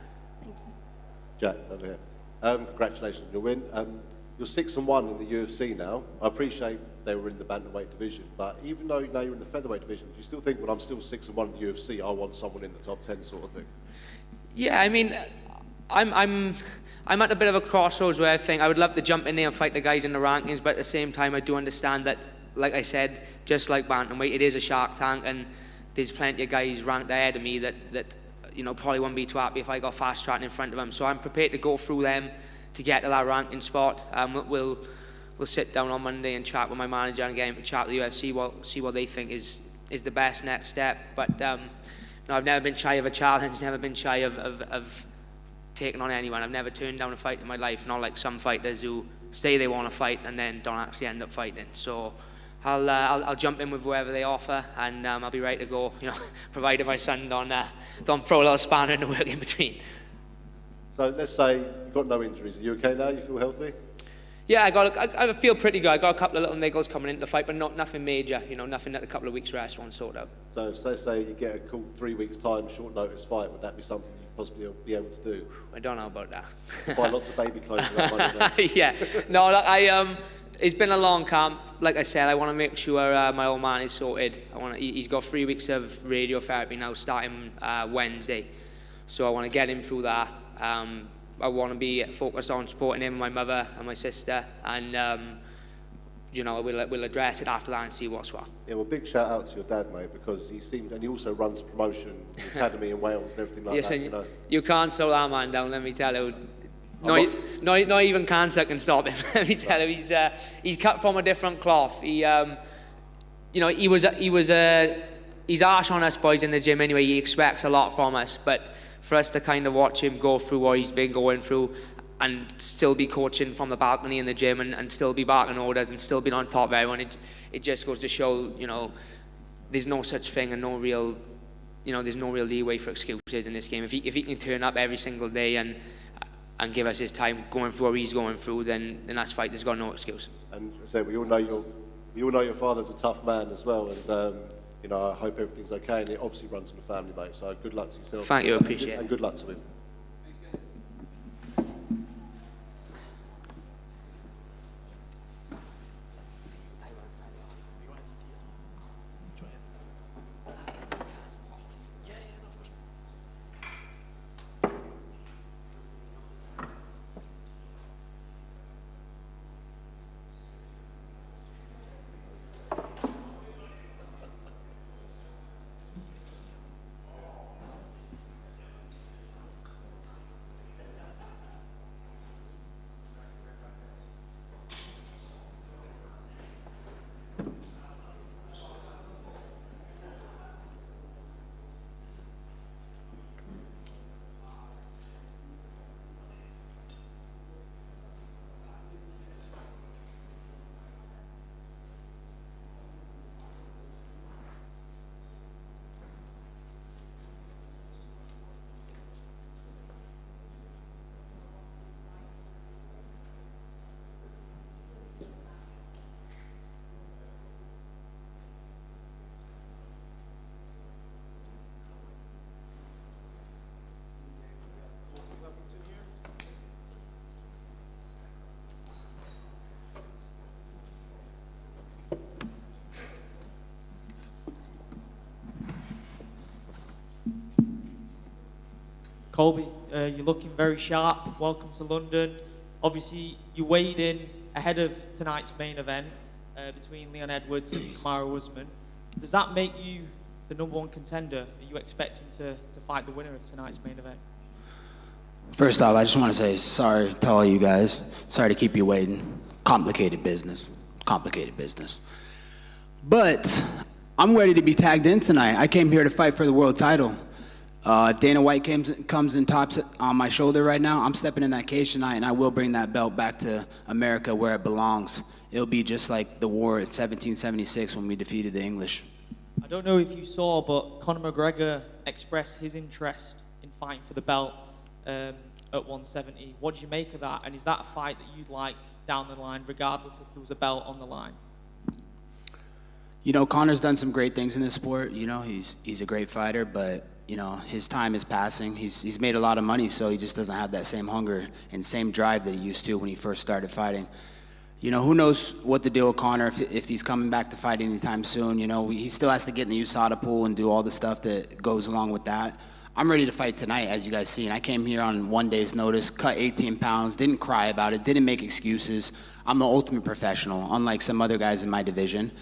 Jack, over here. Congratulations on your win. You're 6-1 in the UFC now. I appreciate they were in the bantamweight division, but even though now you're in the featherweight division, do you still think, when I'm still 6-1 in the UFC, I want someone in the top 10 sort of thing? Yeah, I mean, I'm at a bit of a crossroads where I think I would love to jump in there and fight the guys in the rankings, but at the same time, I do understand that, like I said, just like bantamweight, it is a Shark Tank, and there's plenty of guys ranked ahead of me that you know, probably wouldn't be too happy if I got fast tracked in front of them. So I'm prepared to go through them to get to that ranking spot. We'll sit down on Monday and chat with my manager and again chat with the UFC, see what they think is the best next step. But no, I've never been shy of a challenge, never been shy of taking on anyone. I've never turned down a fight in my life, not like some fighters who say they want to fight and then don't actually end up fighting. So I'll jump in with whoever they offer, and I'll be ready to go, you know, provided my son don't throw a little spanner in the work in between. So let's say you've got no injuries. Are you okay now? You feel healthy? Yeah, I feel pretty good. I got a couple of little niggles coming into the fight, but nothing major, you know, nothing that a couple of weeks rest won't sort out. So if, say you get a cool 3 weeks time, short notice fight, would that be something you'd possibly be able to do? I don't know about that. Buy lots of baby clothes for that money. Yeah, no, look, it's been a long camp. Like I said, I want to make sure my old man is sorted. He's got 3 weeks of radiotherapy now, starting Wednesday. So I want to get him through that. I want to be focused on supporting him, my mother and my sister, and you know, we'll address it after that and see what's what. Yeah, well, big shout out to your dad, mate, because and he also runs a promotion academy in Wales and everything like yes, that. You know, you can't slow that man down. Let me tell you. Not even cancer can stop him. Let me tell you, he's cut from a different cloth. He, you know, he's harsh on us boys in the gym anyway. He expects a lot from us, but for us to kind of watch him go through what he's been going through and still be coaching from the balcony in the gym and still be barking orders and still be on top of everyone, it just goes to show, you know, there's no such thing and there's no real leeway for excuses in this game. If he can turn up every single day and give us his time going through what he's going through, then that fighter's got no excuse. And so we all know your father's a tough man as well, and you know, I hope everything's okay, and it obviously runs in the family, mate. So good luck to yourself. Thank you, appreciate it. And good luck to him. Colby, you're looking very sharp. Welcome to London. Obviously, you weighed in ahead of tonight's main event between Leon Edwards and Kamaru Usman. Does that make you the #1 contender? Are you expecting to fight the winner of tonight's main event? First off, I just want to say sorry to all you guys. Sorry to keep you waiting. Complicated business. Complicated business. But I'm ready to be tagged in tonight. I came here to fight for the world title. Dana White comes and tops it on my shoulder right now. I'm stepping in that cage tonight, and I will bring that belt back to America where it belongs. It'll be just like the war at 1776 when we defeated the English. I don't know if you saw, but Conor McGregor expressed his interest in fighting for the belt at 170. What do you make of that? And is that a fight that you'd like down the line, regardless if there was a belt on the line? You know, Conor's done some great things in this sport. You know, he's a great fighter, but you know, his time is passing. He's made a lot of money, so he just doesn't have that same hunger and same drive that he used to when he first started fighting. You know, who knows what the deal with Conor, if he's coming back to fight anytime soon. You know, he still has to get in the USADA pool and do all the stuff that goes along with that. I'm ready to fight tonight, as you guys see. And I came here on 1 day's notice, cut 18 pounds, didn't cry about it, didn't make excuses. I'm the ultimate professional, unlike some other guys in my division.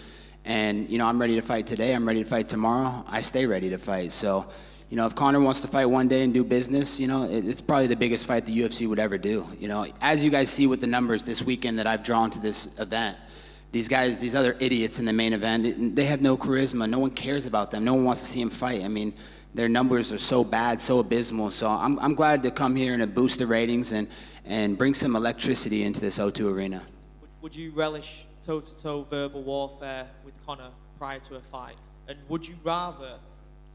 And, you know, I'm ready to fight today. I'm ready to fight tomorrow. I stay ready to fight. So, you know, if Conor wants to fight one day and do business, you know, it's probably the biggest fight the UFC would ever do. You know, as you guys see with the numbers this weekend that I've drawn to this event, these guys, these other idiots in the main event, they have no charisma. No one cares about them. No one wants to see them fight. I mean, their numbers are so bad, so abysmal. So I'm glad to come here and boost the ratings and bring some electricity into this O2 arena. Would you relish toe-to-toe verbal warfare with Conor prior to a fight? And would you rather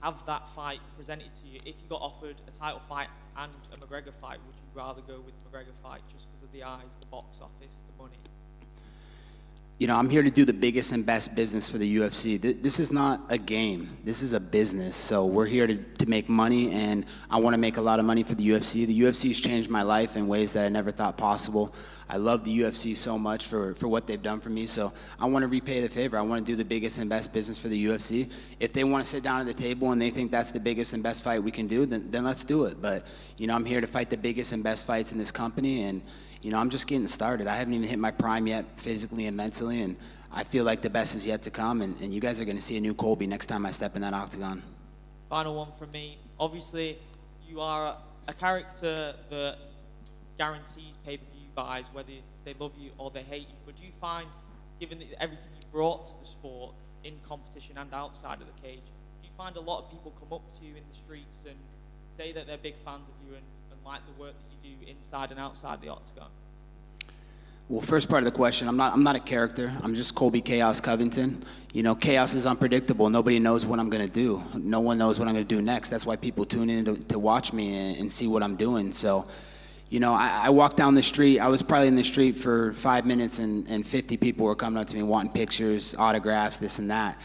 have that fight presented to you if you got offered a title fight and a McGregor fight? Would you rather go with the McGregor fight just because of the eyes, the box office, the money? You know, I'm here to do the biggest and best business for the UFC. This is not a game. This is a business. So we're here to make money, and I want to make a lot of money for the UFC. The UFC's changed my life in ways that I never thought possible. I love the UFC so much for what they've done for me. So I want to repay the favor. I want to do the biggest and best business for the UFC. If they want to sit down at the table and they think that's the biggest and best fight we can do, then let's do it. But, you know, I'm here to fight the biggest and best fights in this company, and you know, I'm just getting started. I haven't even hit my prime yet, physically and mentally, and I feel like the best is yet to come, and you guys are going to see a new Colby next time I step in that octagon. Final one from me. Obviously, you are a character that guarantees pay-per-view buys, whether they love you or they hate you. But do you find, given that everything you brought to the sport, in competition and outside of the cage, do you find a lot of people come up to you in the streets and say that they're big fans of you and like the work that you do inside and outside the octagon? Well, first part of the question, I'm not a character. I'm just Colby Chaos Covington. You know, chaos is unpredictable. Nobody knows what I'm going to do. No one knows what I'm going to do next. That's why people tune in to watch me and see what I'm doing. So, you know, I walked down the street. I was probably in the street for 5 minutes, and 50 people were coming up to me wanting pictures, autographs, this and that.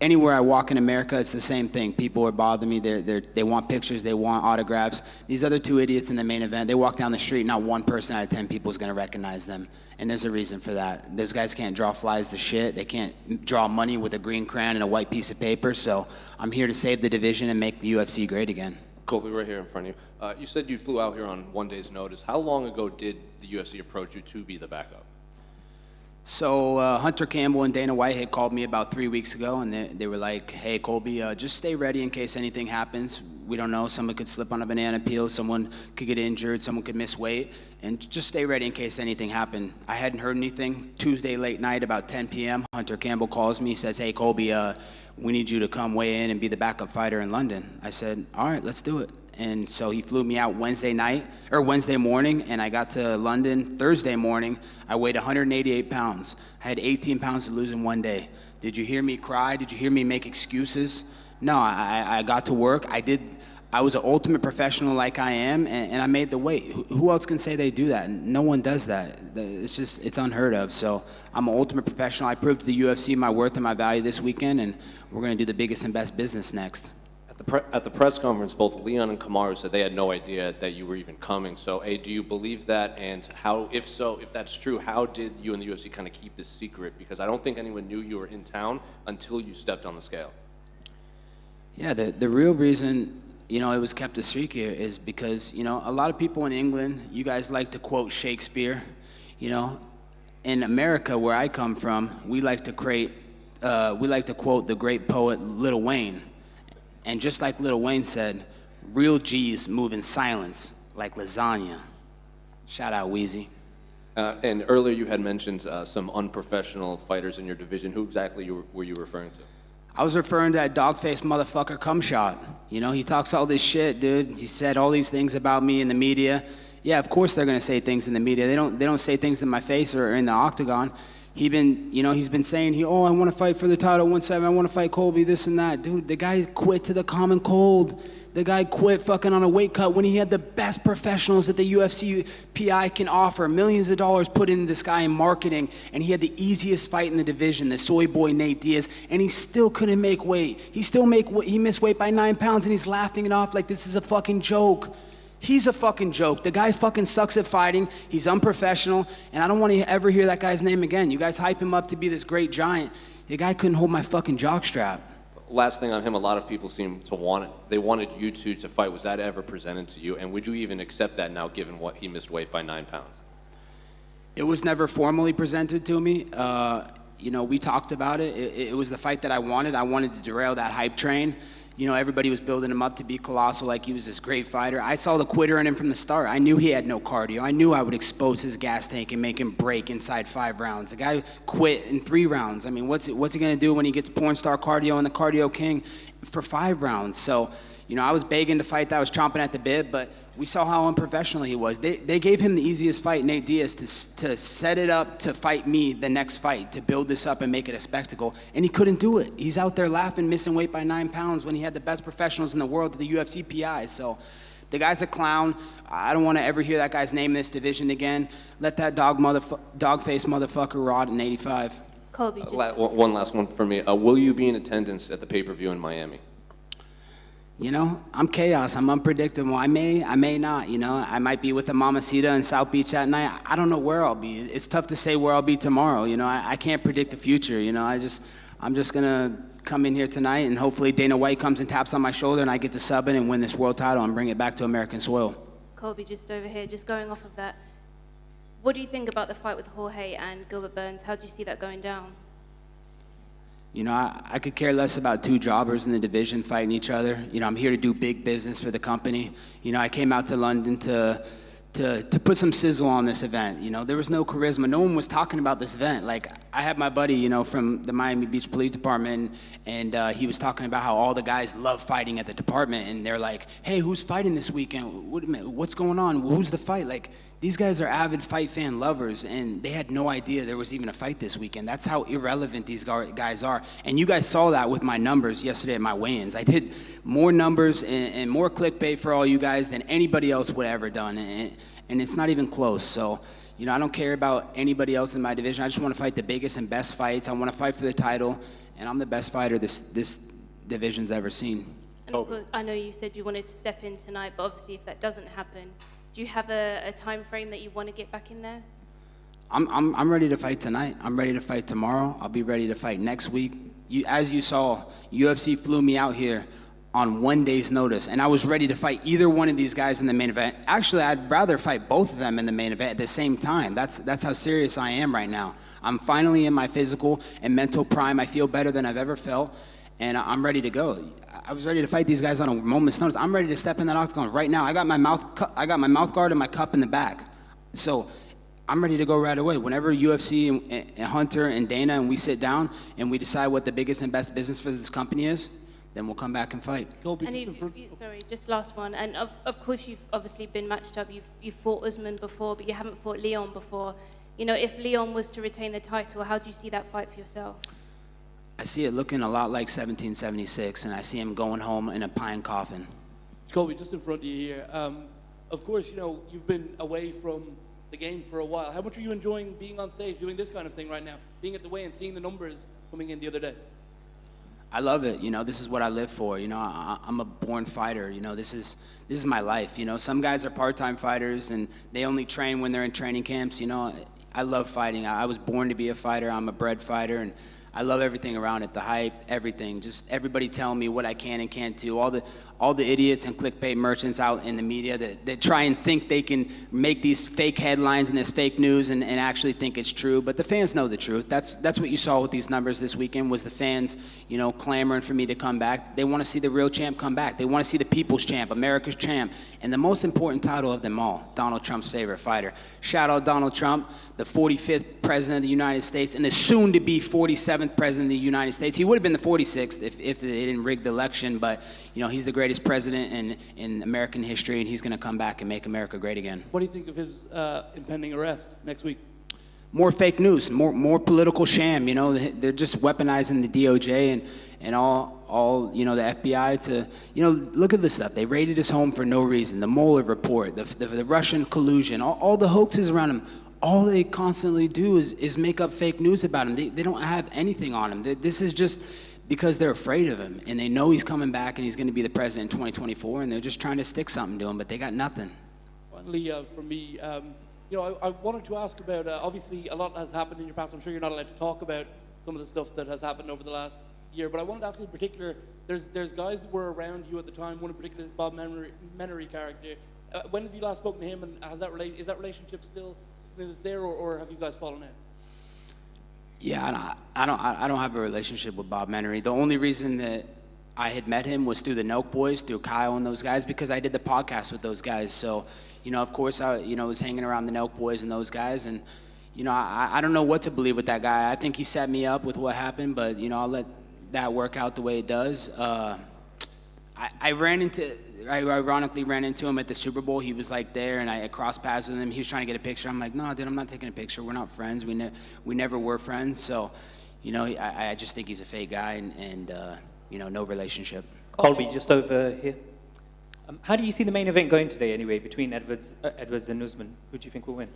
anywhere I walk in America, it's the same thing. People are bothering me. They want pictures. They want autographs. These other two idiots in the main event, they walk down the street, not one person out of 10 people is going to recognize them. And there's a reason for that. Those guys can't draw flies to shit. They can't draw money with a green crayon and a white piece of paper. So I'm here to save the division and make the UFC great again. Colby, right here in front of you. You said you flew out here on 1 day's notice. How long ago did the UFC approach you to be the backup? So Hunter Campbell and Dana White had called me about 3 weeks ago, and they were like, hey, Colby, just stay ready in case anything happens. We don't know. Someone could slip on a banana peel. Someone could get injured. Someone could miss weight. And just stay ready in case anything happened. I hadn't heard anything. Tuesday late night, about 10 p.m., Hunter Campbell calls me, says, hey, Colby, we need you to come weigh in and be the backup fighter in London. I said, all right, let's do it. And so he flew me out Wednesday morning, and I got to London Thursday morning. I weighed 188 pounds. I had 18 pounds to lose in 1 day. Did you hear me cry? Did you hear me make excuses? No, I got to work. I was an ultimate professional like I am, and I made the weight. Who else can say they do that? No one does that. It's unheard of. So I'm an ultimate professional. I proved to the UFC my worth and my value this weekend, and we're going to do the biggest and best business next. At the press conference, both Leon and Kamaru said they had no idea that you were even coming. So, A, do you believe that? And how, if so, if that's true, how did you and the UFC kind of keep this secret? Because I don't think anyone knew you were in town until you stepped on the scale. Yeah, the real reason, it was kept a secret is because, a lot of people in England, you guys like to quote Shakespeare. In America, where I come from, we like to quote the great poet Lil Wayne. And just like Lil Wayne said, real G's move in silence like lasagna. Shout out Weezy. And earlier you had mentioned some unprofessional fighters in your division. Who exactly were you referring to? I was referring to that dog-faced motherfucker Cumshot. He talks all this shit, dude. He said all these things about me in the media. Yeah, of course they're gonna say things in the media. They don't say things in my face or in the octagon. He's been saying, I want to fight for the title 1-7, I want to fight Colby, this and that. Dude, the guy quit to the common cold. The guy quit fucking on a weight cut when he had the best professionals that the UFC PI can offer. Millions of dollars put into this guy in marketing, and he had the easiest fight in the division, the soy boy Nate Diaz, and he still couldn't make weight. He missed weight by 9 pounds, and he's laughing it off like this is a fucking joke. He's a fucking joke. The guy fucking sucks at fighting. He's unprofessional, and I don't want to ever hear that guy's name again. You guys hype him up to be this great giant. The guy couldn't hold my fucking jockstrap. Last thing on him, a lot of people seem to want it. They wanted you two to fight. Was that ever presented to you? And would you even accept that now, given what he missed weight by 9 pounds? It was never formally presented to me. We talked about it. It was the fight that I wanted. I wanted to derail that hype train. Everybody was building him up to be colossal, like he was this great fighter. I saw the quitter in him from the start. I knew he had no cardio. I knew I would expose his gas tank and make him break inside 5 rounds. The guy quit in 3 rounds. I mean, what's he gonna do when he gets porn star cardio and the cardio king for 5 rounds? So, I was begging to fight that. I was chomping at the bit, but we saw how unprofessional he was. They gave him the easiest fight, Nate Diaz, to set it up to fight me the next fight, to build this up and make it a spectacle, and he couldn't do it. He's out there laughing, missing weight by 9 pounds when he had the best professionals in the world, the UFC PI. So the guy's a clown. I don't want to ever hear that guy's name in this division again. Let that dog-faced motherfucker rot in 85. Colby, one last one for me. Will you be in attendance at the pay-per-view in Miami? I'm chaos. I'm unpredictable. I may not. I might be with the Mamacita in South Beach that night. I don't know where I'll be. It's tough to say where I'll be tomorrow. I can't predict the future. I'm just gonna come in here tonight, and hopefully Dana White comes and taps on my shoulder, and I get to sub in and win this world title and bring it back to American soil. Colby, just over here, just going off of that. What do you think about the fight with Jorge and Gilbert Burns? How do you see that going down? I could care less about 2 jobbers in the division fighting each other. I'm here to do big business for the company. I came out to London to put some sizzle on this event. There was no charisma. No one was talking about this event. Like, I had my buddy, from the Miami Beach Police Department, and he was talking about how all the guys love fighting at the department, and they're like, hey, who's fighting this weekend? What's going on? Who's the fight? Like, these guys are avid fight fan lovers, and they had no idea there was even a fight this weekend. That's how irrelevant these guys are. And you guys saw that with my numbers yesterday at my weigh-ins. I did more numbers and more clickbait for all you guys than anybody else would have ever done, and it's not even close. So, I don't care about anybody else in my division. I just want to fight the biggest and best fights. I want to fight for the title, and I'm the best fighter this division's ever seen. And of course, I know you said you wanted to step in tonight, but obviously if that doesn't happen, do you have a time frame that you want to get back in there? I'm ready to fight tonight. I'm ready to fight tomorrow. I'll be ready to fight next week. As you saw, UFC flew me out here on 1 day's notice, and I was ready to fight either one of these guys in the main event. Actually, I'd rather fight both of them in the main event at the same time. That's how serious I am right now. I'm finally in my physical and mental prime. I feel better than I've ever felt, and I'm ready to go. I was ready to fight these guys on a moment's notice. I'm ready to step in that octagon right now. I got my mouth guard and my cup in the back, so I'm ready to go right away. Whenever UFC and Hunter and Dana and we sit down and we decide what the biggest and best business for this company is, then we'll come back and fight. And sorry, just last one. And of course, you've obviously been matched up. You've fought Usman before, but you haven't fought Leon before. You know, if Leon was to retain the title, how do you see that fight for yourself? I see it looking a lot like 1776, and I see him going home in a pine coffin. Colby, just in front of you here. Of course, you know, you've been away from the game for a while. How much are you enjoying being on stage, doing this kind of thing right now? Being at the weigh and seeing the numbers coming in the other day? I love it. You know, this is what I live for. You know, I'm a born fighter. You know, this is my life. You know, some guys are part-time fighters and they only train when they're in training camps. You know, I love fighting. I was born to be a fighter. I'm a bred fighter, and I love everything around it, the hype, everything. Just everybody telling me what I can and can't do. All the idiots and clickbait merchants out in the media that try and think they can make these fake headlines and this fake news and actually think it's true. But the fans know the truth. That's what you saw with these numbers this weekend, was the fans, you know, clamoring for me to come back. They want to see the real champ come back. They want to see the people's champ, America's champ, and the most important title of them all, Donald Trump's favorite fighter. Shout out Donald Trump, the 45th president of the United States and the soon-to-be 47th president of the United States. He would have been the 46th if they didn't rig the election, but, you know, he's the greatest president in American history, and he's going to come back and make America great again. What do you think of his impending arrest next week? More fake news, more political sham. You know, they're just weaponizing the DOJ and all you know, the FBI to, you know, look at this stuff. They raided his home for no reason. The Mueller report, the Russian collusion, all the hoaxes around him. All they constantly do is make up fake news about him. They don't have anything on him. This is just because they're afraid of him, and they know he's coming back and he's going to be the president in 2024, and they're just trying to stick something to him, but they got nothing. Finally, for me, you know, I wanted to ask about, obviously a lot has happened in your past. I'm sure you're not allowed to talk about some of the stuff that has happened over the last year, but I wanted to ask you in particular, there's guys that were around you at the time, one in particular is Bob Menery character. When have you last spoken to him, and is that relationship still that's there, or have you guys fallen out? Yeah, I don't have a relationship with Bob Menery. The only reason that I had met him was through the Nelk Boys, through Kyle and those guys, because I did the podcast with those guys. So, you know, of course, I was hanging around the Nelk Boys and those guys, and, you know, I don't know what to believe with that guy. I think he set me up with what happened, but, you know, I'll let that work out the way it does. I ironically ran into him at the Super Bowl. He was like there, and I crossed paths with him. He was trying to get a picture. I'm like, no, dude, I'm not taking a picture. We're not friends. We never were friends. So, you know, I just think he's a fake guy, and you know, no relationship. Colby, just over here. How do you see the main event going today, anyway, between Edwards and Usman? Who do you think will win?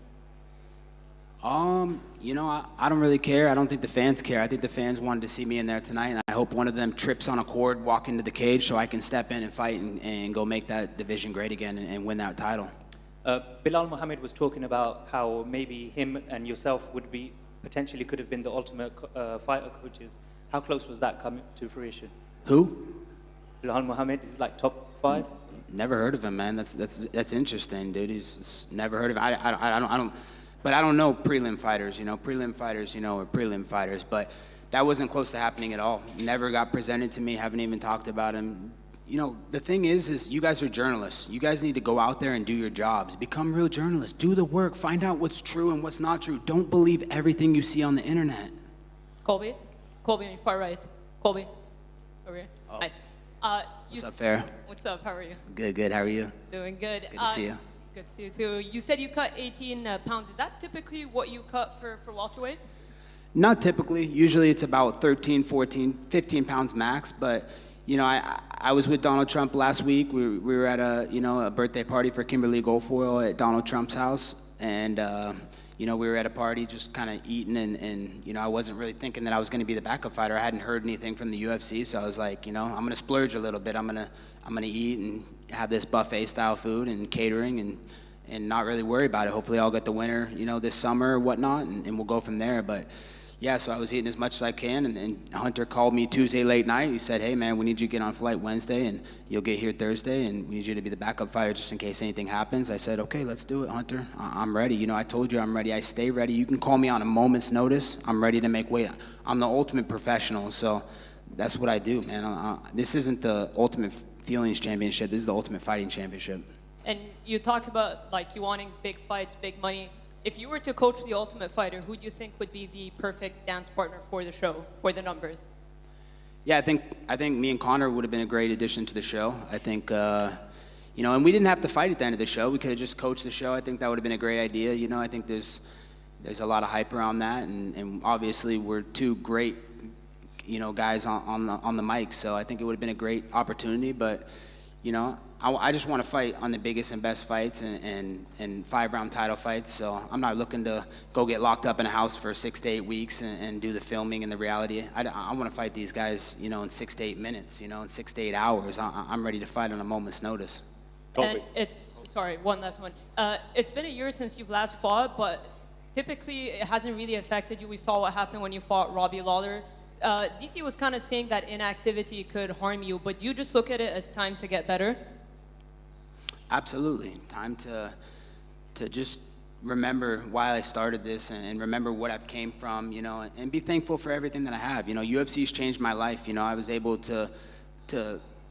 You know, I don't really care. I don't think the fans care. I think the fans wanted to see me in there tonight, and I hope one of them trips on a cord, walk into the cage, so I can step in and fight and go make that division great again and win that title. Bilal Muhammad was talking about how maybe him and yourself potentially could have been the ultimate fighter coaches. How close was that coming to fruition? Who? Bilal Muhammad is like top 5. Never heard of him, man. That's interesting, dude. He's never heard of him. I don't. But I don't know prelim fighters, you know. Prelim fighters, you know, are prelim fighters. But that wasn't close to happening at all. Never got presented to me. Haven't even talked about him. You know, the thing is you guys are journalists. You guys need to go out there and do your jobs. Become real journalists. Do the work. Find out what's true and what's not true. Don't believe everything you see on the internet. Colby on your far right. Colby, over here. Oh. Hi. What's up, Farrah? What's up? How are you? Good. How are you? Doing good. Good to see you. Good to see you too. You said you cut 18 pounds. Is that typically what you cut for welterweight? Not typically. Usually it's about 13, 14, 15 pounds max. But, you know, I was with Donald Trump last week. We were at a birthday party for Kimberly Guilfoyle at Donald Trump's house. And, you know, we were at a party just kind of eating, and, you know, I wasn't really thinking that I was going to be the backup fighter. I hadn't heard anything from the UFC, so I was like, you know, I'm going to splurge a little bit. I'm going to eat and have this buffet-style food and catering and not really worry about it. Hopefully I'll get the winner, you know, this summer or whatnot, and we'll go from there. But yeah, so I was eating as much as I can, and Hunter called me Tuesday late night. He said, hey, man, we need you to get on flight Wednesday, and you'll get here Thursday, and we need you to be the backup fighter just in case anything happens. I said, okay, let's do it, Hunter. I'm ready. You know, I told you I'm ready. I stay ready. You can call me on a moment's notice. I'm ready to make weight. I'm the ultimate professional, so that's what I do, man. This isn't the Ultimate Feelings Championship. This is the Ultimate Fighting Championship. And you talk about like you wanting big fights, big money. If you were to coach the Ultimate Fighter, who do you think would be the perfect dance partner for the show, for the numbers? Yeah, I think me and Connor would have been a great addition to the show. I think, you know, and we didn't have to fight at the end of the show. We could have just coached the show. I think that would have been a great idea. You know, I think there's a lot of hype around that, and obviously we're two great, you know, guys on the mic. So I think it would have been a great opportunity. But, you know, I just want to fight on the biggest and best fights and 5-round title fights. So I'm not looking to go get locked up in a house for 6 to 8 weeks and do the filming and the reality. I want to fight these guys, you know, in 6 to 8 minutes, you know, in 6 to 8 hours. I'm ready to fight on a moment's notice. And sorry, one last one. It's been a year since you've last fought, but typically it hasn't really affected you. We saw what happened when you fought Robbie Lawler. DC was kind of saying that inactivity could harm you, but do you just look at it as time to get better? Absolutely. Time to just remember why I started this and remember what I've came from, you know, and be thankful for everything that I have. You know, UFC's changed my life. You know, I was able to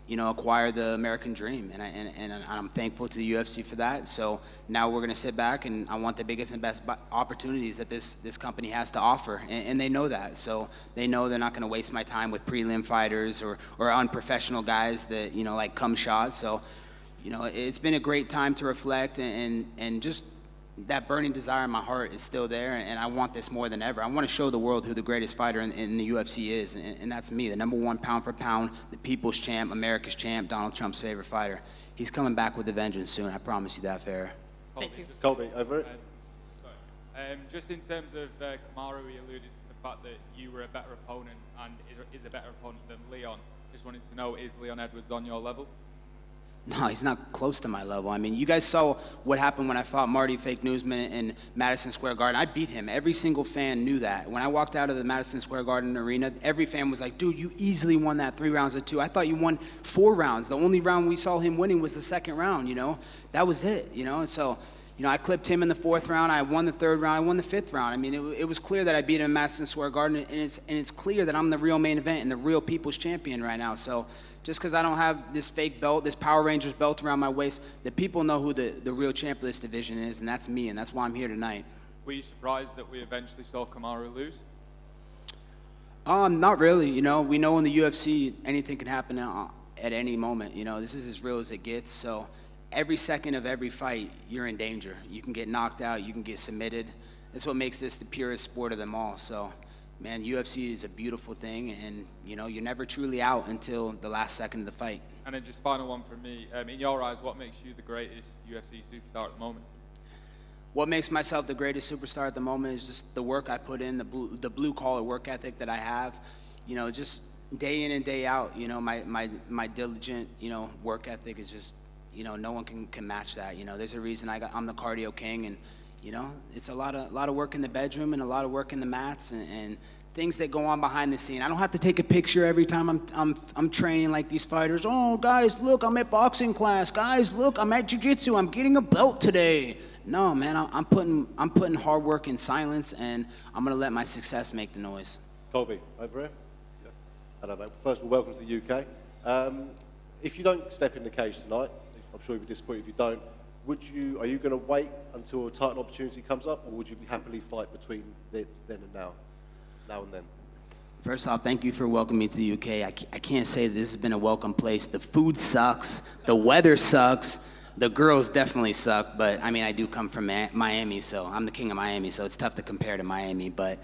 you know, acquire the American dream, and I'm thankful to the UFC for that. So now we're going to sit back, and I want the biggest and best opportunities that this company has to offer, and they know that. So they know they're not going to waste my time with prelim fighters or unprofessional guys that, you know, like come shots. So, you know, it's been a great time to reflect, and just that burning desire in my heart is still there, and I want this more than ever. I want to show the world who the greatest fighter in the UFC is, and that's me, the #1 pound for pound, the people's champ, America's champ, Donald Trump's favorite fighter. He's coming back with a vengeance soon, I promise you that, Farrah. Thank you. Colby, over it. Just in terms of Kamaru, he alluded to the fact that you were a better opponent and is a better opponent than Leon. Just wanted to know, is Leon Edwards on your level? No, he's not close to my level. I mean, you guys saw what happened when I fought Marty Fake Newsman in Madison Square Garden. I beat him. Every single fan knew that. When I walked out of the Madison Square Garden arena, every fan was like, dude, you easily won that 3 rounds to 2. I thought you won 4 rounds. The only round we saw him winning was the 2nd round, you know? That was it, you know? And so, you know, I clipped him in the 4th round. I won the 3rd round. I won the 5th round. I mean, it was clear that I beat him in Madison Square Garden, and it's clear that I'm the real main event and the real people's champion right now. So just because I don't have this fake belt, this Power Rangers belt around my waist, the people know who the real champ of this division is, and that's me, and that's why I'm here tonight. Were you surprised that we eventually saw Kamaru lose? Not really. You know, we know in the UFC anything can happen at any moment. You know, this is as real as it gets. So every second of every fight, you're in danger. You can get knocked out. You can get submitted. That's what makes this the purest sport of them all. So, man, UFC is a beautiful thing, and, you know, you're never truly out until the last second of the fight. And then just final one from me. In your eyes, what makes you the greatest UFC superstar at the moment? What makes myself the greatest superstar at the moment is just the work I put in, the blue-collar work ethic that I have. You know, just day in and day out, you know, my diligent, you know, work ethic is just, you know, no one can match that. You know, there's a reason I'm the cardio king, and, you know, it's a lot of work in the bedroom and a lot of work in the mats and things that go on behind the scene. I don't have to take a picture every time I'm training like these fighters. Oh, guys, look, I'm at boxing class. Guys, look, I'm at jiu-jitsu. I'm getting a belt today. No, man, I'm putting hard work in silence, and I'm gonna let my success make the noise. Colby, over here. Yeah. Hello, mate. First of all, welcome to the UK. If you don't step in the cage tonight, I'm sure you'll be disappointed if you don't. Are you going to wait until a title opportunity comes up, or would you happily fight between then and now and then? First off, thank you for welcoming me to the UK. I can't say this has been a welcome place. The food sucks. The weather sucks. The girls definitely suck. But, I mean, I do come from Miami, so I'm the king of Miami, so it's tough to compare to Miami. But,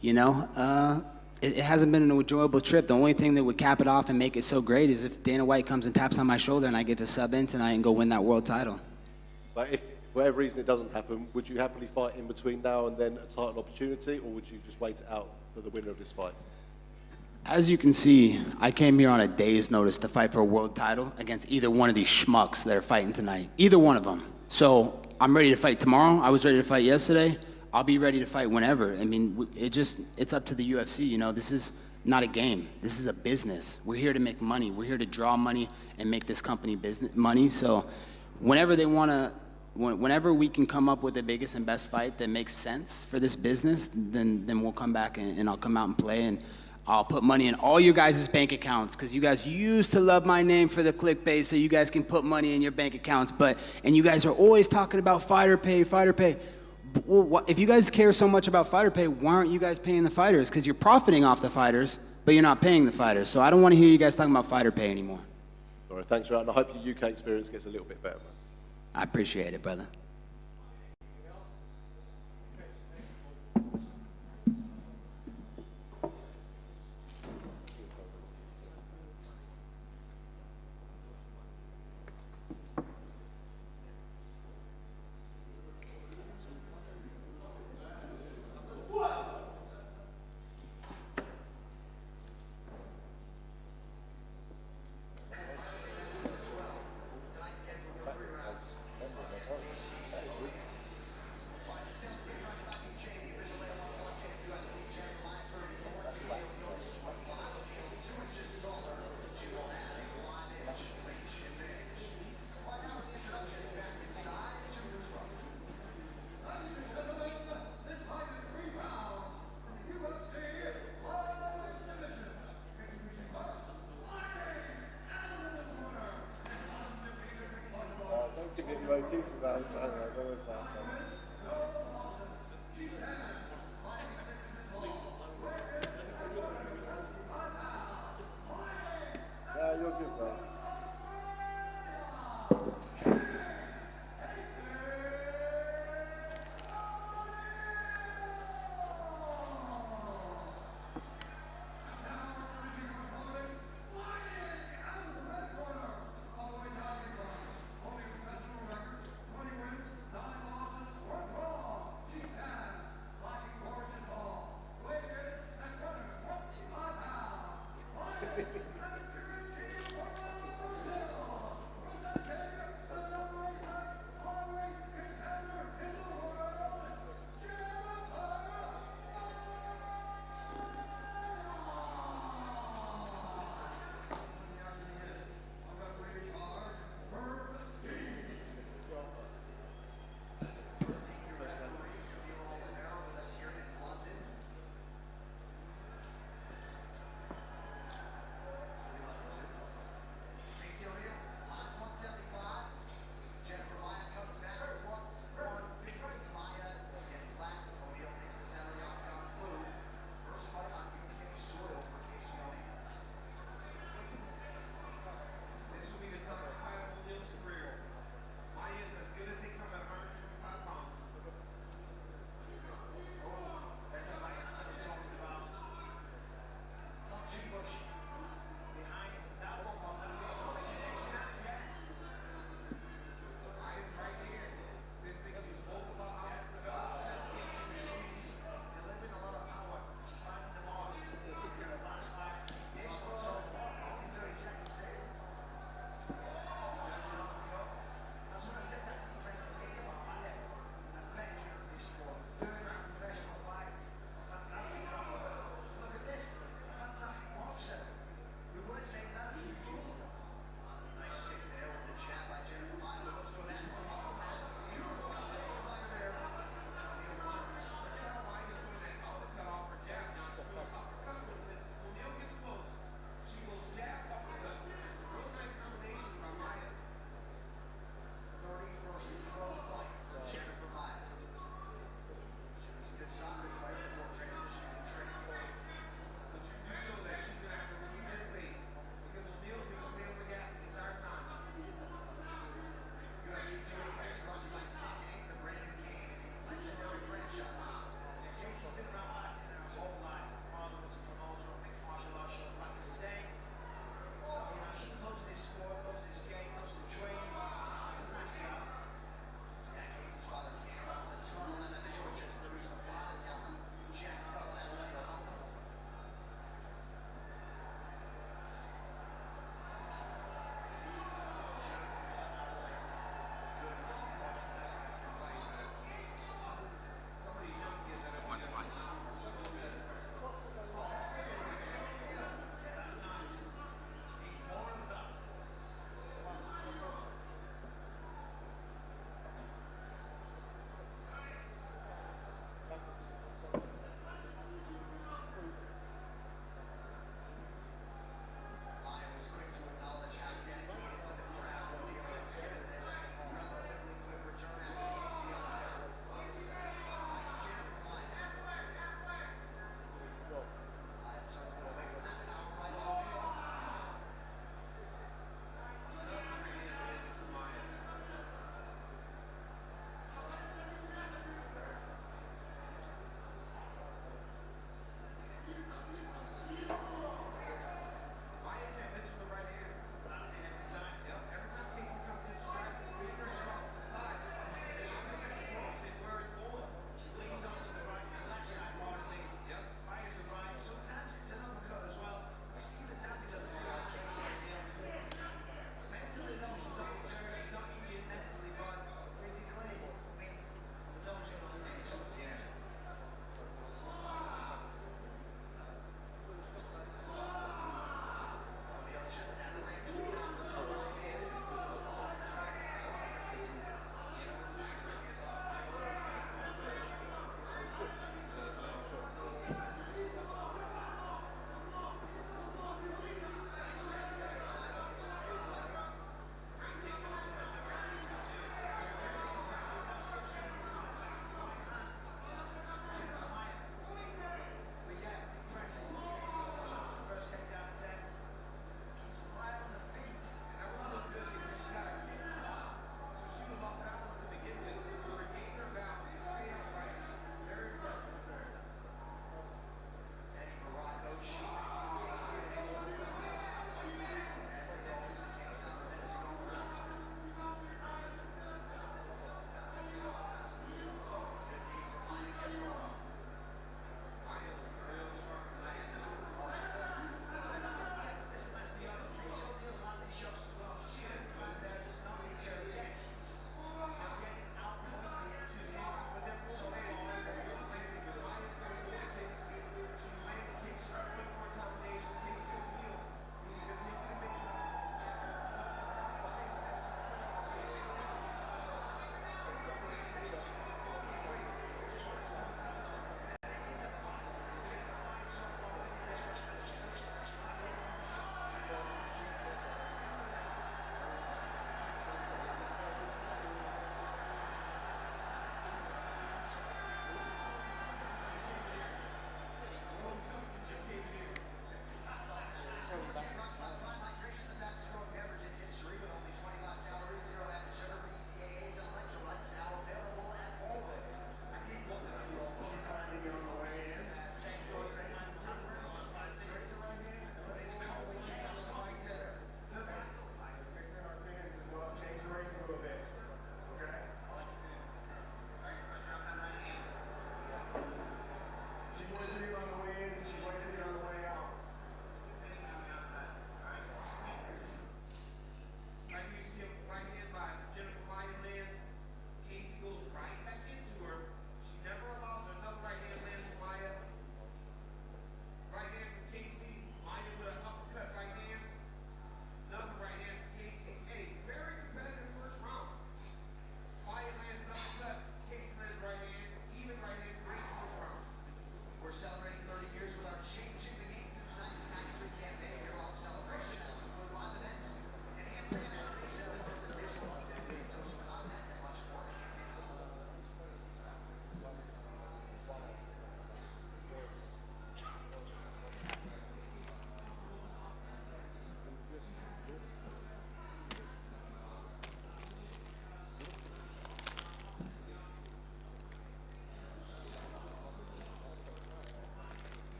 you know, it hasn't been an enjoyable trip. The only thing that would cap it off and make it so great is if Dana White comes and taps on my shoulder and I get to sub in tonight and go win that world title. But if for whatever reason it doesn't happen, would you happily fight in between now and then a title opportunity, or would you just wait it out for the winner of this fight? As you can see, I came here on a day's notice to fight for a world title against either one of these schmucks that are fighting tonight. Either one of them. So I'm ready to fight tomorrow. I was ready to fight yesterday. I'll be ready to fight whenever. I mean, it's up to the UFC. You know, this is not a game. This is a business. We're here to make money. We're here to draw money and make this company business money. So whenever they want to, whenever we can come up with the biggest and best fight that makes sense for this business, then we'll come back and I'll come out and play, and I'll put money in all your guys' bank accounts, because you guys used to love my name for the clickbait so you guys can put money in your bank accounts, and you guys are always talking about fighter pay, fighter pay. Well, if you guys care so much about fighter pay, why aren't you guys paying the fighters? Because you're profiting off the fighters, but you're not paying the fighters. So I don't want to hear you guys talking about fighter pay anymore. All right, thanks, Ryan. I hope your UK experience gets a little bit better, man. I appreciate it, brother.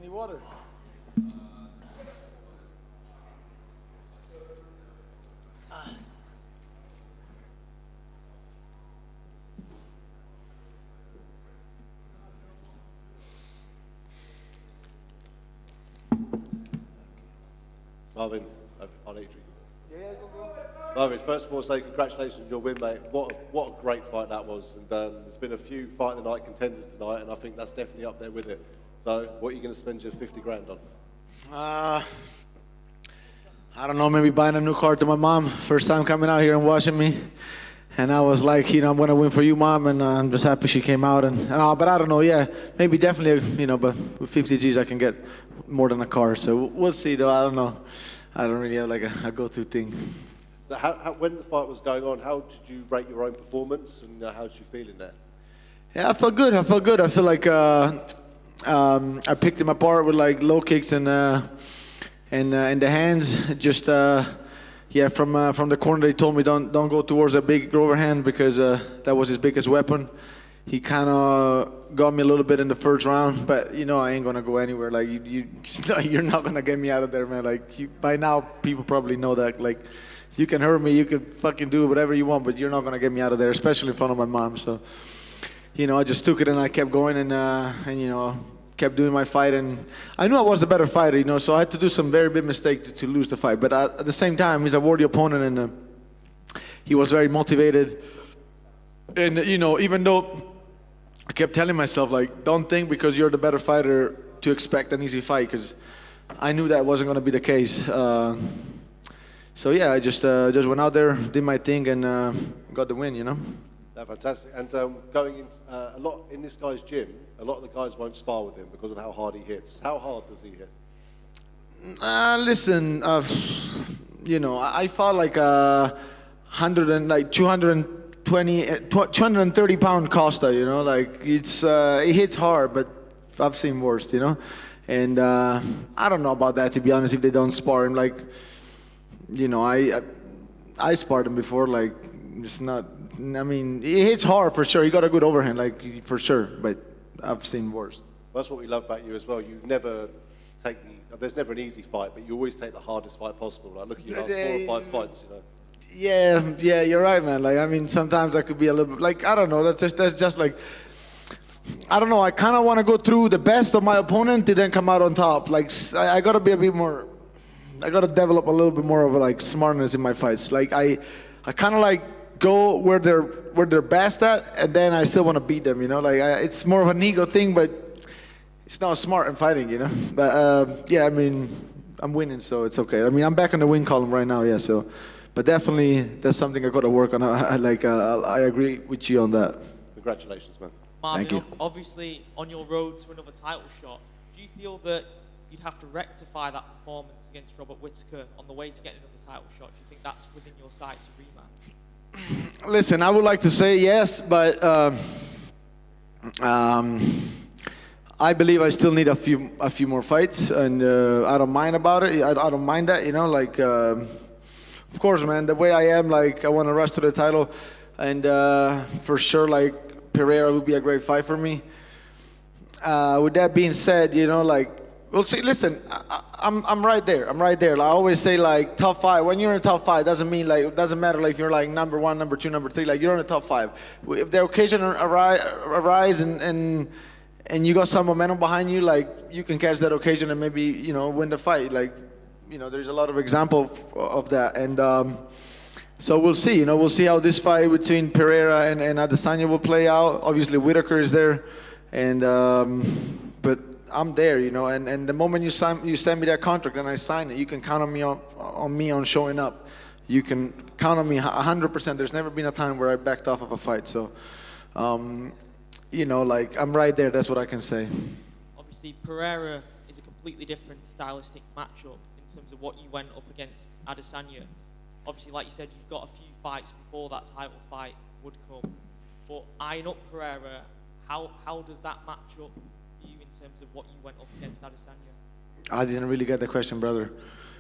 Any water? Marvin, I'll let you drink. Marvin, first of all, say congratulations on your win, mate. What a great fight that was. And there's been a few fight of the night contenders tonight, and I think that's definitely up there with it. So, what are you going to spend your 50 grand on? I don't know, maybe buying a new car to my mom. First time coming out here and watching me. And I was like, I'm going to win for you, Mom. And I'm just happy she came out. But I don't know, yeah. Maybe definitely, but with 50 G's I can get more than a car. So we'll see, though. I don't know. I don't really have like a go-to thing. So when the fight was going on, how did you rate your own performance, and how did you feel in there? Yeah, I felt good. I feel like I picked him apart with like low kicks and in the hands. Just from the corner they told me don't go towards a big overhand because that was his biggest weapon. He kind of got me a little bit in the first round, but I ain't gonna go anywhere. Like you're not gonna get me out of there, man. Like by now people probably know that. Like you can hurt me, you can fucking do whatever you want, but you're not gonna get me out of there, especially in front of my mom. So I just took it and I kept going and kept doing my fight, and I knew I was the better fighter, so I had to do some very big mistake to lose the fight. But at the same time, he's a worthy opponent, and he was very motivated. And even though I kept telling myself like, don't think because you're the better fighter to expect an easy fight, because I knew that wasn't going to be the case. So yeah, I just went out there, did my thing, and got the win. That's fantastic. And going in a lot in this guy's gym, a lot of the guys won't spar with him because of how hard he hits. How hard does he hit? Listen, I fought like 230 pound Costa. It hits hard, but I've seen worse. And I don't know about that, to be honest. If they don't spar him, I sparred him before. Like it's not. I mean, it hits hard for sure. He got a good overhand, for sure. But I've seen worse. That's what we love about you as well. You never take there's never an easy fight, but you always take the hardest fight possible. Like look at your last 4 or 5 fights. Yeah, you're right, man. Sometimes I could be a little bit I don't know. That's just like, I don't know. I kind of want to go through the best of my opponent to then come out on top. I gotta be a bit more. I gotta develop a little bit more of smartness in my fights. I kind of go where they're best at, and then I still want to beat them. It's more of an ego thing, but it's not smart in fighting. But yeah, I mean, I'm winning, so it's okay. I mean, I'm back on the win column right now. Yeah, so. But definitely, that's something I got to work on. I agree with you on that. Congratulations, man. Marvin, Thank you. Obviously, on your road to another title shot, do you feel that you'd have to rectify that performance against Robert Whittaker on the way to getting another title shot? Do you think that's within your sights, a rematch? Listen, I would like to say yes, but I believe I still need a few more fights, and I don't mind about it. I don't mind that, Of course, man, the way I am, I want to rush to the title, and for sure, Pereira would be a great fight for me. With that being said, we'll see. Listen, I'm right there. I always say, top 5. When you're in the top 5, doesn't mean it doesn't matter if you're number 1, number 2, number 3. You're in the top 5. If the occasion arise and you got some momentum behind you, you can catch that occasion and maybe win the fight. There's a lot of example of that, and so we'll see. We'll see how this fight between Pereira and Adesanya will play out. Obviously, Whittaker is there, and but I'm there. And the moment you send me that contract and I sign it, you can count on me on showing up. You can count on me 100%. There's never been a time where I backed off of a fight. So, I'm right there. That's what I can say. Obviously, Pereira is a completely different stylistic matchup in terms of what you went up against Adesanya. Obviously, like you said, you've got a few fights before that title fight would come. But eyeing up Pereira, how does that match up for you in terms of what you went up against Adesanya? I didn't really get the question, brother.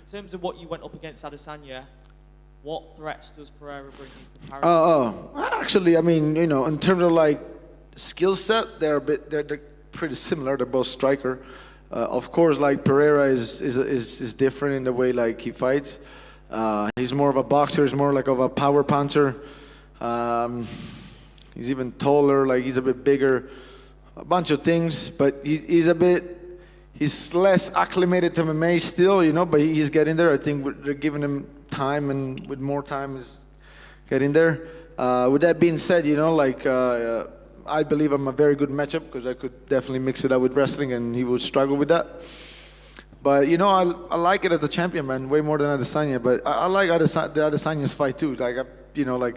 In terms of what you went up against Adesanya, what threats does Pereira bring in comparison? Actually, I mean, in terms of skill set, they're pretty similar. They're both striker. Of course, like Pereira is different in the way like he fights. He's more of a boxer. He's more like of a power puncher. He's even taller. Like he's a bit bigger. A bunch of things, but he's less acclimated to MMA still, you know. But he's getting there. I think they're giving him time, and with more time, is getting there. With that being said, you know, like. I believe I'm a very good matchup because I could definitely mix it up with wrestling and he would struggle with that. But, you know, I like it as a champion, man, way more than Adesanya. But I like the Adesanya's fight too. Like, you know, like,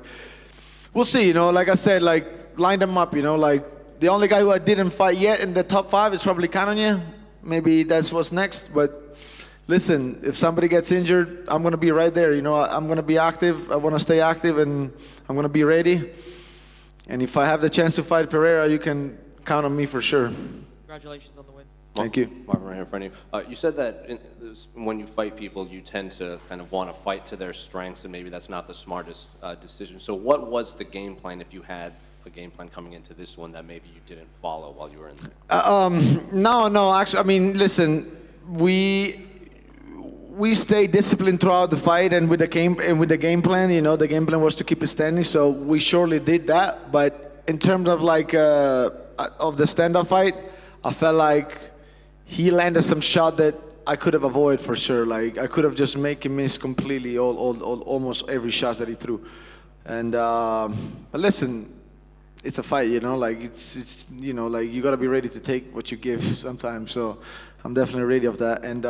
we'll see, you know. Like I said, like, line them up, you know. Like, the only guy who I didn't fight yet in the top 5 is probably Cannonier. Maybe that's what's next. But listen, if somebody gets injured, I'm going to be right there. You know, I'm going to be active. I want to stay active and I'm going to be ready. And if I have the chance to fight Pereira, you can count on me for sure. Congratulations on the win. Thank you. Marvin, right here in front of you. You said that when you fight people, you tend to kind of want to fight to their strengths, and maybe that's not the smartest decision. So what was the game plan, if you had a game plan coming into this one that maybe you didn't follow while you were in there? No, actually, I mean, listen, we stayed disciplined throughout the fight, and with the game plan, you know, the game plan was to keep it standing. So we surely did that. But in terms of like of the stand-up fight, I felt like he landed some shot that I could have avoided for sure. Like I could have just made him miss completely almost every shot that he threw. And but listen, it's a fight, you know. Like it's you know, like you gotta be ready to take what you give sometimes. So I'm definitely ready of that. And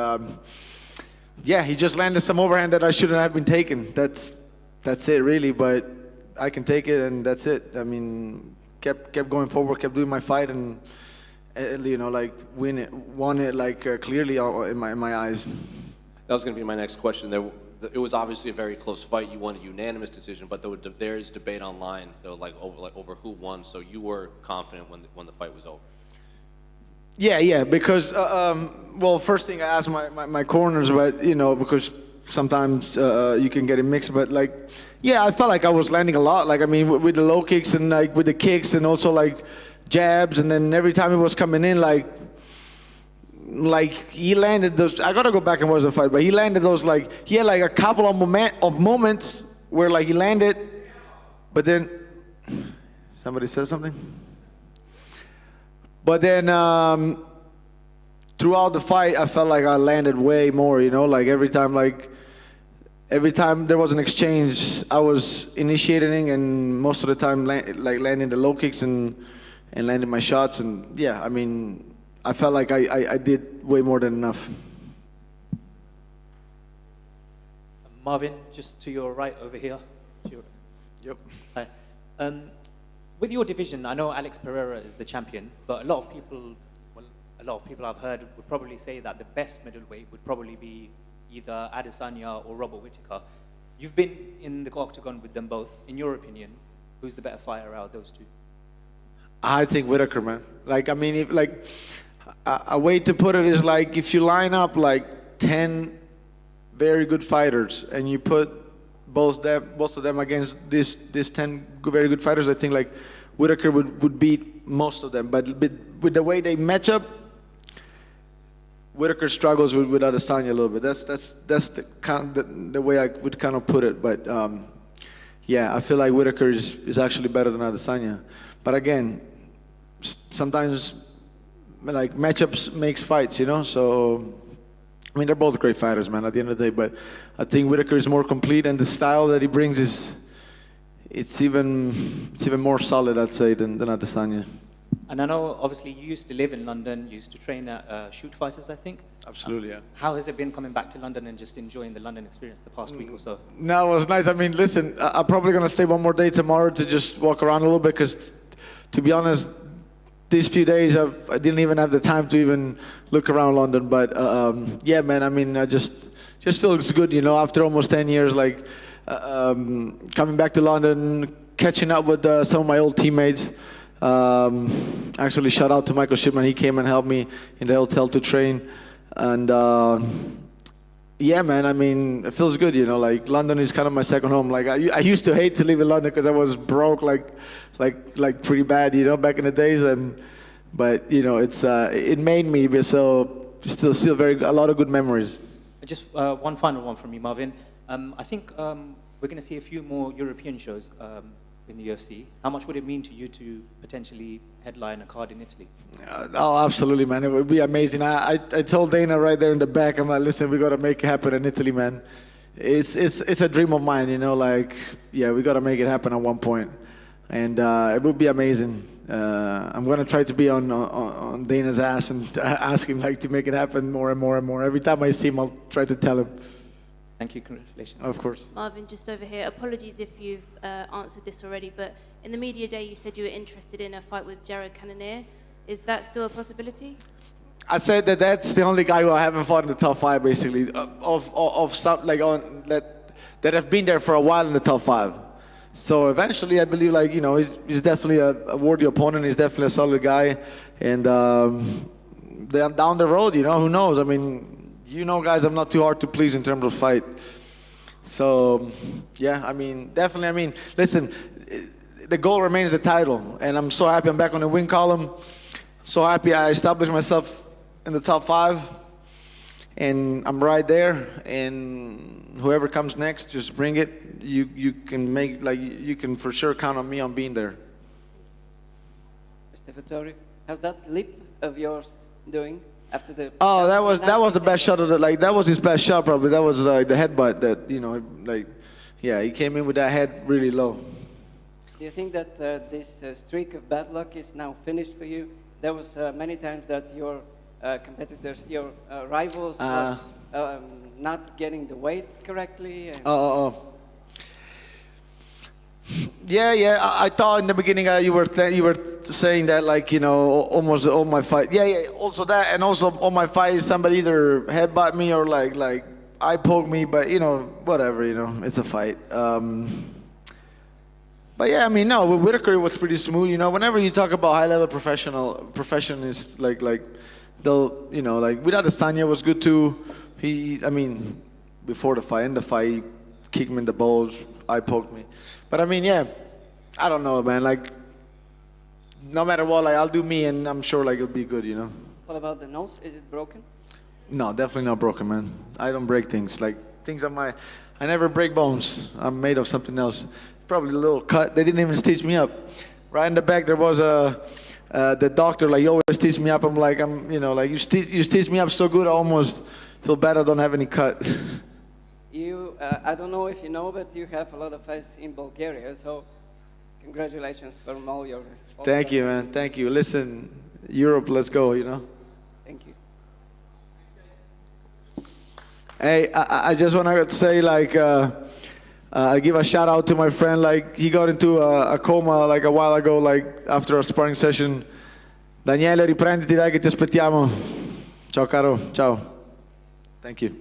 yeah, he just landed some overhand that I shouldn't have been taking. That's it really, but I can take it and that's it. I mean, kept going forward, kept doing my fight, and you know, like won it like clearly in my eyes. That was going to be my next question. It was obviously a very close fight. You won a unanimous decision, but there is debate online though, like over who won. So you were confident when the fight was over. Yeah, because, well, first thing I asked my corners, but, you know, because sometimes you can get it mixed, but, like, yeah, I felt like I was landing a lot. Like, I mean, with the low kicks and, like, with the kicks and also, like, jabs, and then every time it was coming in, like he landed those, I got to go back and watch the fight, but he landed those, like, he had, like, a couple of moments where, like, he landed, but then, somebody said something? But then throughout the fight, I felt like I landed way more, you know, like every time there was an exchange, I was initiating and most of the time landing the low kicks and landing my shots. And yeah, I mean, I felt like I did way more than enough. Marvin, just to your right over here. Yep. Hi. With your division, I know Alex Pereira is the champion, but a lot of people I've heard would probably say that the best middleweight would probably be either Adesanya or Robert Whittaker. You've been in the octagon with them both. In your opinion, who's the better fighter out of those two? I think Whittaker, man. Like, I mean, a way to put it is like if you line up like 10 very good fighters and you put both of them against these 10 very good fighters, I think like Whittaker would beat most of them. But with the way they match up, Whittaker struggles with Adesanya a little bit. That's the way I would kind of put it. But yeah, I feel like Whittaker is actually better than Adesanya. But again, sometimes like matchups makes fights, you know. So I mean, they're both great fighters, man, at the end of the day. But I think Whittaker is more complete, and the style that he brings it's even more solid, I'd say, than Adesanya. And I know, obviously, you used to live in London. You used to train at Shoot Fighters, I think. Absolutely, yeah. How has it been coming back to London and just enjoying the London experience the past week or so? No, it was nice. I mean, listen, I'm probably going to stay one more day tomorrow to just walk around a little bit because, to be honest, these few days I didn't even have the time to even look around London. But yeah, man, I mean, I just feels good, you know, after almost 10 years, like coming back to London, catching up with some of my old teammates. Actually, shout out to Michael Shipman. He came and helped me in the hotel to train. And yeah, man, I mean, it feels good, you know, like London is kind of my second home. Like I used to hate to live in London because I was broke, like pretty bad, you know, back in the days. But you know, it made me be so still a lot of good memories. Just one final one from me, Marvin. I think we're going to see a few more European shows in the UFC. How much would it mean to you to potentially headline a card in Italy? Oh, absolutely, man. It would be amazing. I told Dana right there in the back, I'm like, listen, we got to make it happen in Italy, man. It's a dream of mine, you know, like, yeah, we got to make it happen at one point. And it would be amazing. I'm going to try to be on Dana's ass and ask him like to make it happen more and more and more. Every time I see him, I'll try to tell him. Thank you, congratulations. Of course. Marvin, just over here, apologies if you've answered this already, but in the media day you said you were interested in a fight with Jared Cannonier. Is that still a possibility? I said that's the only guy who I haven't fought in the top 5, basically, of some, like, on that have been there for a while in the top 5. So eventually, I believe, like, you know, he's definitely a worthy opponent. He's definitely a solid guy, and down the road, you know, who knows? I mean, you know, guys, I'm not too hard to please in terms of fight. So, yeah, I mean, definitely. I mean, listen, the goal remains the title, and I'm so happy I'm back on the win column. So happy I established myself in the top 5, and I'm right there. And whoever comes next, just bring it. You can for sure count on me on being there. Mr. Vettori, how's that lip of yours doing after the? Oh, that was the best shot of the, like, that was his best shot probably. That was like the headbutt that, you know, like, yeah, he came in with that head really low. Do you think that this streak of bad luck is now finished for you? There was many times that your competitors, your rivals, were not getting the weight correctly. And Yeah, I thought in the beginning you were saying that, like, you know, almost all my fight. Yeah, also that, and also all my fights, somebody either headbutt me or like eye poke me, but, you know, whatever, you know, it's a fight. But yeah, I mean, no, with Whitaker was pretty smooth, you know. Whenever you talk about high-level professionists, like they'll, you know, like, with Adesanya was good too. I mean, before the fight, in the fight, he kicked me in the balls, eye poked me. But I mean, yeah, I don't know, man. Like, no matter what, like, I'll do me, and I'm sure, like, it'll be good, you know. What about the nose? Is it broken? No, definitely not broken, man. I don't break things. Like, things on I never break bones. I'm made of something else. Probably a little cut. They didn't even stitch me up. Right in the back, there was the doctor, like, you always stitch me up. I'm like, you know, like, you stitch me up so good, I almost feel bad I don't have any cut. You, I don't know if you know, but you have a lot of fights in Bulgaria, so congratulations from all your... Thank you, man. Thank you. Listen, Europe, let's go, you know. Thank you. Hey, I just want to say, like, give a shout out to my friend. Like, he got into a coma, like, a while ago, like, after a sparring session. Daniele, riprenditi, dai, che ti aspettiamo. Ciao, caro. Ciao. Thank you.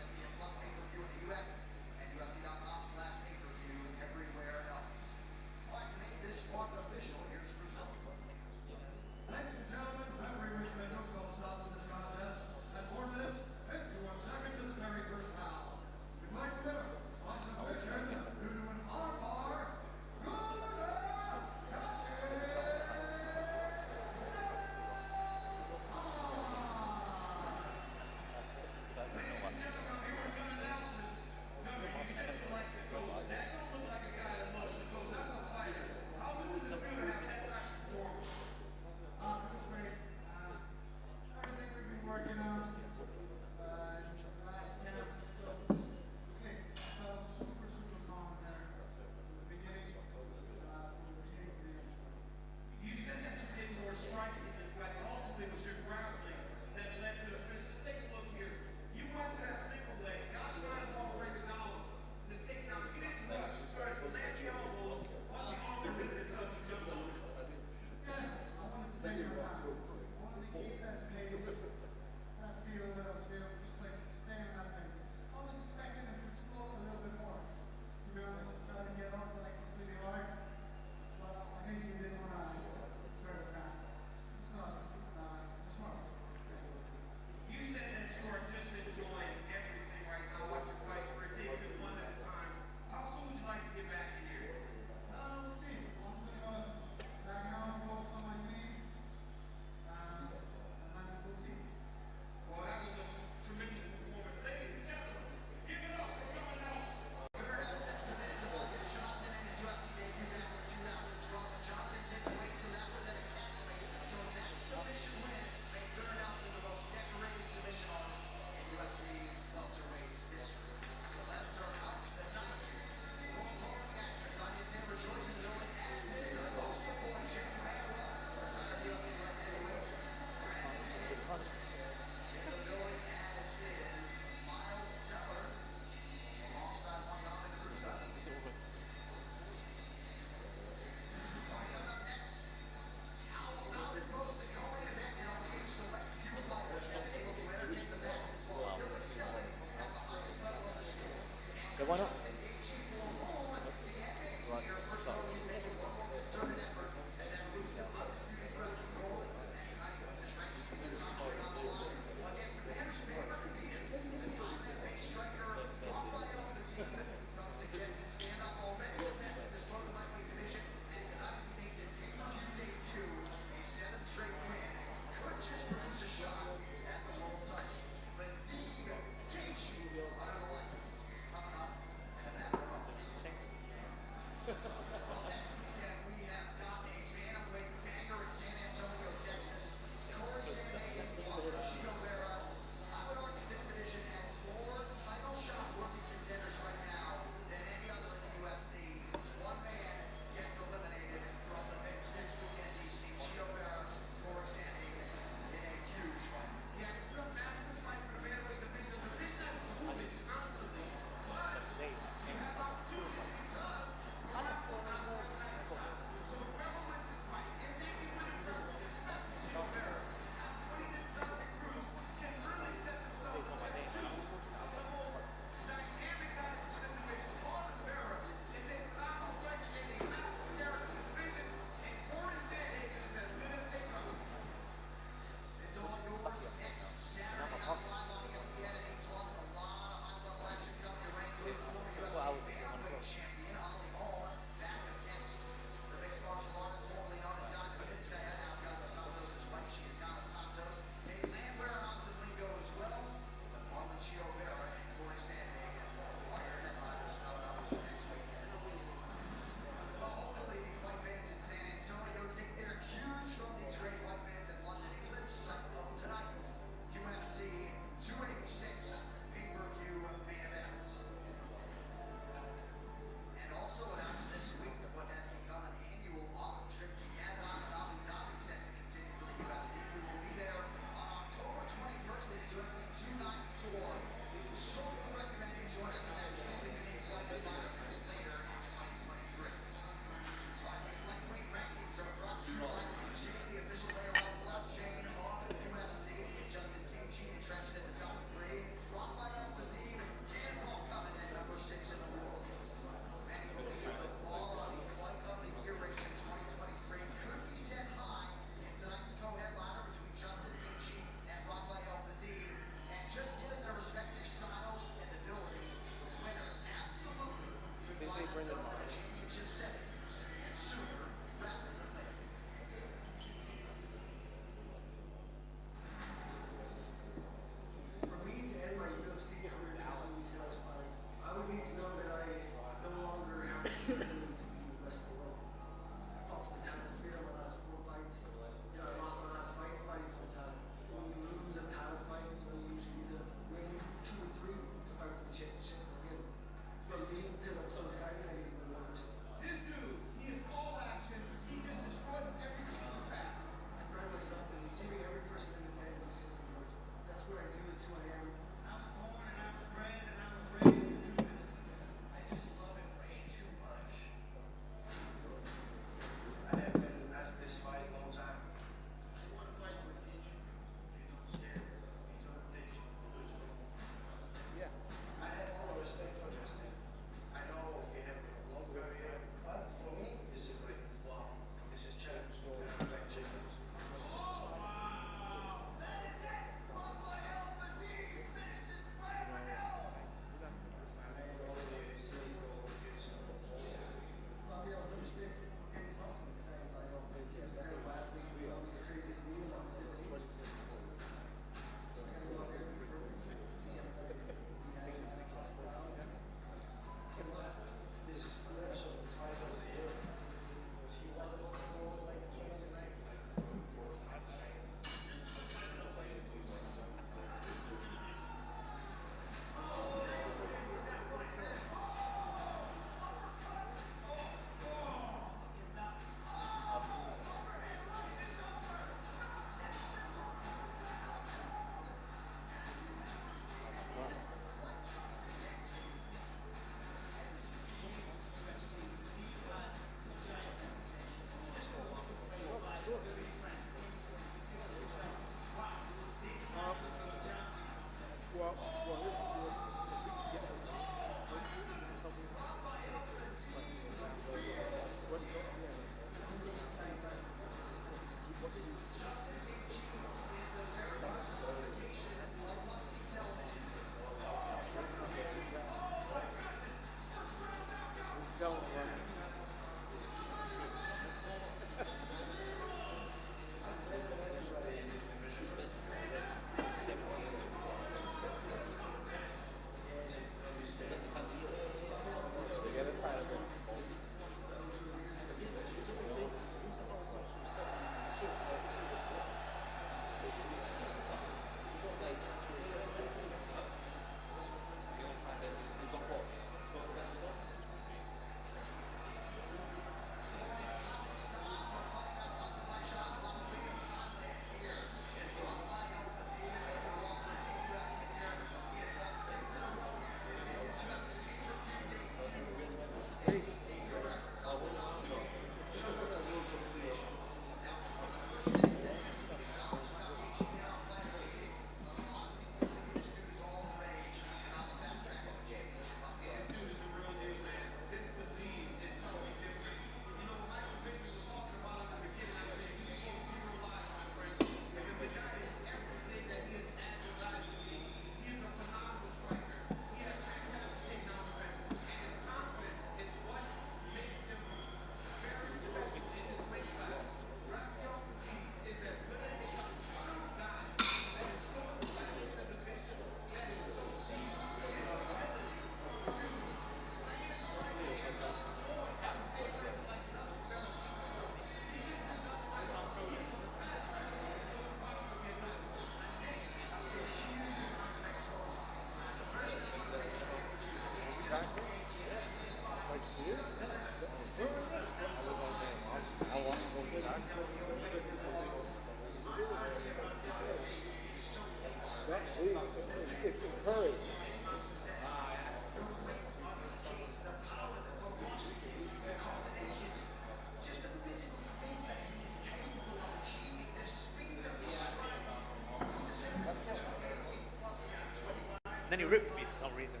Then he ripped me for some reason.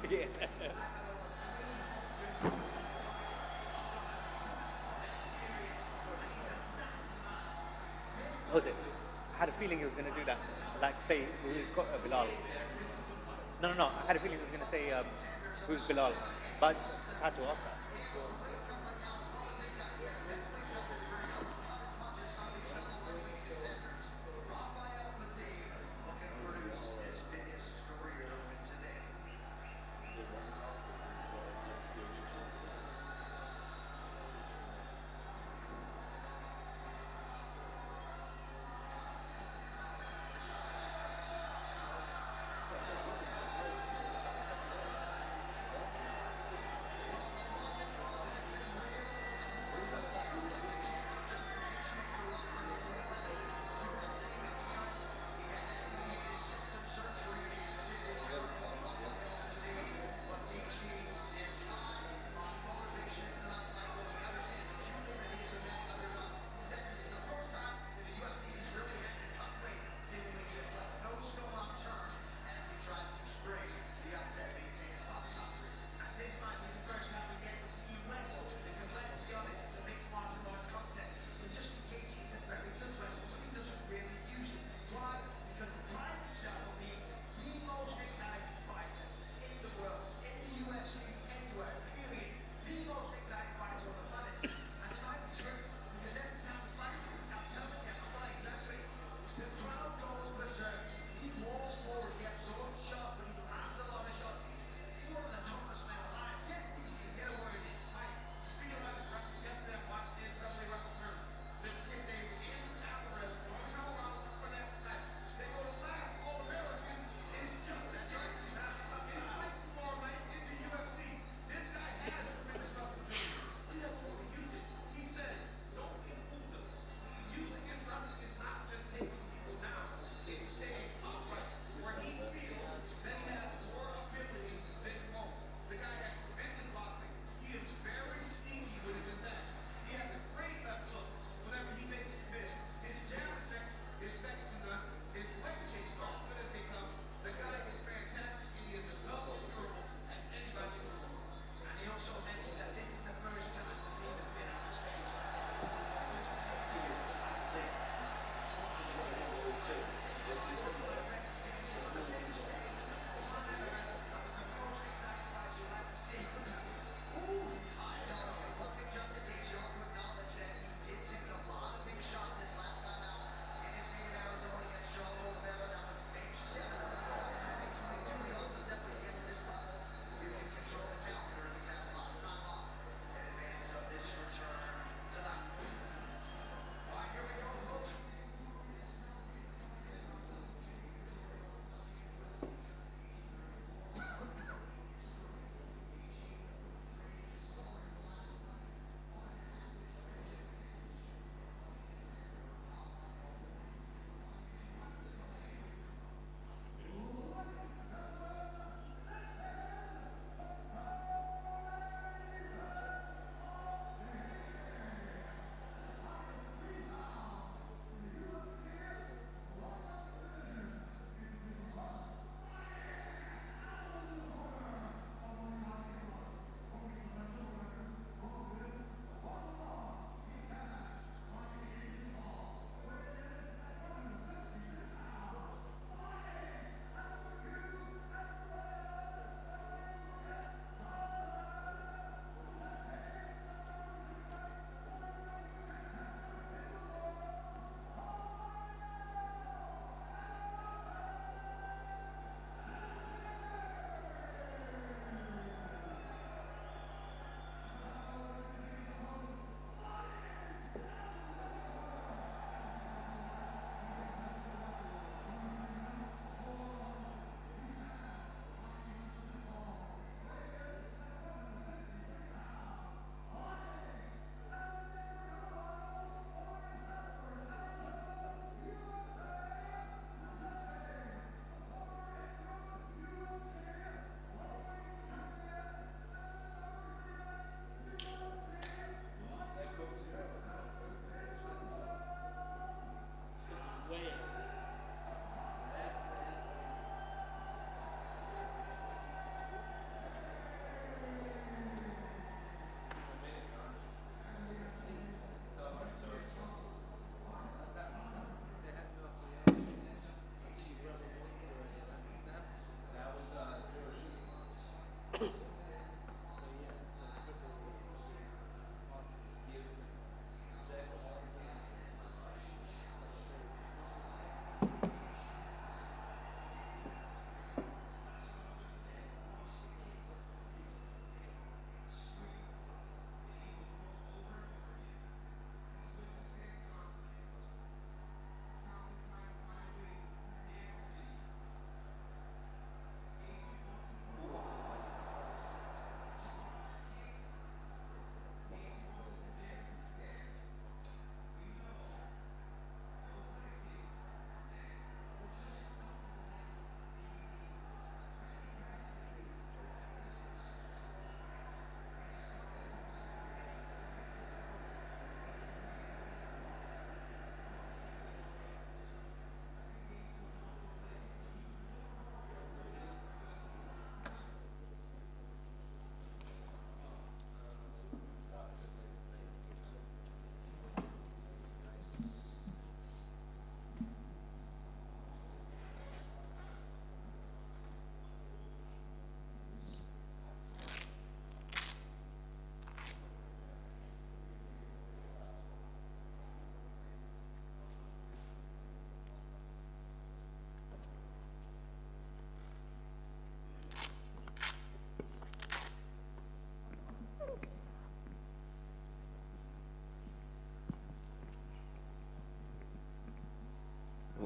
Yeah. Jose, I had a feeling he was going to do that. Like say, who's got Bilal? No. I had a feeling he was going to say, who's Bilal? But I had to ask that.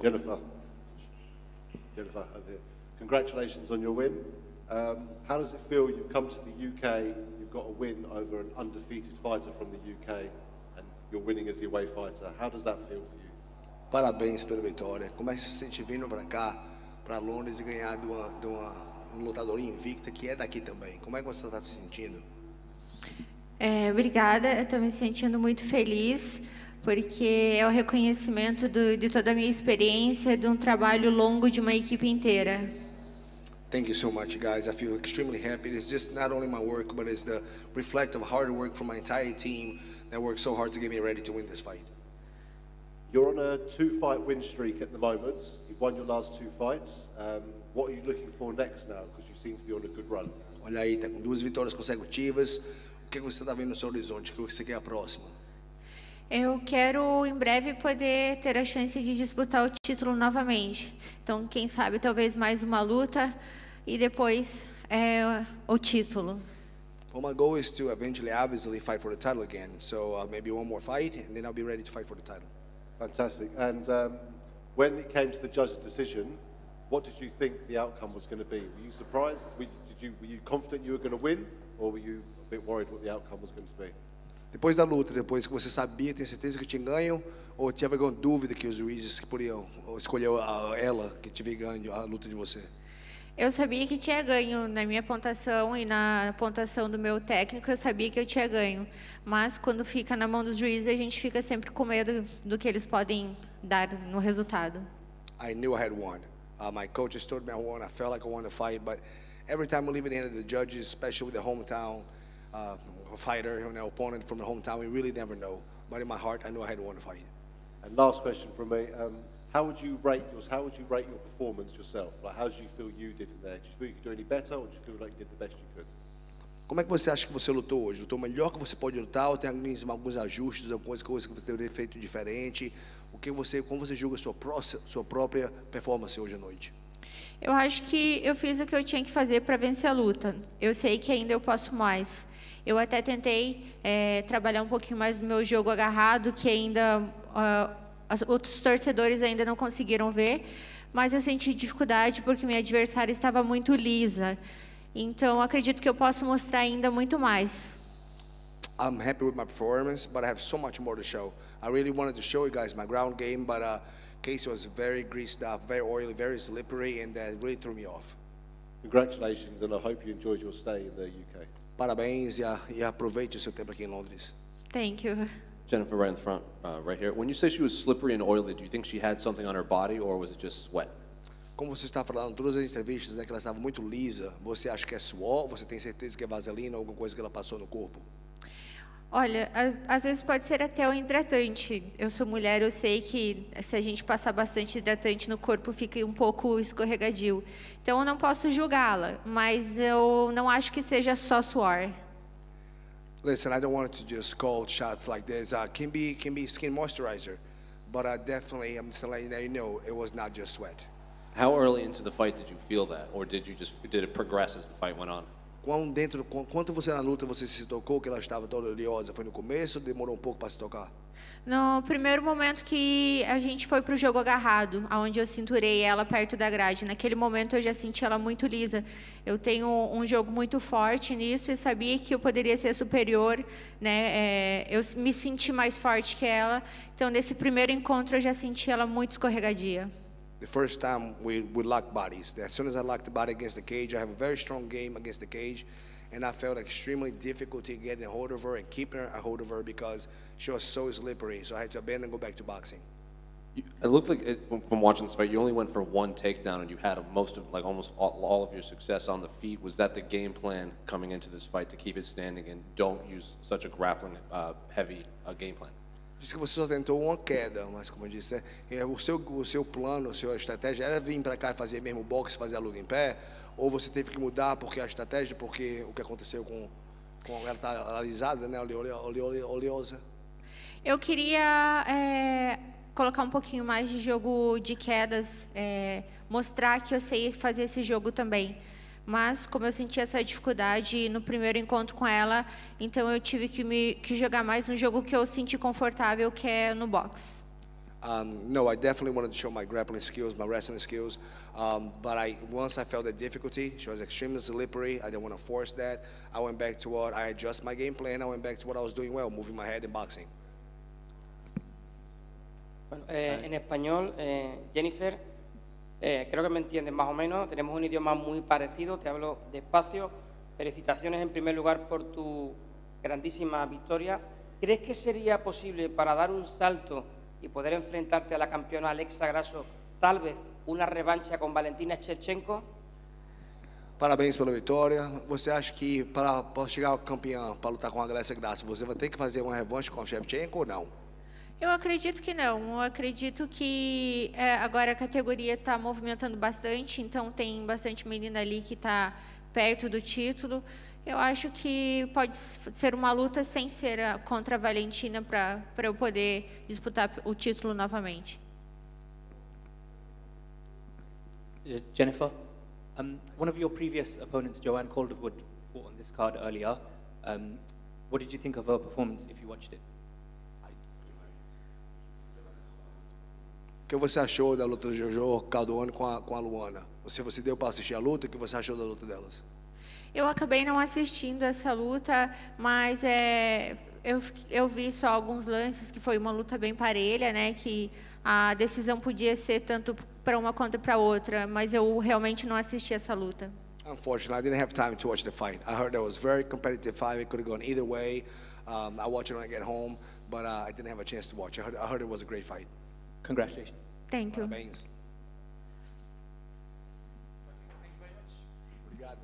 Jennifer, over here. Congratulations on your win. How does it feel? You've come to the UK, you've got a win over an undefeated fighter from the UK, and you're winning as the away fighter. How does that feel for you? Parabéns pela vitória. Como é que você se sente vindo para cá, para Londres e ganhar de uma lutadora invicta que é daqui também? Como é que você está se sentindo? Obrigada, eu estou me sentindo muito feliz, porque é o reconhecimento de toda a minha experiência, de um trabalho longo de uma equipe inteira. Thank you so much, guys. I feel extremely happy. It's just not only my work, but it's the reflective hard work from my entire team that worked so hard to get me ready to win this fight. You're on a 2-fight win streak at the moment. You've won your last 2 fights. What are you looking for next now? Because you seem to be on a good run. Olha aí, tá com 2 vitórias consecutivas. O que você está vendo no seu horizonte? O que você quer a próxima? Eu quero, em breve, poder ter a chance de disputar o título novamente. Então, quem sabe, talvez mais uma luta e depois o título. Well, my goal is to eventually, obviously, fight for the title again. So maybe one more fight, and then I'll be ready to fight for the title. Fantastic. And when it came to the judge's decision, what did you think the outcome was going to be? Were you surprised? Were you confident you were going to win, or were you a bit worried what the outcome was going to be? Depois da luta, depois que você sabia, tem certeza que tinha ganho, ou tinha alguma dúvida que os juízes poderiam escolher ela que tive ganho a luta de você? Eu sabia que tinha ganho na minha pontuação e na pontuação do meu técnico, eu sabia que eu tinha ganho. Mas quando fica na mão dos juízes, a gente fica sempre com medo do que eles podem dar no resultado. I knew I had won. My coaches told me I won. I felt like I won the fight, but every time we leave it in the judges, especially with the hometown fighter, opponent from the hometown, we really never know. But in my heart, I knew I had won the fight. And last question from me. How would you rate your performance yourself? Like, how do you feel you did in there? Do you feel you could do any better, or do you feel like you did the best you could? Como é que você acha que você lutou hoje? Lutou melhor que você pode lutar, ou tem alguns ajustes, algumas coisas que você teria feito diferente? Como você julga a sua própria performance hoje à noite? Eu acho que eu fiz o que eu tinha que fazer para vencer a luta. Eu sei que ainda eu posso mais. Eu até tentei trabalhar um pouquinho mais no meu jogo agarrado, que ainda outros torcedores ainda não conseguiram ver, mas eu senti dificuldade porque minha adversária estava muito lisa. Então, acredito que eu posso mostrar ainda muito mais. I'm happy with my performance, but I have so much more to show. I really wanted to show you guys my ground game, but Gaethje was very greased up, very oily, very slippery, and that really threw me off. Congratulations, and I hope you enjoyed your stay in the UK. Parabéns e aproveite o seu tempo aqui em Londres. Thank you. Jennifer, right in the front, right here. When you say she was slippery and oily, do you think she had something on her body, or was it just sweat? Como você está falando, todas as entrevistas, que ela estava muito lisa, você acha que é suor? Você tem certeza que é vaselina ou alguma coisa que ela passou no corpo? Olha, às vezes pode ser até o hidratante. Eu sou mulher, eu sei que se a gente passar bastante hidratante no corpo, fica um pouco escorregadio. Então, eu não posso julgá-la, mas eu não acho que seja só suor. Listen, I don't want to just call shots like this. Can be skin moisturizer, but definitely, I'm just letting you know, it was not just sweat. How early into the fight did you feel that, or did it progress as the fight went on? Quanto você na luta você se tocou que ela estava toda oleosa? Foi no começo ou demorou um pouco para se tocar? No primeiro momento que a gente foi para o jogo agarrado, onde eu cinturei ela perto da grade, naquele momento eu já senti ela muito lisa. Eu tenho um jogo muito forte nisso e sabia que eu poderia ser superior, né? Eu me senti mais forte que ela. Então, nesse primeiro encontro, eu já senti ela muito escorregadia. The first time we locked bodies. As soon as I locked the body against the cage, I have a very strong game against the cage, and I felt extremely difficulty getting a hold of her and keeping a hold of her because she was so slippery. So I had to abandon and go back to boxing. It looked like, from watching this fight, you only went for one takedown, and you had almost all of your success on the feet. Was that the game plan coming into this fight, to keep it standing and don't use such a grappling heavy game plan? Diz que você só tentou uma queda, mas como eu disse, o seu plano, a sua estratégia era vir para cá e fazer mesmo boxe, fazer a luta em pé, ou você teve que mudar porque a estratégia, porque o que aconteceu com ela tá alisada, né, oleosa? Eu queria colocar um pouquinho mais de jogo de quedas, mostrar que eu sei fazer esse jogo também. Mas, como eu senti essa dificuldade no primeiro encontro com ela, então eu tive que jogar mais no jogo que eu senti confortável, que é no boxe. No, I definitely wanted to show my grappling skills, my wrestling skills. But once I felt the difficulty, she was extremely slippery. I didn't want to force that. I went back to I adjusted my game plan. I went back to what I was doing well, moving my head in boxing. Bueno, en español, Jennifer, creo que me entiendes más o menos. Tenemos un idioma muy parecido. Te hablo despacio. Felicitaciones en primer lugar por tu grandísima victoria. ¿Crees que sería posible para dar un salto y poder enfrentarte a la campeona Alexa Grasso, tal vez una revancha con Valentina Shevchenko? Parabéns pela vitória. Você acha que para chegar ao campeão, para lutar com a Alexa Grasso, você vai ter que fazer uma revanche com a Shevchenko ou não? Eu acredito que não. Eu acredito que agora a categoria está movimentando bastante, então tem bastante menina ali que está perto do título. Eu acho que pode ser uma luta sem ser contra a Valentina para eu poder disputar o título novamente. Jennifer, one of your previous opponents, Joanne Wood, fought on this card earlier. What did you think of her performance if you watched it? O que você achou da luta do Jojo Caldoone com a Luana? Você deu para assistir a luta? O que você achou da luta delas? Eu acabei não assistindo essa luta, mas eu vi só alguns lances, que foi uma luta bem parelha, né? Que a decisão podia ser tanto para uma quanto para outra, mas eu realmente não assisti essa luta. Unfortunately, I didn't have time to watch the fight. I heard that was a very competitive fight. It could have gone either way. I watched it when I get home, but I didn't have a chance to watch. I heard it was a great fight. Congratulations. Thank you. Parabéns. Obrigado.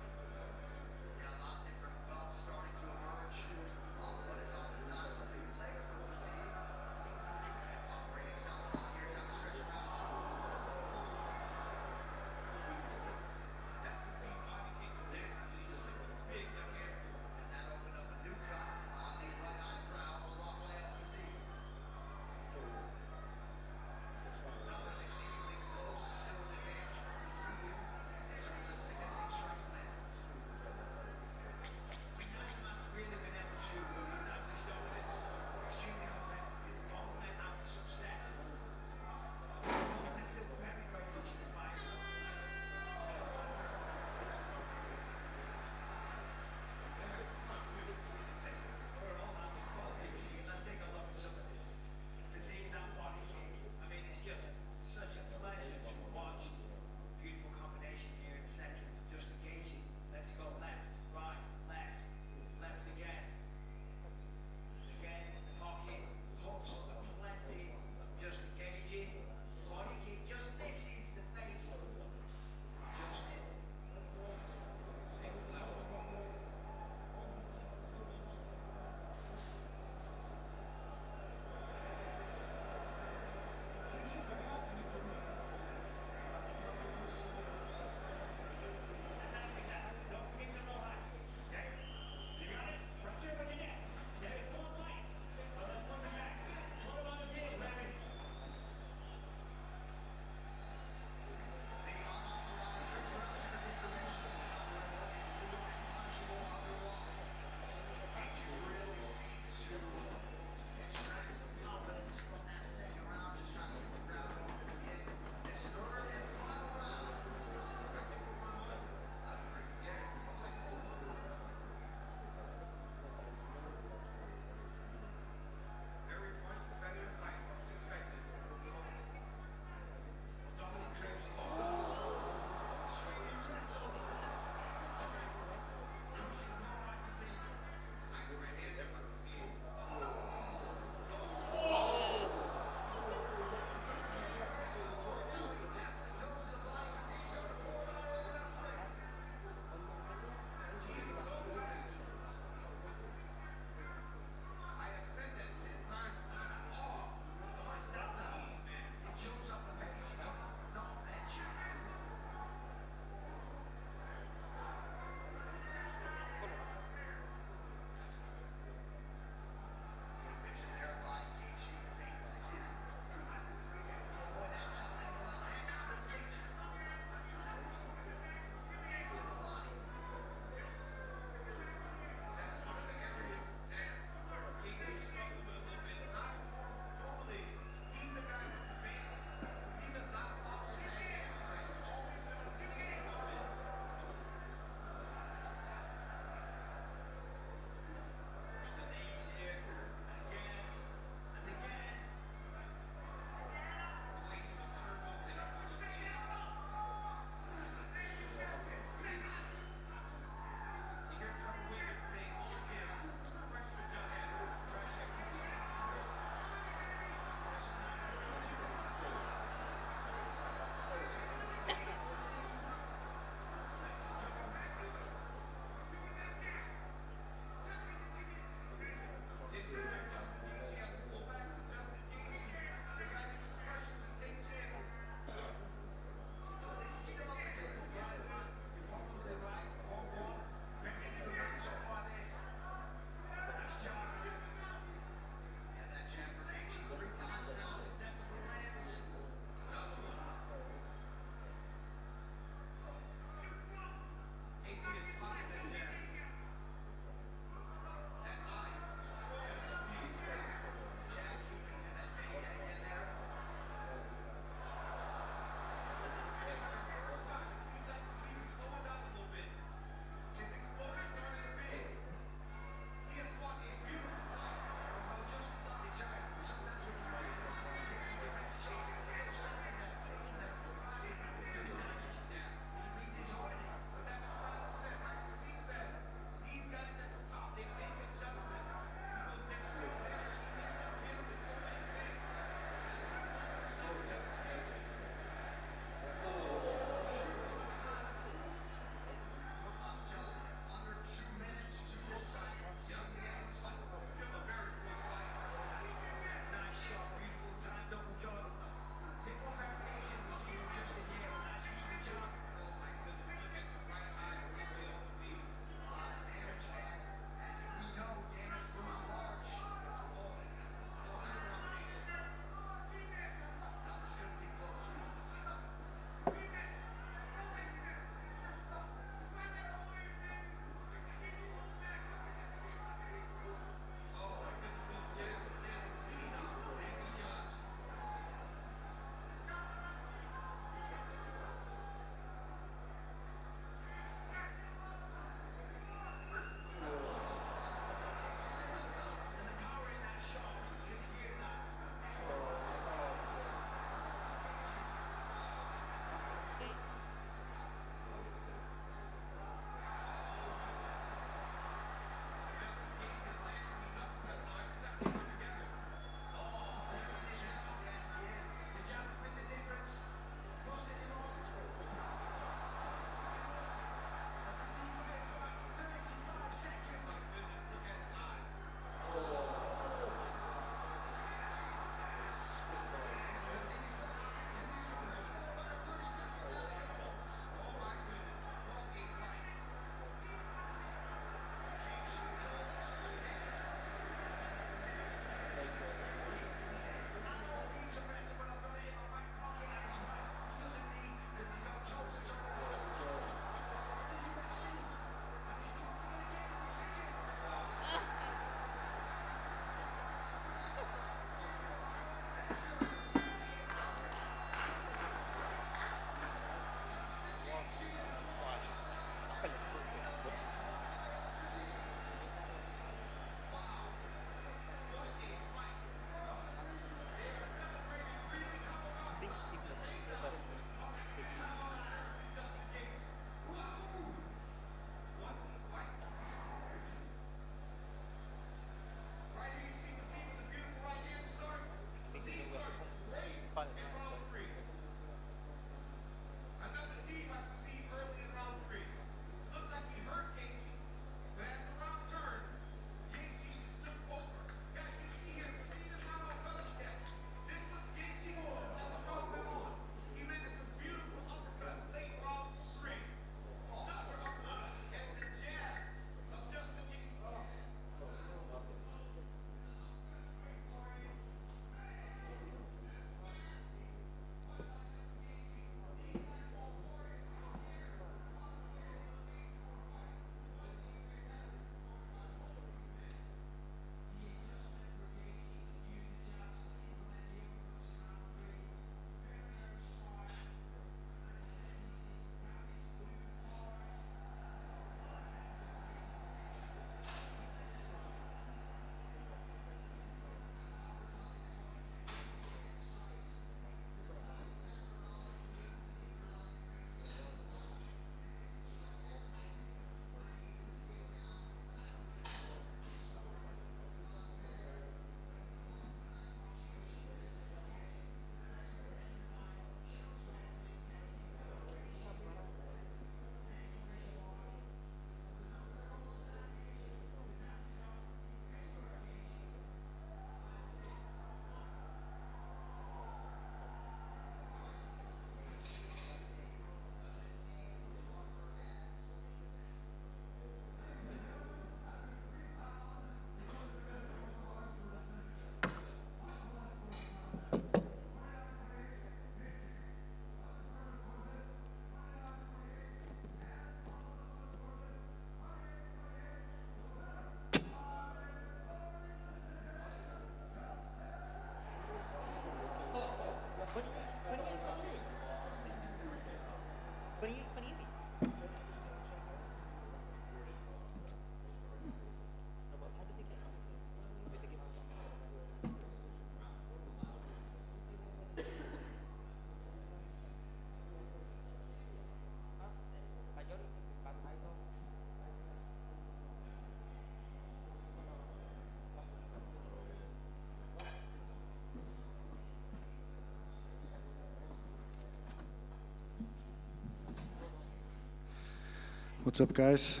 What's up, guys?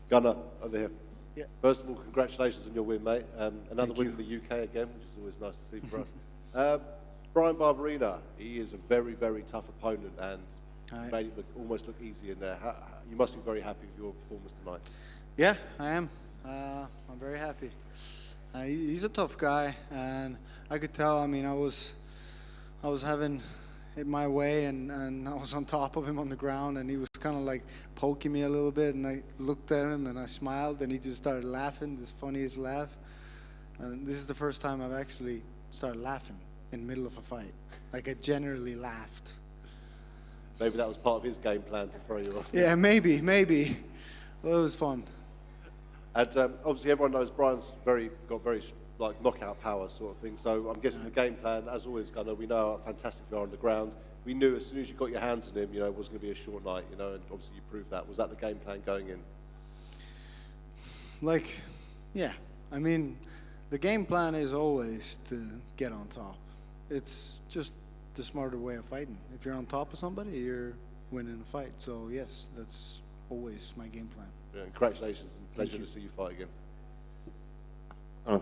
Gunnar, over here. Yeah. First of all, congratulations on your win, mate. Another Thank win you. in the UK again, which is always nice to see for us. Brian Barberina, he is a very, very tough opponent, and Aye. made it almost look easy in there. You must be very happy with your performance tonight. Yeah, I am. I'm very happy. He's a tough guy, and I could tell. I mean, I was having it my way, and I was on top of him on the ground, and he was kind of like poking me a little bit, and I looked at him and I smiled, and he just started laughing, this funniest laugh. And this is the first time I've actually started laughing in the middle of a fight. Like, I generally laughed. Maybe that was part of his game plan to throw you off. Yeah, maybe. Well, it was fun. And obviously everyone knows Brian's got very like knockout power sort of thing. So I'm guessing the game plan, as always, Gunnar, we know how fantastic you are on the ground. We knew as soon as you got your hands on him, it was going to be a short night, and obviously you proved that. Was that the game plan going in? Like, yeah. I mean, the game plan is always to get on top. It's just the smarter way of fighting. If you're on top of somebody, you're winning a fight. So yes, that's always my game plan. Yeah, congratulations and pleasure to see you fight again.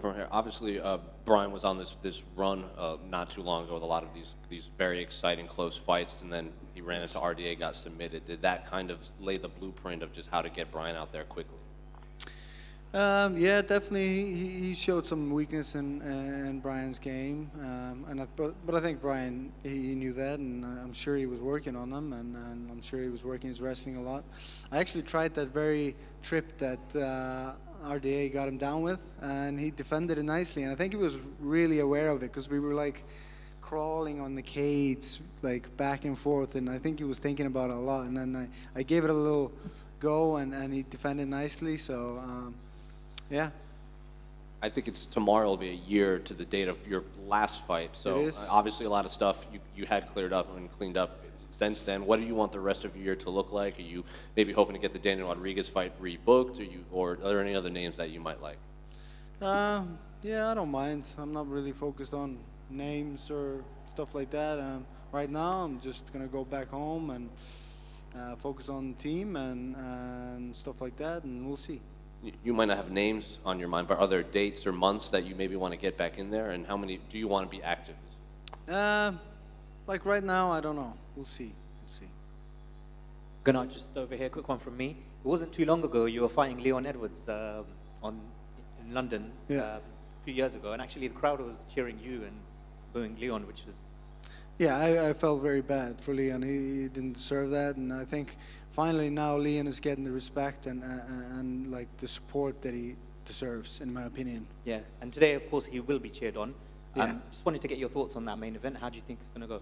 From here, obviously, Brian was on this run not too long ago with a lot of these very exciting close fights, and then he ran into RDA, got submitted. Did that kind of lay the blueprint of just how to get Brian out there quickly? Yeah, definitely. He showed some weakness in Brian's game, but I think Brian he knew that, and I'm sure he was working on them, and I'm sure he was working his wrestling a lot. I actually tried that very trip that RDA got him down with, and he defended it nicely. And I think he was really aware of it because we were like crawling on the cage, like back and forth, and I think he was thinking about it a lot. And then I gave it a little go, and he defended nicely. So, yeah. I think it's tomorrow will be a year to the date of your last fight. So It is. obviously a lot of stuff you had cleared up and cleaned up since then. What do you want the rest of your year to look like? Are you maybe hoping to get the Daniel Rodriguez fight rebooked, or are there any other names that you might like? Yeah, I don't mind. I'm not really focused on names or stuff like that. Right now, I'm just gonna go back home and focus on the team and stuff like that, and we'll see. You might not have names on your mind, but are there dates or months that you maybe want to get back in there? And how many do you want to be active? Like right now, I don't know. We'll see. We'll see. Gunnar, just over here, quick one from me. It wasn't too long ago you were fighting Leon Edwards in London a few years ago, and actually the crowd was cheering you and booing Leon, which was... Yeah, I felt very bad for Leon. He didn't deserve that, and I think finally now Leon is getting the respect and like the support that he deserves, in my opinion. Yeah, and today, of course, he will be cheered on. Yeah. Just wanted to get your thoughts on that main event. How do you think it's going to go?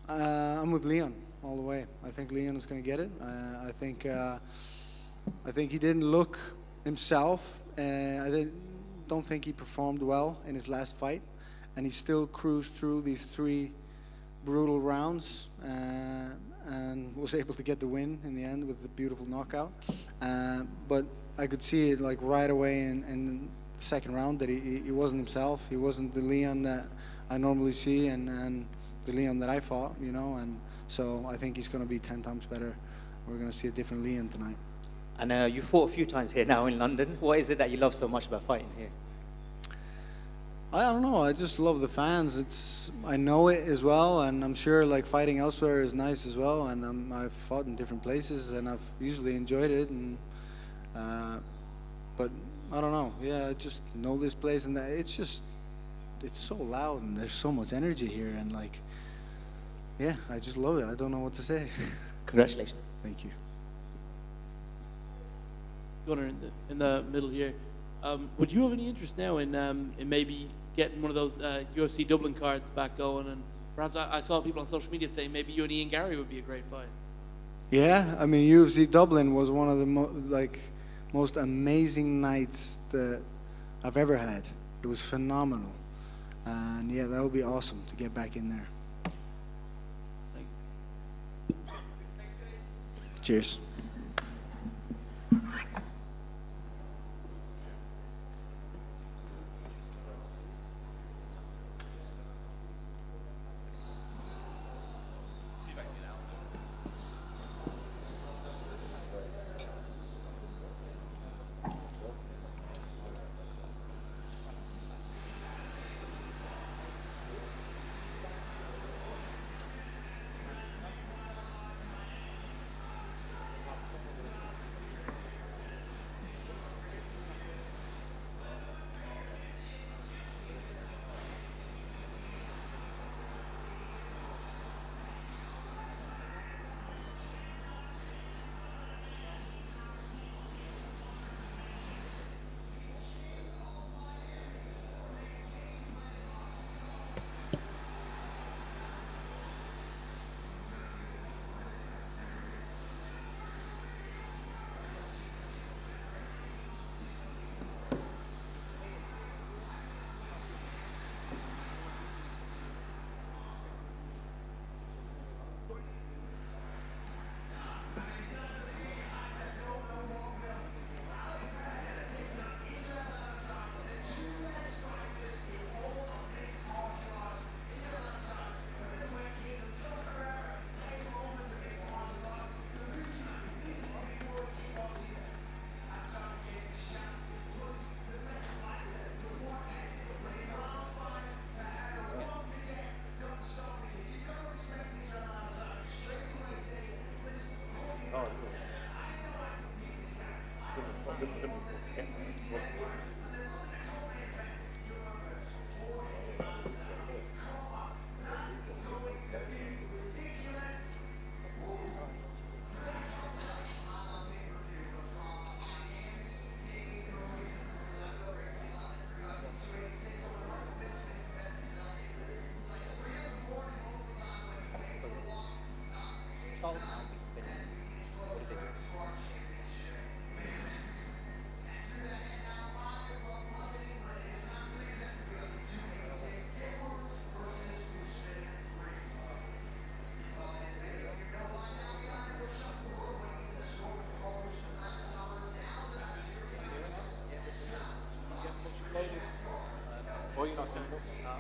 I'm with Leon all the way. I think Leon is going to get it. I think he didn't look himself. Don't think he performed well in his last fight, and he still cruised through these 3 brutal rounds and was able to get the win in the end with the beautiful knockout. But I could see it like right away in the second round that he wasn't himself. He wasn't the Leon that I normally see and the Leon that I fought, you know. And so I think he's going to be 10 times better. We're going to see a different Leon tonight. And you fought a few times here now in London. What is it that you love so much about fighting here? I don't know. I just love the fans. I know it as well, and I'm sure like fighting elsewhere is nice as well. And I've fought in different places, and I've usually enjoyed it. And but I don't know. Yeah, I just know this place, and it's so loud, and there's so much energy here, and like, yeah, I just love it. I don't know what to say. Congratulations. Thank you. Gunnar, in the middle here, would you have any interest now in maybe getting one of those UFC Dublin cards back going? And perhaps I saw people on social media saying maybe you and Ian Gary would be a great fight. Yeah, I mean UFC Dublin was one of the most amazing nights that I've ever had. It was phenomenal, and yeah, that would be awesome to get back in there. Cheers.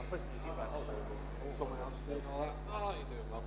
Question to you, someone else doing all that. Oh, you're doing well.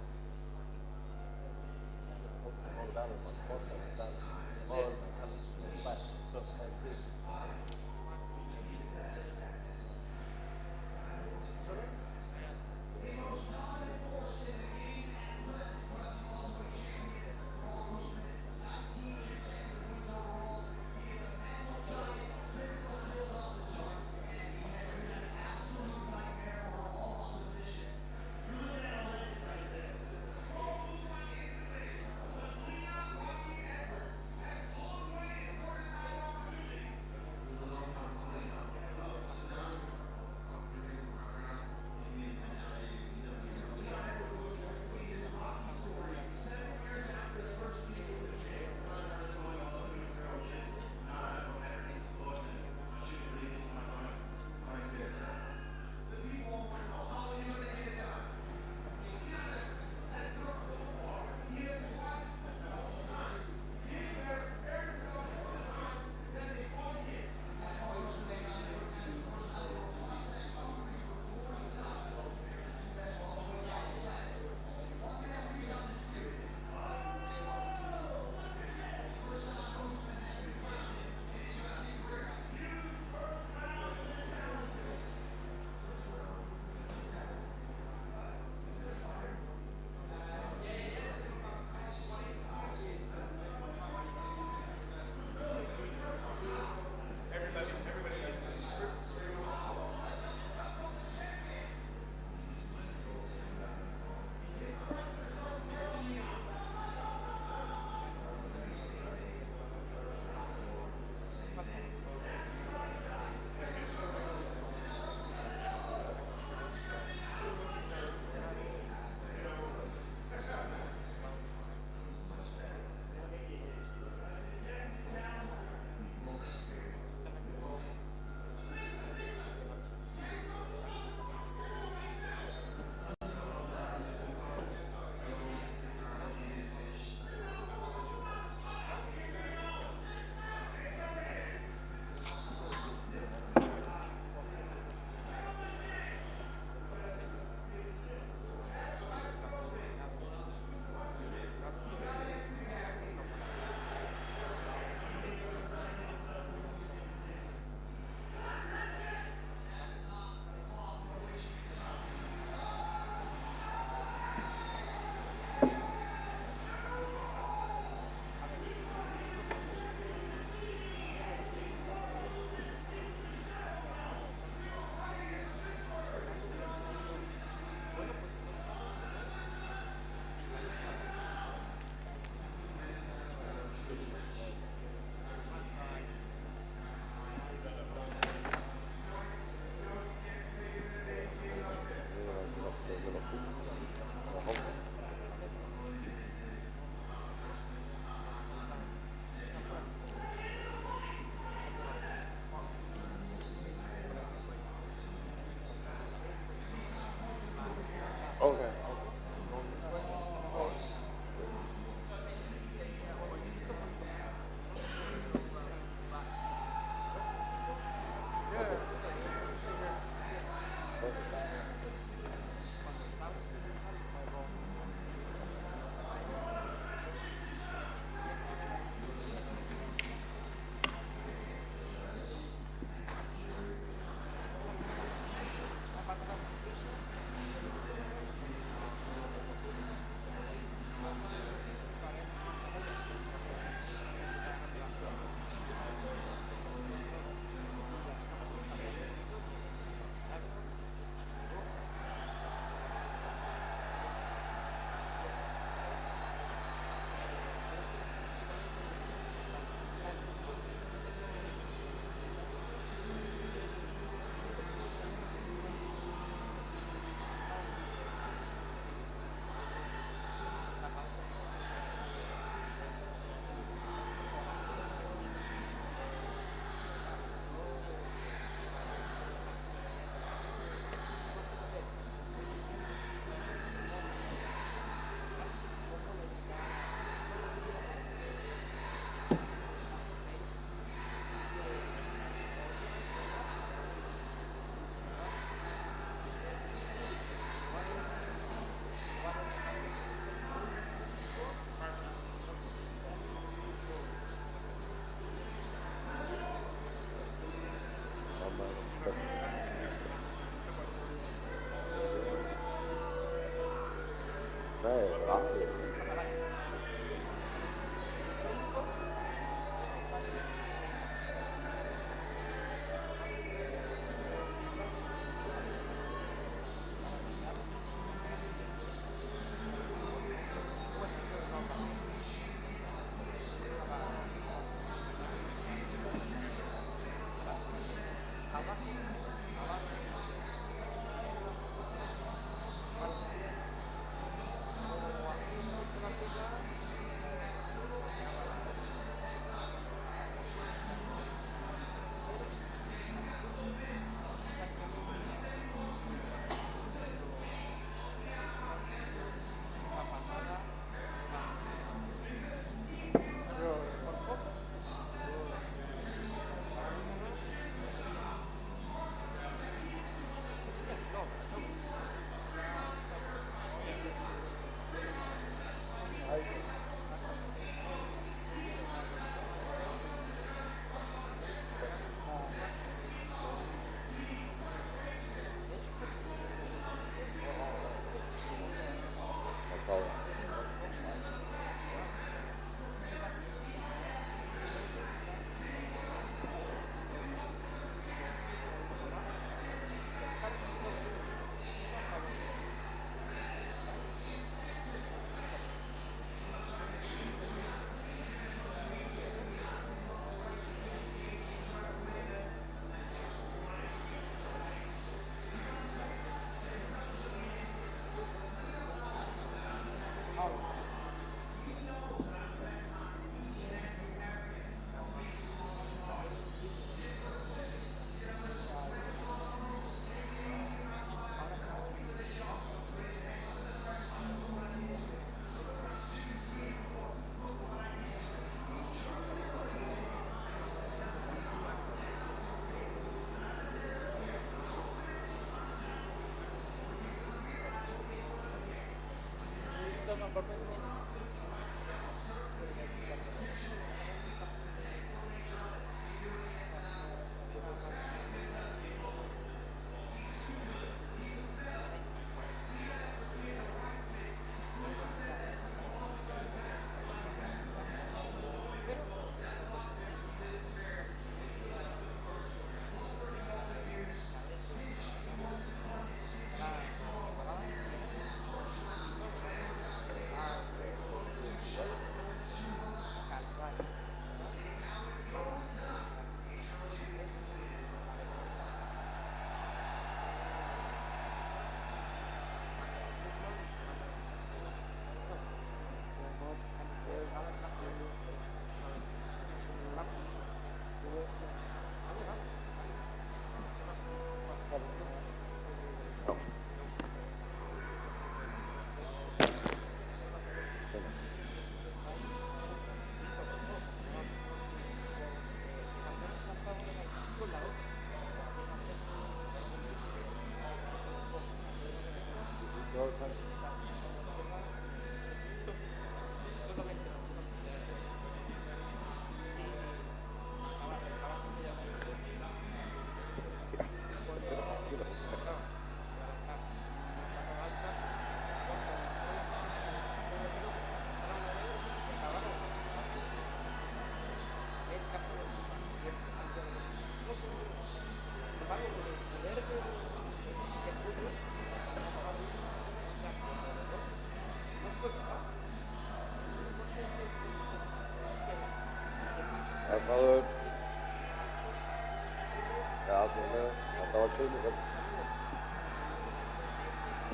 Father, þetta var klinikal.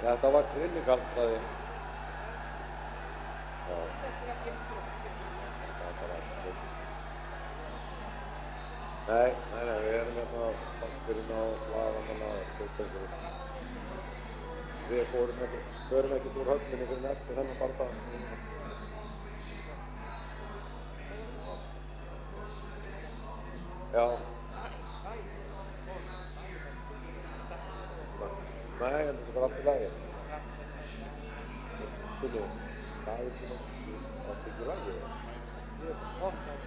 Þetta var klinikal, sagði ég. Já. Þetta var klinikal. Nei, við erum hérna fastbyrjun á blaðamanna og stjórnböngur. Við förum ekkert úr höfninni fyrir eftir hennar barndag. Já. Nei, en þetta var allt í lagi. Þú, það er ekki í lagi. Ég er bara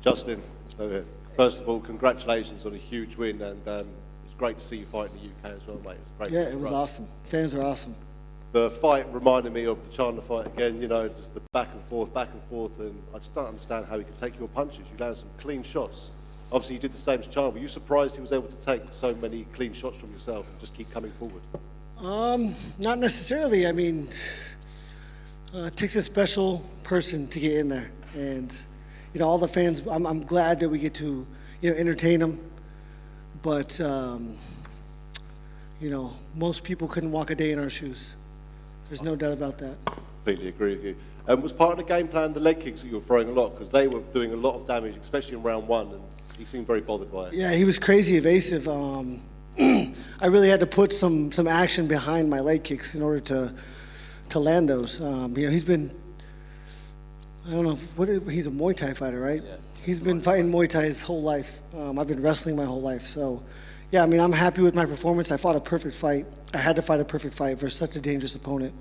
Justin, first of all, congratulations on a huge win, and it's great to see you fight in the UK as well, mate. It's great. Yeah, it was awesome. Fans are awesome. The fight reminded me of the Chandler fight again, you know, just the back and forth, and I just don't understand how he can take your punches. You landed some clean shots. Obviously, you did the same to Chandler. Were you surprised he was able to take so many clean shots from yourself and just keep coming forward? Not necessarily. I mean, it takes a special person to get in there, and you know, all the fans. I'm glad that we get to, you know, entertain them, but you know, most people couldn't walk a day in our shoes. There's no doubt about that. Completely agree with you. Was part of the game plan the leg kicks that you were throwing a lot, because they were doing a lot of damage, especially in round one, and he seemed very bothered by it. Yeah, he was crazy evasive. I really had to put some action behind my leg kicks in order to land those. You know, he's been, I don't know, he's a Muay Thai fighter, right? Yeah. He's been fighting Muay Thai his whole life. I've been wrestling my whole life. So, yeah, I mean, I'm happy with my performance. I fought a perfect fight. I had to fight a perfect fight versus such a dangerous opponent.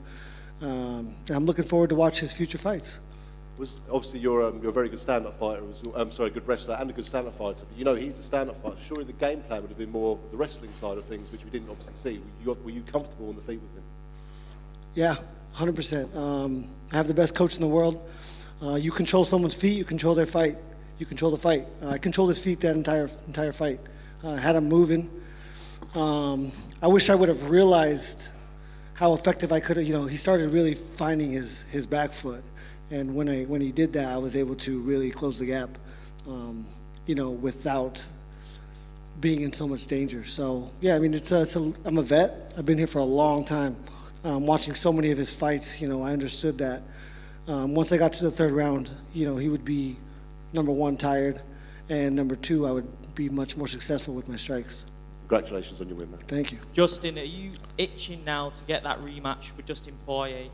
And I'm looking forward to watch his future fights. Obviously, you're a very good stand-up fighter. Good wrestler and a good stand-up fighter. But you know, he's the stand-up fighter. Surely the game plan would have been more the wrestling side of things, which we didn't obviously see. Were you comfortable on the feet with him? Yeah, 100%. I have the best coach in the world. You control someone's feet, you control their fight. You control the fight. I controlled his feet that entire fight. Had him moving. I wish I would have realized how effective I could have. You know, he started really finding his back foot. And when he did that, I was able to really close the gap, you know, without being in so much danger. So yeah, I mean, I'm a vet. I've been here for a long time, watching so many of his fights. You know, I understood that. Once I got to the third round, you know, he would be number one tired, and number two, I would be much more successful with my strikes. Congratulations on your win, man. Thank you. Justin, are you itching now to get that rematch with Dustin Poirier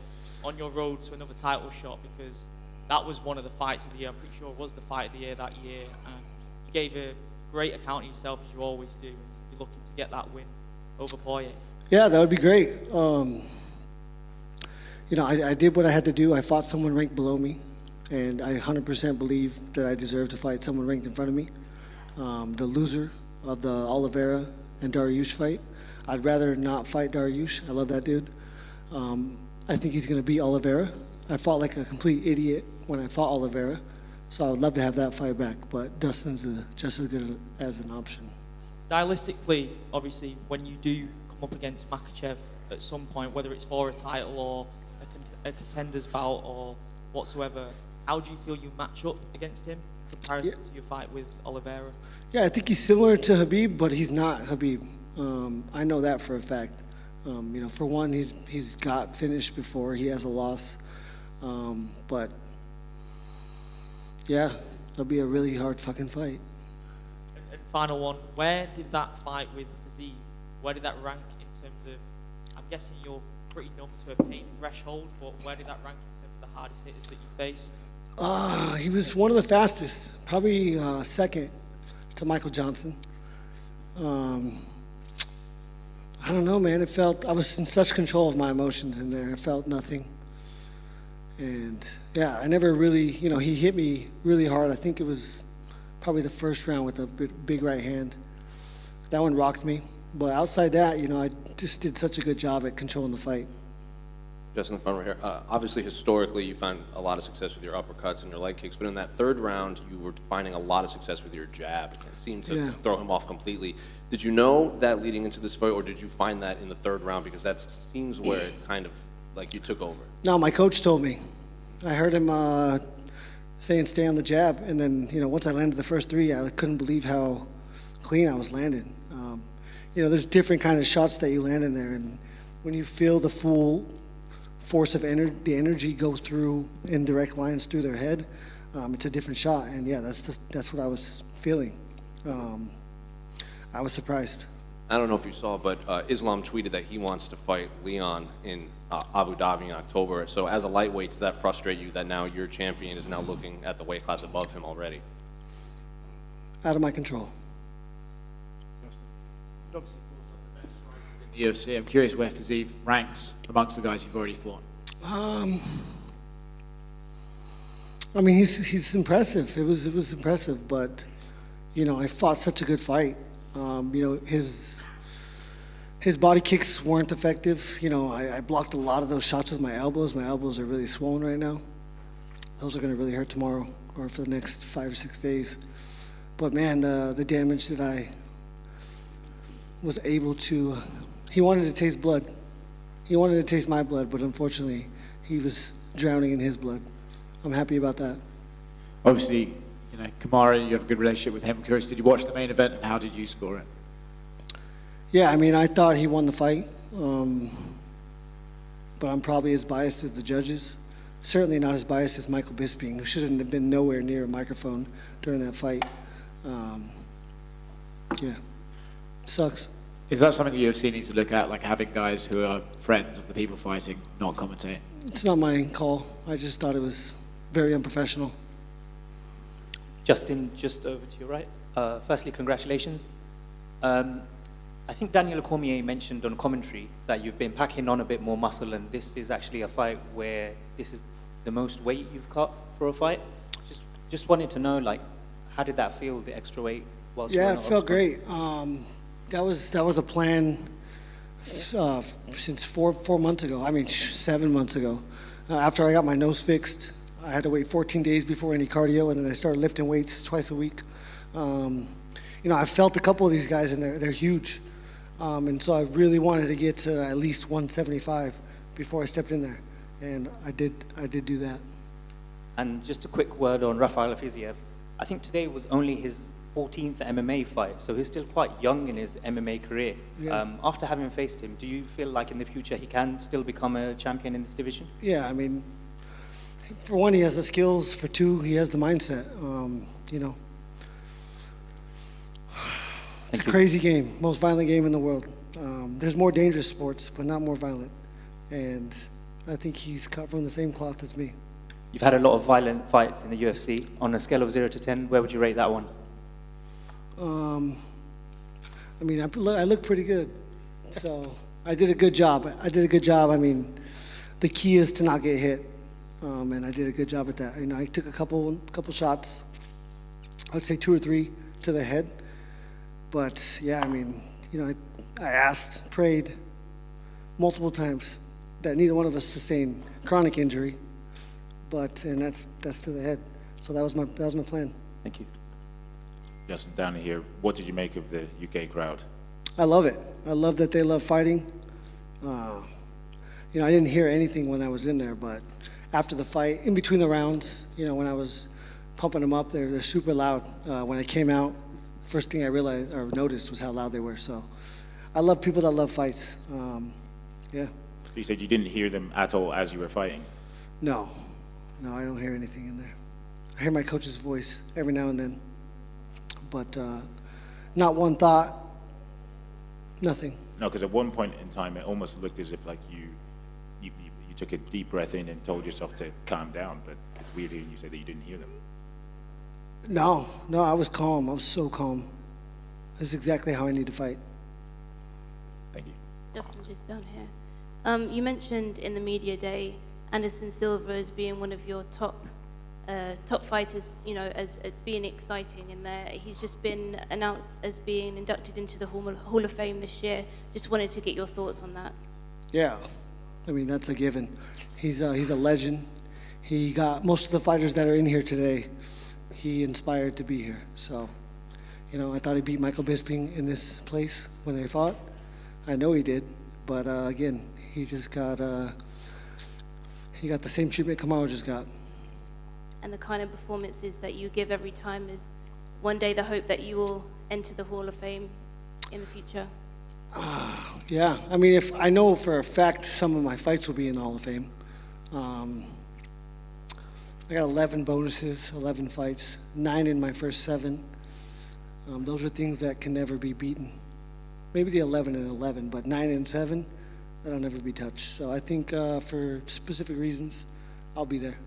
on your road to another title shot? Because that was one of the fights of the year. I'm pretty sure it was the fight of the year that year. And you gave a great account of yourself, as you always do. And you're looking to get that win over Poirier. Yeah, that would be great. You know, I did what I had to do. I fought someone ranked below me, and I 100% believe that I deserve to fight someone ranked in front of me. The loser of the Oliveira and Dariush fight, I'd rather not fight Dariush. I love that dude. I think he's going to beat Oliveira. I fought like a complete idiot when I fought Oliveira, so I would love to have that fight back, but Dustin's just as good as an option. Stylistically, obviously, when you do come up against Mokaev at some point, whether it's for a title or a contender's bout or whatsoever, how do you feel you match up against him in comparison to your fight with Oliveira? Yeah, I think he's similar to Khabib, but he's not Khabib. I know that for a fact. You know, for one, he's got finished before. He has a loss. But, yeah, it'll be a really hard fucking fight. And final one, where did that fight with Khabib, where did that rank in terms of, I'm guessing you're pretty numb to a pain threshold, but where did that rank in terms of the hardest hitters that you faced? He was one of the fastest, probably second to Michael Johnson. I don't know, man. I was in such control of my emotions in there. I felt nothing. And yeah, I never really, you know, he hit me really hard. I think it was probably the first round with a big right hand. That one rocked me. But outside that, you know, I just did such a good job at controlling the fight. Just in the front right here. Obviously, historically, you found a lot of success with your uppercuts and your leg kicks, but in that third round, you were finding a lot of success with your jab. It seemed to throw him off completely. Did you know that leading into this fight, or did you find that in the third round? Because that seems where it kind of, like, you took over. No, my coach told me. I heard him saying stay on the jab, and then, you know, once I landed the first three, I couldn't believe how clean I was landing. You know, there's different kind of shots that you land in there, and when you feel the full force of the energy go through in direct lines through their head, it's a different shot. And yeah, that's what I was feeling. I was surprised. I don't know if you saw, but Islam tweeted that he wants to fight Leon in Abu Dhabi in October. So as a lightweight, does that frustrate you that now your champion is now looking at the weight class above him already? Out of my control. The UFC. I'm curious where Fiziev ranks amongst the guys you've already fought. I mean, he's impressive. It was impressive, but you know, I fought such a good fight. You know, his body kicks weren't effective. You know, I blocked a lot of those shots with my elbows. My elbows are really swollen right now. Those are going to really hurt tomorrow or for the next 5 or 6 days. But man, the damage that I was able to, he wanted to taste blood. He wanted to taste my blood, but unfortunately, he was drowning in his blood. I'm happy about that. Obviously, you know, Kamaru, you have a good relationship with him. I'm curious, did you watch the main event and how did you score it? Yeah, I mean, I thought he won the fight, but I'm probably as biased as the judges. Certainly not as biased as Michael Bisping, who shouldn't have been nowhere near a microphone during that fight. Yeah, sucks. Is that something the UFC needs to look at, like having guys who are friends of the people fighting not commentate? It's not my call. I just thought it was very unprofessional. Justin, just over to your right. Firstly, congratulations. I think Daniel Cormier mentioned on commentary that you've been packing on a bit more muscle, and this is actually a fight where this is the most weight you've cut for a fight. Just wanted to know, like, how did that feel, the extra weight? Whilst Yeah, it felt great. That was a plan since four months ago. I mean, 7 months ago. After I got my nose fixed, I had to wait 14 days before any cardio, and then I started lifting weights twice a week. You know, I felt a couple of these guys, and they're huge. And so I really wanted to get to at least 175 before I stepped in there, and I did do that. And just a quick word on Rafael Fiziev. I think today was only his 14th MMA fight, so he's still quite young in his MMA career. Yeah. After having faced him, do you feel like in the future he can still become a champion in this division? Yeah, I mean, for one, he has the skills. For two, he has the mindset. You know, it's a crazy game, most violent game in the world. There's more dangerous sports, but not more violent. And I think he's cut from the same cloth as me. You've had a lot of violent fights in the UFC. On a scale of 0 to 10, where would you rate that one? I mean, I look pretty good, so I did a good job. I mean, the key is to not get hit, and I did a good job at that. You know, I took a couple shots. I'd say 2 or 3 to the head, but yeah, I mean, you know, I asked, prayed multiple times that neither one of us sustained chronic injury, and that's to the head. So that was my plan. Thank you. Justin, down here, what did you make of the UK crowd? I love it. I love that they love fighting. You know, I didn't hear anything when I was in there, but after the fight, in between the rounds, you know, when I was pumping them up, they're super loud. When I came out, first thing I realized or noticed was how loud they were. So I love people that love fights. Yeah. So you said you didn't hear them at all as you were fighting? No, I don't hear anything in there. I hear my coach's voice every now and then, but not one thought, nothing. No, because at one point in time, it almost looked as if like you took a deep breath in and told yourself to calm down, but it's weird hearing you say that you didn't hear them. No, I was calm. I was so calm. This is exactly how I need to fight. Thank you. Justin, just down here. You mentioned in the media day Anderson Silva as being one of your top fighters, you know, as being exciting in there. He's just been announced as being inducted into the Hall of Fame this year. Just wanted to get your thoughts on that. Yeah, I mean, that's a given. He's a legend. He got most of the fighters that are in here today, he inspired to be here. So, you know, I thought he beat Michael Bisping in this place when they fought. I know he did, but again, he just got the same treatment Kamaru just got. And the kind of performances that you give every time is one day the hope that you will enter the Hall of Fame in the future? Yeah, I mean, if I know for a fact some of my fights will be in the Hall of Fame. I got 11 bonuses, 11 fights, 9 in my first 7. Those are things that can never be beaten. maybe the 11-11, but 9-7, that'll never be touched. So I think for specific reasons, I'll be there.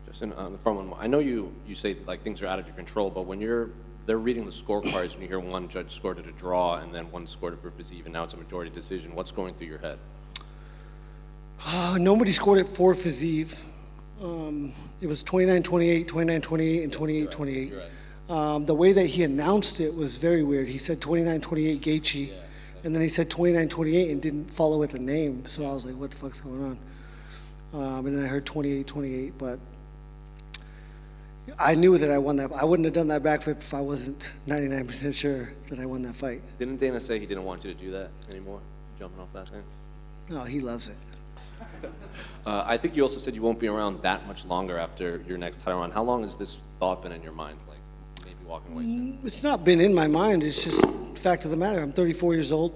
Justin, on the front one, I know you say like things are out of your control, but when they're reading the scorecards and you hear one judge scored it a draw and then one scored it for Fiziev and now it's a majority decision, what's going through your head? Nobody scored it for Fiziev. It was 29-28, 29-28, and 28-28. The way that he announced it was very weird. He said 29-28 Gaethje, and then he said 29-28 and didn't follow with the name. So I was like, what the fuck's going on? And then I heard 28-28, but I knew that I won that. I wouldn't have done that backflip if I wasn't 99% sure that I won that fight. Didn't Dana say he didn't want you to do that anymore, jumping off that thing? No, he loves it. I think you also said you won't be around that much longer after your next title run. How long has this thought been in your mind, like maybe walking away soon? It's not been in my mind. It's just fact of the matter. I'm 34 years old.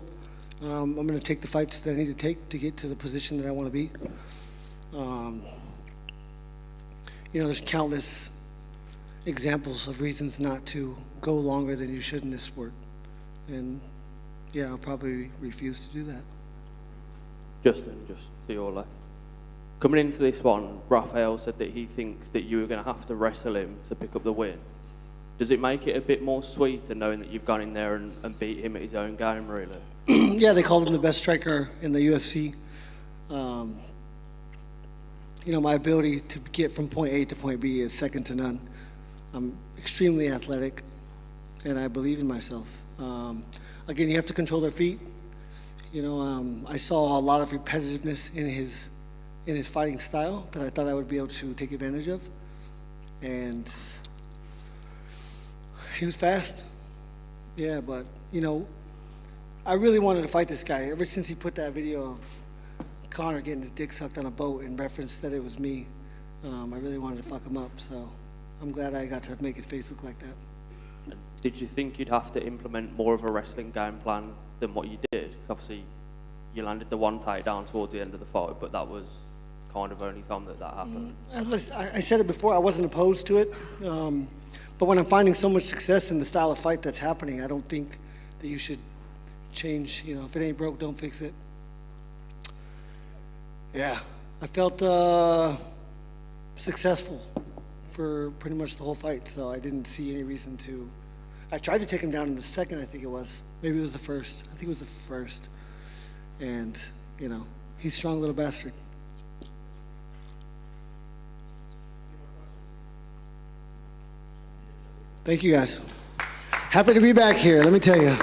I'm going to take the fights that I need to take to get to the position that I want to be. There's countless examples of reasons not to go longer than you should in this sport. And yeah, I'll probably refuse to do that. Justin, just to your left. Coming into this one, Rafael said that he thinks that you were going to have to wrestle him to pick up the win. Does it make it a bit more sweeter knowing that you've gone in there and beat him at his own game, really? Yeah, they called him the best striker in the UFC. My ability to get from point A to point B is second to none. I'm extremely athletic, and I believe in myself. Again, you have to control their feet. I saw a lot of repetitiveness in his fighting style that I thought I would be able to take advantage of. And he was fast. Yeah, but, I really wanted to fight this guy. Ever since he put that video of Conor getting his dick sucked on a boat in reference that it was me, I really wanted to fuck him up. So I'm glad I got to make his face look like that. Did you think you'd have to implement more of a wrestling game plan than what you did? Because obviously you landed the one takedown towards the end of the fight, but that was kind of only time that happened. As I said it before, I wasn't opposed to it. But when I'm finding so much success in the style of fight that's happening, I don't think that you should change. If it ain't broke, don't fix it. Yeah, I felt successful for pretty much the whole fight, so I didn't see any reason to. I tried to take him down in the second, I think it was. Maybe it was the first. I think it was the first. And, he's a strong little bastard. Thank you, guys. Happy to be back here, let me tell you.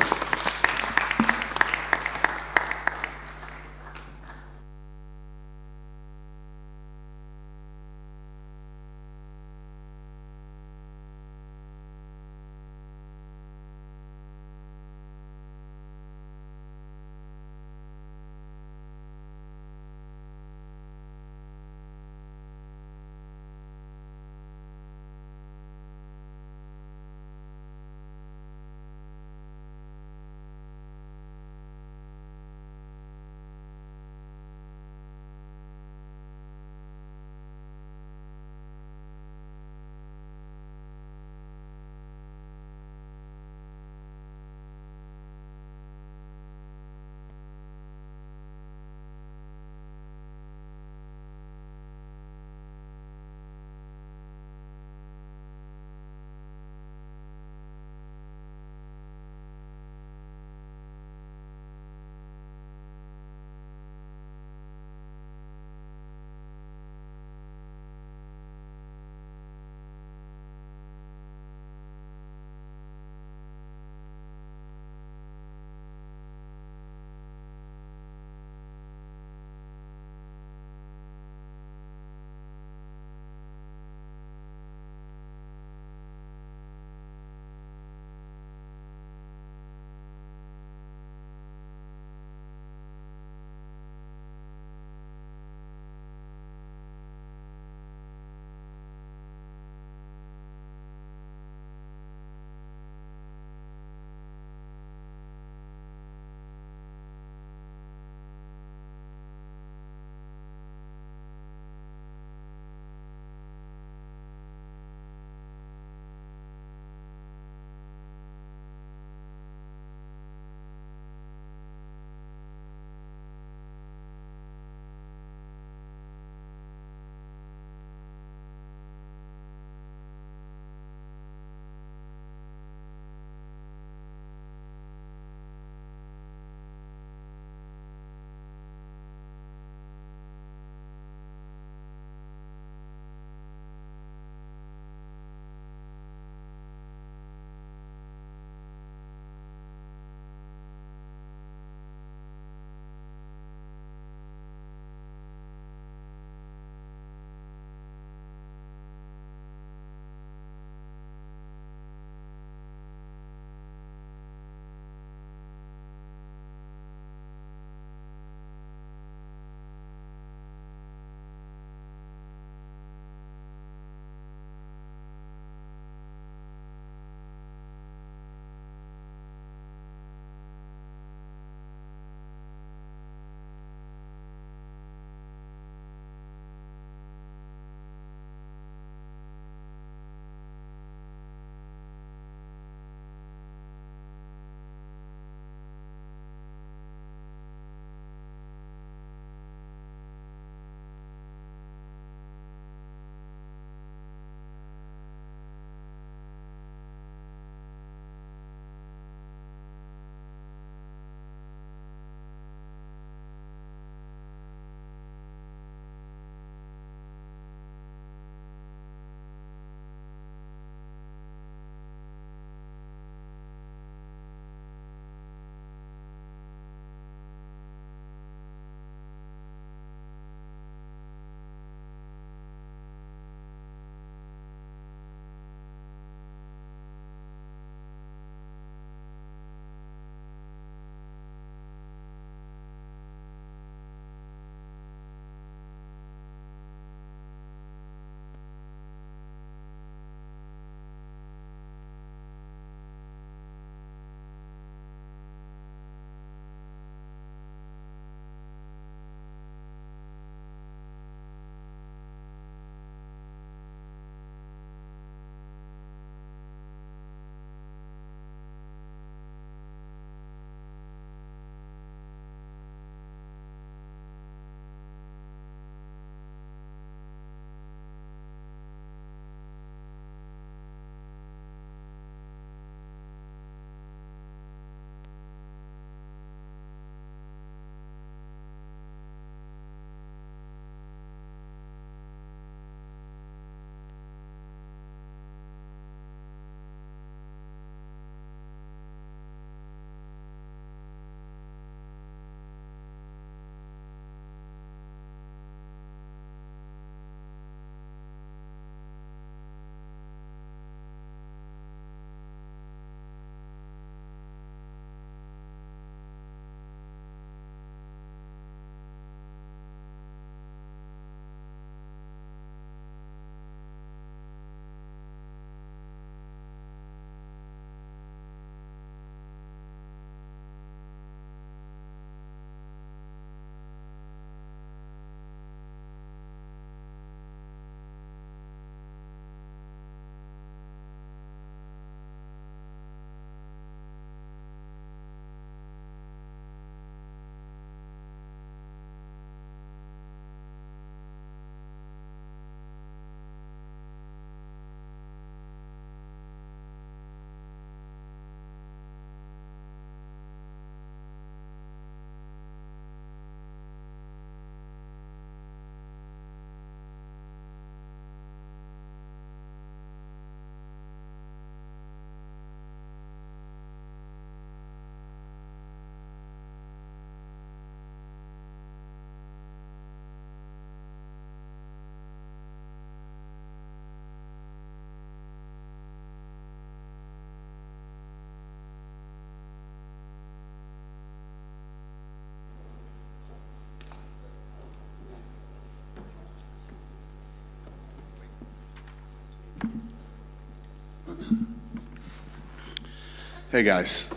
Hey guys,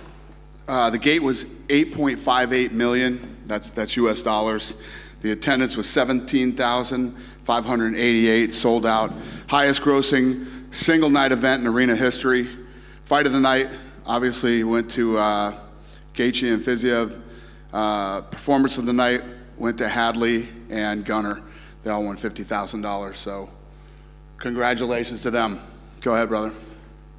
the gate was 8.58 million. That's U.S. dollars. The attendance was 17,588, sold out. Highest grossing single night event in arena history. Fight of the night, obviously went to Gaethje and Fiziev. Performance of the night went to Hadley and Gunnar. They all won $50,000. So congratulations to them. Go ahead, brother.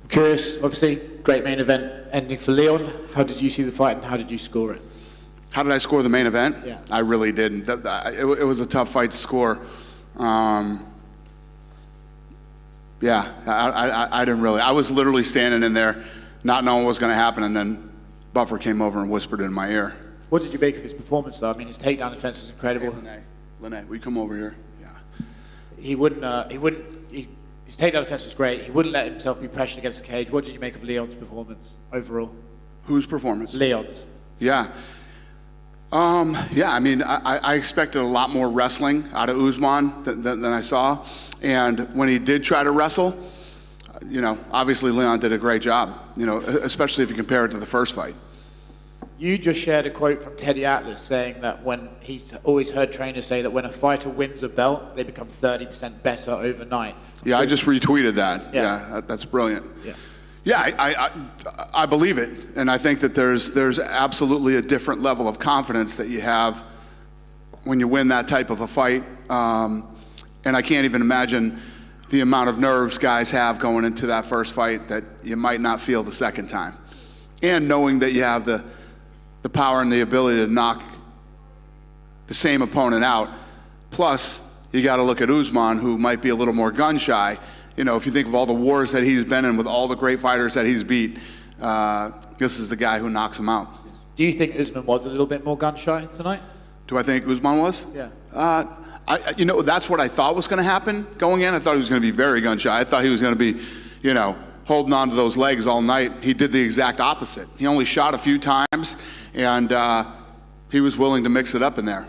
I'm curious, obviously, great main event ending for Leon. How did you see the fight and how did you score it? How did I score the main event? Yeah. I really didn't. It was a tough fight to score. I didn't really. I was literally standing in there, not knowing what was going to happen, and then Buffer came over and whispered in my ear. What did you make of his performance, though? I mean, his takedown defense was incredible. Hey, Lene, will you come over here? Yeah. His takedown defense was great. He wouldn't let himself be pressured against the cage. What did you make of Leon's performance overall? Whose performance? Leon's. Yeah. I mean, I expected a lot more wrestling out of Usman than I saw. And when he did try to wrestle, obviously Leon did a great job, especially if you compare it to the first fight. You just shared a quote from Teddy Atlas saying that when he's always heard trainers say that when a fighter wins a belt, they become 30% better overnight. Yeah, I just retweeted that. Yeah, that's brilliant. Yeah. Yeah, I believe it, and I think that there's absolutely a different level of confidence that you have when you win that type of a fight, and I can't even imagine the amount of nerves guys have going into that first fight that you might not feel the second time, and knowing that you have the power and the ability to knock the same opponent out. Plus, you got to look at Usman, who might be a little more gun shy. If you think of all the wars that he's been in with all the great fighters that he's beat, this is the guy who knocks him out. Do you think Usman was a little bit more gun shy tonight? Do I think Usman was? Yeah. That's what I thought was going to happen going in. I thought he was going to be very gun shy. I thought he was going to be, holding on to those legs all night. He did the exact opposite. He only shot a few times, and he was willing to mix it up in there.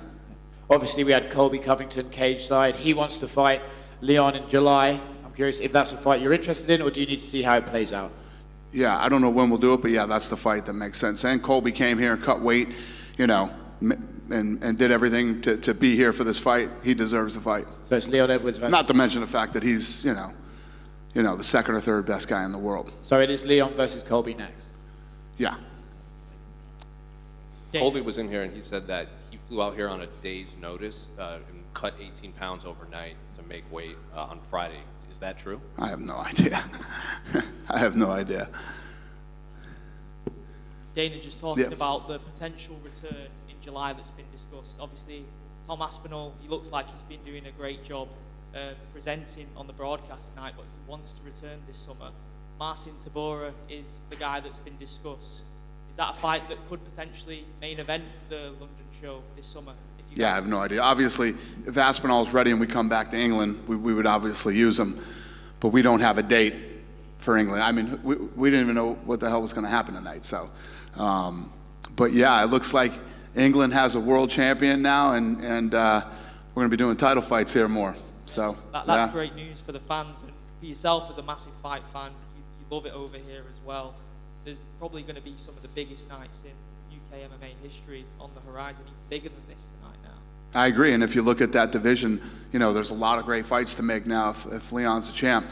Obviously, we had Colby Covington cage side. He wants to fight Leon in July. I'm curious if that's a fight you're interested in, or do you need to see how it plays out? Yeah, I don't know when we'll do it, but yeah, that's the fight that makes sense. And Colby came here and cut weight, and did everything to be here for this fight. He deserves the fight. So it's Leon Edwards versus... Not to mention the fact that he's, the second or third best guy in the world. So it is Leon versus Colby next? Yeah. Colby was in here and he said that he flew out here on a day's notice and cut 18 pounds overnight to make weight on Friday. Is that true? I have no idea. I have no idea. Dana just talking about the potential return in July that's been discussed. Obviously, Tom Aspinall, he looks like he's been doing a great job presenting on the broadcast tonight, but he wants to return this summer. Marcin Tybura is the guy that's been discussed. Is that a fight that could potentially main event the London show this summer? Yeah, I have no idea. Obviously, if Aspinall's ready and we come back to England, we would obviously use him, but we don't have a date for England. I mean, we didn't even know what the hell was going to happen tonight. So, but yeah, it looks like England has a world champion now, and we're going to be doing title fights here more. So that's great news for the fans, and for yourself as a massive fight fan, you love it over here as well. There's probably going to be some of the biggest nights in UK MMA history on the horizon, even bigger than this tonight now. I agree, and if you look at that division, there's a lot of great fights to make now if Leon's a champ.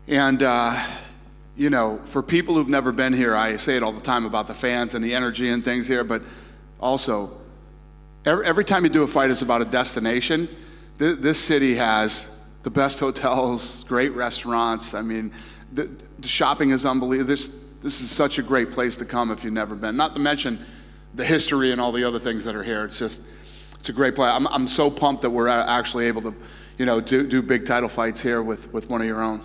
And, for people who've never been here, I say it all the time about the fans and the energy and things here, but also, every time you do a fight, it's about a destination. This city has the best hotels, great restaurants. I mean, the shopping is unbelievable. This is such a great place to come if you've never been. Not to mention the history and all the other things that are here. It's a great place. I'm so pumped that we're actually able to, do big title fights here with one of your own.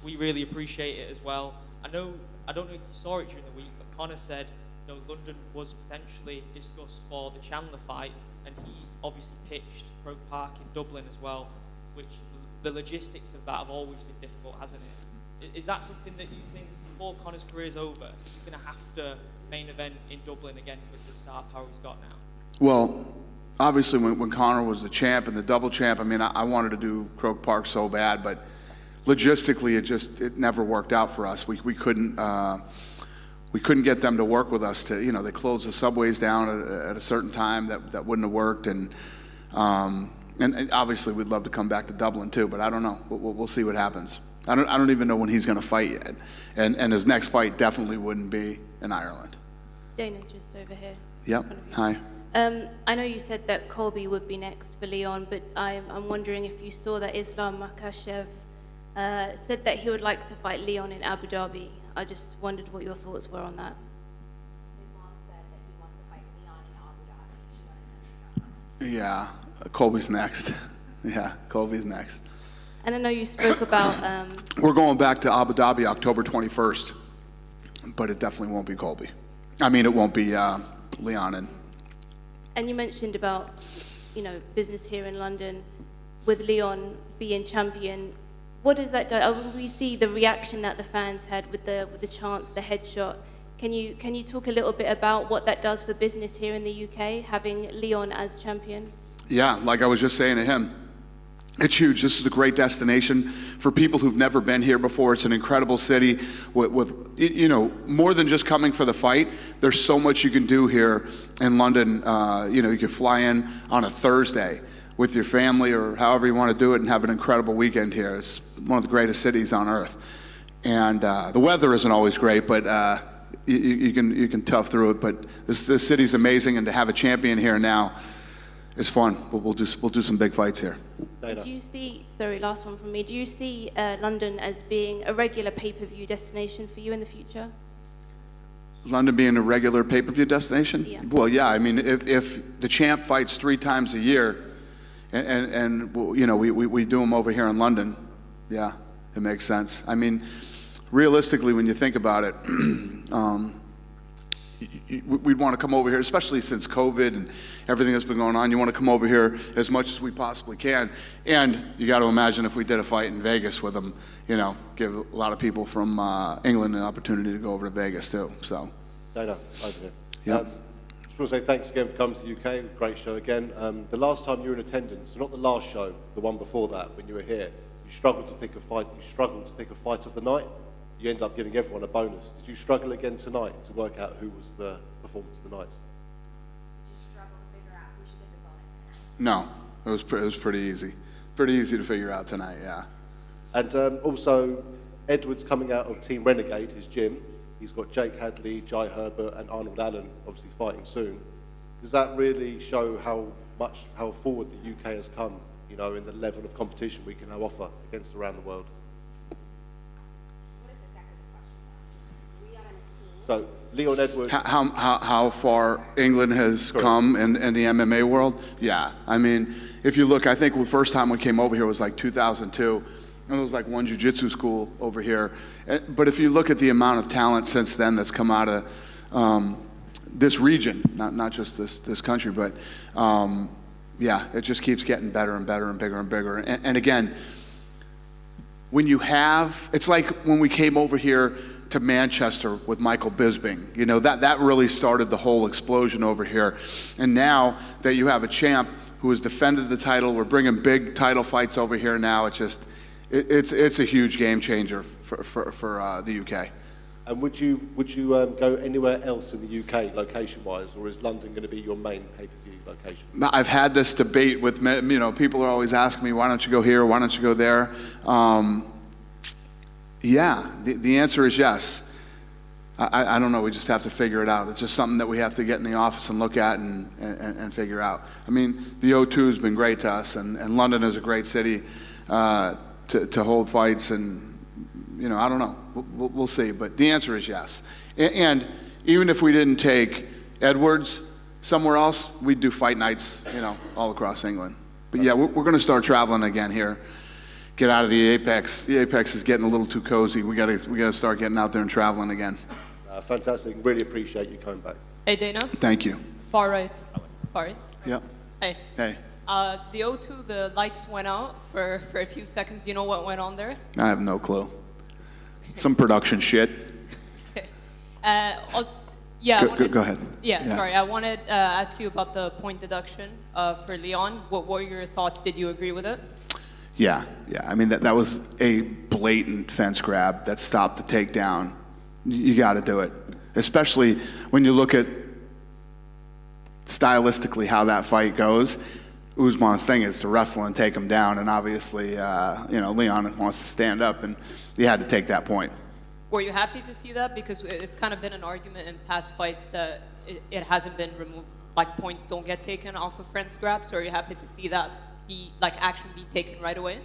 We really appreciate it as well. I don't know if you saw it during the week, but Conor said, London was potentially discussed for the Chandler fight, and he obviously pitched Croke Park in Dublin as well, which the logistics of that have always been difficult, hasn't it? Is that something that you think before Conor's career is over, he's going to have to main event in Dublin again with the star power he's got now? Well, obviously when Conor was the champ and the double champ, I mean, I wanted to do Croke Park so bad, but logistically it never worked out for us. We couldn't we couldn't get them to work with us to, they closed the subways down at a certain time that wouldn't have worked. And obviously we'd love to come back to Dublin too, but I don't know. We'll see what happens. I don't even know when he's going to fight yet. And his next fight definitely wouldn't be in Ireland. Dana, just over here. Yep. Hi. I know you said that Colby would be next for Leon, but I'm wondering if you saw that Islam Makhachev said that he would like to fight Leon in Abu Dhabi. I just wondered what your thoughts were on that. Yeah, Colby's next. Yeah, Colby's next. And I know you spoke about... We're going back to Abu Dhabi October 21st, but it definitely won't be Colby. I mean, it won't be Leon. And you mentioned about, business here in London with Leon being champion. What does that do? We see the reaction that the fans had with the chants, the headshot. Can you talk a little bit about what that does for business here in the UK, having Leon as champion? Yeah, like I was just saying to him, it's huge. This is a great destination for people who've never been here before. It's an incredible city with more than just coming for the fight. There's so much you can do here in London. You can fly in on a Thursday with your family or however you want to do it and have an incredible weekend here. It's one of the greatest cities on earth. And the weather isn't always great, but you can tough through it. But this city's amazing, and to have a champion here now is fun. We'll do some big fights here. Do you see, last one from me, do you see London as being a regular pay-per-view destination for you in the future? London being a regular pay-per-view destination? Yeah. Well, yeah. I mean, if the champ fights 3 times a year, and we do them over here in London, yeah, it makes sense. I mean, realistically, when you think about it, we'd want to come over here, especially since COVID and everything that's been going on. You want to come over here as much as we possibly can. And you got to imagine if we did a fight in Vegas with them, give a lot of people from England an opportunity to go over to Vegas too. So. Dana, over here. Yeah. Just want to say thanks again for coming to the UK. Great show again. The last time you were in attendance, not the last show, the one before that, when you were here, you struggled to pick a fight. You struggled to pick a fight of the night. You ended up giving everyone a bonus. Did you struggle again tonight to work out who was the performance of the night? Did you struggle to figure out who should get the bonus tonight? No, it was pretty easy. Pretty easy to figure out tonight, yeah. And also, Edward's coming out of Team Renegade, his gym. He's got Jake Hadley, Jai Herbert, and Arnold Allen obviously fighting soon. Does that really show how forward the UK has come, in the level of competition we can now offer against around the world? So, Leon Edwards. How far England has come in the MMA world? Yeah. I mean, if you look, I think the first time we came over here was like 2002. And it was like one jiu-jitsu school over here. But if you look at the amount of talent since then that's come out of this region, not just this country, but yeah, it just keeps getting better and better and bigger and bigger. And again, when you have, it's like when we came over here to Manchester with Michael Bisping, that really started the whole explosion over here. And now that you have a champ who has defended the title, we're bringing big title fights over here now. It's a huge game changer for the UK. And would you go anywhere else in the UK location-wise, or is London going to be your main pay-per-view location? I've had this debate with people are always asking me, why don't you go here, why don't you go there? Yeah, the answer is yes. I don't know, we just have to figure it out. It's just something that we have to get in the office and look at and figure out. I mean, the O2 has been great to us, and London is a great city to hold fights, and I don't know. We'll see, but the answer is yes. And even if we didn't take Edwards somewhere else, we'd do fight nights, all across England. But yeah, we're going to start traveling again here. Get out of the Apex. The Apex is getting a little too cozy. We got to start getting out there and traveling again. Fantastic. Really appreciate you coming back. Hey, Dana. Thank you. Far right. Yep. Hey. Hey. The O2, the lights went out for a few seconds. Do you know what went on there? I have no clue. Some production shit. Okay. Yeah. Go ahead. Yeah, sorry. I wanted to ask you about the point deduction for Leon. What were your thoughts? Did you agree with it? Yeah. I mean, that was a blatant fence grab that stopped the takedown. You got to do it. especially when you look at stylistically how that fight goes. Usman's thing is to wrestle and take him down, and obviously, Leon wants to stand up, and he had to take that point. Were you happy to see that? Because it's kind of been an argument in past fights that it hasn't been removed, like points don't get taken off of French scraps. So are you happy to see that action be taken right away?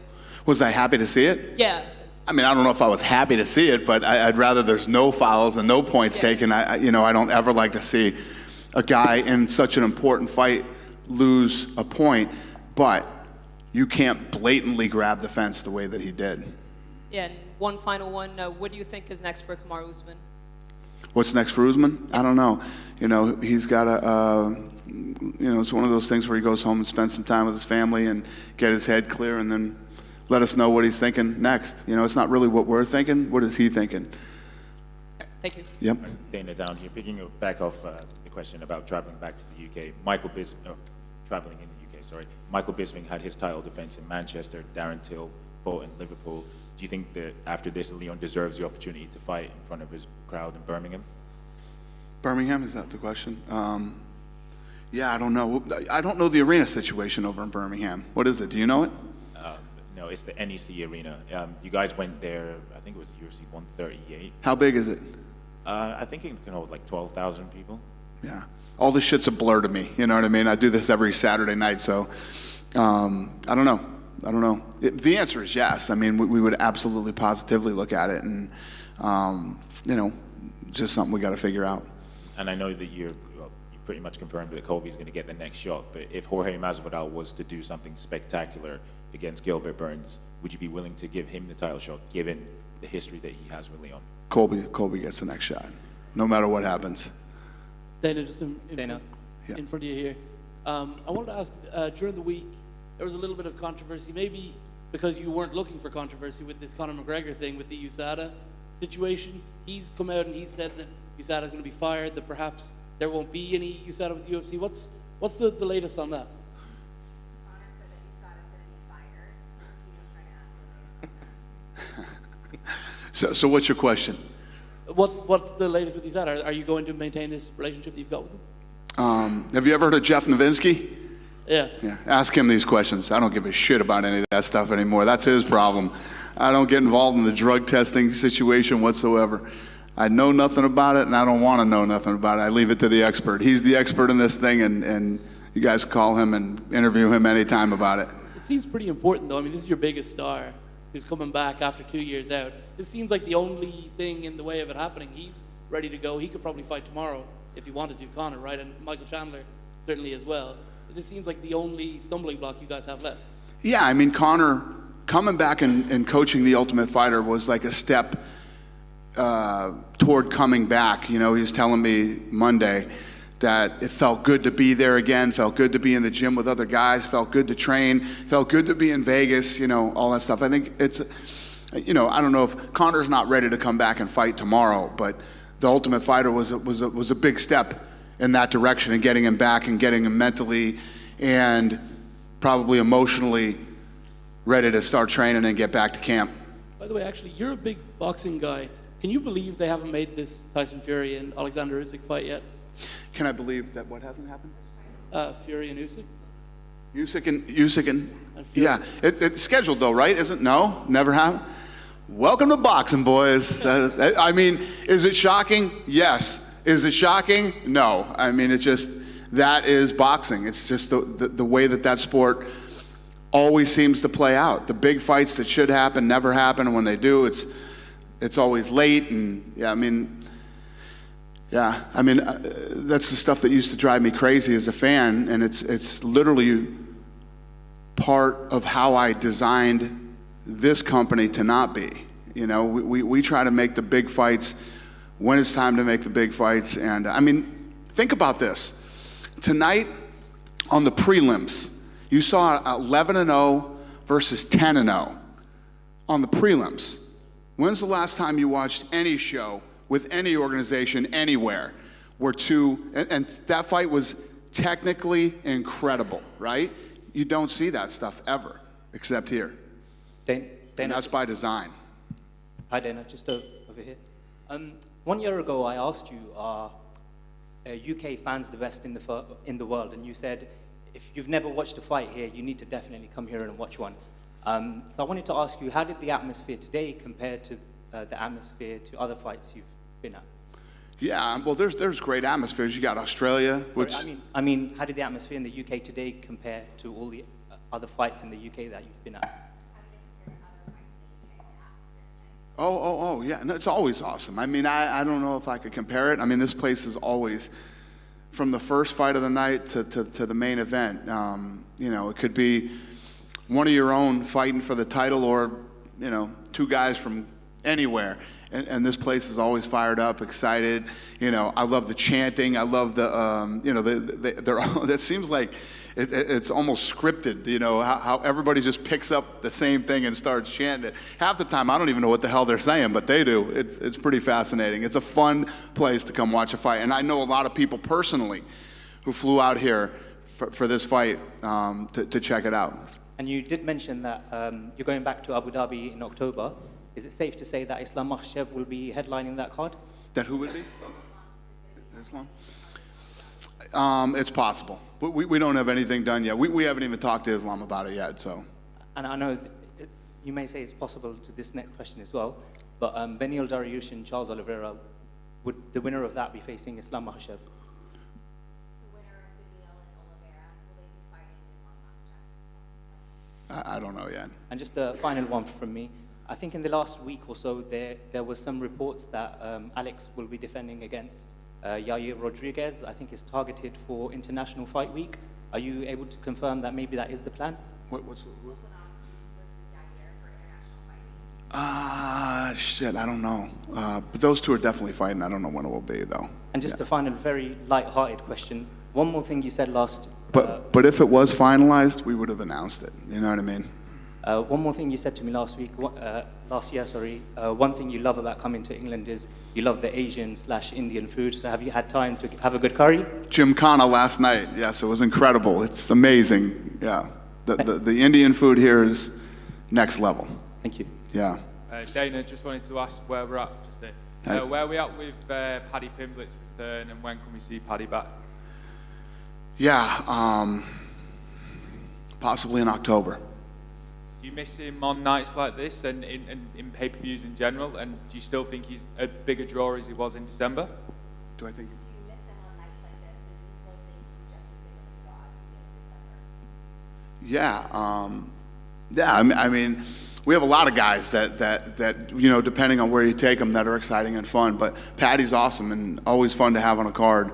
Was I happy to see it? Yeah. I mean, I don't know if I was happy to see it, but I'd rather there's no fouls and no points taken. I don't ever like to see a guy in such an important fight lose a point, but you can't blatantly grab the fence the way that he did. Yeah, and one final one. What do you think is next for Kamaru Usman? What's next for Usman? I don't know. He's got it's one of those things where he goes home and spends some time with his family and get his head clear and then let us know what he's thinking next. It's not really what we're thinking. What is he thinking? Thank you. Yep. Dana down here, picking back off the question about traveling back to the UK. Traveling in the UK, sorry. Michael Bisping had his title defense in Manchester. Darren Till fought in Liverpool. Do you think that after this, Leon deserves the opportunity to fight in front of his crowd in Birmingham? Birmingham, is that the question? Yeah, I don't know. I don't know the arena situation over in Birmingham. What is it? Do you know it? No, it's the NEC Arena. You guys went there, I think it was UFC 138. How big is it? I think it can hold like 12,000 people. Yeah. All this shit's a blur to me. You know what I mean? I do this every Saturday night, so I don't know. The answer is yes. I mean, we would absolutely positively look at it, and just something we got to figure out. And I know that you pretty much confirmed that Colby's going to get the next shot, but if Jorge Masvidal was to do something spectacular against Gilbert Burns, would you be willing to give him the title shot, given the history that he has with Leon? Colby gets the next shot, no matter what happens. Dana, just in front of you here. I wanted to ask, during the week, there was a little bit of controversy, maybe because you weren't looking for controversy with this Conor McGregor thing with the USADA situation. He's come out and he said that USADA is going to be fired, that perhaps there won't be any USADA with the UFC. What's the latest on that? So what's your question? What's the latest with USADA? Are you going to maintain this relationship that you've got with them? Have you ever heard of Jeff Novinsky? Yeah. Ask him these questions. I don't give a shit about any of that stuff anymore. That's his problem. I don't get involved in the drug testing situation whatsoever. I know nothing about it, and I don't want to know nothing about it. I leave it to the expert. He's the expert in this thing, and you guys call him and interview him anytime about it. It seems pretty important, though. I mean, this is your biggest star who's coming back after 2 years out. This seems like the only thing in the way of it happening. He's ready to go. He could probably fight tomorrow if he wanted to, Conor, right? And Michael Chandler certainly as well. This seems like the only stumbling block you guys have left. Yeah, I mean, Conor coming back and coaching the Ultimate Fighter was like a step toward coming back. He was telling me Monday that it felt good to be there again, felt good to be in the gym with other guys, felt good to train, felt good to be in Vegas, all that stuff. I think it's, I don't know if Conor's not ready to come back and fight tomorrow, but the Ultimate Fighter was a big step in that direction and getting him back and getting him mentally and probably emotionally ready to start training and get back to camp. By the way, actually, you're a big boxing guy. Can you believe they haven't made this Tyson Fury and Alexander Usyk fight yet? Can I believe that what hasn't happened? Fury and Usyk. Usyk and yeah, it's scheduled though, right? Isn't? No, never happened. Welcome to boxing, boys. I mean, is it shocking? Yes. Is it shocking? No. I mean, it's just, that is boxing. It's just the way that sport always seems to play out. The big fights that should happen never happen, and when they do, it's always late. And that's the stuff that used to drive me crazy as a fan, and it's literally part of how I designed this company to not be. We try to make the big fights when it's time to make the big fights. And I mean, think about this. Tonight on the prelims, you saw 11-0 versus 10-0 on the prelims. When's the last time you watched any show with any organization anywhere where and that fight was technically incredible, right? You don't see that stuff ever, except here. Dana, and that's by design. Hi, Dana, just over here. 1 year ago, I asked you, are UK fans the best in the world? And you said, if you've never watched a fight here, you need to definitely come here and watch one. So I wanted to ask you, how did the atmosphere today compare to the atmosphere to other fights you've been at? Yeah, well, there's great atmospheres. You got Australia, which... Sorry, I mean, how did the atmosphere in the UK today compare to all the other fights in the UK that you've been at? Yeah, no, it's always awesome. I mean, I don't know if I could compare it. I mean, this place is always, from the first fight of the night to the main event, you know, it could be one of your own fighting for the title or, you know, two guys from anywhere. And this place is always fired up, excited. You know, I love the chanting. I love the, you know, that seems like it's almost scripted, you know, how everybody just picks up the same thing and starts chanting it. Half the time, I don't even know what the hell they're saying, but they do. It's pretty fascinating. It's a fun place to come watch a fight. And I know a lot of people personally who flew out here for this fight to check it out. And you did mention that you're going back to Abu Dhabi in October. Is it safe to say that Islam Makhachev will be headlining that card? That who would be? Islam? It's possible. We don't have anything done yet. We haven't even talked to Islam about it yet, so. And I know you may say it's possible to this next question as well, but Beneil Dariush and Charles Oliveira, would the winner of that be facing Islam Makhachev? I don't know yet. And just a final one from me. I think in the last week or so, there was some reports that Alex will be defending against Yair Rodriguez. I think is targeted for International Fight Week. Are you able to confirm that maybe that is the plan? What's shit, I don't know. But those two are definitely fighting. I don't know when it will be, though. And just a final, very light-hearted question. One more thing you said last... But if it was finalized, we would have announced it. You know what I mean? One more thing you said to me last year, sorry. One thing you love about coming to England is you love the Asian/Indian food. So have you had time to have a good curry? Gymkhana last night. Yes, it was incredible. It's amazing. Yeah, the Indian food here is next level. Thank you. Yeah. Dana, just wanted to ask where we're at. Where are we at with Paddy Pimblett's return, and when can we see Paddy back? Yeah, possibly in October. Do you miss him on nights like this and in pay-per-views in general? And do you still think he's a bigger draw as he was in December? Do I think? Do you miss him on nights like this, and do you still think he's just as big of a draw as he did in December? Yeah, I mean, we have a lot of guys that you know, depending on where you take them, that are exciting and fun. But Paddy's awesome and always fun to have on a card.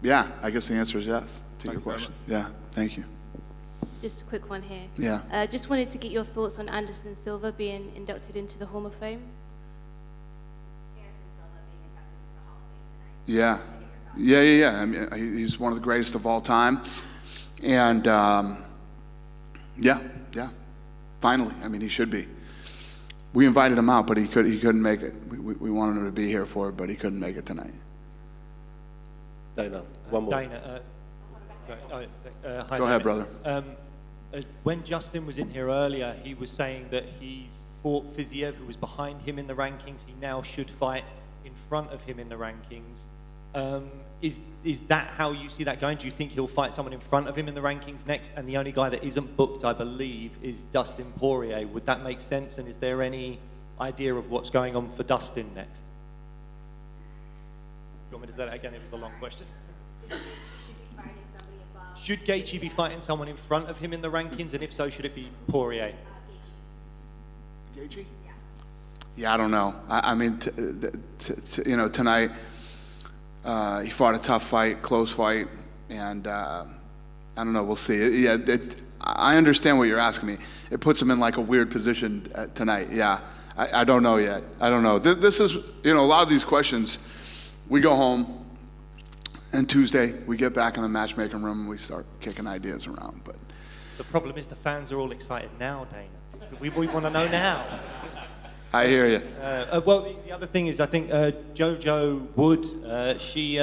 Yeah, I guess the answer is yes to your question. Yeah, thank you. Just a quick one here. Yeah. Just wanted to get your thoughts on Anderson Silva being inducted into the Hall of Fame. Yeah. I mean, he's one of the greatest of all time. And yeah, finally. I mean, he should be. We invited him out, but he couldn't make it. We wanted him to be here for it, but he couldn't make it tonight. Dana, one more. Dana, hi, Go ahead, brother. When Justin was in here earlier, he was saying that he's fought Fiziev, who was behind him in the rankings. He now should fight in front of him in the rankings. Is that how you see that going? Do you think he'll fight someone in front of him in the rankings next? And the only guy that isn't booked, I believe, is Dustin Poirier. Would that make sense? And is there any idea of what's going on for Dustin next? You want me to say that again? It was a long question. Should Gaethje be fighting someone in front of him in the rankings? And if so, should it be Poirier? Gaethje? Yeah, I don't know. I mean, you know, tonight he fought a tough fight, close fight, and I don't know. We'll see. Yeah, I understand what you're asking me. It puts him in like a weird position tonight. Yeah, I don't know yet. I don't know. This is, you know, a lot of these questions. We go home. And Tuesday, we get back in the matchmaking room and we start kicking ideas around. But the problem is the fans are all excited now, Dana. We want to know now. I hear you. Well, the other thing is, I think Jojo Wood, she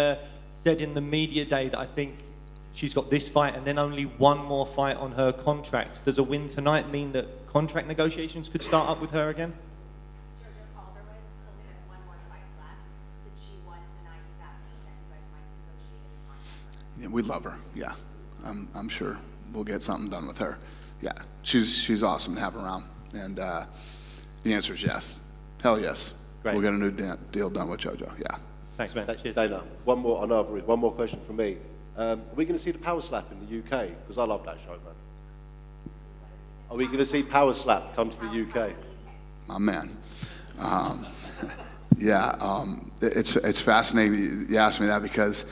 said in the media day that I think she's got this fight and then only one more fight on her contract. Does a win tonight mean that contract negotiations could start up with her again? we love her. Yeah, I'm sure we'll get something done with her. Yeah, she's awesome to have around. And the answer is yes. Hell yes. Great. We'll get a new deal done with JoJo. Yeah. Thanks, man. Cheers. Dana, one more question from me. Are we going to see the Power Slap in the UK? Because I love that show, man. Are we going to see Power Slap come to the UK? My man. It's fascinating you asked me that because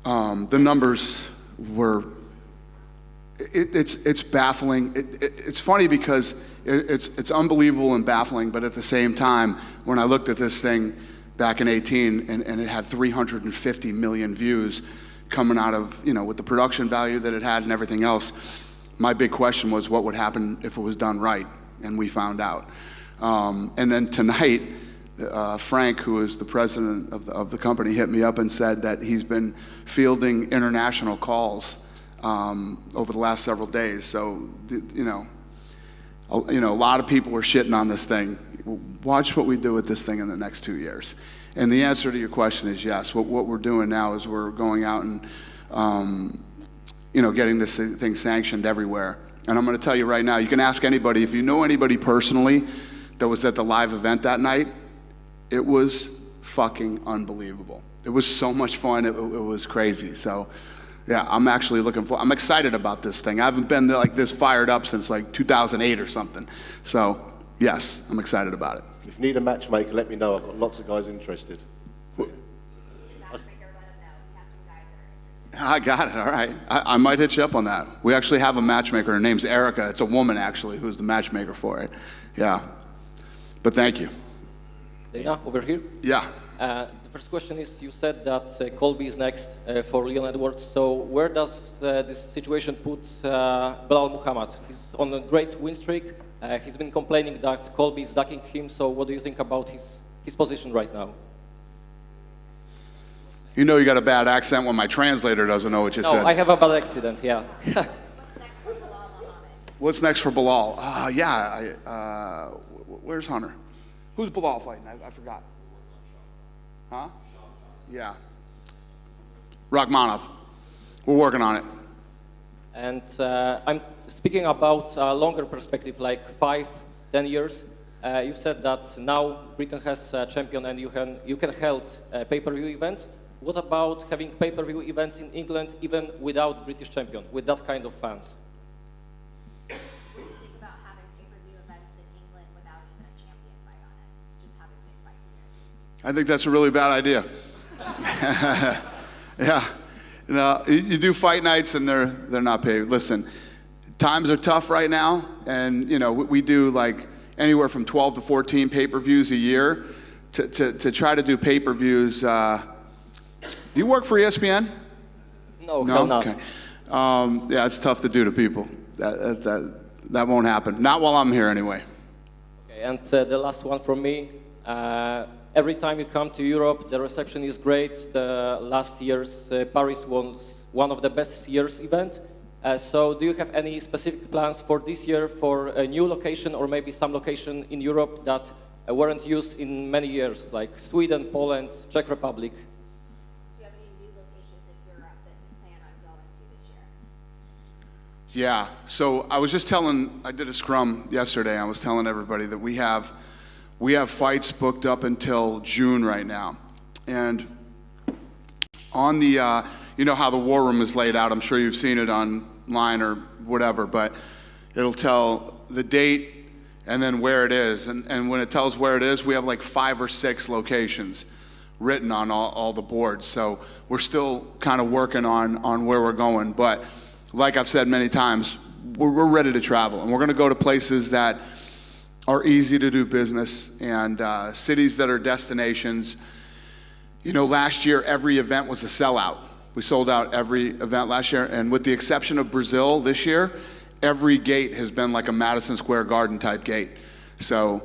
the numbers were. It's baffling. It's funny because it's unbelievable and baffling, but at the same time, when I looked at this thing back in 18 and it had 350 million views coming out of, with the production value that it had and everything else, my big question was what would happen if it was done right, and we found out. And then tonight, Frank, who is the president of the company, hit me up and said that he's been fielding international calls over the last several days. So, a lot of people were shitting on this thing. Watch what we do with this thing in the next 2 years. And the answer to your question is yes. What we're doing now is we're going out and, getting this thing sanctioned everywhere. And I'm going to tell you right now, you can ask anybody, if you know anybody personally that was at the live event that night, it was fucking unbelievable. It was so much fun. It was crazy. So, yeah, I'm actually I'm excited about this thing. I haven't been like this fired up since like 2008 or something. So, yes, I'm excited about it. If you need a matchmaker, let me know. I've got lots of guys interested. I got it, all right. I might hit you up on that. We actually have a matchmaker. Her name's Erica. It's a woman, actually, who's the matchmaker for it. Yeah. But thank you. Dana, over here. Yeah. The first question is, you said that Colby is next for Leon Edwards. So where does this situation put Belal Muhammad? He's on a great win streak. He's been complaining that Colby is ducking him. So what do you think about his position right now? You know you got a bad accent when my translator doesn't know what you said. No, I have a bad accident, yeah. What's next for Belal? Where's Hunter? Who's Belal fighting? I forgot. Huh? Yeah. Rachmanov. We're working on it. And I'm speaking about a longer perspective, like 5-10 years. You said that now Britain has a champion and you can hold pay-per-view events. What about having pay-per-view events in England even without British champion, with that kind of fans? What do you think about having pay-per-view events in England without even a champion fight on it? Just having big fights here? I think that's a really bad idea. Yeah. You do fight nights and they're not paid. Listen, times are tough right now, and we do like anywhere from 12 to 14 pay-per-views a year. To try to do pay-per-views. Do you work for ESPN? No, not. Okay. Yeah, it's tough to do to people. That won't happen. Not while I'm here, anyway. Okay, and the last one from me. Every time you come to Europe, the reception is great. The last year's Paris was one of the best year's event. So do you have any specific plans for this year for a new location or maybe some location in Europe that weren't used in many years, like Sweden, Poland, Czech Republic? Yeah, so I did a scrum yesterday. I was telling everybody that we have fights booked up until June right now. And on the, you know how the war room is laid out. I'm sure you've seen it online or whatever, but it'll tell the date and then where it is. And when it tells where it is, we have like 5 or 6 locations written on all the boards. So we're still kind of working on where we're going. But like I've said many times, we're ready to travel, and we're going to go to places that are easy to do business and cities that are destinations. Last year, every event was a sellout. We sold out every event last year, and with the exception of Brazil this year, every gate has been like a Madison Square Garden type gate. So,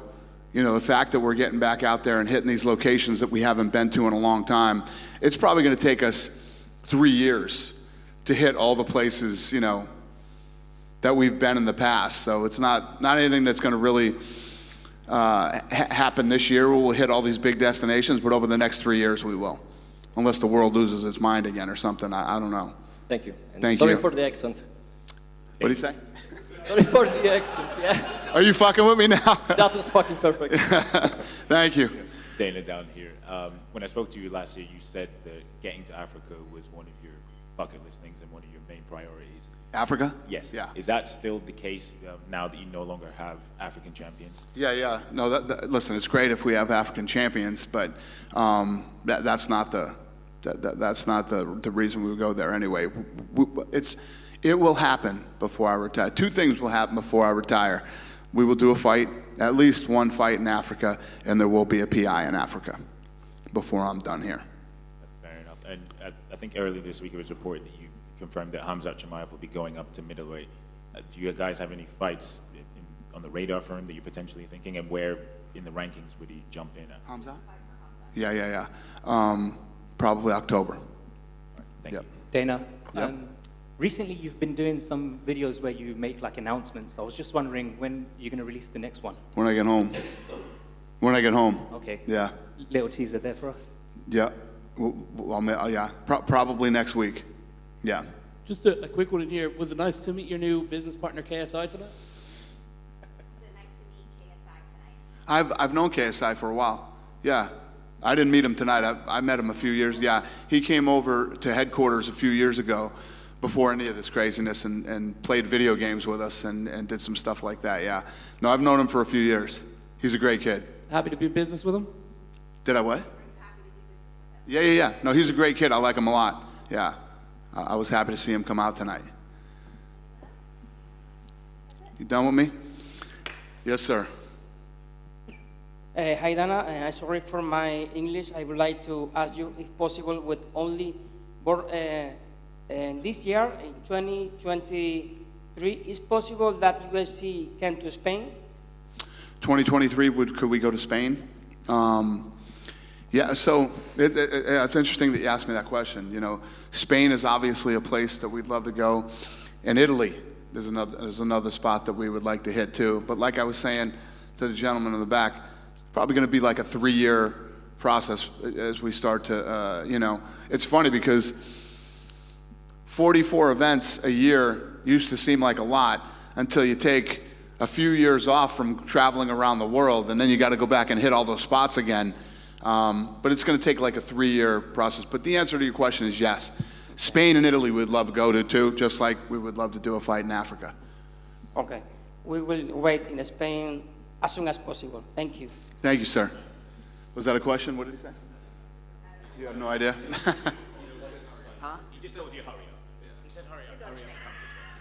the fact that we're getting back out there and hitting these locations that we haven't been to in a long time, it's probably going to take us 3 years to hit all the places, that we've been in the past. So it's not anything that's going to really happen this year. We'll hit all these big destinations, but over the next 3 years we will. unless the world loses its mind again or something. I don't know. Thank you. And Thank sorry you. for the accent. What do you say? Sorry for the accent, yeah. Are you fucking with me now? That was fucking perfect. Thank you. Dana down here. When I spoke to you last year, you said that getting to Africa was one of your bucket list things and one of your main priorities. Africa? Yes. Yeah. Is that still the case now that you no longer have African champions? Yeah. No, listen, it's great if we have African champions, but that's not the reason we would go there anyway. It will happen before I retire. Two things will happen before I retire. We will do a fight, at least one fight in Africa, and there will be a PI in Africa before I'm done here. Fair enough. And I think earlier this week it was reported that you confirmed that Khamzat Chimaev will be going up to middleweight. Do you guys have any fights on the radar for him that you're potentially thinking, and where in the rankings would he jump in at? Khamzat? Yeah. Probably October. Thank you. Dana, Yep. recently you've been doing some videos where you make like announcements. I was just wondering when you're going to release the next one. When I get home. Okay. Yeah. Little teaser there for us. Yeah. Probably next week. Yeah. Just a quick one in here. Was it nice to meet your new business partner, KSI, tonight? I've known KSI for a while. Yeah. I didn't meet him tonight. I met him a few years. Yeah. He came over to headquarters a few years ago before any of this craziness and played video games with us and did some stuff like that. Yeah. No, I've known him for a few years. He's a great kid. Happy to be in business with him? Did I what? Yeah. No, he's a great kid. I like him a lot. Yeah. I was happy to see him come out tonight. You done with me? Yes, sir. Hi, Dana. Sorry for my English. I would like to ask you, if possible, with only this year, in 2023, is possible that UFC can to Spain? 2023, could we go to Spain? Yeah, so it's interesting that you asked me that question. You know, Spain is obviously a place that we'd love to go, and Italy is another spot that we would like to hit too. But like I was saying to the gentleman in the back, it's probably going to be like a 3-year process as we start to, it's funny because 44 events a year used to seem like a lot until you take a few years off from traveling around the world, and then you got to go back and hit all those spots again. But it's going to take like a 3-year process. But the answer to your question is yes. Spain and Italy we'd love to go to too, just like we would love to do a fight in Africa. Okay. We will wait in Spain as soon as possible. Thank you. Thank you, sir. Was that a question? What did he say? You have no idea? Huh? He just told you hurry up. He said hurry up.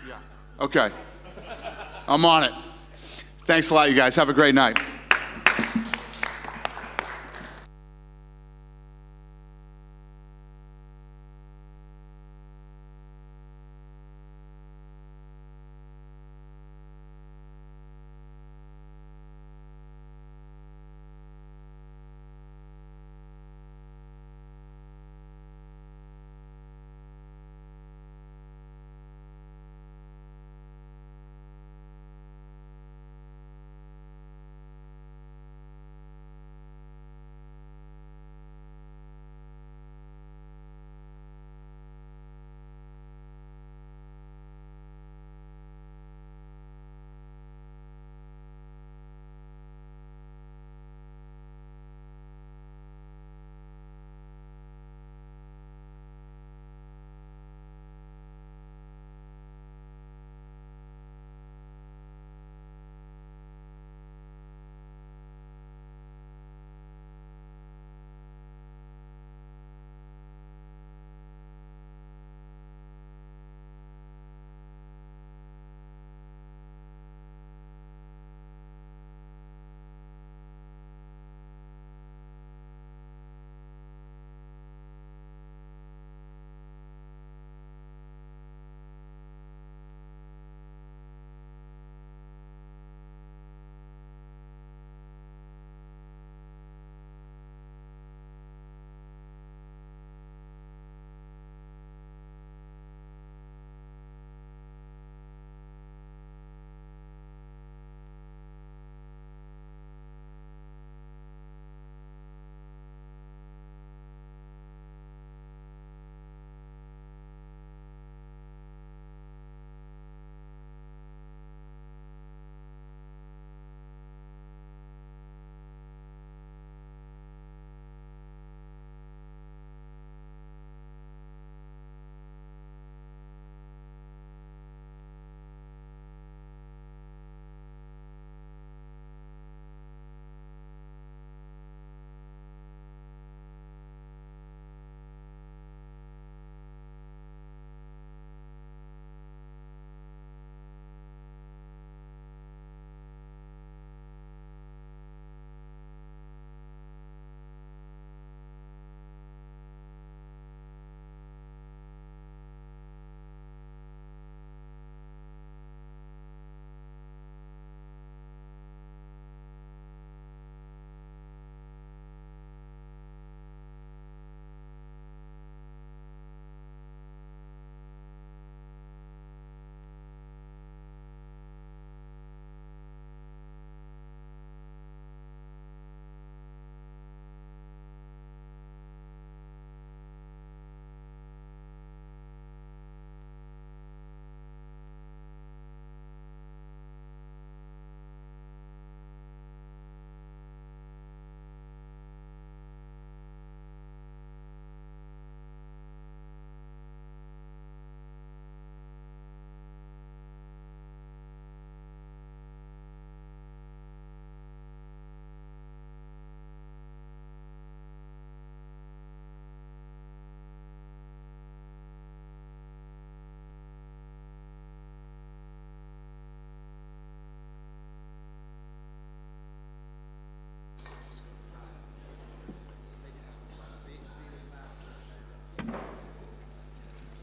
Yeah. Okay. I'm on it. Thanks a lot, you guys. Have a great night.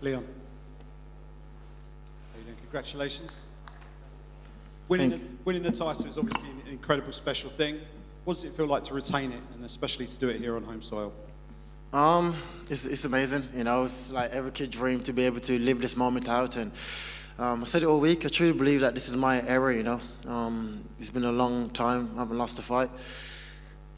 Leon. How you doing? Congratulations. Winning the title is obviously an incredible special thing. What does it feel like to retain it, and especially to do it here on home soil? It's amazing. You know, it's like every kid's dream to be able to live this moment out. And I said it all week. I truly believe that this is my era. You know, it's been a long time. I haven't lost a fight.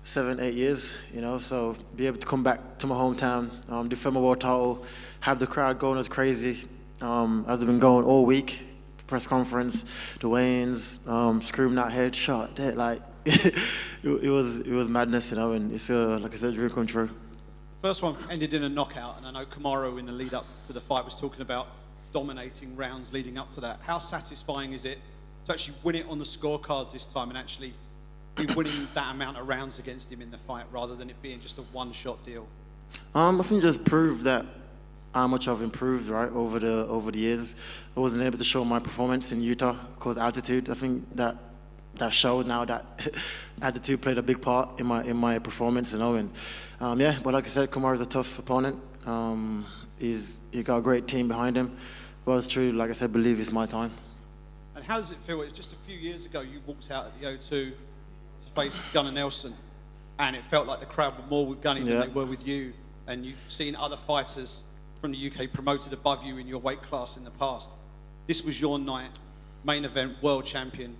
7, 8 years. You know, so be able to come back to my hometown, defend my world title, have the crowd going as crazy as they've been going all week. Press conference, the weigh-ins, screaming out headshot, like it was madness, you know, and it's like I said, a dream come true. First one ended in a knockout, and I know Kamaru in the lead up to the fight was talking about dominating rounds leading up to that. How satisfying is it to actually win it on the scorecards this time and actually be winning that amount of rounds against him in the fight rather than it being just a one-shot deal? I think just prove that how much I've improved, right, over the years. I wasn't able to show my performance in Utah because altitude. I think that showed now that altitude played a big part in my performance, you know. And yeah, but like I said, Kamaru's a tough opponent. He got a great team behind him. Well, it's true. Like I said, believe it's my time. And how does it feel? It was just a few years ago you walked out at the O2 to face Gunnar Nelson, and it felt like the crowd were more with Gunny than they were with you. And you've seen other fighters from the UK promoted above you in your weight class in the past. This was your night, main event, world champion,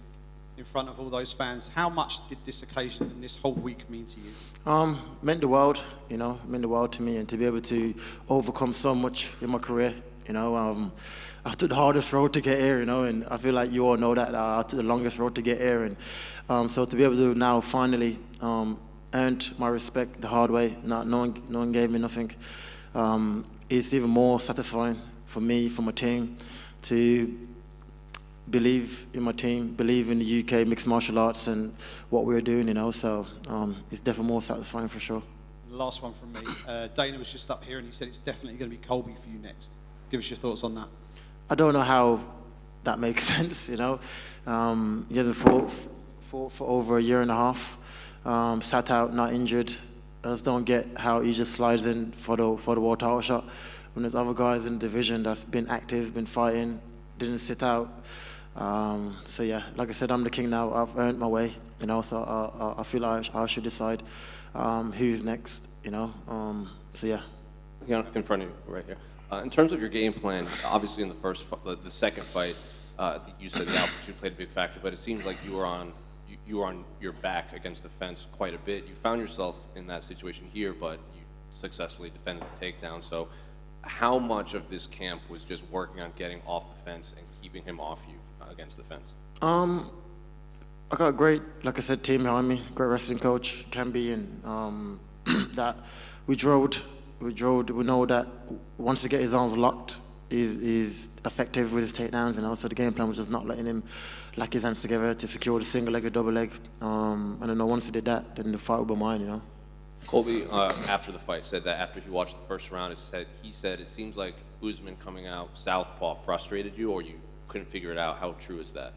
in front of all those fans. How much did this occasion and this whole week mean to you? Meant the world, you know, meant the world to me, and to be able to overcome so much in my career, you know. I took the hardest road to get here, you know, and I feel like you all know that I took the longest road to get here, and so to be able to now finally earned my respect the hard way, no one gave me nothing. It's even more satisfying for me, for my team, to believe in my team, believe in the UK mixed martial arts and what we're doing, you know, so it's definitely more satisfying for sure. The last one from me. Dana was just up here and he said it's definitely going to be Colby for you next. Give us your thoughts on that. I don't know how that makes sense, you know. He hasn't fought for over a year and a half, sat out, not injured. I just don't get how he just slides in for the world title shot when there's other guys in the division that's been active, been fighting, didn't sit out. So yeah, like I said, I'm the king now. I've earned my way, you know. So I feel like I should decide who's next, you know. So yeah. In front of you, right here. In terms of your game plan, obviously in the second fight, you said the altitude played a big factor, but it seemed like you were on your back against the fence quite a bit. You found yourself in that situation here, but you successfully defended the takedown. So how much of this camp was just working on getting off the fence and keeping him off you against the fence? I got a great, like I said, team behind me, great wrestling coach, Camby, and that we drilled. We know that once you get his arms locked, he's effective with his takedowns, you know. So the game plan was just not letting him lock his hands together to secure the single leg or double leg. And I know once he did that, then the fight would be mine, you know. Colby, after the fight, said that after he watched the first round, he said it seems like Usman coming out southpaw frustrated you, or you couldn't figure it out. How true is that?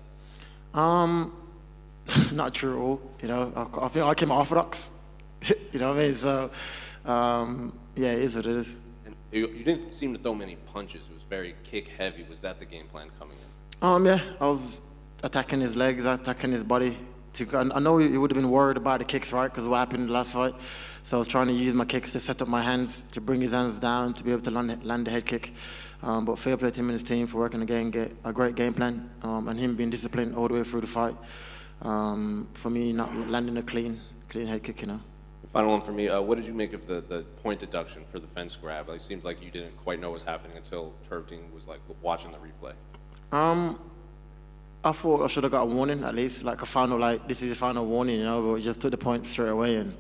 Not true at all. You know, I think I came orthodox. You know what I mean? So, yeah, it is what it is. And you didn't seem to throw many punches. It was very kick heavy. Was that the game plan coming in? Yeah, I was attacking his legs, attacking his body. I know he would have been worried about the kicks, right? Because of what happened in the last fight. So I was trying to use my kicks to set up my hands, to bring his hands down, to be able to land the head kick. But fair play to him and his team for working again, get a great game plan, and him being disciplined all the way through the fight. For me, not landing a clean head kick, you know. Final one for me. What did you make of the point deduction for the fence grab? It seems like you didn't quite know what was happening until Turptine was like watching the replay. I thought I should have got a warning at least, like a final, like this is a final warning, you know. But he just took the point straight away, and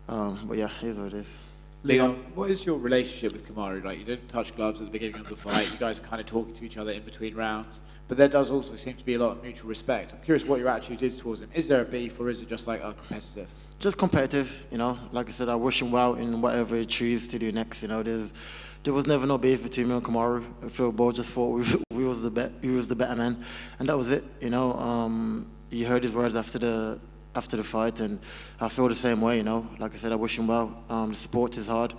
but yeah, here's what it is. Leon, what is your relationship with Kamaru? Like, you didn't touch gloves at the beginning of the fight. You guys are kind of talking to each other in between rounds, but there does also seem to be a lot of mutual respect. I'm curious what your attitude is towards him. Is there a beef, or is it just like competitive? Just competitive, you know. Like I said, I wish him well in whatever he chooses to do next. You know, there was never no beef between me and Kamaru. I feel both just thought we was the better man, and that was it. You know, you heard his words after the fight, and I feel the same way. You know, like I said, I wish him well. The sport is hard.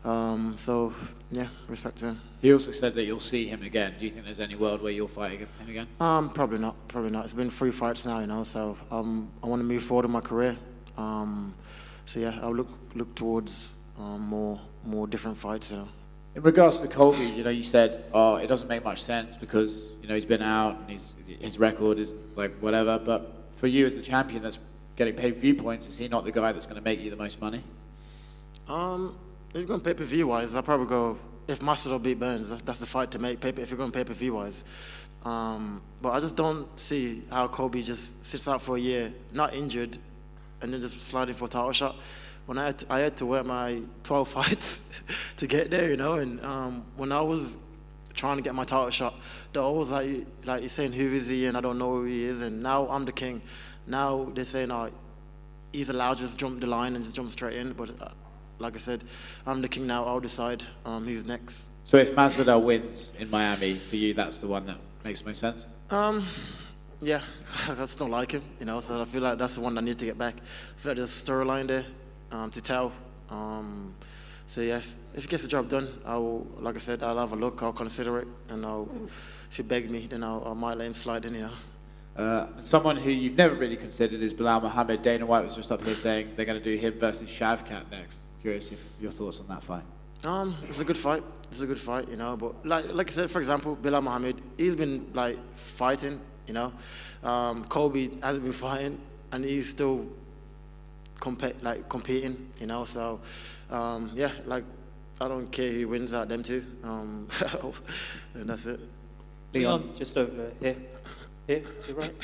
So, yeah, respect to him. He also said that you'll see him again. Do you think there's any world where you'll fight him again? Probably not. Probably not. It's been 3 fights now, you know. So I want to move forward in my career. So yeah, I'll look towards more different fights, you know. In regards to Colby, you know, you said, oh, it doesn't make much sense because, you know, he's been out and his record is like whatever. But for you as the champion that's getting pay-per-view points, is he not the guy that's going to make you the most money? If you're going pay-per-view wise, I'll probably go, if Masvidal beat Burns, that's the fight to make, if you're going pay-per-view wise. But I just don't see how Colby just sits out for a year, not injured, and then just sliding for a title shot. When I had to work my 12 fights to get there, you know, and when I was trying to get my title shot, they're always like you're saying, who is he? And I don't know who he is. And now I'm the king. Now they're saying, he's allowed to just jump the line and just jump straight in. But like I said, I'm the king now. I'll decide who's next. So if Masvidal wins in Miami, for you, that's the one that makes most sense? Yeah, I just don't like him, you know, so I feel like that's the one I need to get back. I feel like there's a storyline there to tell. So yeah, if he gets the job done, like I said, I'll have a look, I'll consider it, and if he begs me, then I might let him slide in, you know. Someone who you've never really considered is Bilal Muhammad. Dana White was just up here saying they're going to do him versus Shavkat next. Curious if your thoughts on that fight. It's a good fight. It's a good fight, you know. But like I said, for example, Bilal Muhammad, he's been like fighting, you know. Colby hasn't been fighting, and he's still competing, you know. So yeah, like I don't care who wins out them two, and that's it. Leon, just over here. Here, you're right.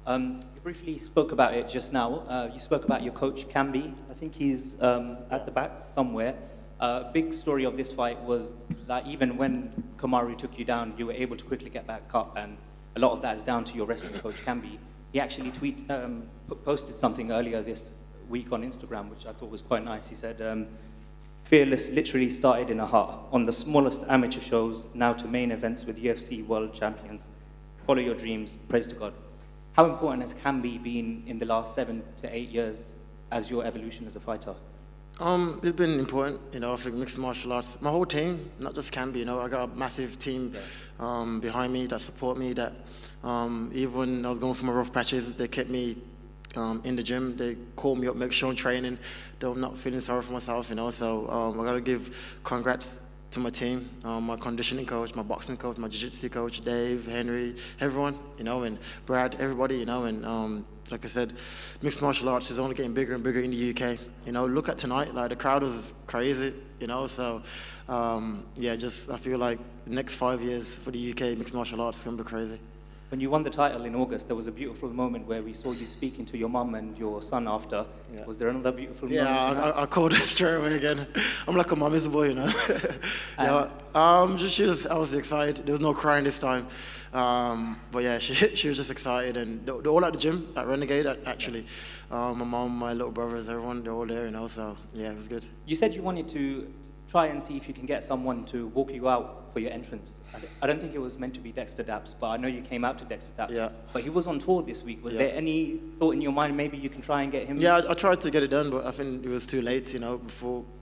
You briefly spoke about it just now. You spoke about your coach, Camby. I think he's at the back somewhere. Big story of this fight was that even when Kamaru took you down, you were able to quickly get back up, and a lot of that is down to your wrestling coach, Camby. He actually posted something earlier this week on Instagram, which I thought was quite nice. He said, Fearless literally started in a hut, on the smallest amateur shows, now to main events with UFC world champions. Follow your dreams, praise to God. How important has Camby been in the last 7 to 8 years as your evolution as a fighter? It's been important, you know. I think mixed martial arts, my whole team, not just Camby, you know. I got a massive team behind me that support me. That even when I was going through my rough patches, they kept me in the gym. They called me up, make sure I'm training. Though I'm not feeling sorry for myself, you know. So I gotta give congrats to my team, my conditioning coach, my boxing coach, my jiu-jitsu coach, Dave, Henry, everyone, you know, and Brad, everybody, you know, and like I said, mixed martial arts is only getting bigger and bigger in the UK. You know, look at tonight, like the crowd was crazy, you know, so yeah, I feel like the next 5 years for the UK mixed martial arts is going to be crazy. When you won the title in August, there was a beautiful moment where we saw you speaking to your mum and your son after. Yeah. Was there another beautiful moment? Yeah, I called her straight away again. I'm like a mommy's boy, you know. Yeah, I was excited. There was no crying this time. But yeah, she was just excited, and they're all at the gym at Renegade, actually. My mom, my little brothers, everyone, they're all there, you know, so yeah, it was good. You said you wanted to try and see if you can get someone to walk you out for your entrance. I don't think it was meant to be Dexter Daps, but I know you came out to Dexter Daps. Yeah. But he was on tour this week. Was there any thought in your mind maybe you can try and get him? Yeah, I tried to get it done, but I think it was too late, you know,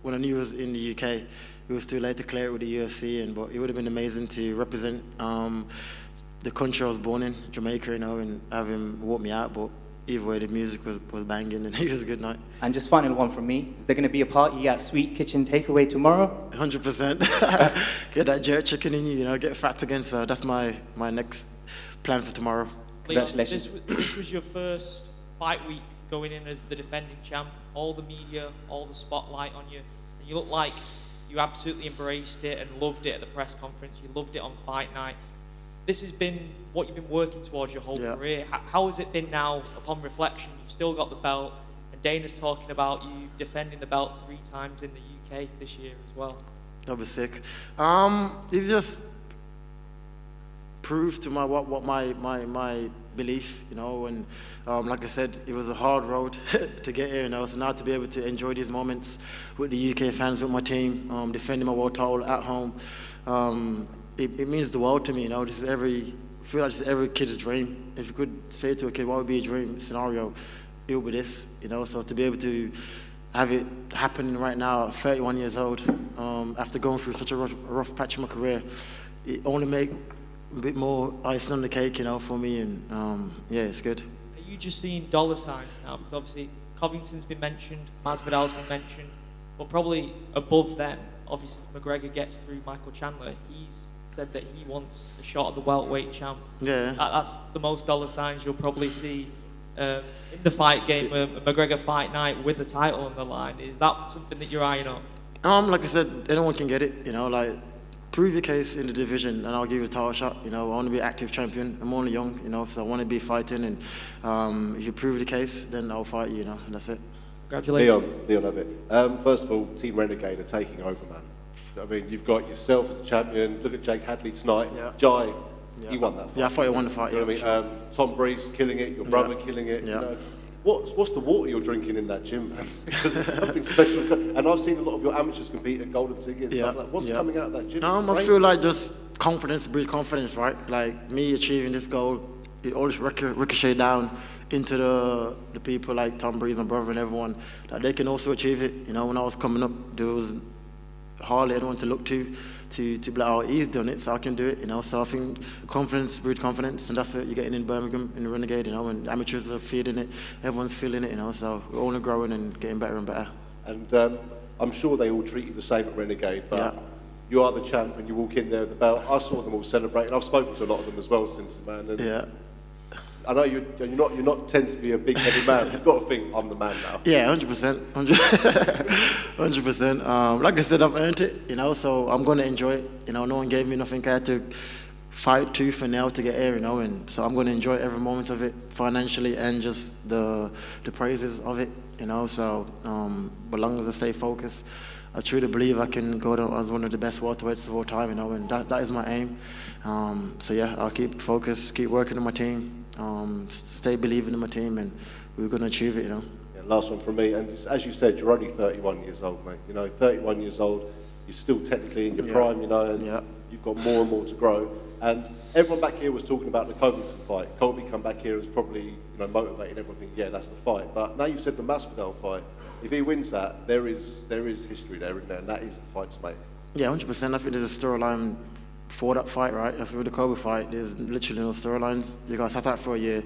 when I knew he was in the UK, it was too late to clear it with the UFC, but it would have been amazing to represent the country I was born in, Jamaica, you know, and have him walk me out, but either way, the music was banging, and it was a good night. And just final one from me. Is there going to be a party at Sweet Kitchen Takeaway tomorrow? 100%. Get that jerk chicken in you know, get fat again. So that's my next plan for tomorrow. Congratulations. This was your first fight week going in as the defending champ. All the media, all the spotlight on you. And you look like you absolutely embraced it and loved it at the press conference. You loved it on fight night. This has been what you've been working towards your whole career. How has it been now, upon reflection? You've still got the belt, and Dana's talking about you defending the belt 3 times in the UK this year as well. That'll be sick. It just proved to my belief, you know, and like I said, it was a hard road to get here, you know, so now to be able to enjoy these moments with the UK fans, with my team, defending my world title at home, it means the world to me, you know. I feel like this is every kid's dream. If you could say to a kid, what would be a dream scenario, it would be this, you know. So to be able to have it happening right now at 31 years old, after going through such a rough patch in my career, it only make a bit more icing on the cake, you know, for me, and yeah, it's good. Are you just seeing dollar signs now? Because obviously Covington's been mentioned, Masvidal's been mentioned, but probably above them, obviously if McGregor gets through Michael Chandler, he's said that he wants a shot at the welterweight champ. Yeah. That's the most dollar signs you'll probably see in the fight game, a McGregor fight night with the title on the line. Is that something that you're eyeing up? Like I said, anyone can get it, you know, like, prove your case in the division and I'll give you a title shot, you know. I want to be an active champion. I'm only young, you know, so I want to be fighting, and if you prove the case, then I'll fight you, you know, and that's it. Congratulations. Leon of it. First of all, Team Renegade are taking over, man. I mean, you've got yourself as the champion. Look at Jake Hadley tonight. Yeah. Jai, he won that fight. Yeah, I thought he won the fight, You know what I mean? Tom Breeze killing it, your brother killing it. Yeah. You know, what's the water you're drinking in that gym, man? Because it's something special. And I've seen a lot of your amateurs compete at Golden Ticket and stuff like that. What's coming out of that gym? I feel like just confidence breeds confidence, right? Like me achieving this goal, it always ricochet down into the people like Tom Breeze, my brother, and everyone, that they can also achieve it. You know, when I was coming up, there was hardly anyone to look to be like, oh, he's done it, so I can do it, you know. So I think confidence breeds confidence, and that's what you're getting in Birmingham, in the Renegade, you know, and amateurs are feeding it, everyone's feeling it, you know, so we're only growing and getting better and better. And I'm sure they all treat you the same at Renegade, but you are the champ when you walk in there with the belt. I saw them all celebrating. I've spoken to a lot of them as well since, man. And I know you're not tend to be a big heavy man. You've got to think I'm the man now. Yeah, 100%, 100%. Like I said, I've earned it, you know, so I'm going to enjoy it. You know, no one gave me nothing. I had to fight tooth and nail to get here, you know, and so I'm going to enjoy every moment of it, financially and just the praises of it, you know. So, but long as I stay focused, I truly believe I can go down as one of the best welterweights of all time, you know, and that is my aim. So yeah, I'll keep focused, keep working on my team. Stay believing in my team, and we're going to achieve it, you know. Yeah, last one from me, and as you said, you're only 31 years old, mate. You know, 31 years old, you're still technically in your prime, you know, and you've got more and more to grow. And everyone back here was talking about the Covington fight. Colby come back here and was probably, you know, motivating everyone thinking, yeah, that's the fight. But now you've said the Masvidal fight. If he wins that, there is history there, isn't there? And that is the fight to make. Yeah, 100%. I think there's a storyline for that fight, right? I think with the Kobe fight, there's literally no storylines. You got sat out for a year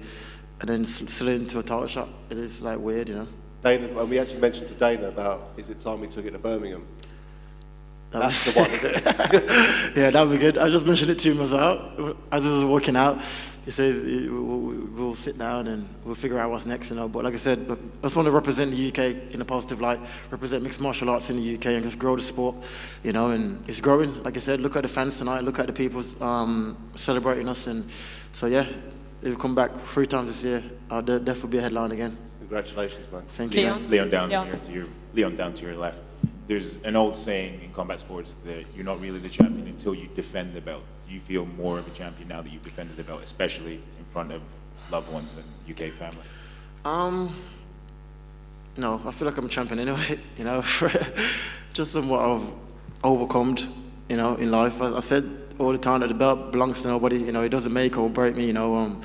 and then slid into a title shot. It is like weird, you know. Dana, and we actually mentioned to Dana about, is it time we took it to Birmingham? That's the one, isn't it? Yeah, that would be good. I just mentioned it to him as well. As I was walking out, he says we'll sit down and we'll figure out what's next, you know. But like I said, I just want to represent the UK in a positive light, represent mixed martial arts in the UK and just grow the sport, you know. And it's growing. Like I said, look at the fans tonight, look at the people celebrating us. And so yeah, if we come back 3 times this year, I'll definitely be a headline again. Congratulations, man. Thank you. Leon down to your left. There's an old saying in combat sports that you're not really the champion until you defend the belt. Do you feel more of a champion now that you've defended the belt, especially in front of loved ones and UK family? No, I feel like I'm a champion anyway, you know. Just somewhat I've overcome, you know, in life. I said all the time that the belt belongs to nobody, you know. It doesn't make or break me, you know.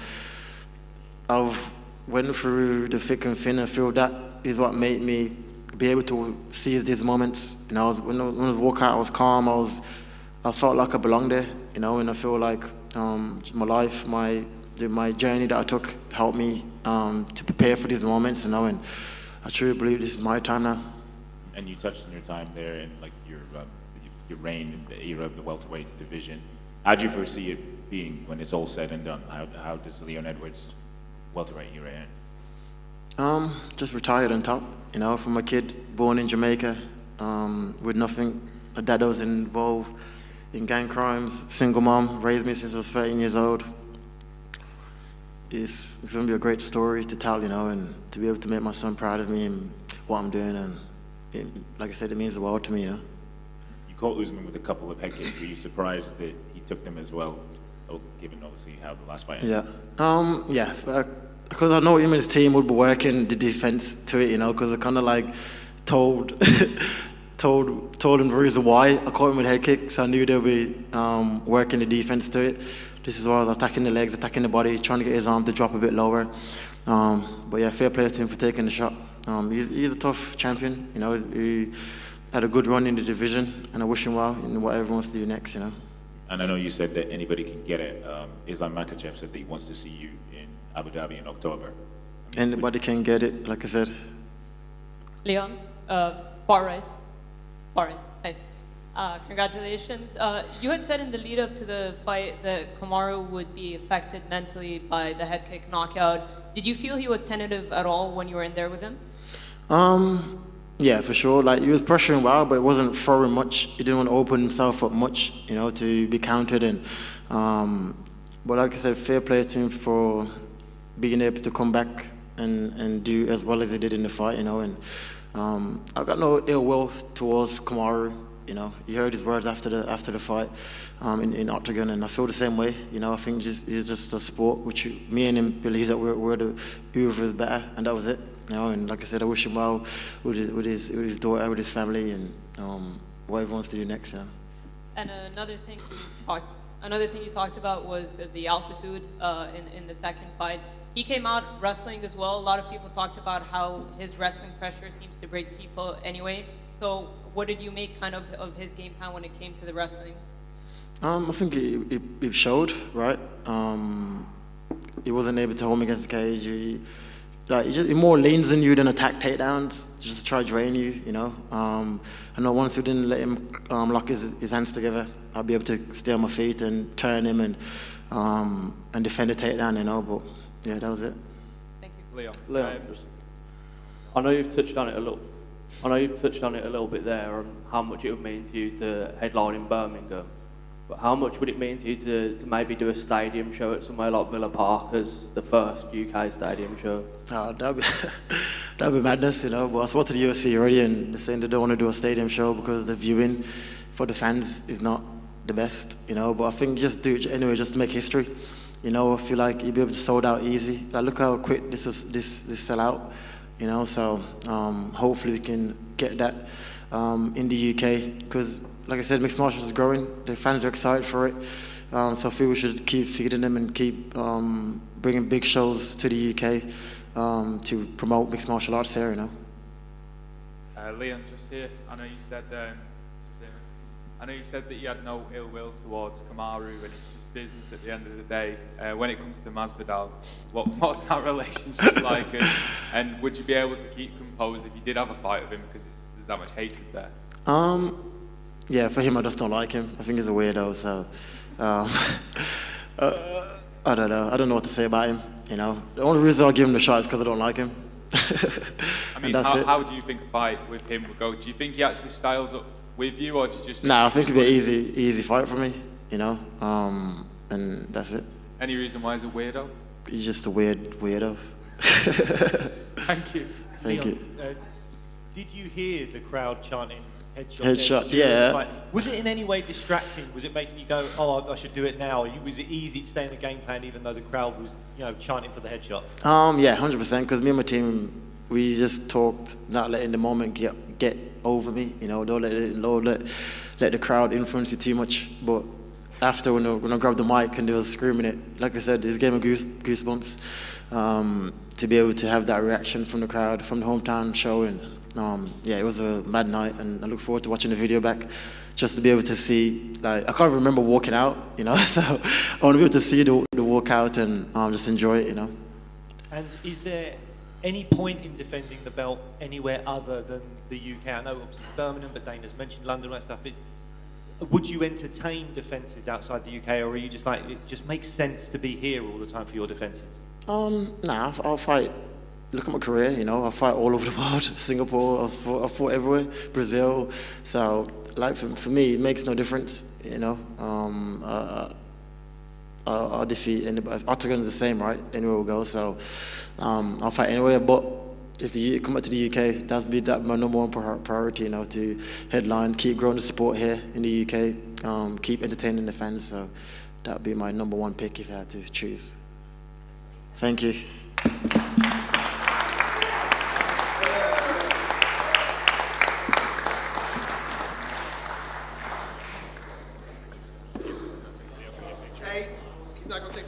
I've went through the thick and thin and feel that is what made me be able to seize these moments. You know, when I was walking out, I was calm. I felt like I belonged there, you know, and I feel like my life, my journey that I took helped me to prepare for these moments, you know, and I truly believe this is my time now. And you touched on your time there in like your reign in the era of the welterweight division. How do you foresee it being when it's all said and done? How does the Leon Edwards welterweight era end? Just retired on top, you know, from a kid born in Jamaica with nothing. My dad was involved in gang crimes, single mom, raised me since I was 13 years old. It's going to be a great story to tell, you know, and to be able to make my son proud of me and what I'm doing. And it, like I said, it means the world to me, you know. You caught Usman with a couple of head kicks. Were you surprised that he took them as well, given obviously how the last fight ended? Yeah. Because I know him and his team would be working the defense to it, you know, because I kind of like told him the reason why I caught him with head kicks. I knew they'd be working the defense to it. This is why I was attacking the legs, attacking the body, trying to get his arm to drop a bit lower. But yeah, fair play to him for taking the shot. He's a tough champion. You know, he had a good run in the division, and I wish him well in whatever he wants to do next. You know. And I know you said that anybody can get it. Islam Makhachev said that he wants to see you in Abu Dhabi in October. Anybody can get it, like I said. Leon, far right. Hey. Congratulations. You had said in the lead up to the fight that Kamaru would be affected mentally by the head kick knockout. Did you feel he was tentative at all when you were in there with him? Yeah, for sure. Like, he was pressuring well, but it wasn't throwing much. He didn't want to open himself up much, you know, to be countered. And but like I said, fair play to him for being able to come back and do as well as he did in the fight, you know. And I got no ill will towards Kamaru. You know, he heard his words after the fight in Octagon, and I feel the same way. You know, I think it's just a sport which me and him believe that we're the whoever is better, and that was it. You know, and like I said, I wish him well with his daughter, with his family, and whatever he wants to do next. Yeah. And another thing you talked about was the altitude in the second fight. He came out wrestling as well. A lot of people talked about how his wrestling pressure seems to break people anyway. So what did you make kind of his game plan when it came to the wrestling? I think it showed, right? He wasn't able to hold me against the cage. He more leans on you than attack takedowns, just to try to drain you, you know. I know once we didn't let him lock his hands together, I'll be able to stay on my feet and turn him and defend the takedown, you know. But yeah, that was it. Thank you, Leon. I know you've touched on it a little bit there on how much it would mean to you to headline in Birmingham. But how much would it mean to you to maybe do a stadium show at somewhere like Villa Park as the first UK stadium show? That'd be madness, you know. But I spoke to the UFC already, and they're saying they don't want to do a stadium show because the viewing for the fans is not the best, you know. But I think just do it anyway, just to make history. You know, I feel like you'll be able to sold out easy. Like, look how quick this sell out, you know. So hopefully we can get that in the UK, because like I said, mixed martial arts is growing. The fans are excited for it. So I feel we should keep feeding them and keep bringing big shows to the UK to promote mixed martial arts here, you know. Leon, just here, I know you said that you had no ill will towards Kamaru, and it's just business at the end of the day. When it comes to Masvidal, what's that relationship like? And would you be able to keep composed if you did have a fight with him, because there's that much hatred there? Yeah, for him, I just don't like him. I think he's a weirdo, so I don't know. I don't know what to say about him, you know. The only reason I'll give him the shot is because I don't like him. I mean, how do you think a fight with him would go? Do you think he actually styles up with you, or do you just... Nah, I think it'd be an easy fight for me, you know, and that's it. Any reason why he's a weirdo? He's just a weirdo. Thank you. Thank you. Did you hear the crowd chanting headshot? Headshot, yeah. Was it in any way distracting? Was it making you go, oh, I should do it now? Was it easy to stay in the game plan even though the crowd was, you know, chanting for the headshot? Yeah, 100%, because me and my team, we just talked, not letting the moment get over me, you know, don't let the crowd influence you too much. But after, when I grabbed the mic and they was screaming it, like I said, it's gave me goosebumps to be able to have that reaction from the crowd, from the hometown show. And yeah, it was a mad night, and I look forward to watching the video back, just to be able to see, like, I can't remember walking out, you know, so I want to be able to see the walkout and just enjoy it, you know. And is there any point in defending the belt anywhere other than the UK? I know obviously Birmingham, but Dana's mentioned London, all that stuff. Would you entertain defences outside the UK, or are you just like, it just makes sense to be here all the time for your defences? Nah, I'll fight. Look at my career, you know, I fight all over the world. Singapore, I fought everywhere, Brazil. So, like, for me, it makes no difference, you know. I'll defeat anybody. Octagon's the same, right? Anywhere we go, so I'll fight anywhere. But if you come back to the UK, that'd my number one priority, you know, to headline, keep growing the sport here in the UK, keep entertaining the fans. So that'd be my number one pick if I had to choose. Thank you. Hey, he's not gonna take